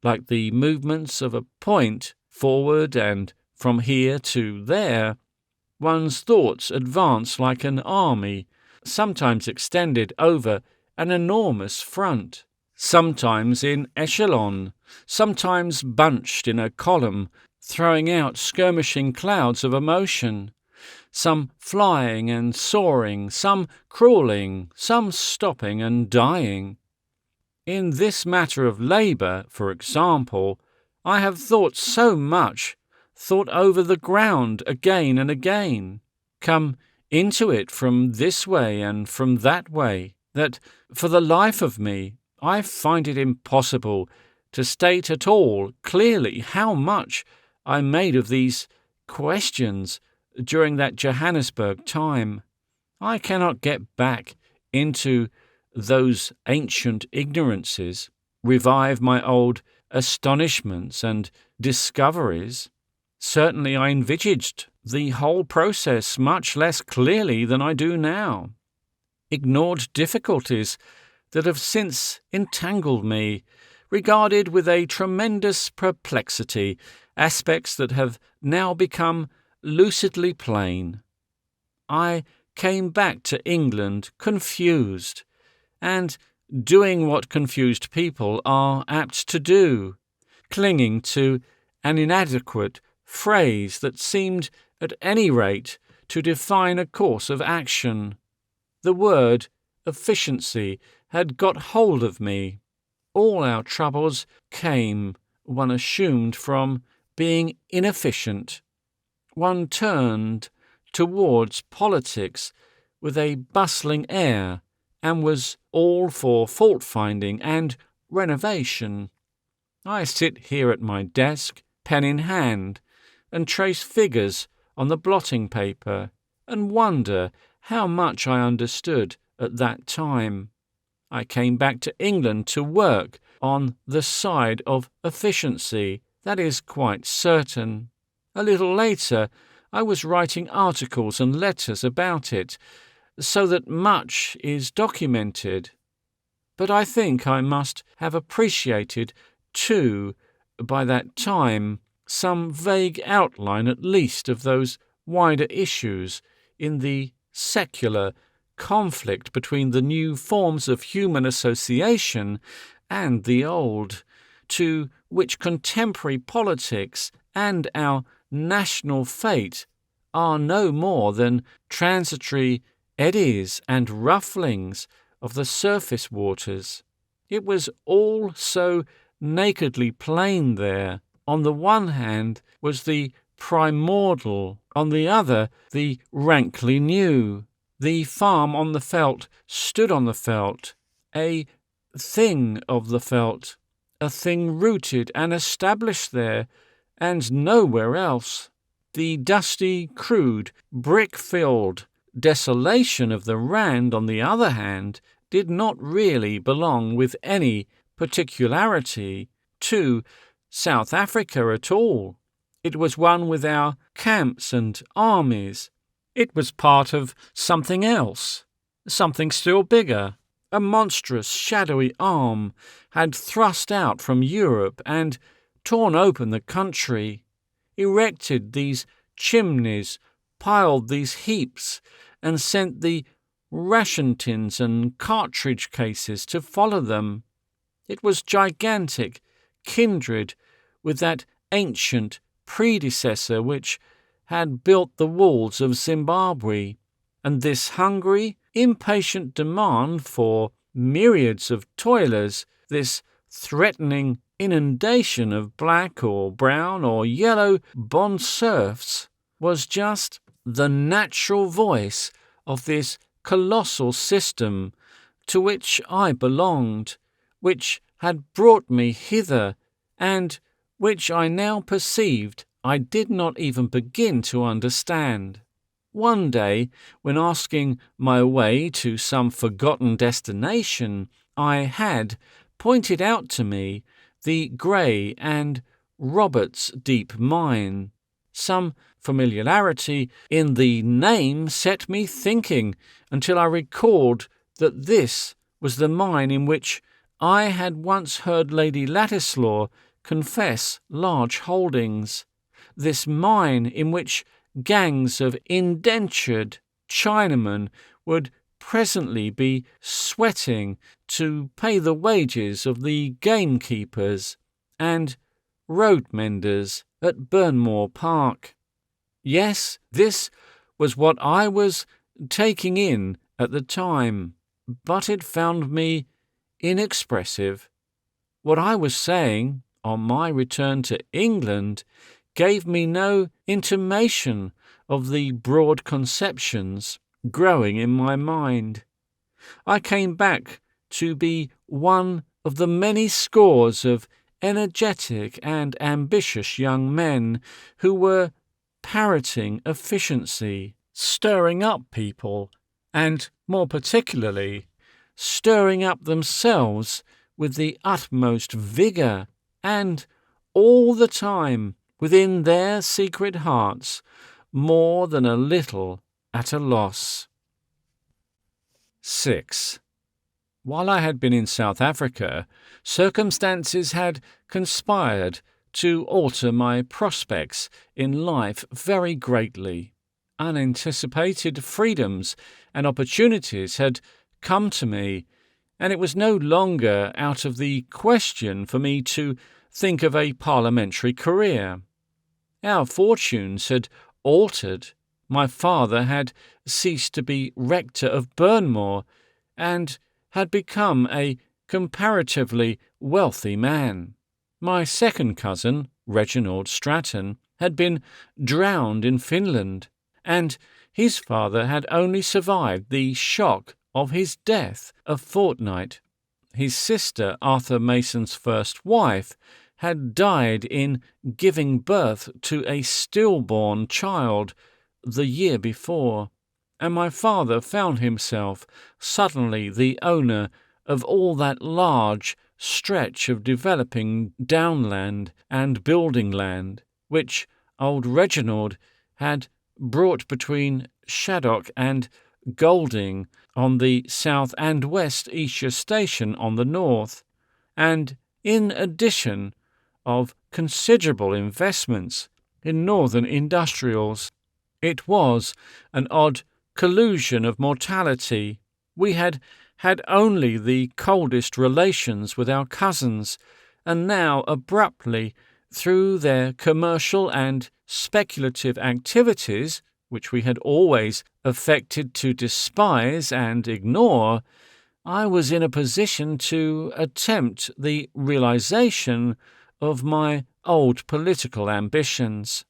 like the movements of a point forward and from here to there, one's thoughts advance like an army, sometimes extended over an enormous front, sometimes in echelon, sometimes bunched in a column, throwing out skirmishing clouds of emotion, some flying and soaring, some crawling, some stopping and dying. In this matter of labour, for example, I have thought so much, thought over the ground again and again, come into it from this way and from that way, that for the life of me I find it impossible to state at all clearly how much I made of these questions during that Johannesburg time. I cannot get back into those ancient ignorances, revive my old astonishments and discoveries. Certainly I envisaged the whole process much less clearly than I do now, ignored difficulties that have since entangled me regarded with a tremendous perplexity aspects that have now become lucidly plain. I came back to England confused, and doing what confused people are apt to do, clinging to an inadequate phrase that seemed, at any rate, to define a course of action. The word efficiency had got hold of me. All our troubles came, one assumed, from being inefficient. One turned towards politics with a bustling air and was all for fault-finding and renovation. I sit here at my desk, pen in hand, and trace figures on the blotting paper, and wonder how much I understood at that time. I came back to England to work on the side of efficiency, that is quite certain. A little later, I was writing articles and letters about it, so that much is documented. But I think I must have appreciated, too, by that time, some vague outline at least of those wider issues in the secular conflict between the new forms of human association and the old, to which contemporary politics and our national fate are no more than transitory eddies and rufflings of the surface waters. It was all so nakedly plain there. On the one hand was the primordial, on the other the rankly new. The farm on the veldt stood on the veldt, a thing of the veldt, a thing rooted and established there, and nowhere else. The dusty, crude, brick-filled desolation of the Rand, on the other hand, did not really belong with any particularity to South Africa at all. It was one with our camps and armies. It was part of something else, something still bigger. A monstrous, shadowy arm had thrust out from Europe and torn open the country, erected these chimneys, piled these heaps, and sent the ration tins and cartridge cases to follow them. It was gigantic, kindred with that ancient predecessor which had built the walls of Zimbabwe, and this hungry, impatient demand for myriads of toilers, this threatening inundation of black or brown or yellow bond serfs, was just the natural voice of this colossal system to which I belonged, which had brought me hither, and which I now perceived I did not even begin to understand. One day, when asking my way to some forgotten destination, I had pointed out to me the Grey and Roberts Deep Mine. Some familiarity in the name set me thinking until I recalled that this was the mine in which I had once heard Lady Ladislaw confess large holdings. This mine in which gangs of indentured Chinamen would presently be sweating to pay the wages of the gamekeepers and road menders at Burnmore Park. Yes, this was what I was taking in at the time, but it found me inexpressive. What I was saying on my return to England gave me no intimation of the broad conceptions growing in my mind. I came back to be one of the many scores of energetic and ambitious young men who were parroting efficiency, stirring up people, and, more particularly, stirring up themselves with the utmost vigour, and all the time, within their secret hearts, more than a little at a loss. 6. While I had been in South Africa, circumstances had conspired to alter my prospects in life very greatly. Unanticipated freedoms and opportunities had come to me, and it was no longer out of the question for me to think of a parliamentary career. Our fortunes had altered. My father had ceased to be rector of Burnmore, and had become a comparatively wealthy man. My second cousin, Reginald Stratton, had been drowned in Finland, and his father had only survived the shock of his death a fortnight. His sister, Arthur Mason's first wife, had died in giving birth to a stillborn child the year before, and my father found himself suddenly the owner of all that large stretch of developing downland and building land, which old Reginald had brought between Shaddock and Golding on the south and West Esher Station on the north, and in addition of considerable investments in northern industrials. It was an odd collusion of mortality. We had had only the coldest relations with our cousins, and now abruptly, through their commercial and speculative activities, which we had always affected to despise and ignore, I was in a position to attempt the realization of my old political ambitions.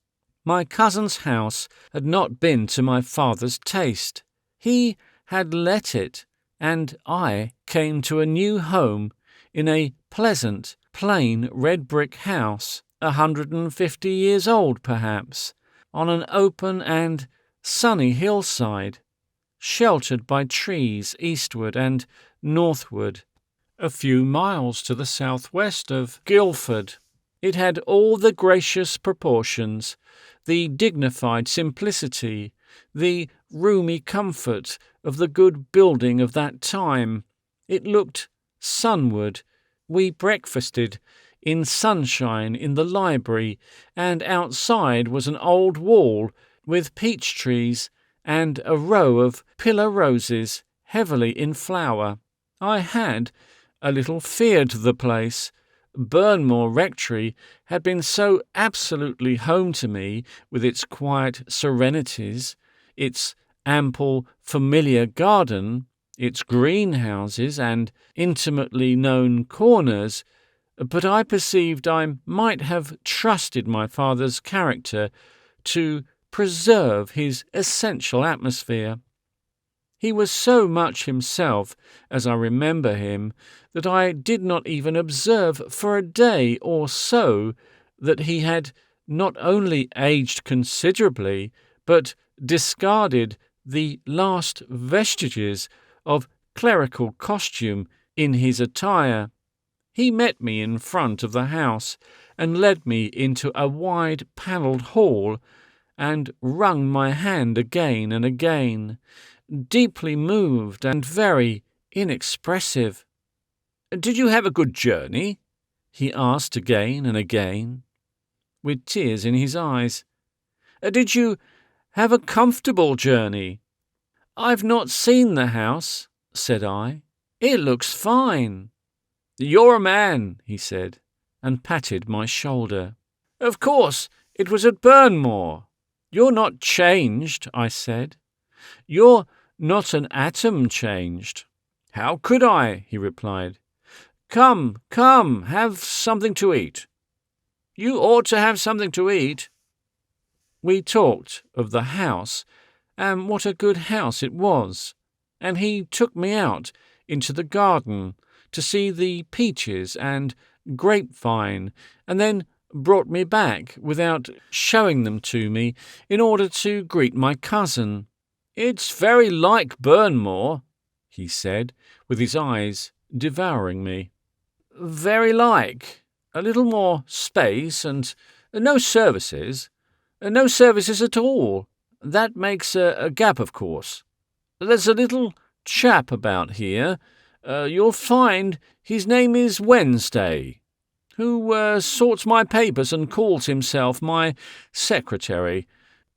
My cousin's house had not been to my father's taste. He had let it, and I came to a new home in a pleasant, plain red brick house, 150 years old perhaps, on an open and sunny hillside, sheltered by trees eastward and northward, a few miles to the southwest of Guildford. It had all the gracious proportions, the dignified simplicity, the roomy comfort of the good building of that time. It looked sunward. We breakfasted in sunshine in the library, and outside was an old wall with peach trees and a row of pillar roses heavily in flower. I had a little feared the place. Burnmore Rectory had been so absolutely home to me, with its quiet serenities, its ample familiar garden, its greenhouses and intimately known corners, but I perceived I might have trusted my father's character to preserve his essential atmosphere. He was so much himself, as I remember him, that I did not even observe for a day or so that he had not only aged considerably, but discarded the last vestiges of clerical costume in his attire. He met me in front of the house and led me into a wide panelled hall and wrung my hand again and again, deeply moved and very inexpressive. "Did you have a good journey?" he asked again and again, with tears in his eyes. "Did you have a comfortable journey?" "I've not seen the house," said I. "It looks fine." "You're a man," he said, and patted my shoulder. "Of course, it was at Burnmore." "You're not changed," I said. "You're not an atom changed." "How could I?" he replied. Come, have something to eat." "You ought to have something to eat." We talked of the house, and what a good house it was, and he took me out into the garden to see the peaches and grapevine, and then brought me back without showing them to me in order to greet my cousin. "It's very like Burnmore," he said, with his eyes devouring me. "Very like. A little more space and no services. No services at all. That makes a gap, of course. There's a little chap about here, You'll find his name is Wednesday, who sorts my papers and calls himself my secretary.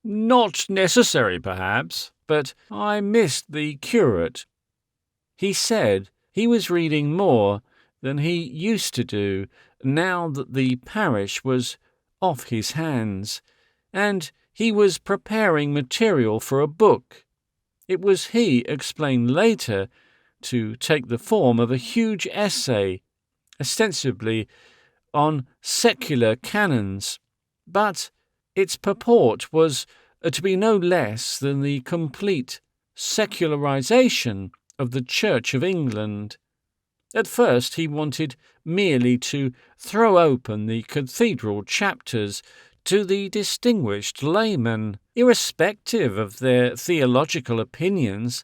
Not necessary, perhaps, but I missed the curate. He said he was reading more than he used to do now that the parish was off his hands, and he was preparing material for a book. It was, he explained later, to take the form of a huge essay, ostensibly on secular canons, but its purport was to be no less than the complete secularization of the Church of England. At first he wanted merely to throw open the cathedral chapters to the distinguished laymen, irrespective of their theological opinions,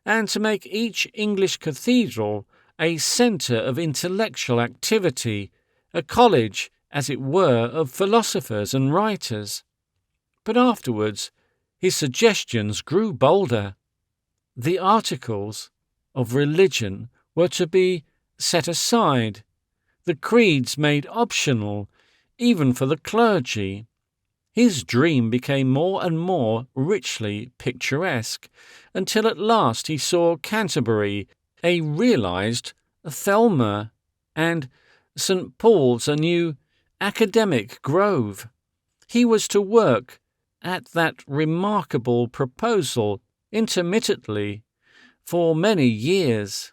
and to make each English cathedral a centre of intellectual activity, a college, as it were, of philosophers and writers. But afterwards his suggestions grew bolder. The articles of religion were to be set aside, the creeds made optional, even for the clergy. His dream became more and more richly picturesque, until at last he saw Canterbury a realized Thelma, and St. Paul's a new academic grove. He was to work at that remarkable proposal intermittently for many years,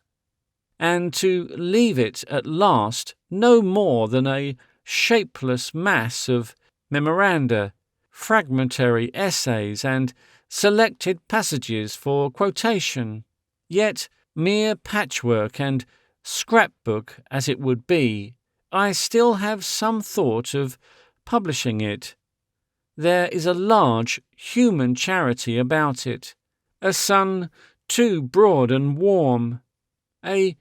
and to leave it at last no more than a shapeless mass of memoranda, fragmentary essays, and selected passages for quotation. Yet, mere patchwork and scrapbook as it would be, I still have some thought of publishing it. There is a large human charity about it, a sun too broad and warm, a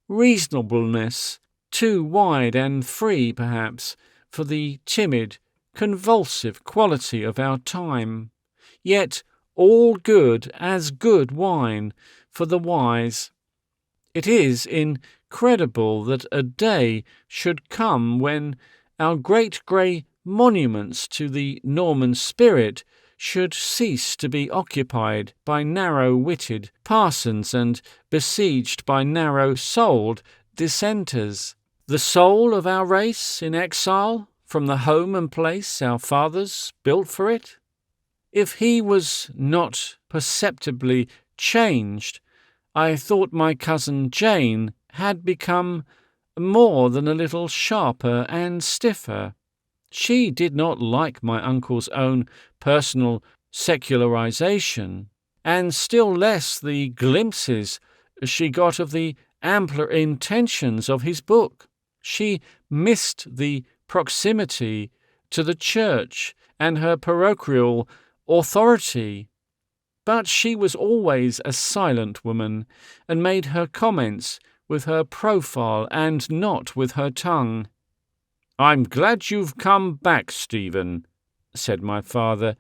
reasonableness too wide and free, perhaps, for the timid, convulsive quality of our time, yet all good as good wine for the wise. It is incredible that a day should come when our great grey monuments to the Norman spirit should cease to be occupied by narrow-witted parsons and besieged by narrow-souled dissenters. The soul of our race in exile from the home and place our fathers built for it? If he was not perceptibly changed, I thought my cousin Jane had become more than a little sharper and stiffer. She did not like my uncle's own personal secularization, and still less the glimpses she got of the ampler intentions of his book. She missed the proximity to the church and her parochial authority. But she was always a silent woman, and made her comments with her profile and not with her tongue. "I'm glad you've come back, Stephen," said my father,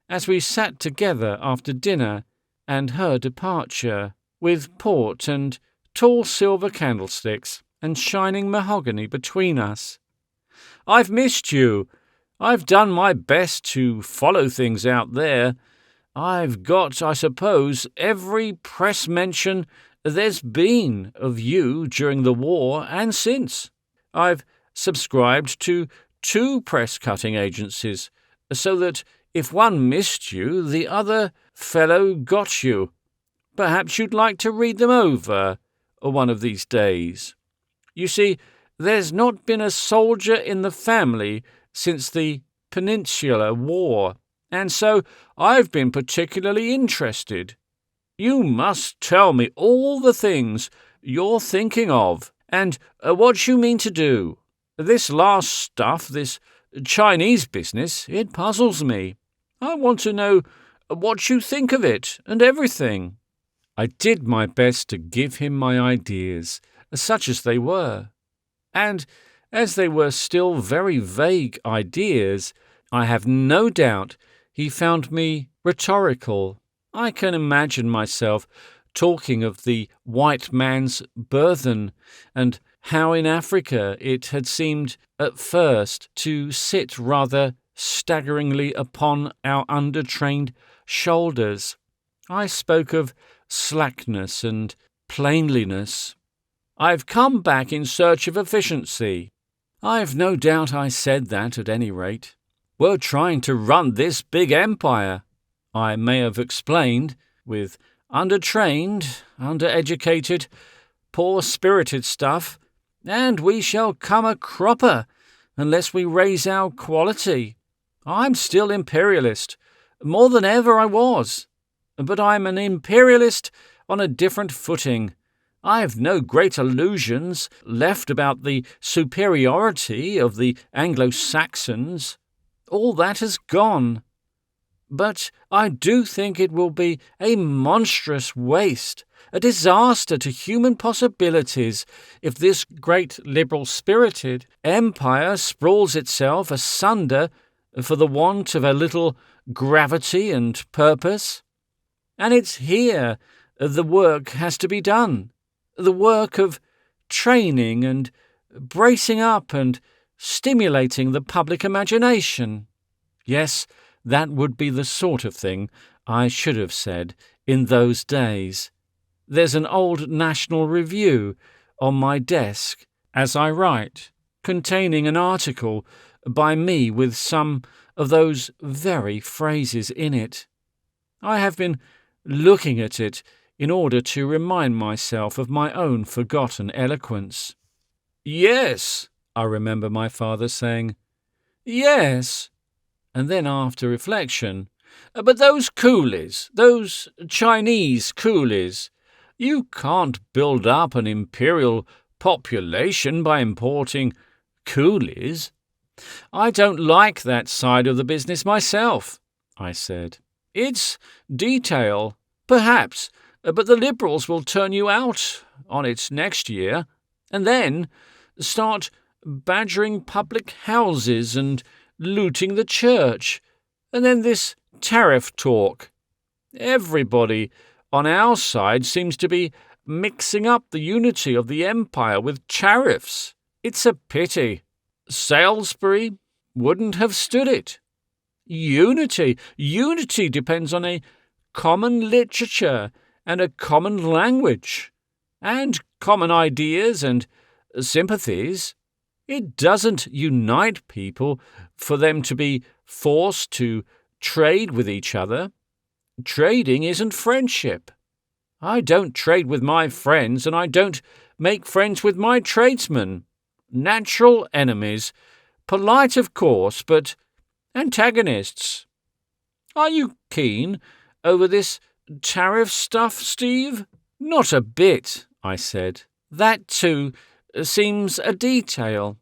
as we sat together after dinner and her departure, with port and tall silver candlesticks and shining mahogany between us. "I've missed you. I've done my best to follow things out there. I've got, I suppose, every press mention there's been of you during the war and since. I've subscribed to 2 press-cutting agencies, so that if one missed you, the other fellow got you. Perhaps you'd like to read them over one of these days. You see, there's not been a soldier in the family since the Peninsular War, and so I've been particularly interested. You must tell me all the things you're thinking of, and what you mean to do. This last stuff, this Chinese business, it puzzles me. I want to know what you think of it and everything." I did my best to give him my ideas, such as they were. And as they were still very vague ideas, I have no doubt he found me rhetorical. I can imagine myself talking of the white man's burthen, and how in Africa it had seemed at first to sit rather staggeringly upon our undertrained shoulders. I spoke of slackness and plainliness. "I've come back in search of efficiency." I've no doubt I said that at any rate. "We're trying to run this big empire," I may have explained, "with undertrained, undereducated, poor-spirited stuff, and we shall come a cropper unless we raise our quality. I'm still imperialist, more than ever I was, but I'm an imperialist on a different footing. I've no great illusions left about the superiority of the Anglo-Saxons. All that has gone. But I do think it will be a monstrous waste, a disaster to human possibilities, if this great liberal-spirited empire sprawls itself asunder for the want of a little gravity and purpose. And it's here the work has to be done. The work of training and bracing up and stimulating the public imagination. Yes, that would be the sort of thing I should have said in those days. There's an old National Review on my desk as I write, containing an article by me with some of those very phrases in it. I have been looking at it in order to remind myself of my own forgotten eloquence. "Yes," I remember my father saying. "Yes." And then after reflection, "But those coolies, those Chinese coolies, you can't build up an imperial population by importing coolies." "I don't like that side of the business myself," I said. "It's detail, perhaps, but the Liberals will turn you out on it next year, and then start badgering public houses and looting the church, and then this tariff talk. Everybody on our side seems to be mixing up the unity of the empire with tariffs. It's a pity. Salisbury wouldn't have stood it. Unity depends on a common literature and a common language, and common ideas and sympathies. It doesn't unite people for them to be forced to trade with each other. Trading isn't friendship. I don't trade with my friends, and I don't make friends with my tradesmen. Natural enemies, polite of course, but antagonists. Are you keen over this tariff stuff, Steve?" "Not a bit," I said. "That, too, seems a detail."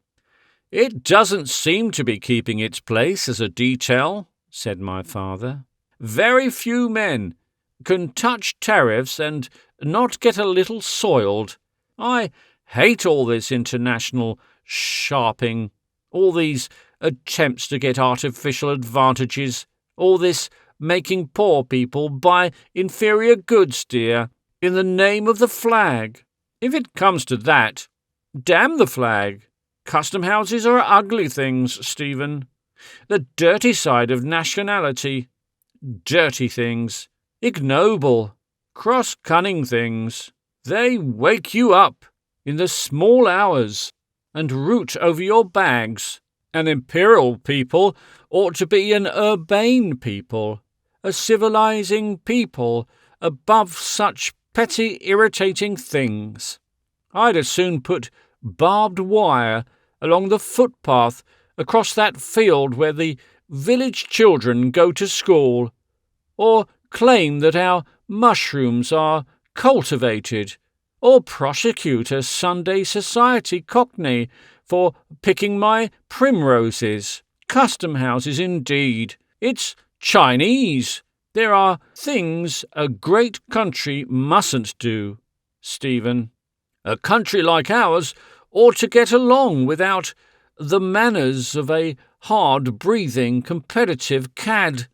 "It doesn't seem to be keeping its place as a detail," said my father. "Very few men can touch tariffs and not get a little soiled. I hate all this international sharping, all these attempts to get artificial advantages, all this making poor people buy inferior goods, dear, in the name of the flag. If it comes to that, damn the flag. Custom houses are ugly things, Stephen. The dirty side of nationality. Dirty things. Ignoble. Cross-cunning things. They wake you up in the small hours and root over your bags. An imperial people ought to be an urbane people, a civilizing people above such petty irritating things. I'd as soon put barbed wire along the footpath across that field where the village children go to school, or claim that our mushrooms are cultivated, or prosecute a Sunday society cockney for picking my primroses. Custom houses indeed. It's Chinese. There are things a great country mustn't do, Stephen. A country like ours ought to get along without the manners of a hard-breathing, competitive cad.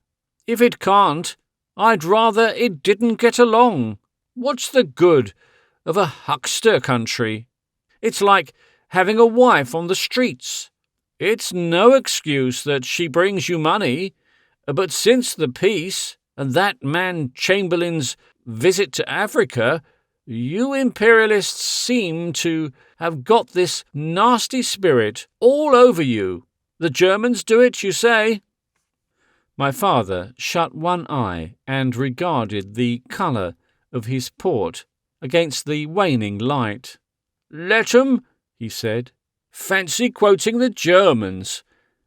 If it can't, I'd rather it didn't get along. What's the good of a huckster country? It's like having a wife on the streets. It's no excuse that she brings you money, but since the peace and that man Chamberlain's visit to Africa, you imperialists seem to have got this nasty spirit all over you. The Germans do it, you say?" My father shut one eye and regarded the colour of his port against the waning light. "Let 'em," he said. "Fancy quoting the Germans.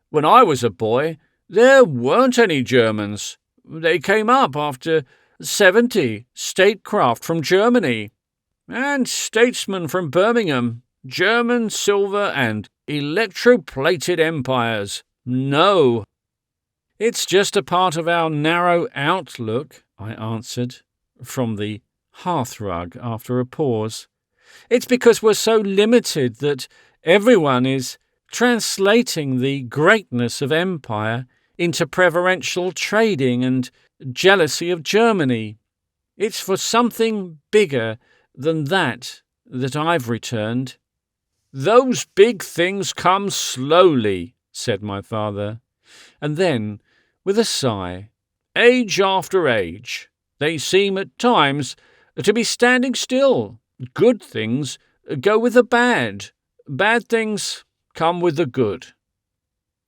When I was a boy, there weren't any Germans. They came up after 70 statecraft from Germany, and statesmen from Birmingham, German silver and electroplated empires. No." "It's just a part of our narrow outlook," I answered, from the hearthrug after a pause. "It's because we're so limited that everyone is translating the greatness of empire into preferential trading and jealousy of Germany. It's for something bigger than that I've returned." "Those big things come slowly," said my father, and then, with a sigh, "age after age, they seem at times to be standing still. Good things go with the bad. Bad things come with the good."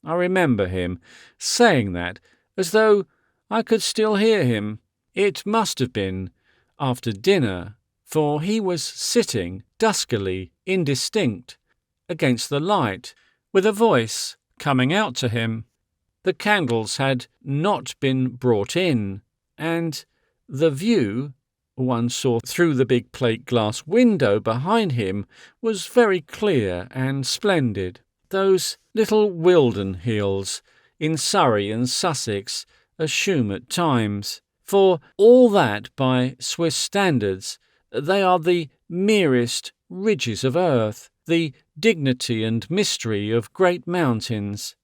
I remember him saying that as though I could still hear him. It must have been after dinner, for he was sitting duskily indistinct against the light, with a voice coming out to him. The candles had not been brought in, and the view one saw through the big plate glass window behind him was very clear and splendid. Those little Wilden hills in Surrey and Sussex assume at times, for all that by Swiss standards they are the merest ridges of earth, the dignity and mystery of great mountains.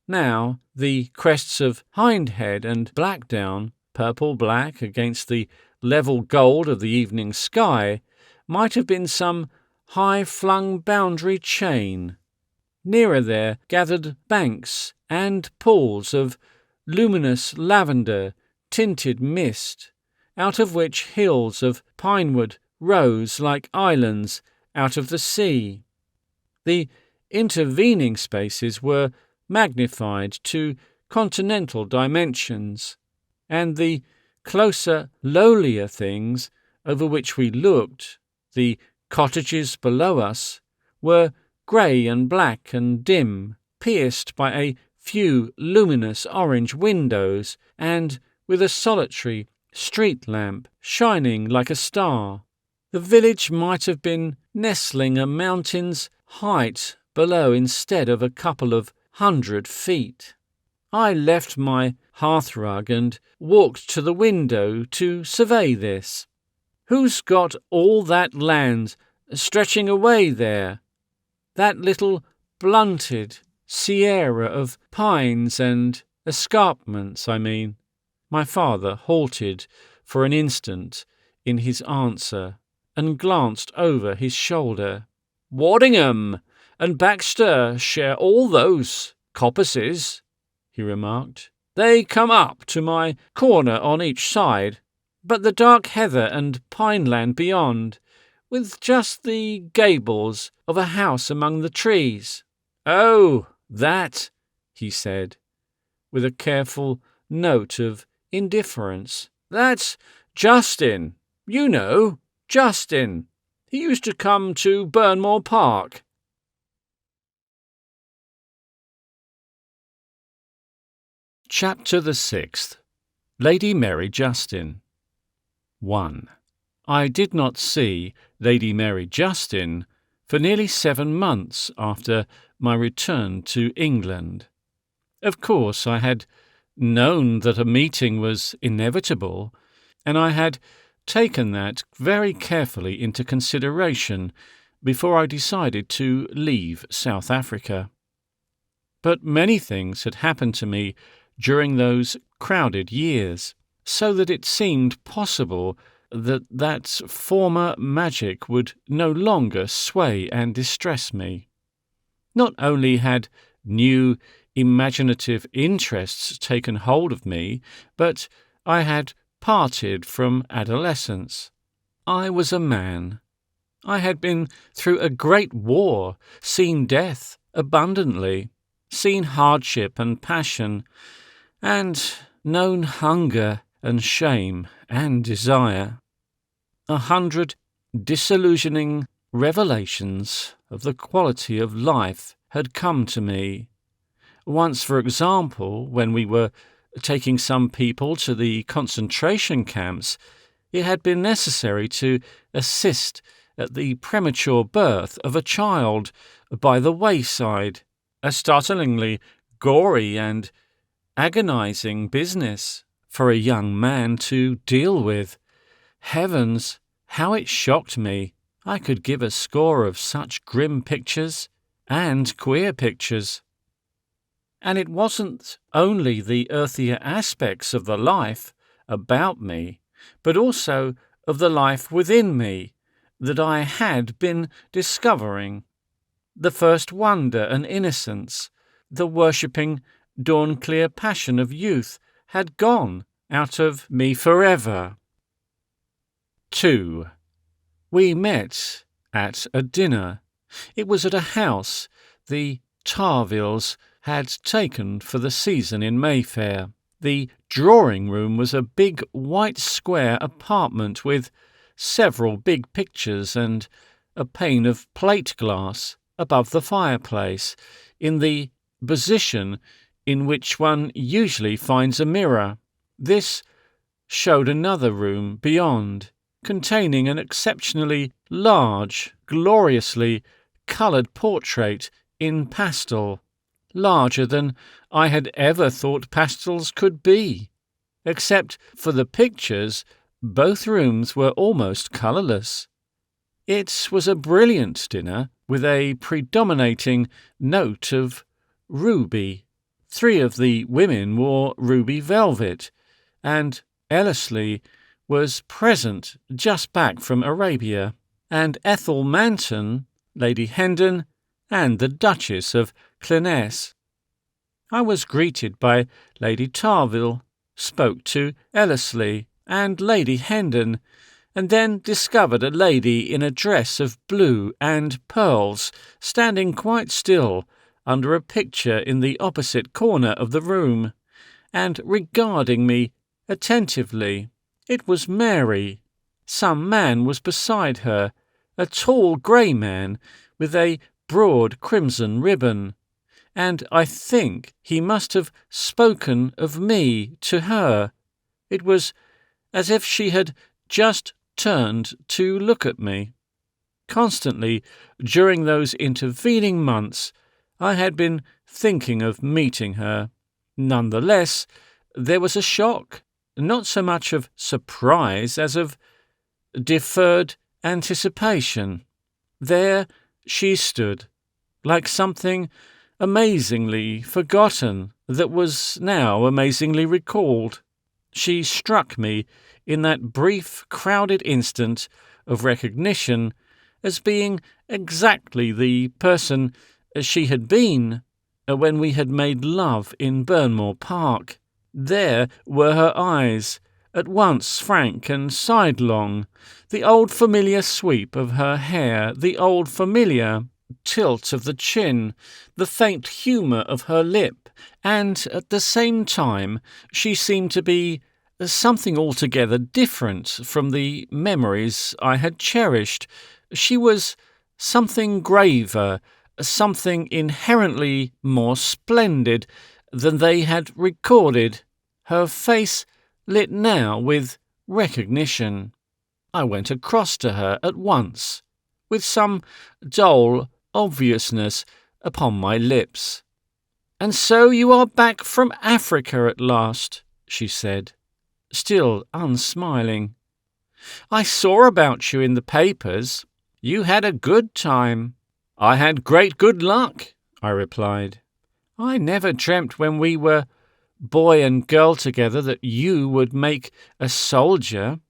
Now the crests of Hindhead and Blackdown, purple-black against the level gold of the evening sky, might have been some high-flung boundary chain. Nearer there gathered banks and pools of luminous lavender-tinted mist, out of which hills of pinewood rose like islands out of the sea. The intervening spaces were magnified to continental dimensions, and the closer, lowlier things over which we looked, the cottages below us, were grey and black and dim, pierced by a few luminous orange windows, and with a solitary street lamp shining like a star. The village might have been nestling a mountain's height below instead of a couple of 100 feet. I left my hearthrug and walked to the window to survey this. Who's got all that land stretching away there? That little blunted sierra of pines and escarpments, I mean. My father halted for an instant in his answer and glanced over his shoulder. "Waddingham and Baxter share all those coppices," he remarked. "They come up to my corner on each side, but the dark heather and pineland beyond, with just the gables of a house among the trees." "Oh, that," he said, with a careful note of indifference. "That's Justin. You know, Justin. He used to come to Burnmore Park." Chapter the 6th. Lady Mary Justin. 1. I did not see Lady Mary Justin for nearly 7 months after my return to England. Of course, I had known that a meeting was inevitable, and I had taken that very carefully into consideration before I decided to leave South Africa. But many things had happened to me during those crowded years, so that it seemed possible that former magic would no longer sway and distress me. Not only had new imaginative interests taken hold of me, but I had parted from adolescence. I was a man. I had been through a great war, seen death abundantly, seen hardship and passion, and known hunger and shame and desire. 100 disillusioning revelations of the quality of life had come to me. Once, for example, when we were taking some people to the concentration camps, it had been necessary to assist at the premature birth of a child by the wayside, a startlingly gory and agonizing business for a young man to deal with. Heavens, how it shocked me! I could give a score of such grim pictures and queer pictures. And it wasn't only the earthier aspects of the life about me, but also of the life within me that I had been discovering. The first wonder and innocence, the worshipping, dawn-clear passion of youth had gone out of me forever. 2. We met at a dinner. It was at a house the Tarvilles had taken for the season in Mayfair. The drawing-room was a big white square apartment with several big pictures and a pane of plate glass above the fireplace, in the position in which one usually finds a mirror. This showed another room beyond, containing an exceptionally large, gloriously coloured portrait in pastel, larger than I had ever thought pastels could be. Except for the pictures, both rooms were almost colourless. It was a brilliant dinner, with a predominating note of ruby. 3 of the women wore ruby velvet, and Ellerslie was present, just back from Arabia, and Ethel Manton, Lady Hendon, and the Duchess of Cloness. I was greeted by Lady Tarville, spoke to Ellerslie and Lady Hendon, and then discovered a lady in a dress of blue and pearls standing quite still under a picture in the opposite corner of the room, and regarding me attentively. It was Mary. Some man was beside her, a tall grey man with a broad crimson ribbon, and I think he must have spoken of me to her. It was as if she had just turned to look at me. Constantly, during those intervening months, I had been thinking of meeting her. None the less, there was a shock, not so much of surprise as of deferred anticipation. There she stood, like something amazingly forgotten that was now amazingly recalled. She struck me in that brief, crowded instant of recognition as being exactly the person she had been when we had made love in Burnmore Park. There were her eyes, at once frank and sidelong, the old familiar sweep of her hair, the old familiar tilt of the chin, the faint humour of her lip, and at the same time she seemed to be something altogether different from the memories I had cherished. She was something graver, something inherently more splendid than they had recorded, her face lit now with recognition. I went across to her at once, with some dull obviousness upon my lips. "And so you are back from Africa at last," she said, still unsmiling. "I saw about you in the papers. You had a good time." "I had great good luck," I replied. "I never dreamt when we were boy and girl together that you would make a soldier."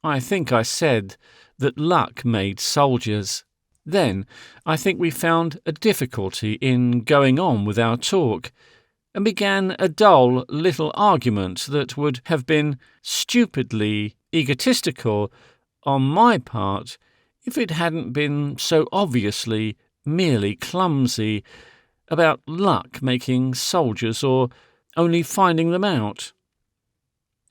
I think I said that luck made soldiers. Then I think we found a difficulty in going on with our talk, and began a dull little argument that would have been stupidly egotistical on my part if it hadn't been so obviously merely clumsy, about luck making soldiers or only finding them out.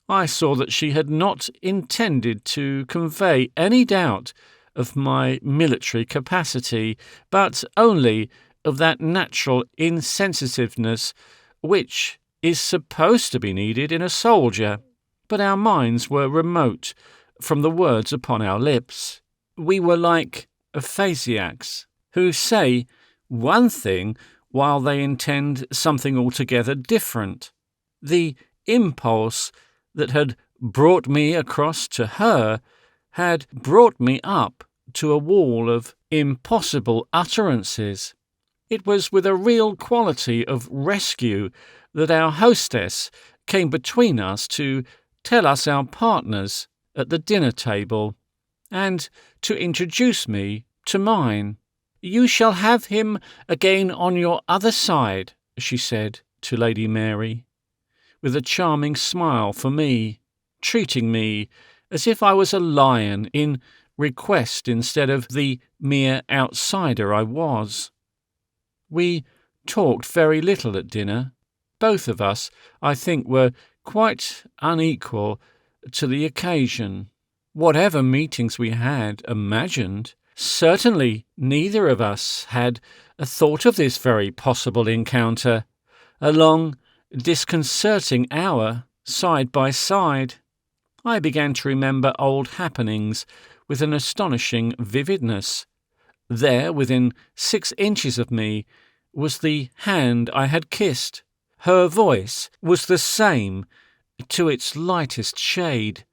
I saw that she had not intended to convey any doubt of my military capacity, but only of that natural insensitiveness which is supposed to be needed in a soldier. But our minds were remote from the words upon our lips. We were like aphasiacs, who say one thing while they intend something altogether different. The impulse that had brought me across to her had brought me up to a wall of impossible utterances. It was with a real quality of rescue that our hostess came between us to tell us our partners at the dinner table, and to introduce me to mine. "You shall have him again on your other side," she said to Lady Mary, with a charming smile for me, treating me as if I was a lion in request instead of the mere outsider I was. We talked very little at dinner. Both of us, I think, were quite unequal to the occasion. Whatever meetings we had imagined, certainly neither of us had a thought of this very possible encounter, a long, disconcerting hour side by side. I began to remember old happenings with an astonishing vividness. There, within 6 inches of me, was the hand I had kissed. Her voice was the same to its lightest shade.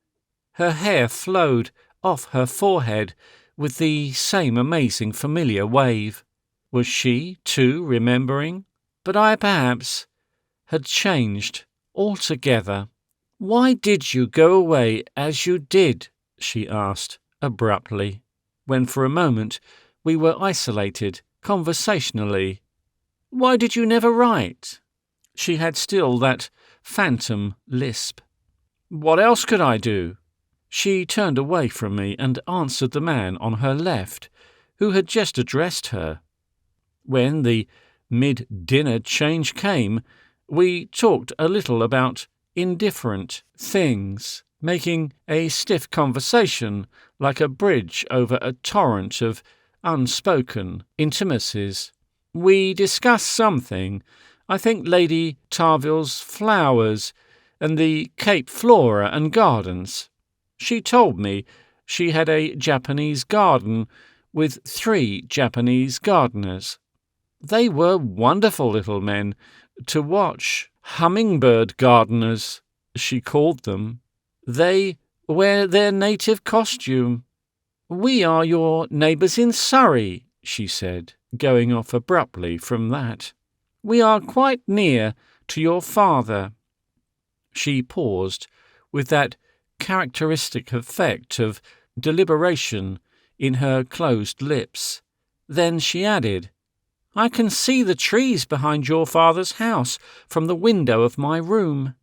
Her hair flowed off her forehead with the same amazing familiar wave. Was she, too, remembering? But I, perhaps, had changed altogether. "Why did you go away as you did?" she asked abruptly, when for a moment we were isolated conversationally. "Why did you never write?" She had still that phantom lisp. "What else could I do?" She turned away from me and answered the man on her left, who had just addressed her. When the mid-dinner change came, we talked a little about indifferent things, making a stiff conversation like a bridge over a torrent of unspoken intimacies. We discussed something, I think Lady Tarville's flowers and the Cape Flora and gardens. She told me she had a Japanese garden with 3 Japanese gardeners. They were wonderful little men to watch. Hummingbird gardeners, she called them. They wear their native costume. "We are your neighbours in Surrey," she said, going off abruptly from that. "We are quite near to your father." She paused with that characteristic effect of deliberation in her closed lips. Then she added, "I can see the trees behind your father's house from the window of my room."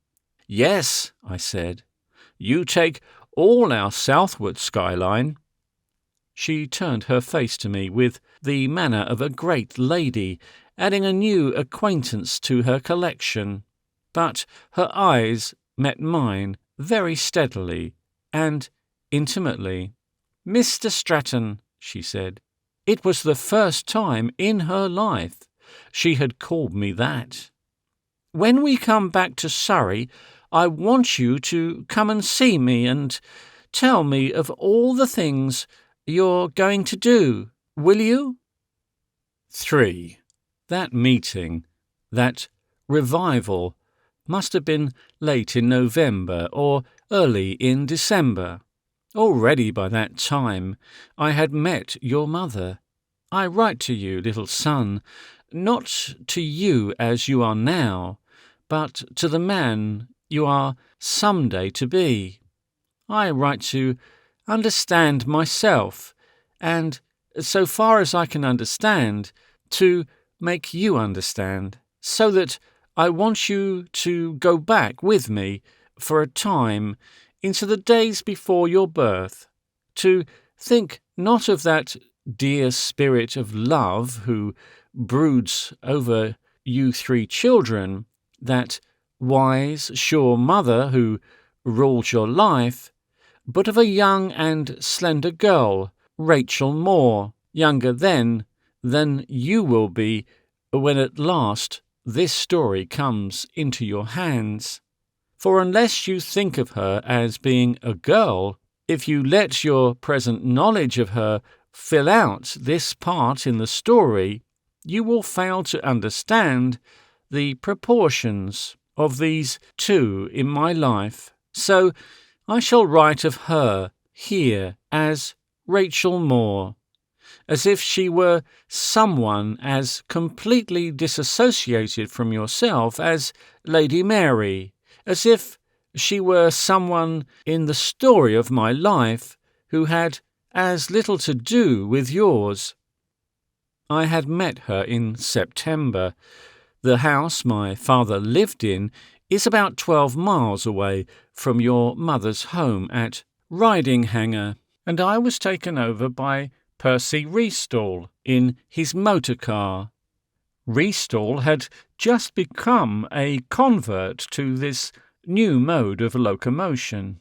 "Yes," I said, "you take all our southward skyline." She turned her face to me with the manner of a great lady, adding a new acquaintance to her collection. But her eyes met mine very steadily and intimately. "Mr. Stratton," she said. It was the first time in her life she had called me that. "When we come back to Surrey, I want you to come and see me and tell me of all the things you're going to do. Will you?" 3. That meeting, that revival, must have been late in November or early in December. Already by that time I had met your mother. I write to you, little son, not to you as you are now, but to the man you are some day to be. I write to understand myself, and, so far as I can understand, to make you understand, so that I want you to go back with me for a time into the days before your birth, to think not of that dear spirit of love who broods over you three children, that wise, sure mother who ruled your life, but of a young and slender girl, Rachel Moore, younger then than you will be when at last this story comes into your hands. For unless you think of her as being a girl, if you let your present knowledge of her fill out this part in the story, you will fail to understand the proportions of these two in my life. So I shall write of her here as Rachel Moore, as if she were someone as completely disassociated from yourself as Lady Mary, as if she were someone in the story of my life who had as little to do with yours. I had met her in September. The house my father lived in is about 12 miles away from your mother's home at Ridinghanger, and I was taken over by Percy Restall in his motor car. Restall had just become a convert to this new mode of locomotion,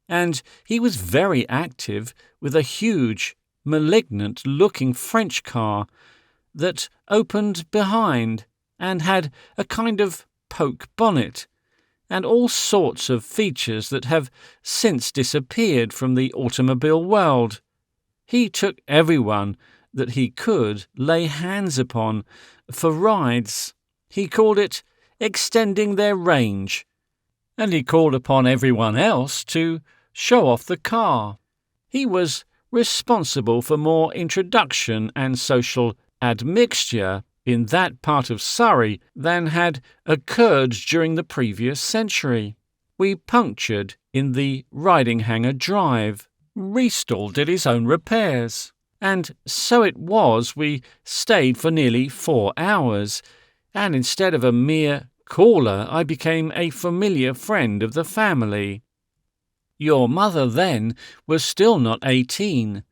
and he was very active with a huge, malignant-looking French car that opened behind and had a kind of poke bonnet, and all sorts of features that have since disappeared from the automobile world. He took everyone that he could lay hands upon for rides. He called it extending their range, and he called upon everyone else to show off the car. He was responsible for more introduction and social admixture in that part of Surrey than had occurred during the previous century. We punctured in the Ridinghanger Drive. Restall did his own repairs, and so it was we stayed for nearly 4 hours, and instead of a mere caller I became a familiar friend of the family. Your mother then was still not 18,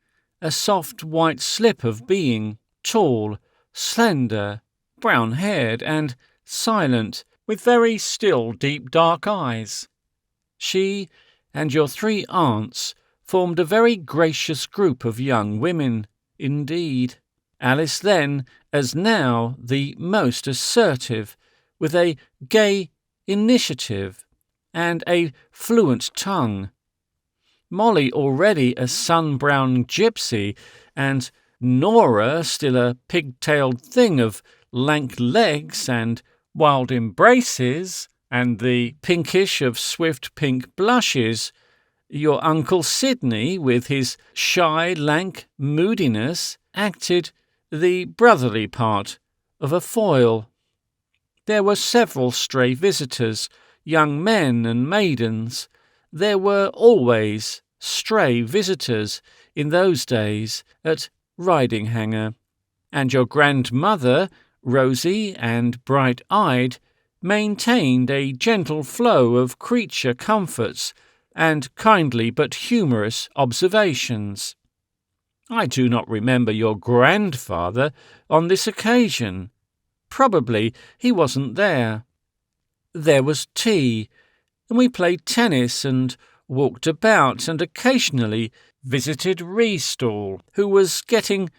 a soft white slip of being, tall, slender, brown-haired and silent, with very still deep dark eyes. She and your 3 aunts formed a very gracious group of young women, indeed. Alice then, as now, the most assertive, with a gay initiative and a fluent tongue. Molly already a sun-brown gypsy, and Nora still a pig-tailed thing of lank legs and wild embraces, and the pinkish of swift pink blushes. Your Uncle Sidney, with his shy, lank moodiness, acted the brotherly part of a foil. There were several stray visitors, young men and maidens. There were always stray visitors in those days at Ridinghanger, and your grandmother, rosy and bright-eyed, maintained a gentle flow of creature comforts and kindly but humorous observations. I do not remember your grandfather on this occasion. Probably he wasn't there. There was tea, and we played tennis and walked about and occasionally visited Restall, who was getting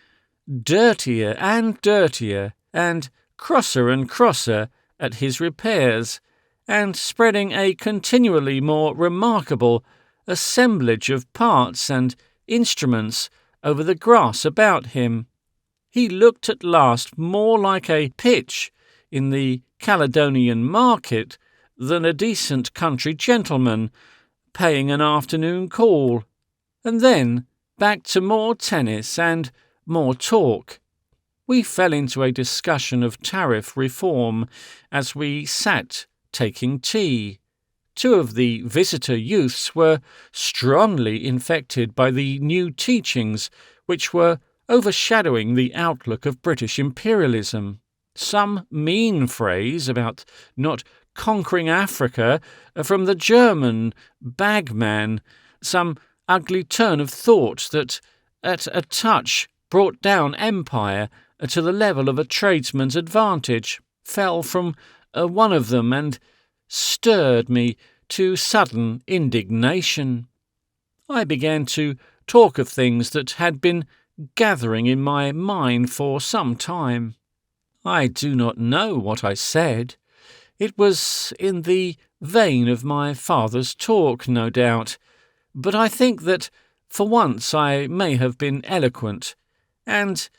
dirtier and crosser at his repairs, and spreading a continually more remarkable assemblage of parts and instruments over the grass about him. He looked at last more like a pitch in the Caledonian market than a decent country gentleman paying an afternoon call, and then back to more tennis and more talk. We fell into a discussion of tariff reform as we sat taking tea, Two of the visitor youths were strongly infected by the new teachings which were overshadowing the outlook of British imperialism. Some mean phrase about not conquering Africa from the German bagman, some ugly turn of thought that, at a touch, brought down empire to the level of a tradesman's advantage, fell from one of them and stirred me to sudden indignation. I began to talk of things that had been gathering in my mind for some time. I do not know what I said. It was in the vein of my father's talk, no doubt, but I think that for once I may have been eloquent, and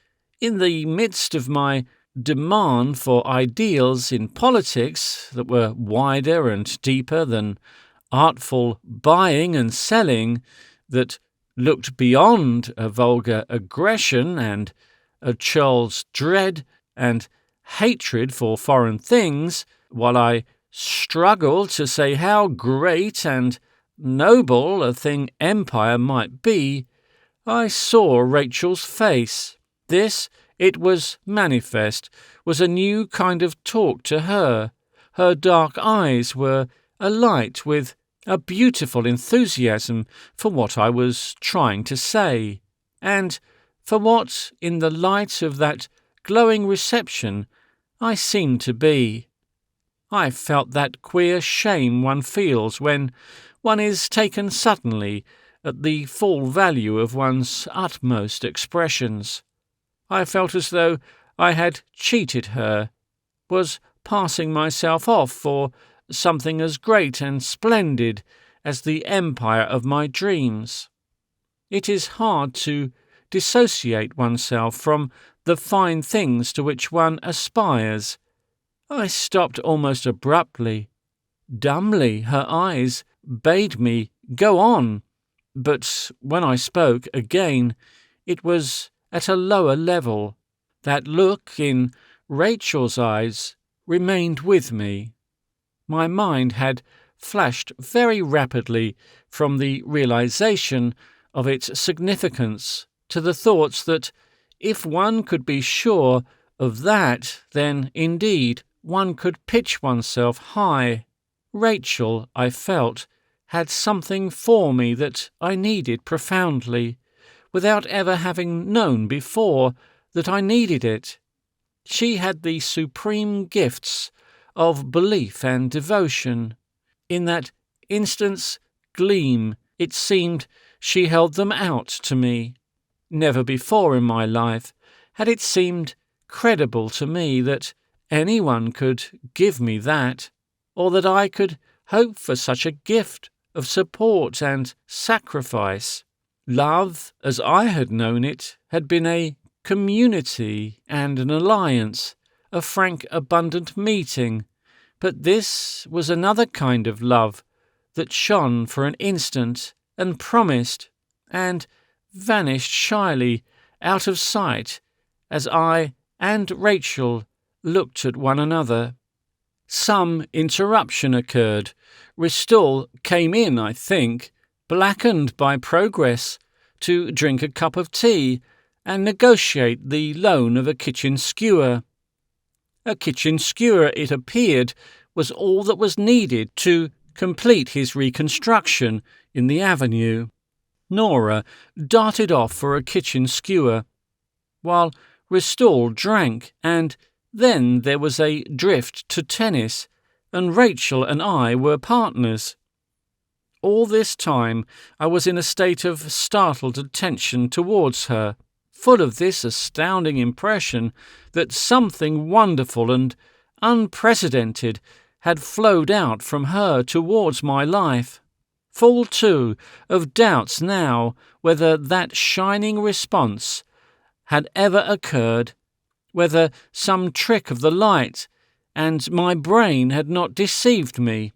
in the midst of my demand for ideals in politics that were wider and deeper than artful buying and selling, that looked beyond a vulgar aggression and a churl's dread and hatred for foreign things, while I struggled to say how great and noble a thing empire might be, I saw Rachel's face. This, it was manifest, was a new kind of talk to her. Her dark eyes were alight with a beautiful enthusiasm for what I was trying to say, and for what, in the light of that glowing reception, I seemed to be. I felt that queer shame one feels when one is taken suddenly at the full value of one's utmost expressions. I felt as though I had cheated her, was passing myself off for something as great and splendid as the empire of my dreams. It is hard to dissociate oneself from the fine things to which one aspires. I stopped almost abruptly. Dumbly her eyes bade me go on, but when I spoke again, it was at a lower level. That look in Rachel's eyes remained with me. My mind had flashed very rapidly from the realization of its significance to the thoughts that if one could be sure of that, then indeed one could pitch oneself high. Rachel, I felt, had something for me that I needed profoundly, without ever having known before that I needed it. She had the supreme gifts of belief and devotion. In that instant's gleam, it seemed she held them out to me. Never before in my life had it seemed credible to me that anyone could give me that, or that I could hope for such a gift of support and sacrifice. Love, as I had known it, had been a community and an alliance, a frank, abundant meeting, but this was another kind of love that shone for an instant and promised, and vanished shyly out of sight as I and Rachel looked at one another. Some interruption occurred. Ristol came in, I think, blackened by progress, to drink a cup of tea and negotiate the loan of a kitchen skewer. A kitchen skewer, it appeared, was all that was needed to complete his reconstruction in the avenue. Nora darted off for a kitchen skewer, while Ristol drank, and then there was a drift to tennis, and Rachel and I were partners. All this time I was in a state of startled attention towards her, full of this astounding impression that something wonderful and unprecedented had flowed out from her towards my life. Full, too, of doubts now whether that shining response had ever occurred, whether some trick of the light and my brain had not deceived me.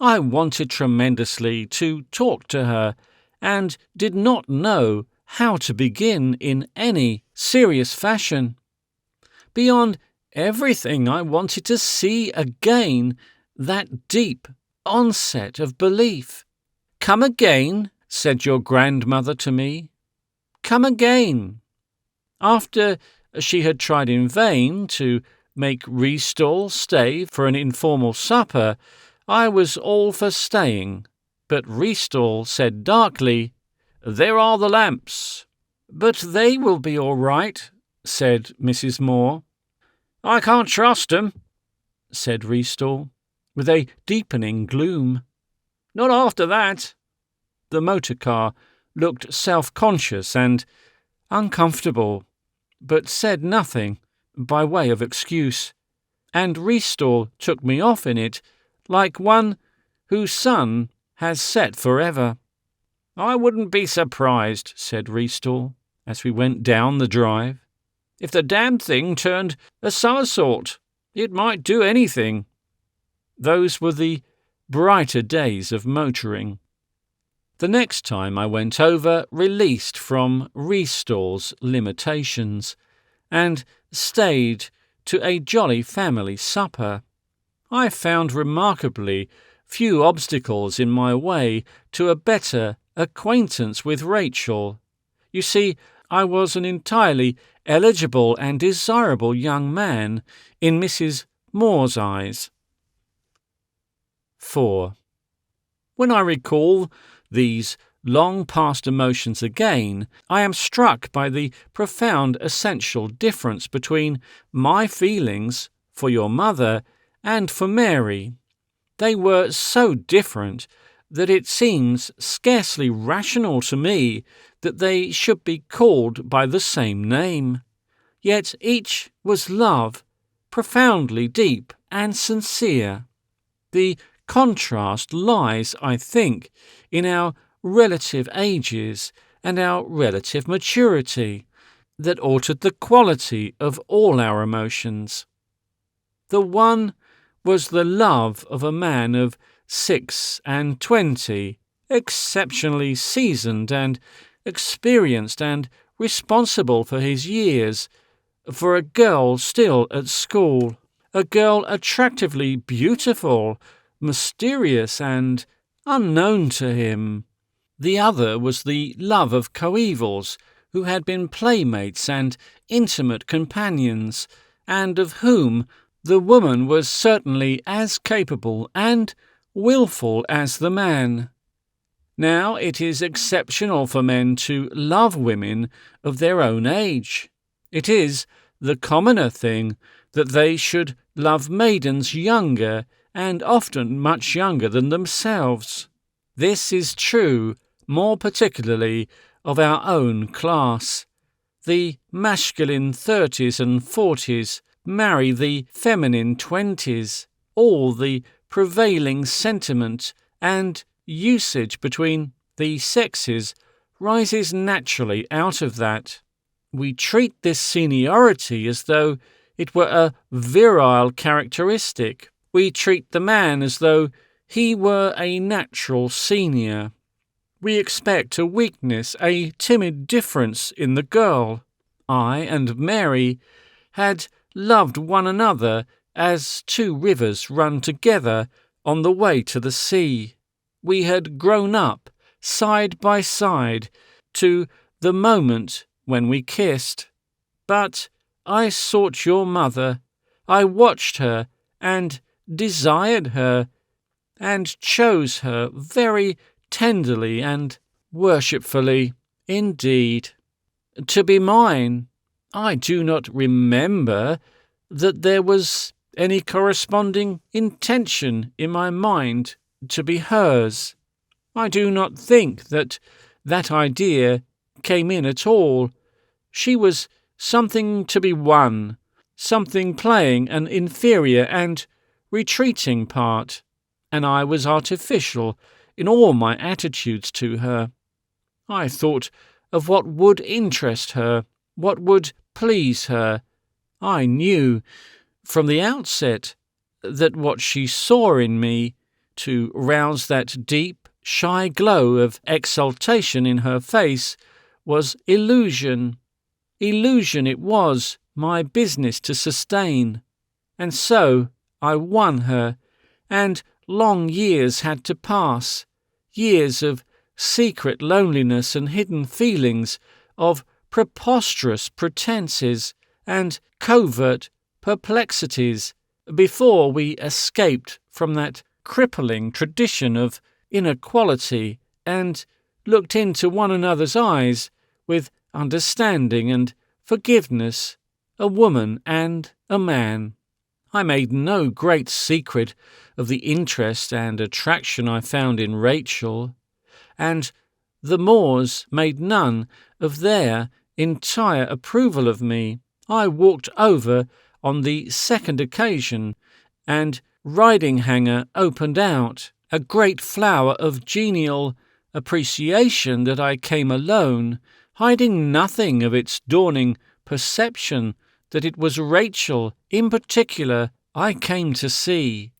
I wanted tremendously to talk to her, and did not know how to begin in any serious fashion. Beyond everything, I wanted to see again that deep, onset of belief. "Come again," said your grandmother to me. "Come again." After she had tried in vain to make Restall stay for an informal supper, I was all for staying, but Restall said darkly, "There are the lamps." "But they will be all right," said Mrs. Moore. "I can't trust 'em," said Restall, with a deepening gloom. "Not after that." The motor car looked self-conscious and uncomfortable, but said nothing by way of excuse, and Restall took me off in it like one whose sun has set forever. "I wouldn't be surprised," said Restall, as we went down the drive. "If the damned thing turned a somersault, it might do anything." Those were the brighter days of motoring. The next time I went over, released from Restall's limitations, and stayed to a jolly family supper. I found remarkably few obstacles in my way to a better acquaintance with Rachel. You see, I was an entirely eligible and desirable young man in Mrs. Moore's eyes. 4. When I recall these long-past emotions again, I am struck by the profound essential difference between my feelings for your mother and for Mary. They were so different that it seems scarcely rational to me that they should be called by the same name. Yet each was love, profoundly deep and sincere. The contrast lies, I think, in our relative ages and our relative maturity that altered the quality of all our emotions. The one was the love of a man of 26, exceptionally seasoned and experienced and responsible for his years, for a girl still at school, a girl attractively beautiful, mysterious and unknown to him. The other was the love of coevals, who had been playmates and intimate companions, and of whom the woman was certainly as capable and wilful as the man. Now it is exceptional for men to love women of their own age. It is the commoner thing that they should love maidens younger and often much younger than themselves. This is true more particularly of our own class. The masculine 30s and 40s marry the feminine 20s. All the prevailing sentiment and usage between the sexes rises naturally out of that. We treat this seniority as though it were a virile characteristic. We treat the man as though he were a natural senior. We expect a weakness, a timid difference in the girl. I and Mary had loved one another as two rivers run together on the way to the sea. We had grown up side by side to the moment when we kissed. But I sought your mother. I watched her and desired her and chose her very tenderly and worshipfully indeed. To be mine, I do not remember that there was any corresponding intention in my mind to be hers. I do not think that that idea came in at all. She was something to be won, something playing an inferior and retreating part, and I was artificial in all my attitudes to her. I thought of what would interest her, what would please her. I knew from the outset that what she saw in me, to rouse that deep, shy glow of exultation in her face, was illusion. Illusion it was my business to sustain. And so I won her, and long years had to pass, years of secret loneliness and hidden feelings, of preposterous pretences and covert perplexities, before we escaped from that crippling tradition of inequality and looked into one another's eyes with understanding and forgiveness, a woman and a man. I made no great secret of the interest and attraction I found in Rachel, and the Moores made none of their entire approval of me. I walked over on the second occasion, and Riding-Hanger opened out, a great flower of genial appreciation that I came alone, hiding nothing of its dawning perception that it was Rachel in particular I came to see.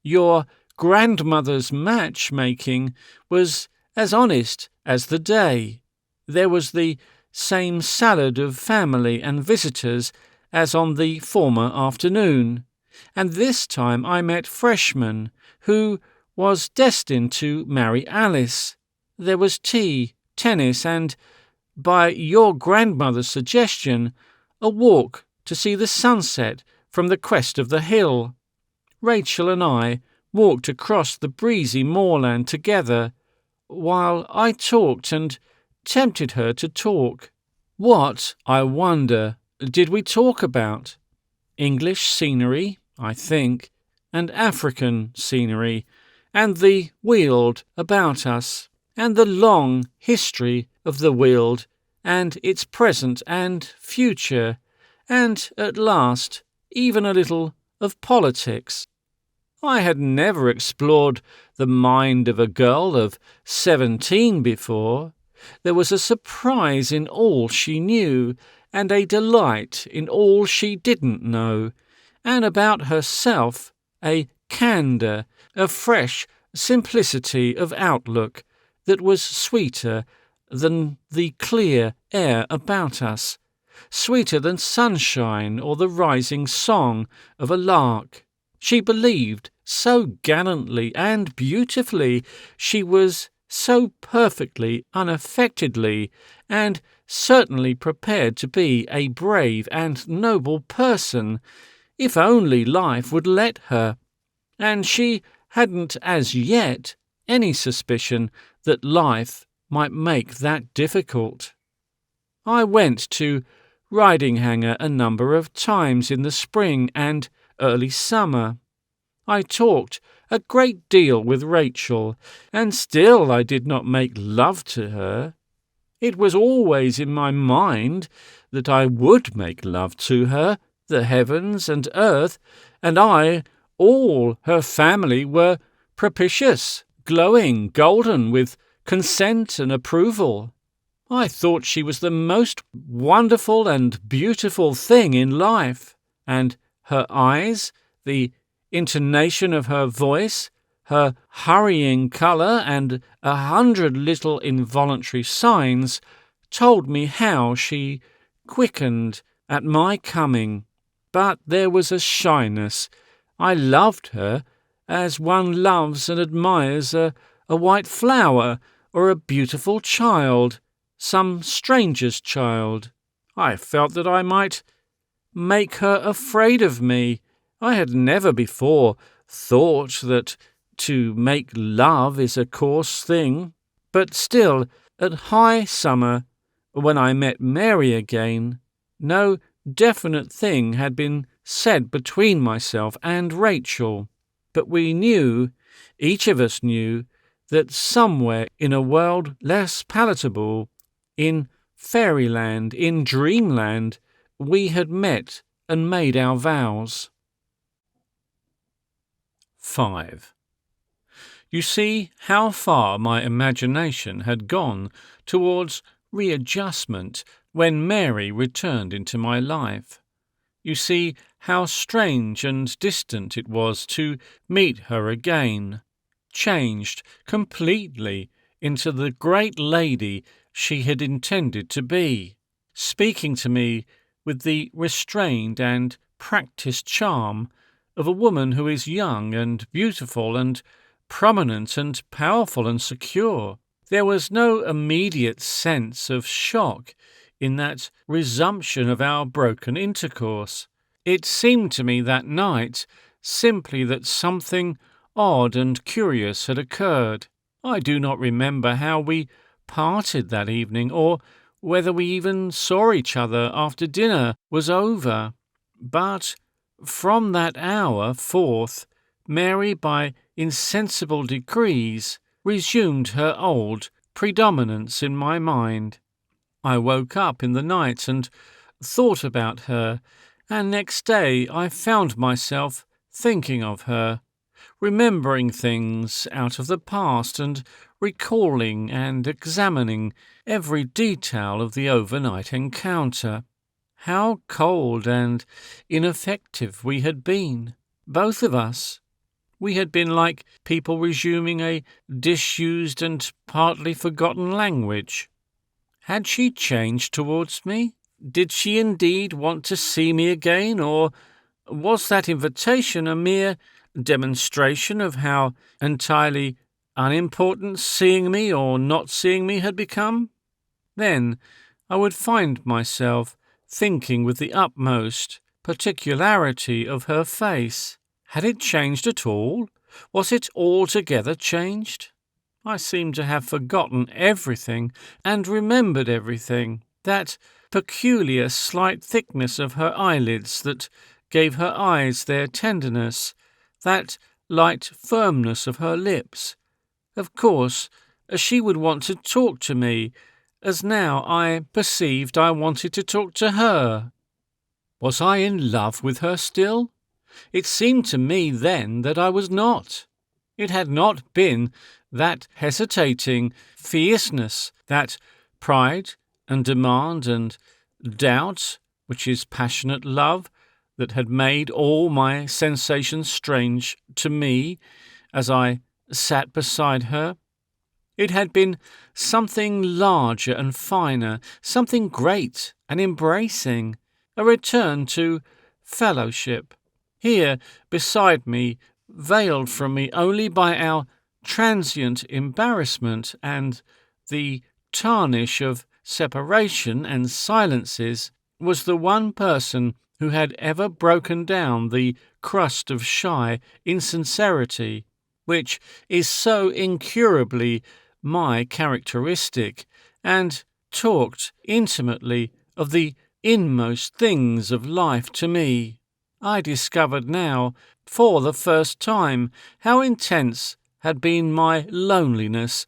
Your grandmother's matchmaking was as honest as the day. There was the same salad of family and visitors as on the former afternoon, and this time I met Freshman, who was destined to marry Alice. There was tea, tennis, and, by your grandmother's suggestion, a walk to see the sunset from the crest of the hill. Rachel and I walked across the breezy moorland together, while I talked and tempted her to talk. What, I wonder, did we talk about? English scenery, I think, and African scenery, and the Weald about us, and the long history of the Weald, and its present and future, and, at last, even a little of politics. I had never explored the mind of a girl of 17 before. There was a surprise in all she knew, and a delight in all she didn't know, and about herself a candour, a fresh simplicity of outlook that was sweeter than the clear air about us, sweeter than sunshine or the rising song of a lark. She believed so gallantly and beautifully, she was so perfectly unaffectedly, and certainly prepared to be a brave and noble person, if only life would let her, and she hadn't as yet any suspicion that life might make that difficult. I went to Riding-Hanger a number of times in the spring and early summer. I talked a great deal with Rachel, and still I did not make love to her. It was always in my mind that I would make love to her. The heavens and earth, and I, all her family, were propitious, glowing, golden, with consent and approval. I thought she was the most wonderful and beautiful thing in life, and her eyes, the intonation of her voice, her hurrying colour, and 100 little involuntary signs told me how she quickened at my coming. But there was a shyness. I loved her as one loves and admires a white flower or a beautiful child, some stranger's child. I felt that I might make her afraid of me. I had never before thought that to make love is a coarse thing, but still, at high summer, when I met Mary again, no definite thing had been said between myself and Rachel, but we knew, each of us knew, that somewhere in a world less palatable, in fairyland, in dreamland, we had met and made our vows. 5. You see how far my imagination had gone towards readjustment when Mary returned into my life. You see how strange and distant it was to meet her again, changed completely into the great lady she had intended to be, speaking to me with the restrained and practised charm of a woman who is young and beautiful and prominent and powerful and secure. There was no immediate sense of shock in that resumption of our broken intercourse. It seemed to me that night simply that something odd and curious had occurred. I do not remember how we parted that evening, or whether we even saw each other after dinner was over. But from that hour forth, Mary, by insensible degrees, resumed her old predominance in my mind. I woke up in the night and thought about her, and next day I found myself thinking of her, remembering things out of the past and recalling and examining every detail of the overnight encounter. How cold and ineffective we had been, both of us. We had been like people resuming a disused and partly forgotten language. Had she changed towards me? Did she indeed want to see me again, or was that invitation a mere demonstration of how entirely unimportant seeing me or not seeing me had become? Then I would find myself thinking with the utmost particularity of her face. Had it changed at all? Was it altogether changed? I seemed to have forgotten everything and remembered everything. That peculiar slight thickness of her eyelids that gave her eyes their tenderness, that light firmness of her lips. Of course, she would want to talk to me, as now I perceived I wanted to talk to her. Was I in love with her still? It seemed to me then that I was not. It had not been that hesitating fierceness, that pride and demand and doubt, which is passionate love, that had made all my sensations strange to me as I sat beside her. It had been something larger and finer, something great and embracing, a return to fellowship. Here, beside me, veiled from me only by our transient embarrassment and the tarnish of separation and silences, was the one person who had ever broken down the crust of shy insincerity, which is so incurably my characteristic, and talked intimately of the inmost things of life to me. I discovered now, for the first time, how intense had been my loneliness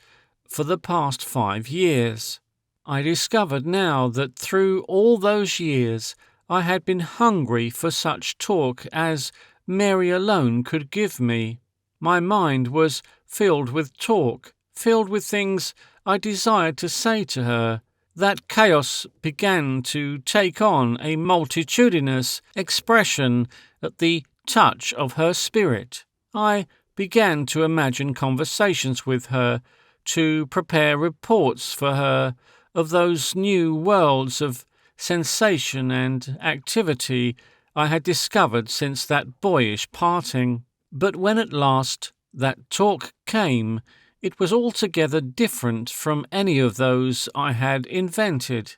for the past 5 years. I discovered now that through all those years I had been hungry for such talk as Mary alone could give me. My mind was filled with talk, filled with things I desired to say to her. That chaos began to take on a multitudinous expression at the touch of her spirit. I began to imagine conversations with her, to prepare reports for her of those new worlds of sensation and activity I had discovered since that boyish parting. But when at last that talk came, it was altogether different from any of those I had invented.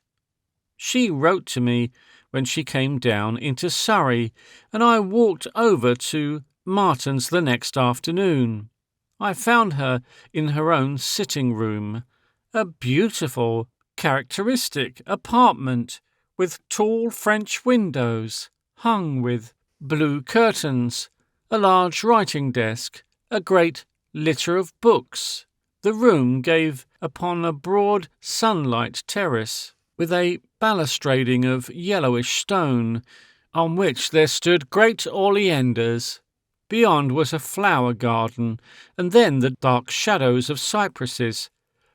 She wrote to me when she came down into Surrey, and I walked over to Martin's the next afternoon. I found her in her own sitting-room, a beautiful, characteristic apartment with tall French windows, hung with blue curtains, a large writing desk, a great litter of books. The room gave upon a broad sunlight terrace, with a balustrading of yellowish stone, on which there stood great oleanders. Beyond was a flower garden, and then the dark shadows of cypresses.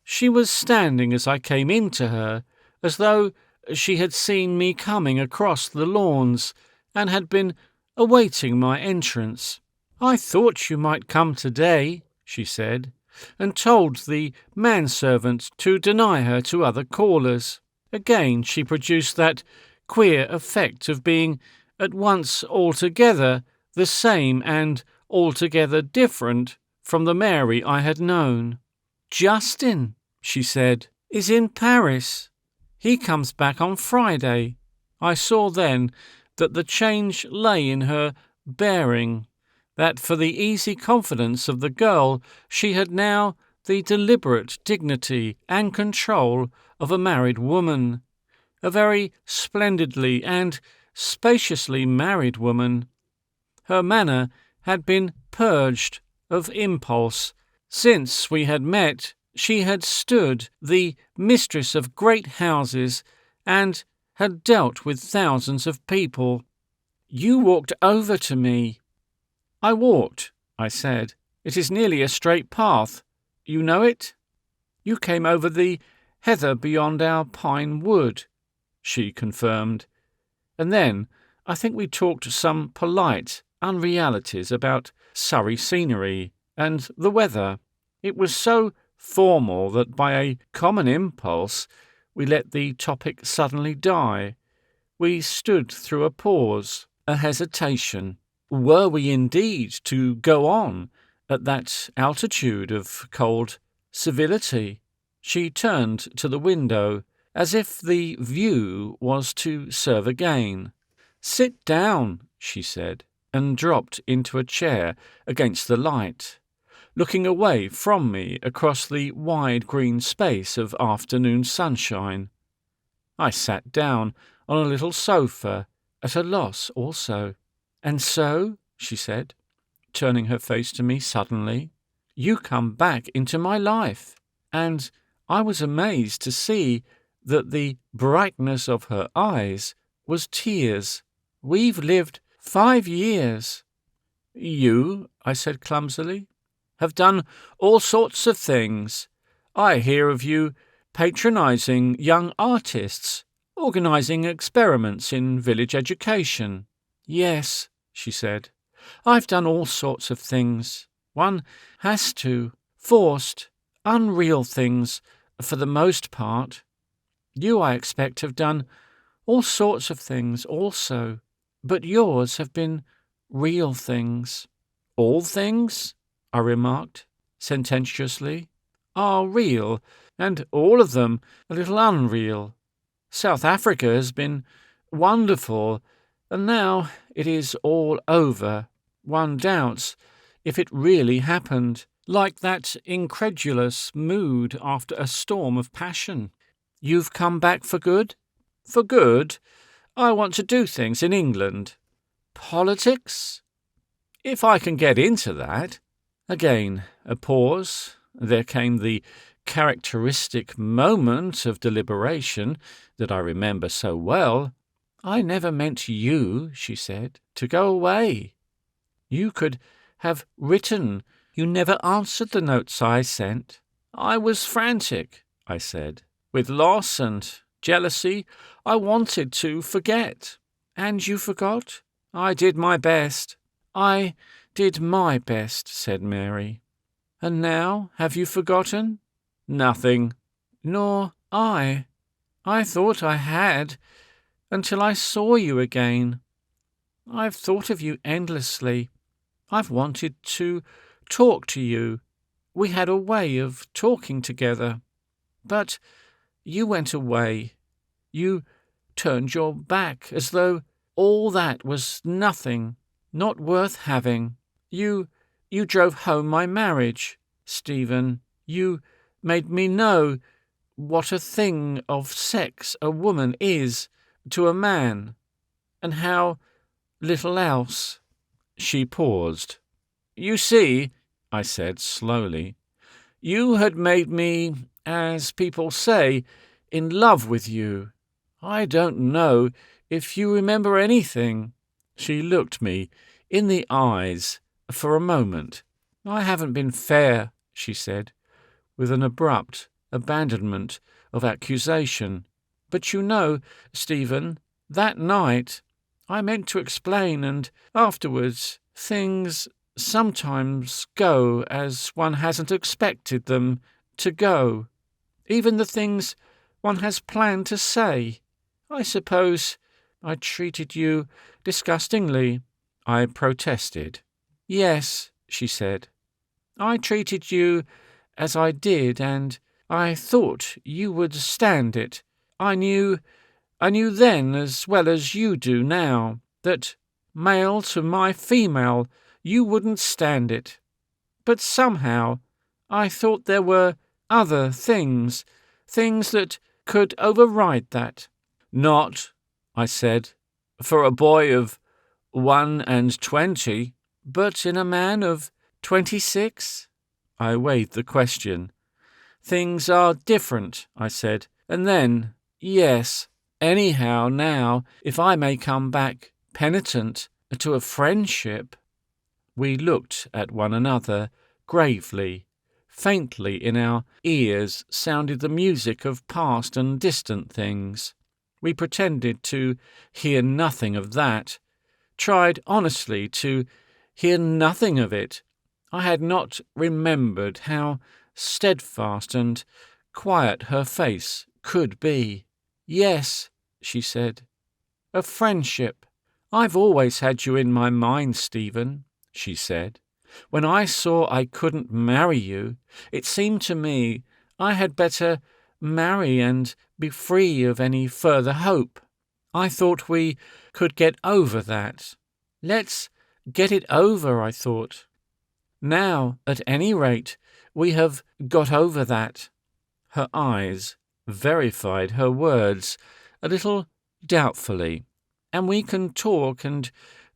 She was standing as I came in to her, as though she had seen me coming across the lawns, and had been awaiting my entrance. "I thought you might come today," she said, and told the manservant to deny her to other callers. Again she produced that queer effect of being at once altogether the same and altogether different from the Mary I had known. "Justin," she said, "is in Paris. He comes back on Friday." I saw then that the change lay in her bearing, that for the easy confidence of the girl she had now the deliberate dignity and control of a married woman, a very splendidly and spaciously married woman. Her manner had been purged of impulse. Since we had met, she had stood the mistress of great houses and had dealt with thousands of people. "You walked over to me." "I walked," I said. "It is nearly a straight path. You know it?" "You came over the heather beyond our pine wood," she confirmed. And then I think we talked some polite unrealities about Surrey scenery and the weather. It was so formal that by a common impulse we let the topic suddenly die. We stood through a pause, a hesitation. Were we indeed to go on at that altitude of cold civility? She turned to the window, as if the view was to serve again. "Sit down," she said, and dropped into a chair against the light, looking away from me across the wide green space of afternoon sunshine. I sat down on a little sofa, at a loss also. "And so," she said, turning her face to me suddenly, "you come back into my life." And I was amazed to see that the brightness of her eyes was tears. "We've lived 5 years." "You," I said clumsily, "have done all sorts of things. I hear of you patronizing young artists, organizing experiments in village education." "Yes," she said, "I've done all sorts of things. One has to. Forced, unreal things, for the most part. You, I expect, have done all sorts of things also, but yours have been real things." "All things," I remarked, sententiously, "are real, and all of them a little unreal. South Africa has been wonderful, and now it is all over. One doubts if it really happened, like that incredulous mood after a storm of passion." "You've come back for good?" "For good? I want to do things in England." "Politics?" "If I can get into that." Again a pause. There came the characteristic moment of deliberation that I remember so well. "I never meant you," she said, "to go away. You could have written. You never answered the notes I sent." "I was frantic," I said. "With loss and jealousy, I wanted to forget." "And you forgot?" "I did my best." "I did my best," said Mary. "And now have you forgotten?" "Nothing." "Nor I. I thought I had, until I saw you again. I've thought of you endlessly. I've wanted to talk to you. We had a way of talking together. But you went away. You turned your back, as though all that was nothing, not worth having. You drove home my marriage, Stephen. You made me know what a thing of sex a woman is to a man, and how little else." She paused. "You see," I said slowly, "you had made me, as people say, in love with you. I don't know if you remember anything." She looked me in the eyes for a moment. "I haven't been fair," she said, with an abrupt abandonment of accusation. "But you know, Stephen, that night I meant to explain, and afterwards things sometimes go as one hasn't expected them to go. Even the things one has planned to say. I suppose I treated you disgustingly. I protested. "Yes," she said. "I treated you as I did, and I thought you would stand it. I knew then as well as you do now that, male to my female, you wouldn't stand it. But somehow I thought there were other things that could override that." "Not," I said, "for a boy of 21, but in a man of 26? I weighed the question. "Things are different," I said, and then, "Yes. Anyhow, now, if I may come back penitent to a friendship." We looked at one another gravely. Faintly in our ears sounded the music of past and distant things. We pretended to hear nothing of that, tried honestly to hear nothing of it. I had not remembered how steadfast and quiet her face could be. "Yes," she said, "a friendship." "I've always had you in my mind, Stephen," she said. "When I saw I couldn't marry you, it seemed to me I had better marry and be free of any further hope. I thought we could get over that. Let's get it over, I thought. Now, at any rate, we have got over that." Her eyes verified her words a little doubtfully. "And we can talk, and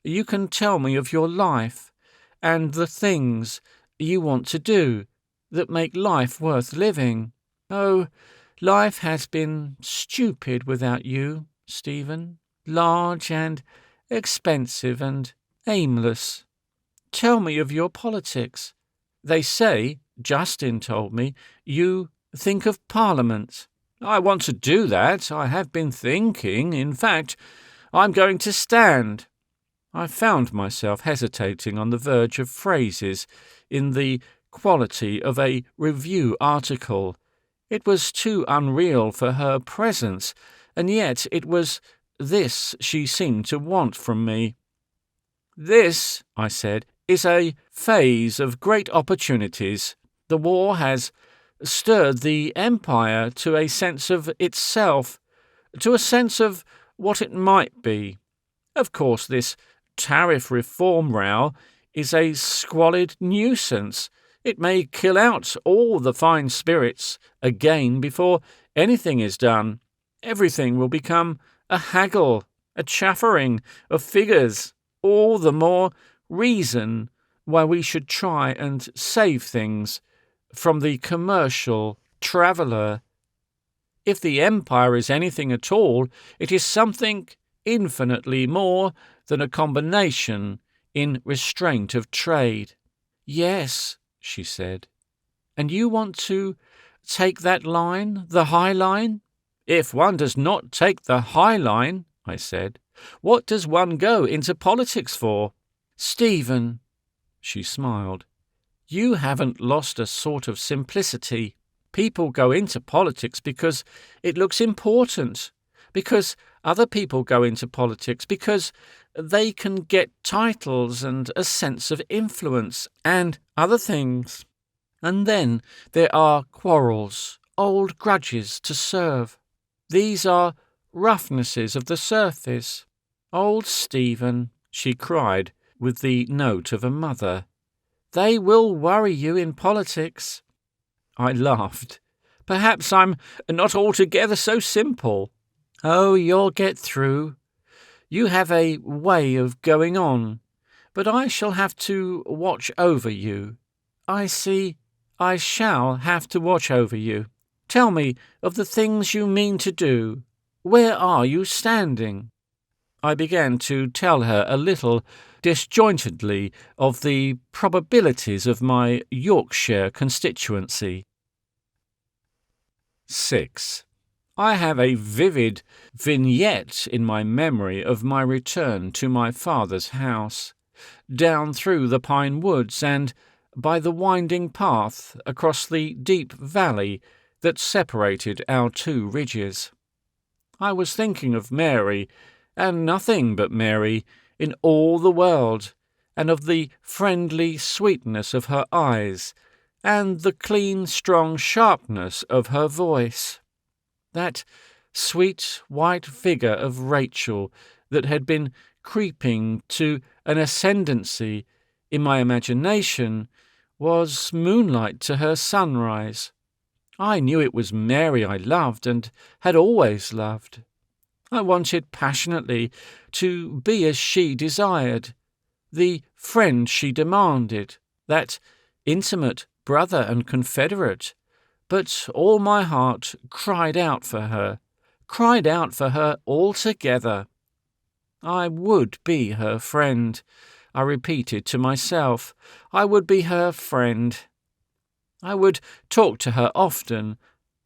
you can tell me of your life, and the things you want to do that make life worth living. Oh, life has been stupid without you, Stephen, large and expensive and aimless. Tell me of your politics. They say, Justin told me, you think of Parliament." "I want to do that. I have been thinking. In fact, I'm going to stand." I found myself hesitating on the verge of phrases in the quality of a review article. It was too unreal for her presence, and yet it was this she seemed to want from me. "This," I said, "is a phase of great opportunities. The war has stirred the empire to a sense of itself, to a sense of what it might be. Of course, this tariff reform row is a squalid nuisance. It may kill out all the fine spirits again before anything is done. Everything will become a haggle, a chaffering of figures. All the more reason why we should try and save things from the commercial traveller. If the empire is anything at all, it is something infinitely more than a combination in restraint of trade." "Yes," she said. "And you want to take that line, the high line?" "If one does not take the high line," I said, "what does one go into politics for?" "Stephen," she smiled, "you haven't lost a sort of simplicity. People go into politics because it looks important, because other people go into politics because they can get titles and a sense of influence and other things. And then there are quarrels, old grudges to serve. These are roughnesses of the surface. Old Stephen," she cried with the note of a mother, "they will worry you in politics." I laughed. "Perhaps I'm not altogether so simple." "Oh, you'll get through. You have a way of going on, but I shall have to watch over you. I see I shall have to watch over you. Tell me of the things you mean to do. Where are you standing?" I began to tell her a little disjointedly of the probabilities of my Yorkshire constituency. 6. I have a vivid vignette in my memory of my return to my father's house, down through the pine woods and by the winding path across the deep valley that separated our two ridges. I was thinking of Mary, and nothing but Mary, in all the world, and of the friendly sweetness of her eyes, and the clean, strong sharpness of her voice. That sweet white figure of Rachel that had been creeping to an ascendancy in my imagination was moonlight to her sunrise. I knew it was Mary I loved and had always loved. I wanted passionately to be as she desired, the friend she demanded, that intimate brother and confederate, but all my heart cried out for her altogether. I would be her friend, I repeated to myself. I would be her friend. I would talk to her often,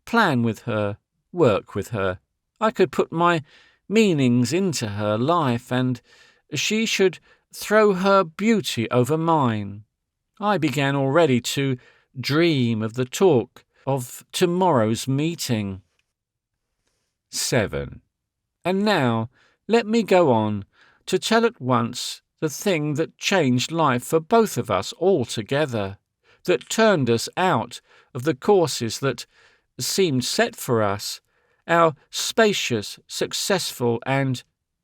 plan with her, work with her. I could put my meanings into her life, and she should throw her beauty over mine. I began already to dream of the talk of tomorrow's meeting. 7. And now let me go on to tell at once the thing that changed life for both of us altogether, that turned us out of the courses that seemed set for us, our spacious, successful, and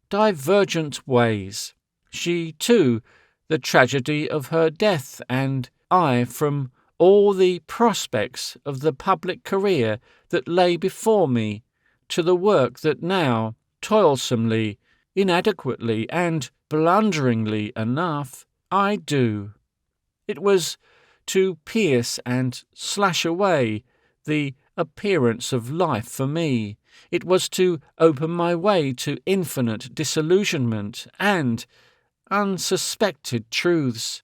divergent ways. She, too, the tragedy of her death, and I from all the prospects of the public career that lay before me, to the work that now, toilsomely, inadequately, and blunderingly enough, I do. It was to pierce and slash away the appearance of life for me. It was to open my way to infinite disillusionment and unsuspected truths.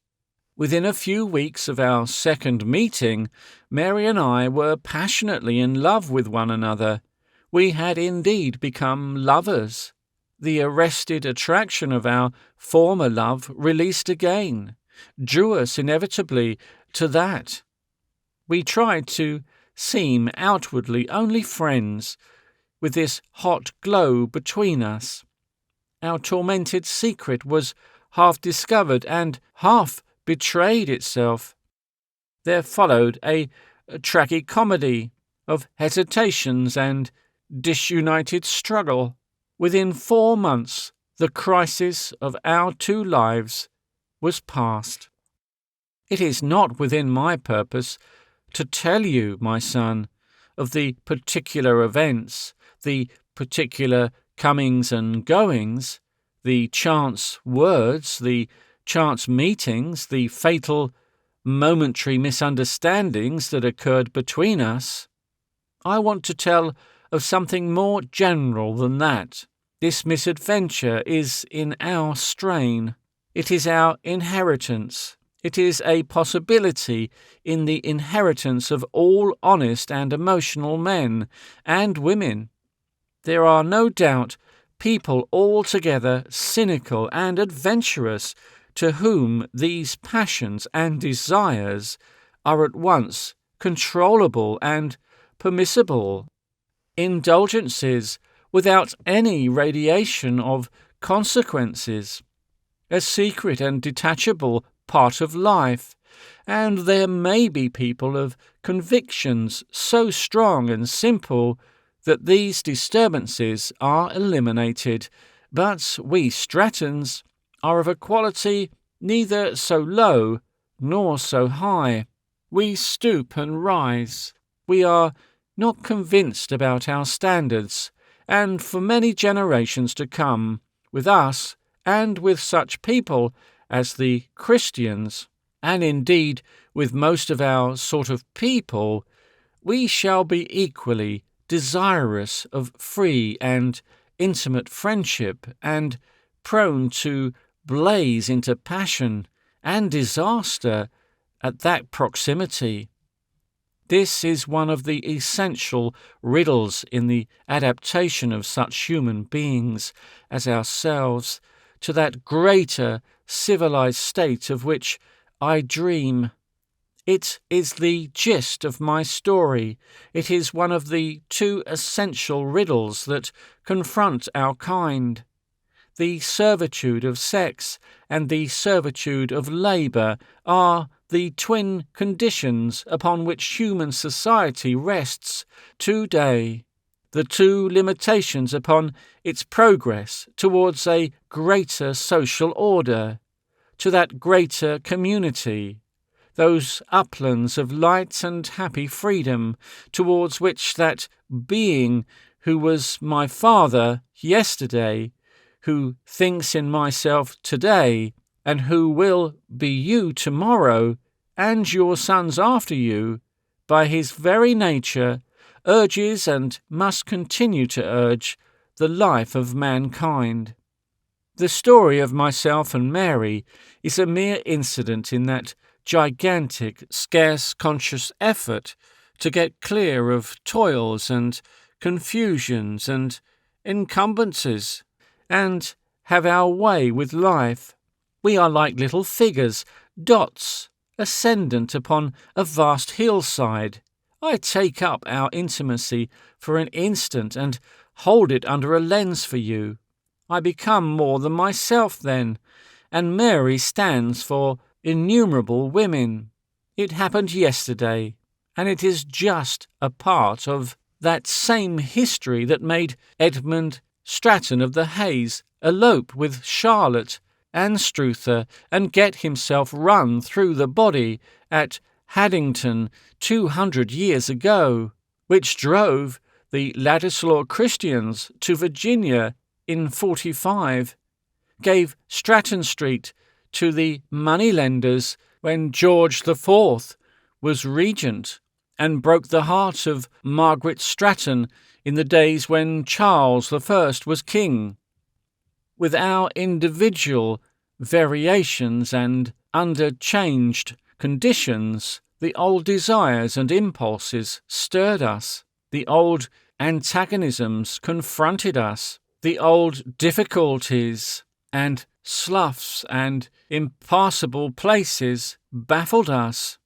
Within a few weeks of our second meeting, Mary and I were passionately in love with one another. We had indeed become lovers. The arrested attraction of our former love released again, drew us inevitably to that. We tried to seem outwardly only friends, with this hot glow between us. Our tormented secret was half discovered and half betrayed itself. There followed a tragicomedy of hesitations and disunited struggle. Within 4 months, the crisis of our two lives was past. It is not within my purpose to tell you, my son, of the particular events, the particular comings and goings, the chance words, the chance meetings, the fatal momentary misunderstandings that occurred between us. I want to tell of something more general than that. This misadventure is in our strain. It is our inheritance. It is a possibility in the inheritance of all honest and emotional men and women. There are no doubt people altogether cynical and adventurous to whom these passions and desires are at once controllable and permissible, indulgences without any radiation of consequences, a secret and detachable part of life, and there may be people of convictions so strong and simple that these disturbances are eliminated, but we Strattons are of a quality neither so low nor so high. We stoop and rise. We are not convinced about our standards, and for many generations to come, with us and with such people as the Christians, and indeed with most of our sort of people, we shall be equally desirous of free and intimate friendship, and prone to blaze into passion and disaster at that proximity. This is one of the essential riddles in the adaptation of such human beings as ourselves to that greater civilized state of which I dream. It is the gist of my story. It is one of the two essential riddles that confront our kind. the servitude of sex and the servitude of labour are the twin conditions upon which human society rests today, the two limitations upon its progress towards a greater social order, to that greater community, those uplands of light and happy freedom towards which that being who was my father yesterday, who thinks in myself today, and who will be you tomorrow, and your sons after you, by his very nature, urges and must continue to urge the life of mankind. The story of myself and Mary is a mere incident in that gigantic, scarce conscious effort to get clear of toils and confusions and encumbrances, and have our way with life. We are like little figures, dots, ascendant upon a vast hillside. I take up our intimacy for an instant and hold it under a lens for you. I become more than myself then, and Mary stands for innumerable women. It happened yesterday, and it is just a part of that same history that made Edmund Stratton of the Hayes elope with Charlotte Anstruther and get himself run through the body at Haddington 200 years ago, which drove the Ladislaw Christians to Virginia in 45, gave Stratton Street to the moneylenders when George IV was regent, and broke the heart of Margaret Stratton in the days when Charles I was king. With our individual variations and under changed conditions, the old desires and impulses stirred us, the old antagonisms confronted us, the old difficulties and sloughs and impassable places baffled us.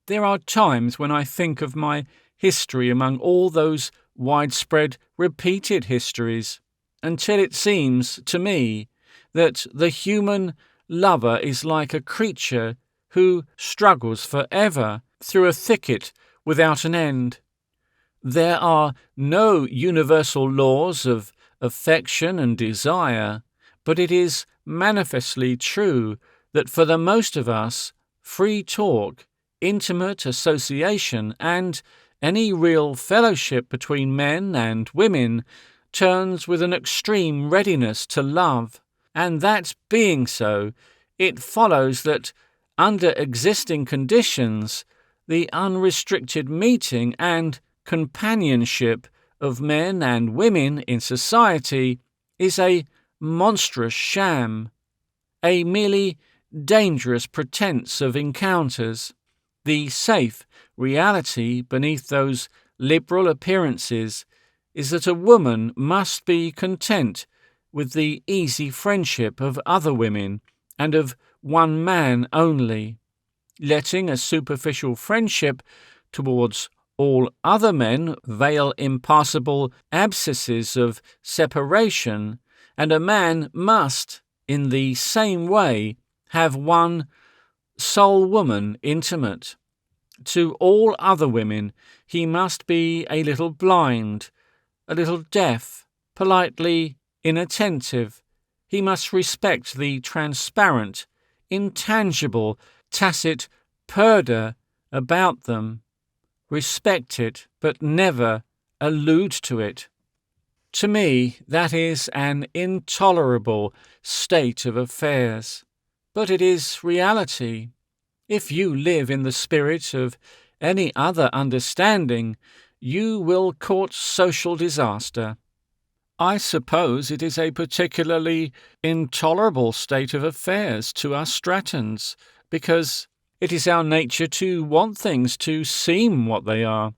There are times when I think of my history among all those widespread repeated histories, until it seems to me that the human lover is like a creature who struggles forever through a thicket without an end. There are no universal laws of affection and desire, but it is manifestly true that for the most of us, free talk, intimate association, and any real fellowship between men and women turns with an extreme readiness to love, and that being so, it follows that under existing conditions, the unrestricted meeting and companionship of men and women in society is a monstrous sham, a merely dangerous pretense of encounters. The safe reality beneath those liberal appearances is that a woman must be content with the easy friendship of other women and of one man only, letting a superficial friendship towards all other men veil impassable abscesses of separation, and a man must, in the same way, have one sole woman intimate. To all other women he must be a little blind, a little deaf, politely inattentive. He must respect the transparent, intangible, tacit purdah about them. Respect it, but never allude to it. To me, that is an intolerable state of affairs, but it is reality. If you live in the spirit of any other understanding, you will court social disaster. I suppose it is a particularly intolerable state of affairs to us Strattons, because it is our nature to want things to seem what they are.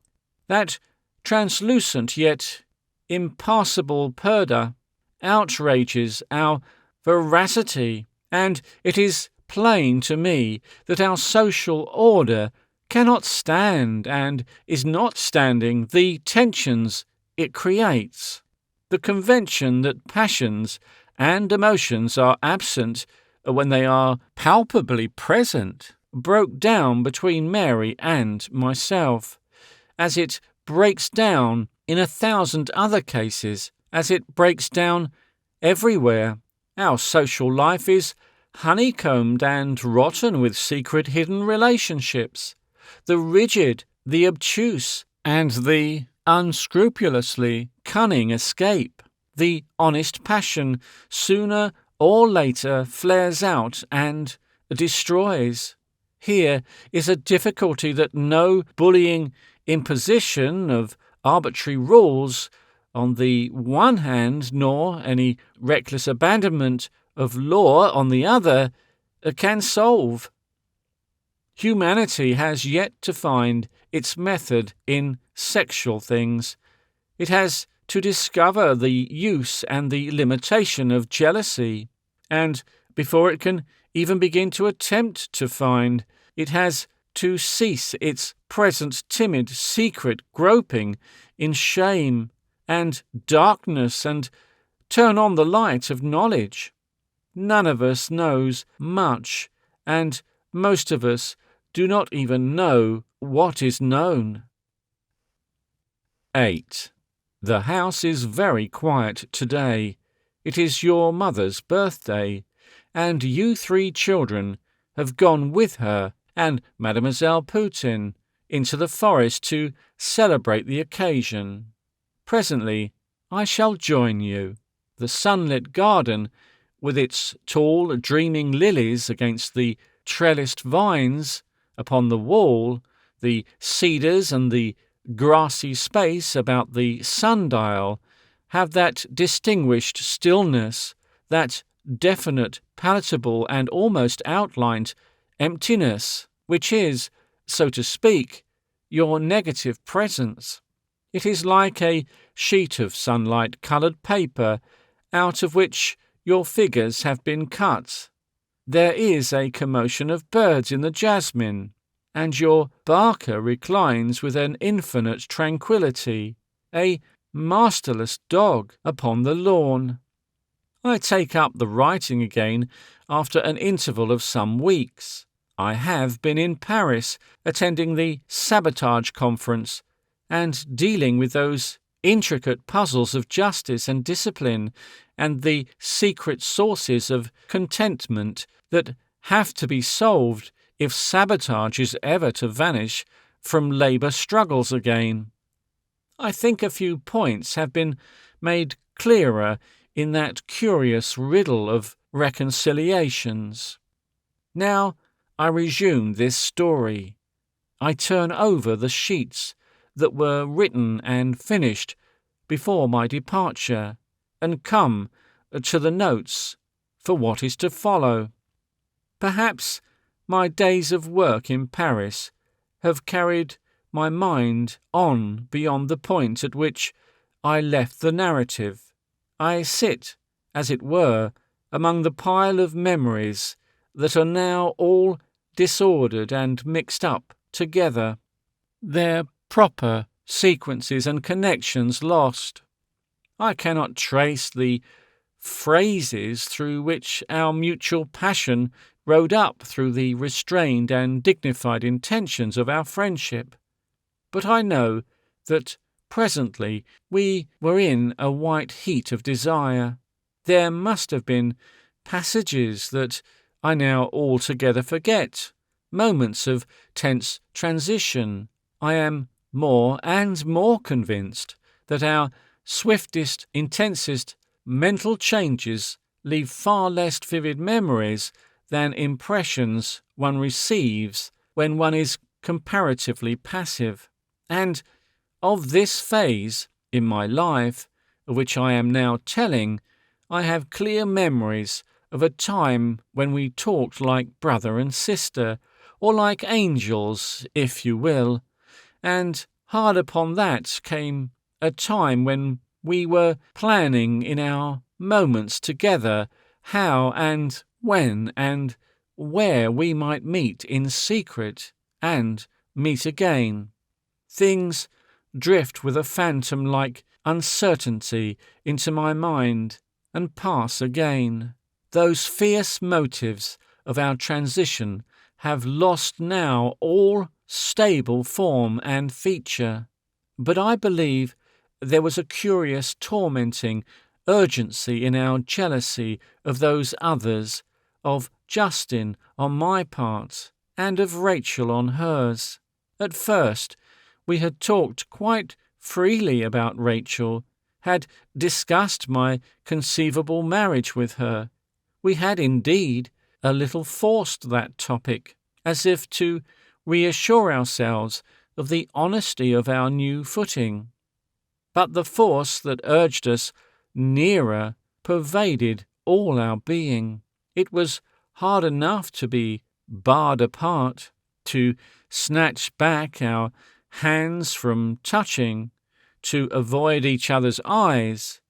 That translucent yet impassable purdah outrages our veracity, and it is plain to me that our social order cannot stand and is not standing the tensions it creates. The convention that passions and emotions are absent when they are palpably present, broke down between Mary and myself, as it breaks down in 1,000 other cases, as it breaks down everywhere. Our social life is honeycombed and rotten with secret hidden relationships. The rigid, the obtuse, and the unscrupulously cunning escape. The honest passion sooner or later flares out and destroys. Here is a difficulty that no bullying imposition of arbitrary rules on the one hand, nor any reckless abandonment of law on the other, can solve. Humanity has yet to find its method in sexual things. It has to discover the use and the limitation of jealousy, and before it can even begin to attempt to find, it has to cease its present timid, secret groping in shame and darkness and turn on the light of knowledge. None of us knows much, and most of us do not even know what is known. 8. The house is very quiet today. It is your mother's birthday, and you 3 children have gone with her and Mademoiselle Poutin into the forest to celebrate the occasion. Presently I shall join you. The sunlit garden, with its tall, dreaming lilies against the trellised vines upon the wall, the cedars and the grassy space about the sundial, have that distinguished stillness, that definite, palatable, and almost outlined emptiness, which is, so to speak, your negative presence. It is like a sheet of sunlight-coloured paper, out of which your figures have been cut. There is a commotion of birds in the jasmine, and your Barker reclines with an infinite tranquillity, a masterless dog upon the lawn. I take up the writing again after an interval of some weeks. I have been in Paris, attending the Sabotage Conference, and dealing with those intricate puzzles of justice and discipline, and the secret sources of contentment that have to be solved if sabotage is ever to vanish from labour struggles again. I think a few points have been made clearer in that curious riddle of reconciliations. Now I resume this story. I turn over the sheets that were written and finished before my departure, and come to the notes for what is to follow. Perhaps my days of work in Paris have carried my mind on beyond the point at which I left the narrative. I sit, as it were, among the pile of memories that are now all disordered and mixed up together, their proper sequences and connections lost. I cannot trace the phrases through which our mutual passion rode up through the restrained and dignified intentions of our friendship, but I know that presently we were in a white heat of desire. There must have been passages that I now altogether forget, moments of tense transition. I am more and more convinced that our swiftest, intensest mental changes leave far less vivid memories than impressions one receives when one is comparatively passive. And of this phase in my life, of which I am now telling, I have clear memories of a time when we talked like brother and sister, or like angels, if you will, and hard upon that came a time when we were planning in our moments together how and when and where we might meet in secret and meet again. Things drift with a phantom-like uncertainty into my mind, and pass again. Those fierce motives of our transition have lost now all stable form and feature. But I believe there was a curious tormenting urgency in our jealousy of those others, of Justin on my part, and of Rachel on hers. At first, we had talked quite freely about Rachel, had discussed my conceivable marriage with her. We had indeed a little forced that topic, as if to reassure ourselves of the honesty of our new footing. But the force that urged us nearer pervaded all our being. It was hard enough to be barred apart, to snatch back our hands from touching, to avoid each other's eyes,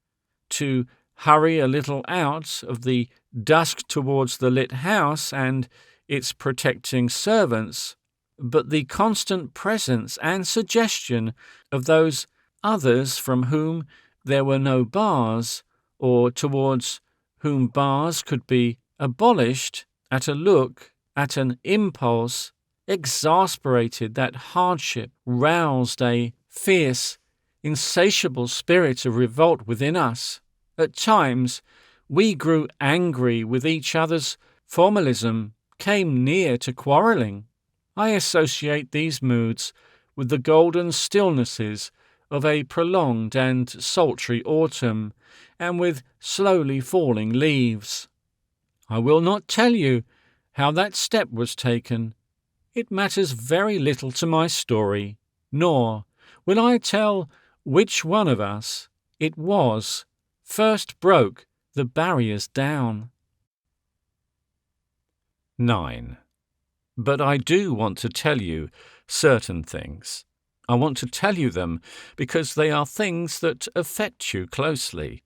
to hurry a little out of the dusk towards the lit house and its protecting servants, but the constant presence and suggestion of those others from whom there were no bars, or towards whom bars could be abolished at a look, at an impulse, exasperated that hardship, roused a fierce, insatiable spirit of revolt within us. At times, we grew angry with each other's formalism, came near to quarrelling. I associate these moods with the golden stillnesses of a prolonged and sultry autumn, and with slowly falling leaves. I will not tell you how that step was taken. It matters very little to my story, nor will I tell which one of us it was first broke the barriers down. 9. But I do want to tell you certain things. I want to tell you them because they are things that affect you closely.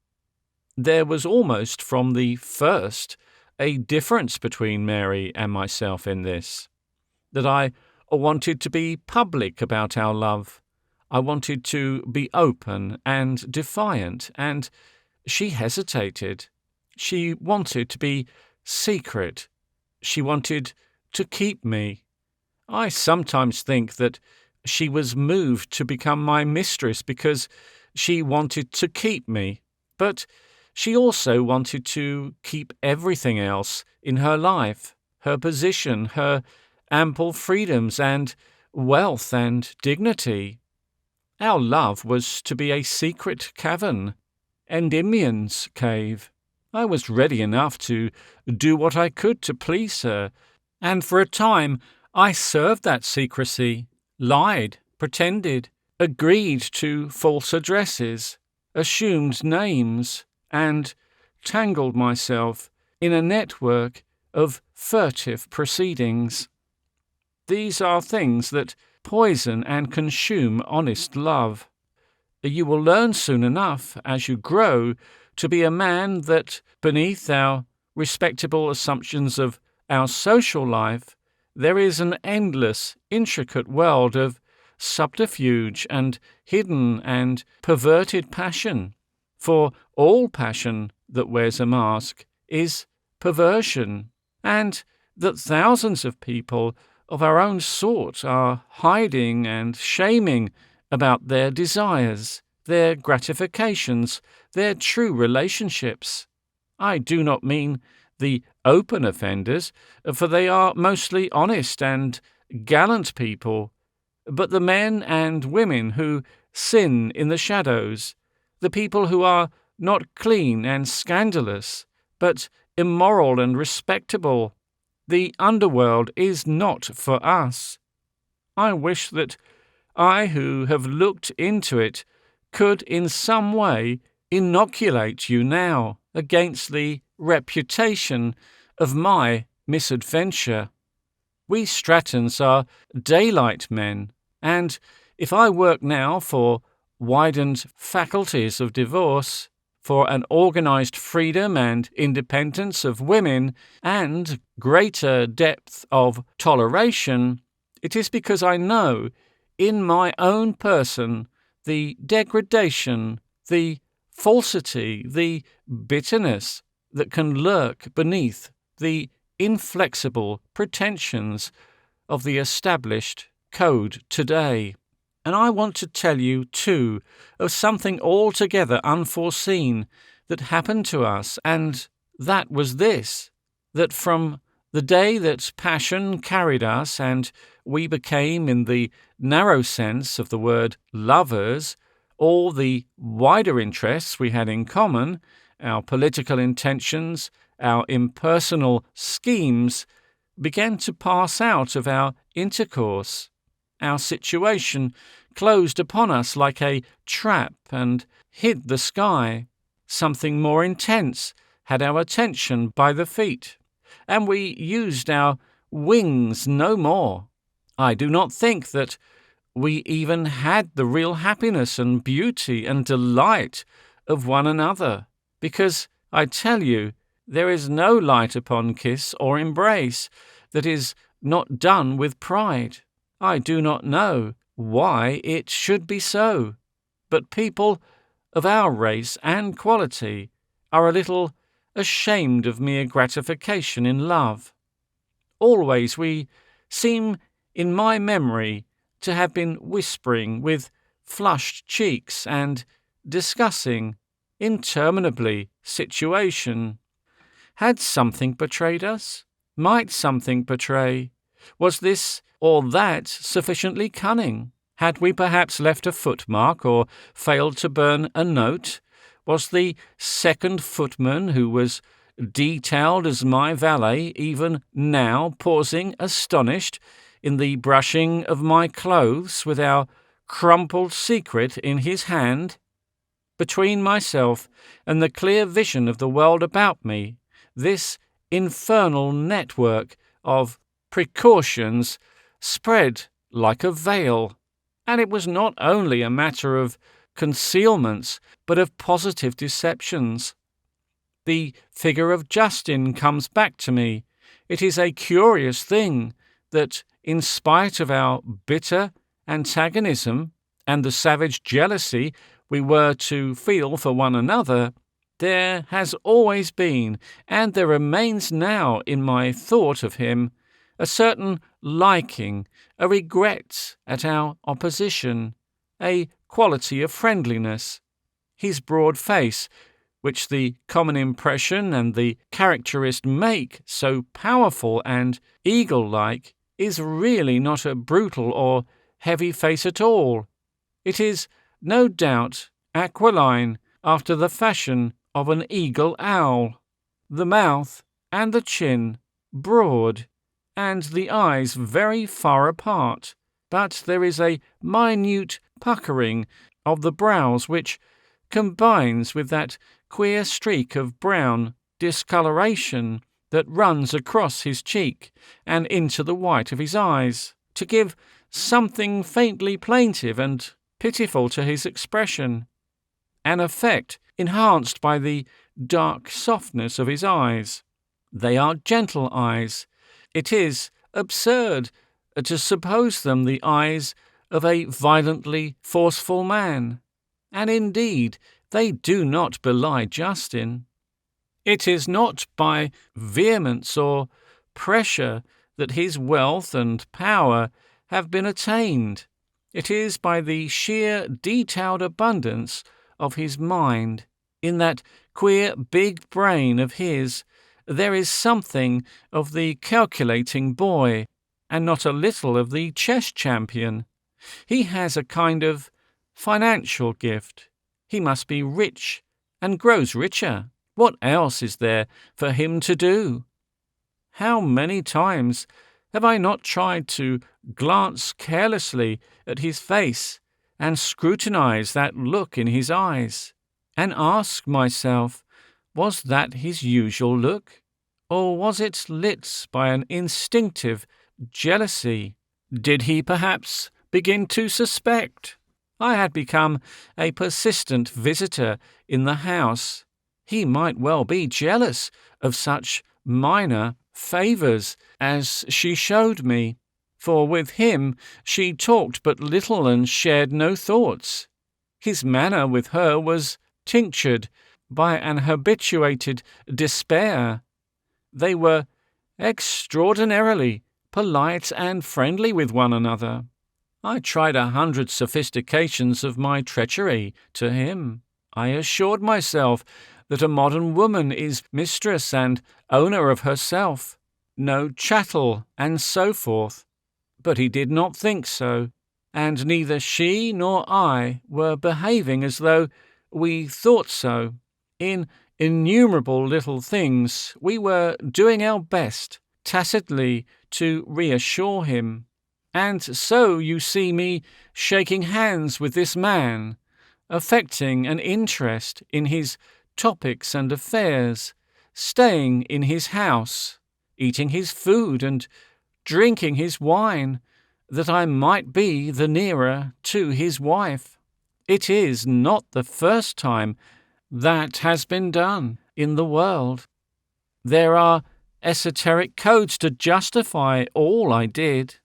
There was almost from the first a difference between Mary and myself in this, that I wanted to be public about our love. I wanted to be open and defiant, and she hesitated. She wanted to be secret. She wanted to keep me. I sometimes think that she was moved to become my mistress because she wanted to keep me, but she also wanted to keep everything else in her life, her position, her ample freedoms and wealth and dignity. Our love was to be a secret cavern, Endymion's cave. I was ready enough to do what I could to please her, and for a time I served that secrecy, lied, pretended, agreed to false addresses, assumed names, and tangled myself in a network of furtive proceedings. These are things that poison and consume honest love. You will learn soon enough, as you grow, to be a man that, beneath our respectable assumptions of our social life, there is an endless, intricate world of subterfuge and hidden and perverted passion. For all passion that wears a mask is perversion, and that thousands of people of our own sort are hiding and shaming about their desires, their gratifications, their true relationships. I do not mean the open offenders, for they are mostly honest and gallant people, but the men and women who sin in the shadows, the people who are not clean and scandalous, but immoral and respectable. The underworld is not for us. I wish that I, who have looked into it, could in some way inoculate you now against the reputation of my misadventure. We Strattons are daylight men, and if I work now for widened faculties of divorce, for an organized freedom and independence of women, and greater depth of toleration, it is because I know, in my own person, the degradation, the falsity, the bitterness that can lurk beneath the inflexible pretensions of the established code today. And I want to tell you, too, of something altogether unforeseen that happened to us, and that was this, that from the day that passion carried us and we became, in the narrow sense of the word, lovers, all the wider interests we had in common, our political intentions, our impersonal schemes, began to pass out of our intercourse. Our situation closed upon us like a trap and hid the sky. Something more intense had our attention by the feet, and we used our wings no more. I do not think that we even had the real happiness and beauty and delight of one another, because I tell you, there is no light upon kiss or embrace that is not done with pride. I do not know why it should be so, but people of our race and quality are a little ashamed of mere gratification in love. Always we seem, in my memory, to have been whispering with flushed cheeks and discussing interminably situation. Had something betrayed us? Might something betray? Was this or that sufficiently cunning? Had we perhaps left a footmark or failed to burn a note? Was the second footman who was detailed as my valet even now pausing astonished in the brushing of my clothes with our crumpled secret in his hand? Between myself and the clear vision of the world about me, this infernal network of precautions spread like a veil, and it was not only a matter of concealments, but of positive deceptions. The figure of Justin comes back to me. It is a curious thing that, in spite of our bitter antagonism and the savage jealousy we were to feel for one another, there has always been, and there remains now in my thought of him, a certain liking, a regret at our opposition, a quality of friendliness. His broad face, which the common impression and the characterist make so powerful and eagle-like, is really not a brutal or heavy face at all. It is, no doubt, aquiline after the fashion of an eagle-owl, the mouth and the chin broad, and the eyes very far apart, but there is a minute puckering of the brows which combines with that queer streak of brown discoloration that runs across his cheek and into the white of his eyes, to give something faintly plaintive and pitiful to his expression, an effect enhanced by the dark softness of his eyes. They are gentle eyes. It is absurd to suppose them the eyes of a violently forceful man, and indeed they do not belie Justin. It is not by vehemence or pressure that his wealth and power have been attained. It is by the sheer detailed abundance of his mind. In that queer big brain of his, there is something of the calculating boy, and not a little of the chess champion. He has a kind of financial gift. He must be rich, and grows richer. What else is there for him to do? How many times have I not tried to glance carelessly at his face and scrutinize that look in his eyes, and ask myself, was that his usual look, or was it lit by an instinctive jealousy? Did he perhaps begin to suspect I had become a persistent visitor in the house? He might well be jealous of such minor favours as she showed me, for with him she talked but little and shared no thoughts. His manner with her was tinctured by an habituated despair. They were extraordinarily polite and friendly with one another. I tried 100 sophistications of my treachery to him. I assured myself that a modern woman is mistress and owner of herself, no chattel, and so forth. But he did not think so, and neither she nor I were behaving as though we thought so. In innumerable little things we were doing our best tacitly to reassure him. And so you see me shaking hands with this man, affecting an interest in his topics and affairs, staying in his house, eating his food and drinking his wine, that I might be the nearer to his wife. It is not the first time that has been done in the world. There are esoteric codes to justify all I did.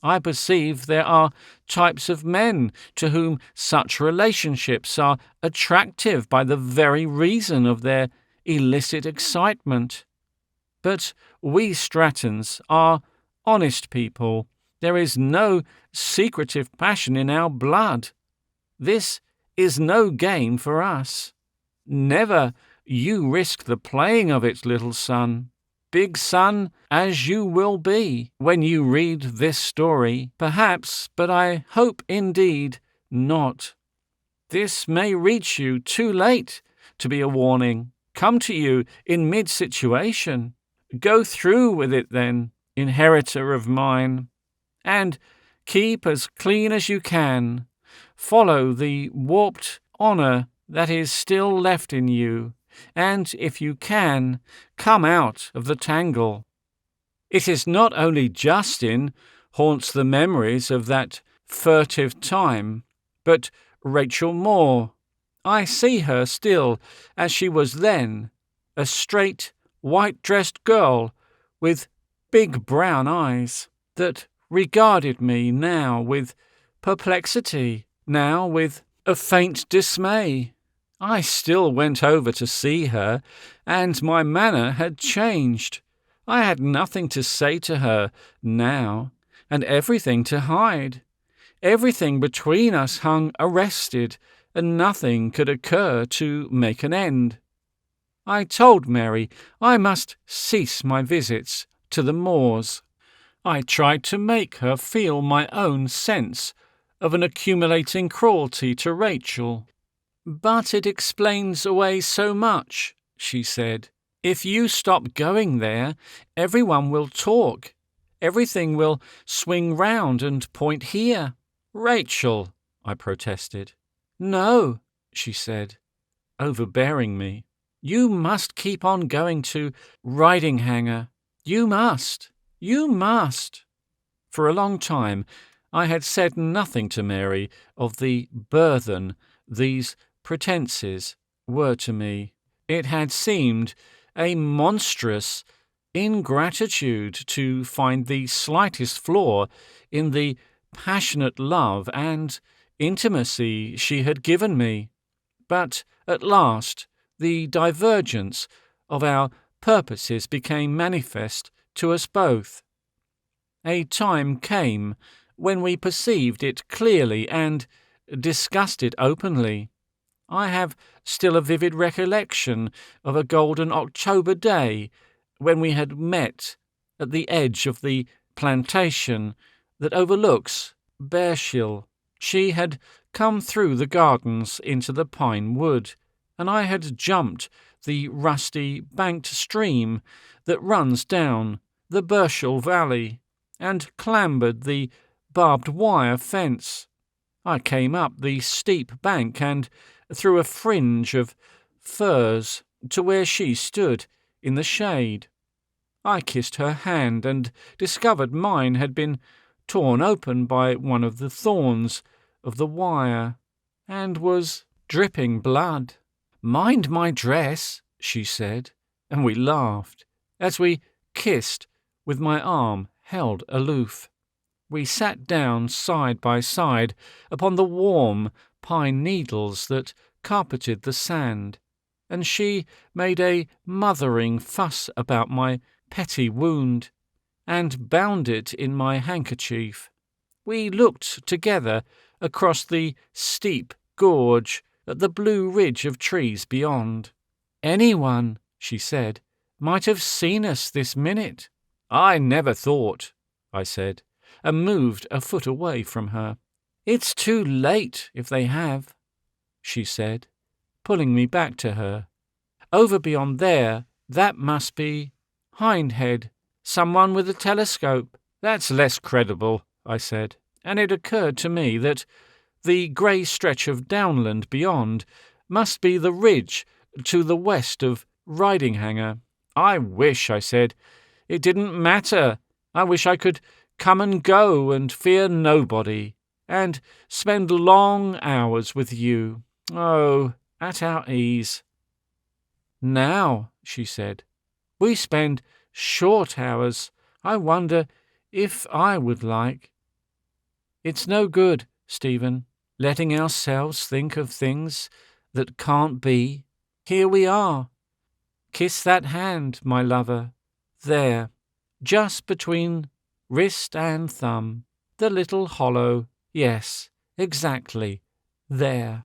I perceive there are types of men to whom such relationships are attractive by the very reason of their illicit excitement. But we Strattons are honest people. There is no secretive passion in our blood. This is no game for us. Never you risk the playing of it, little son. Big son as you will be when you read this story, perhaps, but I hope indeed not. This may reach you too late to be a warning, come to you in mid-situation. Go through with it then, inheritor of mine, and keep as clean as you can. Follow the warped honour that is still left in you, and, if you can, come out of the tangle. It is not only Justin haunts the memories of that furtive time, but Rachel Moore. I see her still as she was then, a straight, white-dressed girl with big brown eyes that regarded me now with perplexity, now with a faint dismay. I still went over to see her, and my manner had changed. I had nothing to say to her now, and everything to hide. Everything between us hung arrested, and nothing could occur to make an end. I told Mary I must cease my visits to the Moors. I tried to make her feel my own sense of an accumulating cruelty to Rachel. But it explains away so much, she said. If you stop going there, everyone will talk. Everything will swing round and point here. Rachel, I protested. No, she said, overbearing me. You must keep on going to Ridinghanger. You must. You must. For a long time I had said nothing to Mary of the burthen these pretences were to me. It had seemed a monstrous ingratitude to find the slightest flaw in the passionate love and intimacy she had given me. But at last the divergence of our purposes became manifest to us both. A time came when we perceived it clearly and discussed it openly. I have still a vivid recollection of a golden October day when we had met at the edge of the plantation that overlooks Bearshill. She had come through the gardens into the pine wood, and I had jumped the rusty banked stream that runs down the Bearshill valley and clambered the barbed wire fence. I came up the steep bank and through a fringe of firs to where she stood in the shade. I kissed her hand and discovered mine had been torn open by one of the thorns of the wire and was dripping blood. "Mind my dress," she said, and we laughed as we kissed with my arm held aloof. We sat down side by side upon the warm pine needles that carpeted the sand, and she made a mothering fuss about my petty wound, and bound it in my handkerchief. We looked together across the steep gorge at the blue ridge of trees beyond. "Anyone," she said, "might have seen us this minute." "I never thought," I said, and moved a foot away from her. "It's too late if they have," she said, pulling me back to her. "Over beyond there, that must be Hindhead, someone with a telescope." "That's less credible," I said, and it occurred to me that the grey stretch of downland beyond must be the ridge to the west of Ridinghanger. "I wish," I said, "it didn't matter. I wish I could come and go and fear nobody, and spend long hours with you. Oh, at our ease." "Now," she said, "we spend short hours. I wonder if I would like. It's no good, Stephen, letting ourselves think of things that can't be. Here we are. Kiss that hand, my lover. There, just between wrist and thumb. The little hollow. Yes, exactly. There."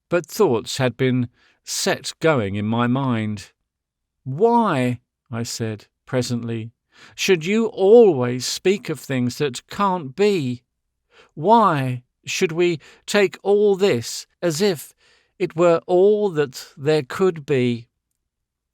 But thoughts had been set going in my mind. "Why," I said presently, "should you always speak of things that can't be? Why should we take all this as if it were all that there could be?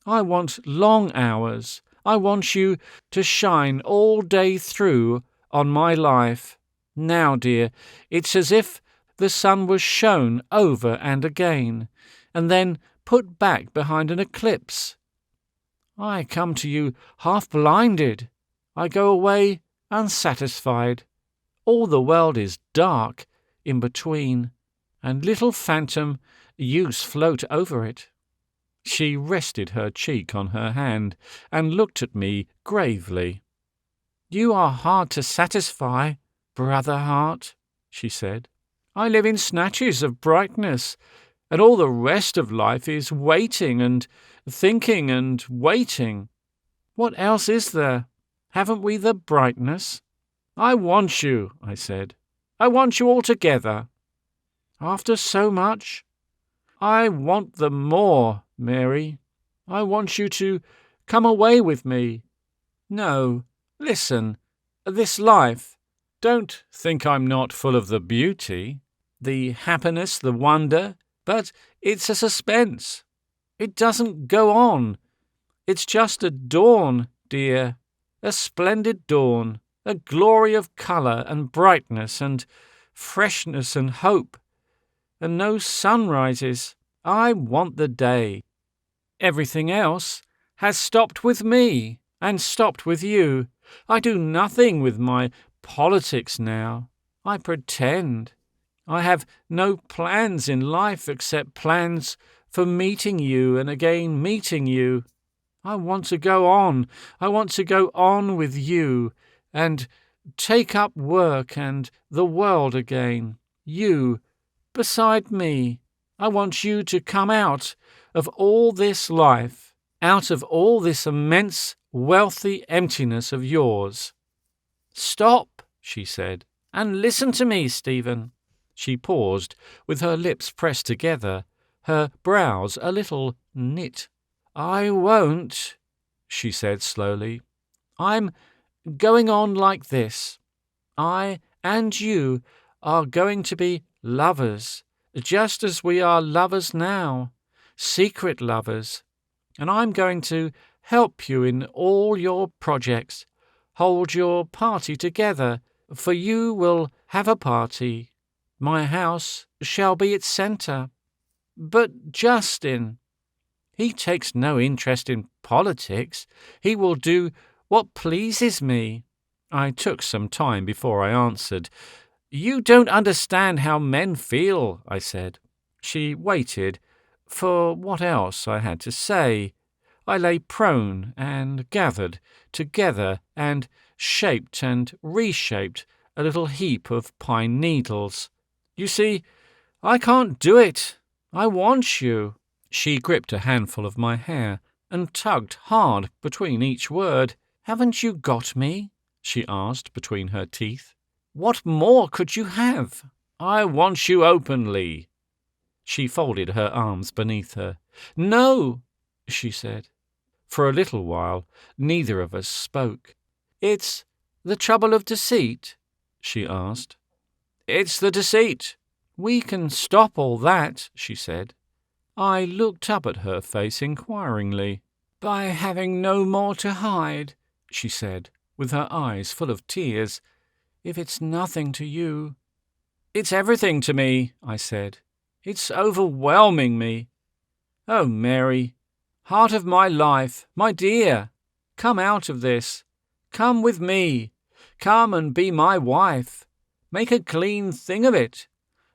I want long hours. I want you to shine all day through on my life. Now, dear, it's as if the sun was shown over and again, and then put back behind an eclipse. I come to you half-blinded. I go away unsatisfied. All the world is dark in between, and little phantom yous float over it." She rested her cheek on her hand and looked at me gravely. "You are hard to satisfy, brother heart," she said. "I live in snatches of brightness, and all the rest of life is waiting and thinking and waiting. What else is there? Haven't we the brightness?" "I want you," I said. "I want you altogether." "After so much?" "I want the more, Mary. I want you to come away with me. No, listen, this life. Don't think I'm not full of the beauty, the happiness, the wonder, but it's a suspense. It doesn't go on. It's just a dawn, dear, a splendid dawn, a glory of colour and brightness and freshness and hope, and no sunrises. I want the day. Everything else has stopped with me and stopped with you. I do nothing with my politics now. I pretend. I have no plans in life except plans for meeting you and again meeting you. I want to go on. I want to go on with you and take up work and the world again. You, beside me. I want you to come out of all this life, out of all this immense, wealthy emptiness of yours." "Stop," she said, "and listen to me, Stephen." She paused, with her lips pressed together, her brows a little knit. "I won't," she said slowly. "I'm going on like this. I and you are going to be lovers, just as we are lovers now, secret lovers, and I'm going to help you in all your projects, hold your party together, for you will have a party. My house shall be its centre. But Justin, he takes no interest in politics. He will do what pleases me." I took some time before I answered. "You don't understand how men feel," I said. She waited for what else I had to say. I lay prone and gathered together and shaped and reshaped a little heap of pine needles. "You see, I can't do it. I want you." She gripped a handful of my hair and tugged hard between each word. "Haven't you got me?" she asked between her teeth. "What more could you have?" "I want you openly." She folded her arms beneath her. "No," she said. For a little while, neither of us spoke. "It's the trouble of deceit?" she asked. "It's the deceit." "We can stop all that," she said. I looked up at her face inquiringly. "By having no more to hide," she said, with her eyes full of tears. "If it's nothing to you." "It's everything to me," I said. "It's overwhelming me. Oh, Mary, heart of my life, my dear, come out of this. Come with me. Come and be my wife. Make a clean thing of it.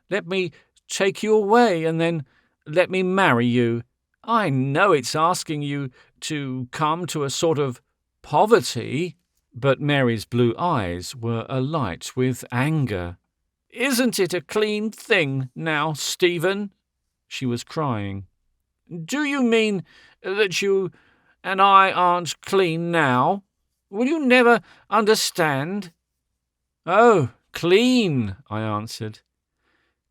Let me take you away, and then let me marry you. I know it's asking you to come to a sort of poverty." But Mary's blue eyes were alight with anger. "Isn't it a clean thing now, Stephen?" She was crying. "Do you mean that you and I aren't clean now? Will you never understand?" "Oh, clean," I answered.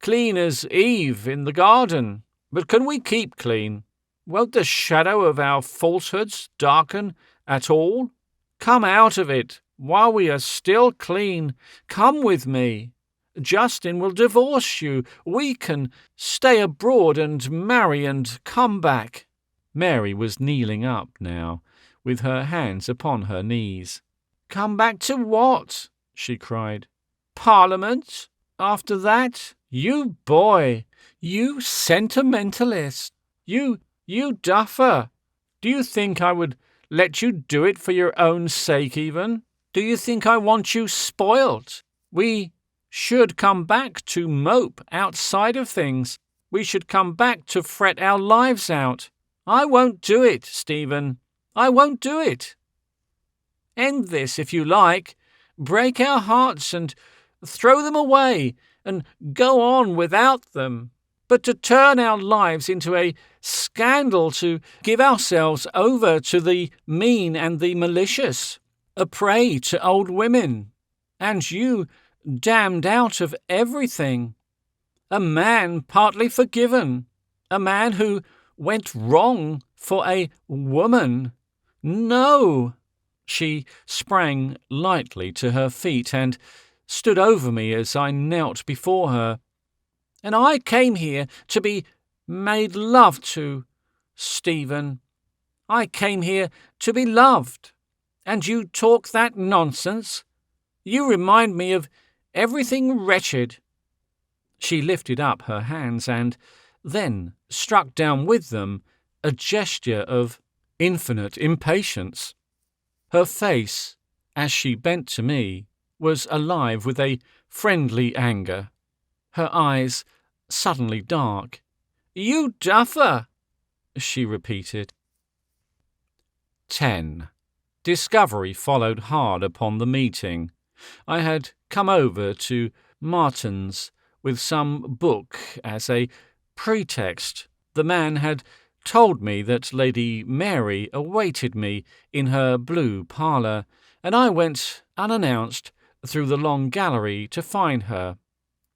"Clean as Eve in the garden. But can we keep clean? Won't the shadow of our falsehoods darken at all? Come out of it while we are still clean. Come with me. Justin will divorce you. We can stay abroad and marry and come back." Mary was kneeling up now, with her hands upon her knees. "Come back to what?" she cried. "Parliament? After that? You boy! You sentimentalist! You duffer! Do you think I would let you do it for your own sake even? Do you think I want you spoilt? We should come back to mope outside of things. We should come back to fret our lives out. I won't do it, Stephen. I won't do it. End this if you like. Break our hearts and throw them away and go on without them. But to turn our lives into a scandal, to give ourselves over to the mean and the malicious, a prey to old women, and you damned out of everything, a man partly forgiven, a man who went wrong for a woman. No!" She sprang lightly to her feet and stood over me as I knelt before her. "And I came here to be made love to, Stephen. I came here to be loved. And you talk that nonsense? You remind me of everything wretched." She lifted up her hands and then struck down with them a gesture of infinite impatience. Her face, as she bent to me, was alive with a friendly anger. Her eyes suddenly dark. "You duffer," she repeated. 10. Discovery followed hard upon the meeting. I had come over to Martin's with some book as a pretext. The man had told me that Lady Mary awaited me in her blue parlour, and I went unannounced through the long gallery to find her.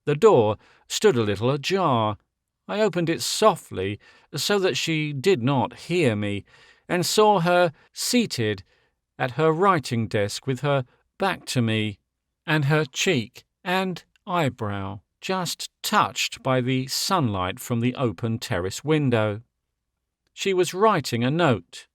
The door stood a little ajar. I opened it softly so that she did not hear me, and saw her seated at her writing desk with her back to me, and her cheek and eyebrow just touched by the sunlight from the open terrace window. She was writing a note.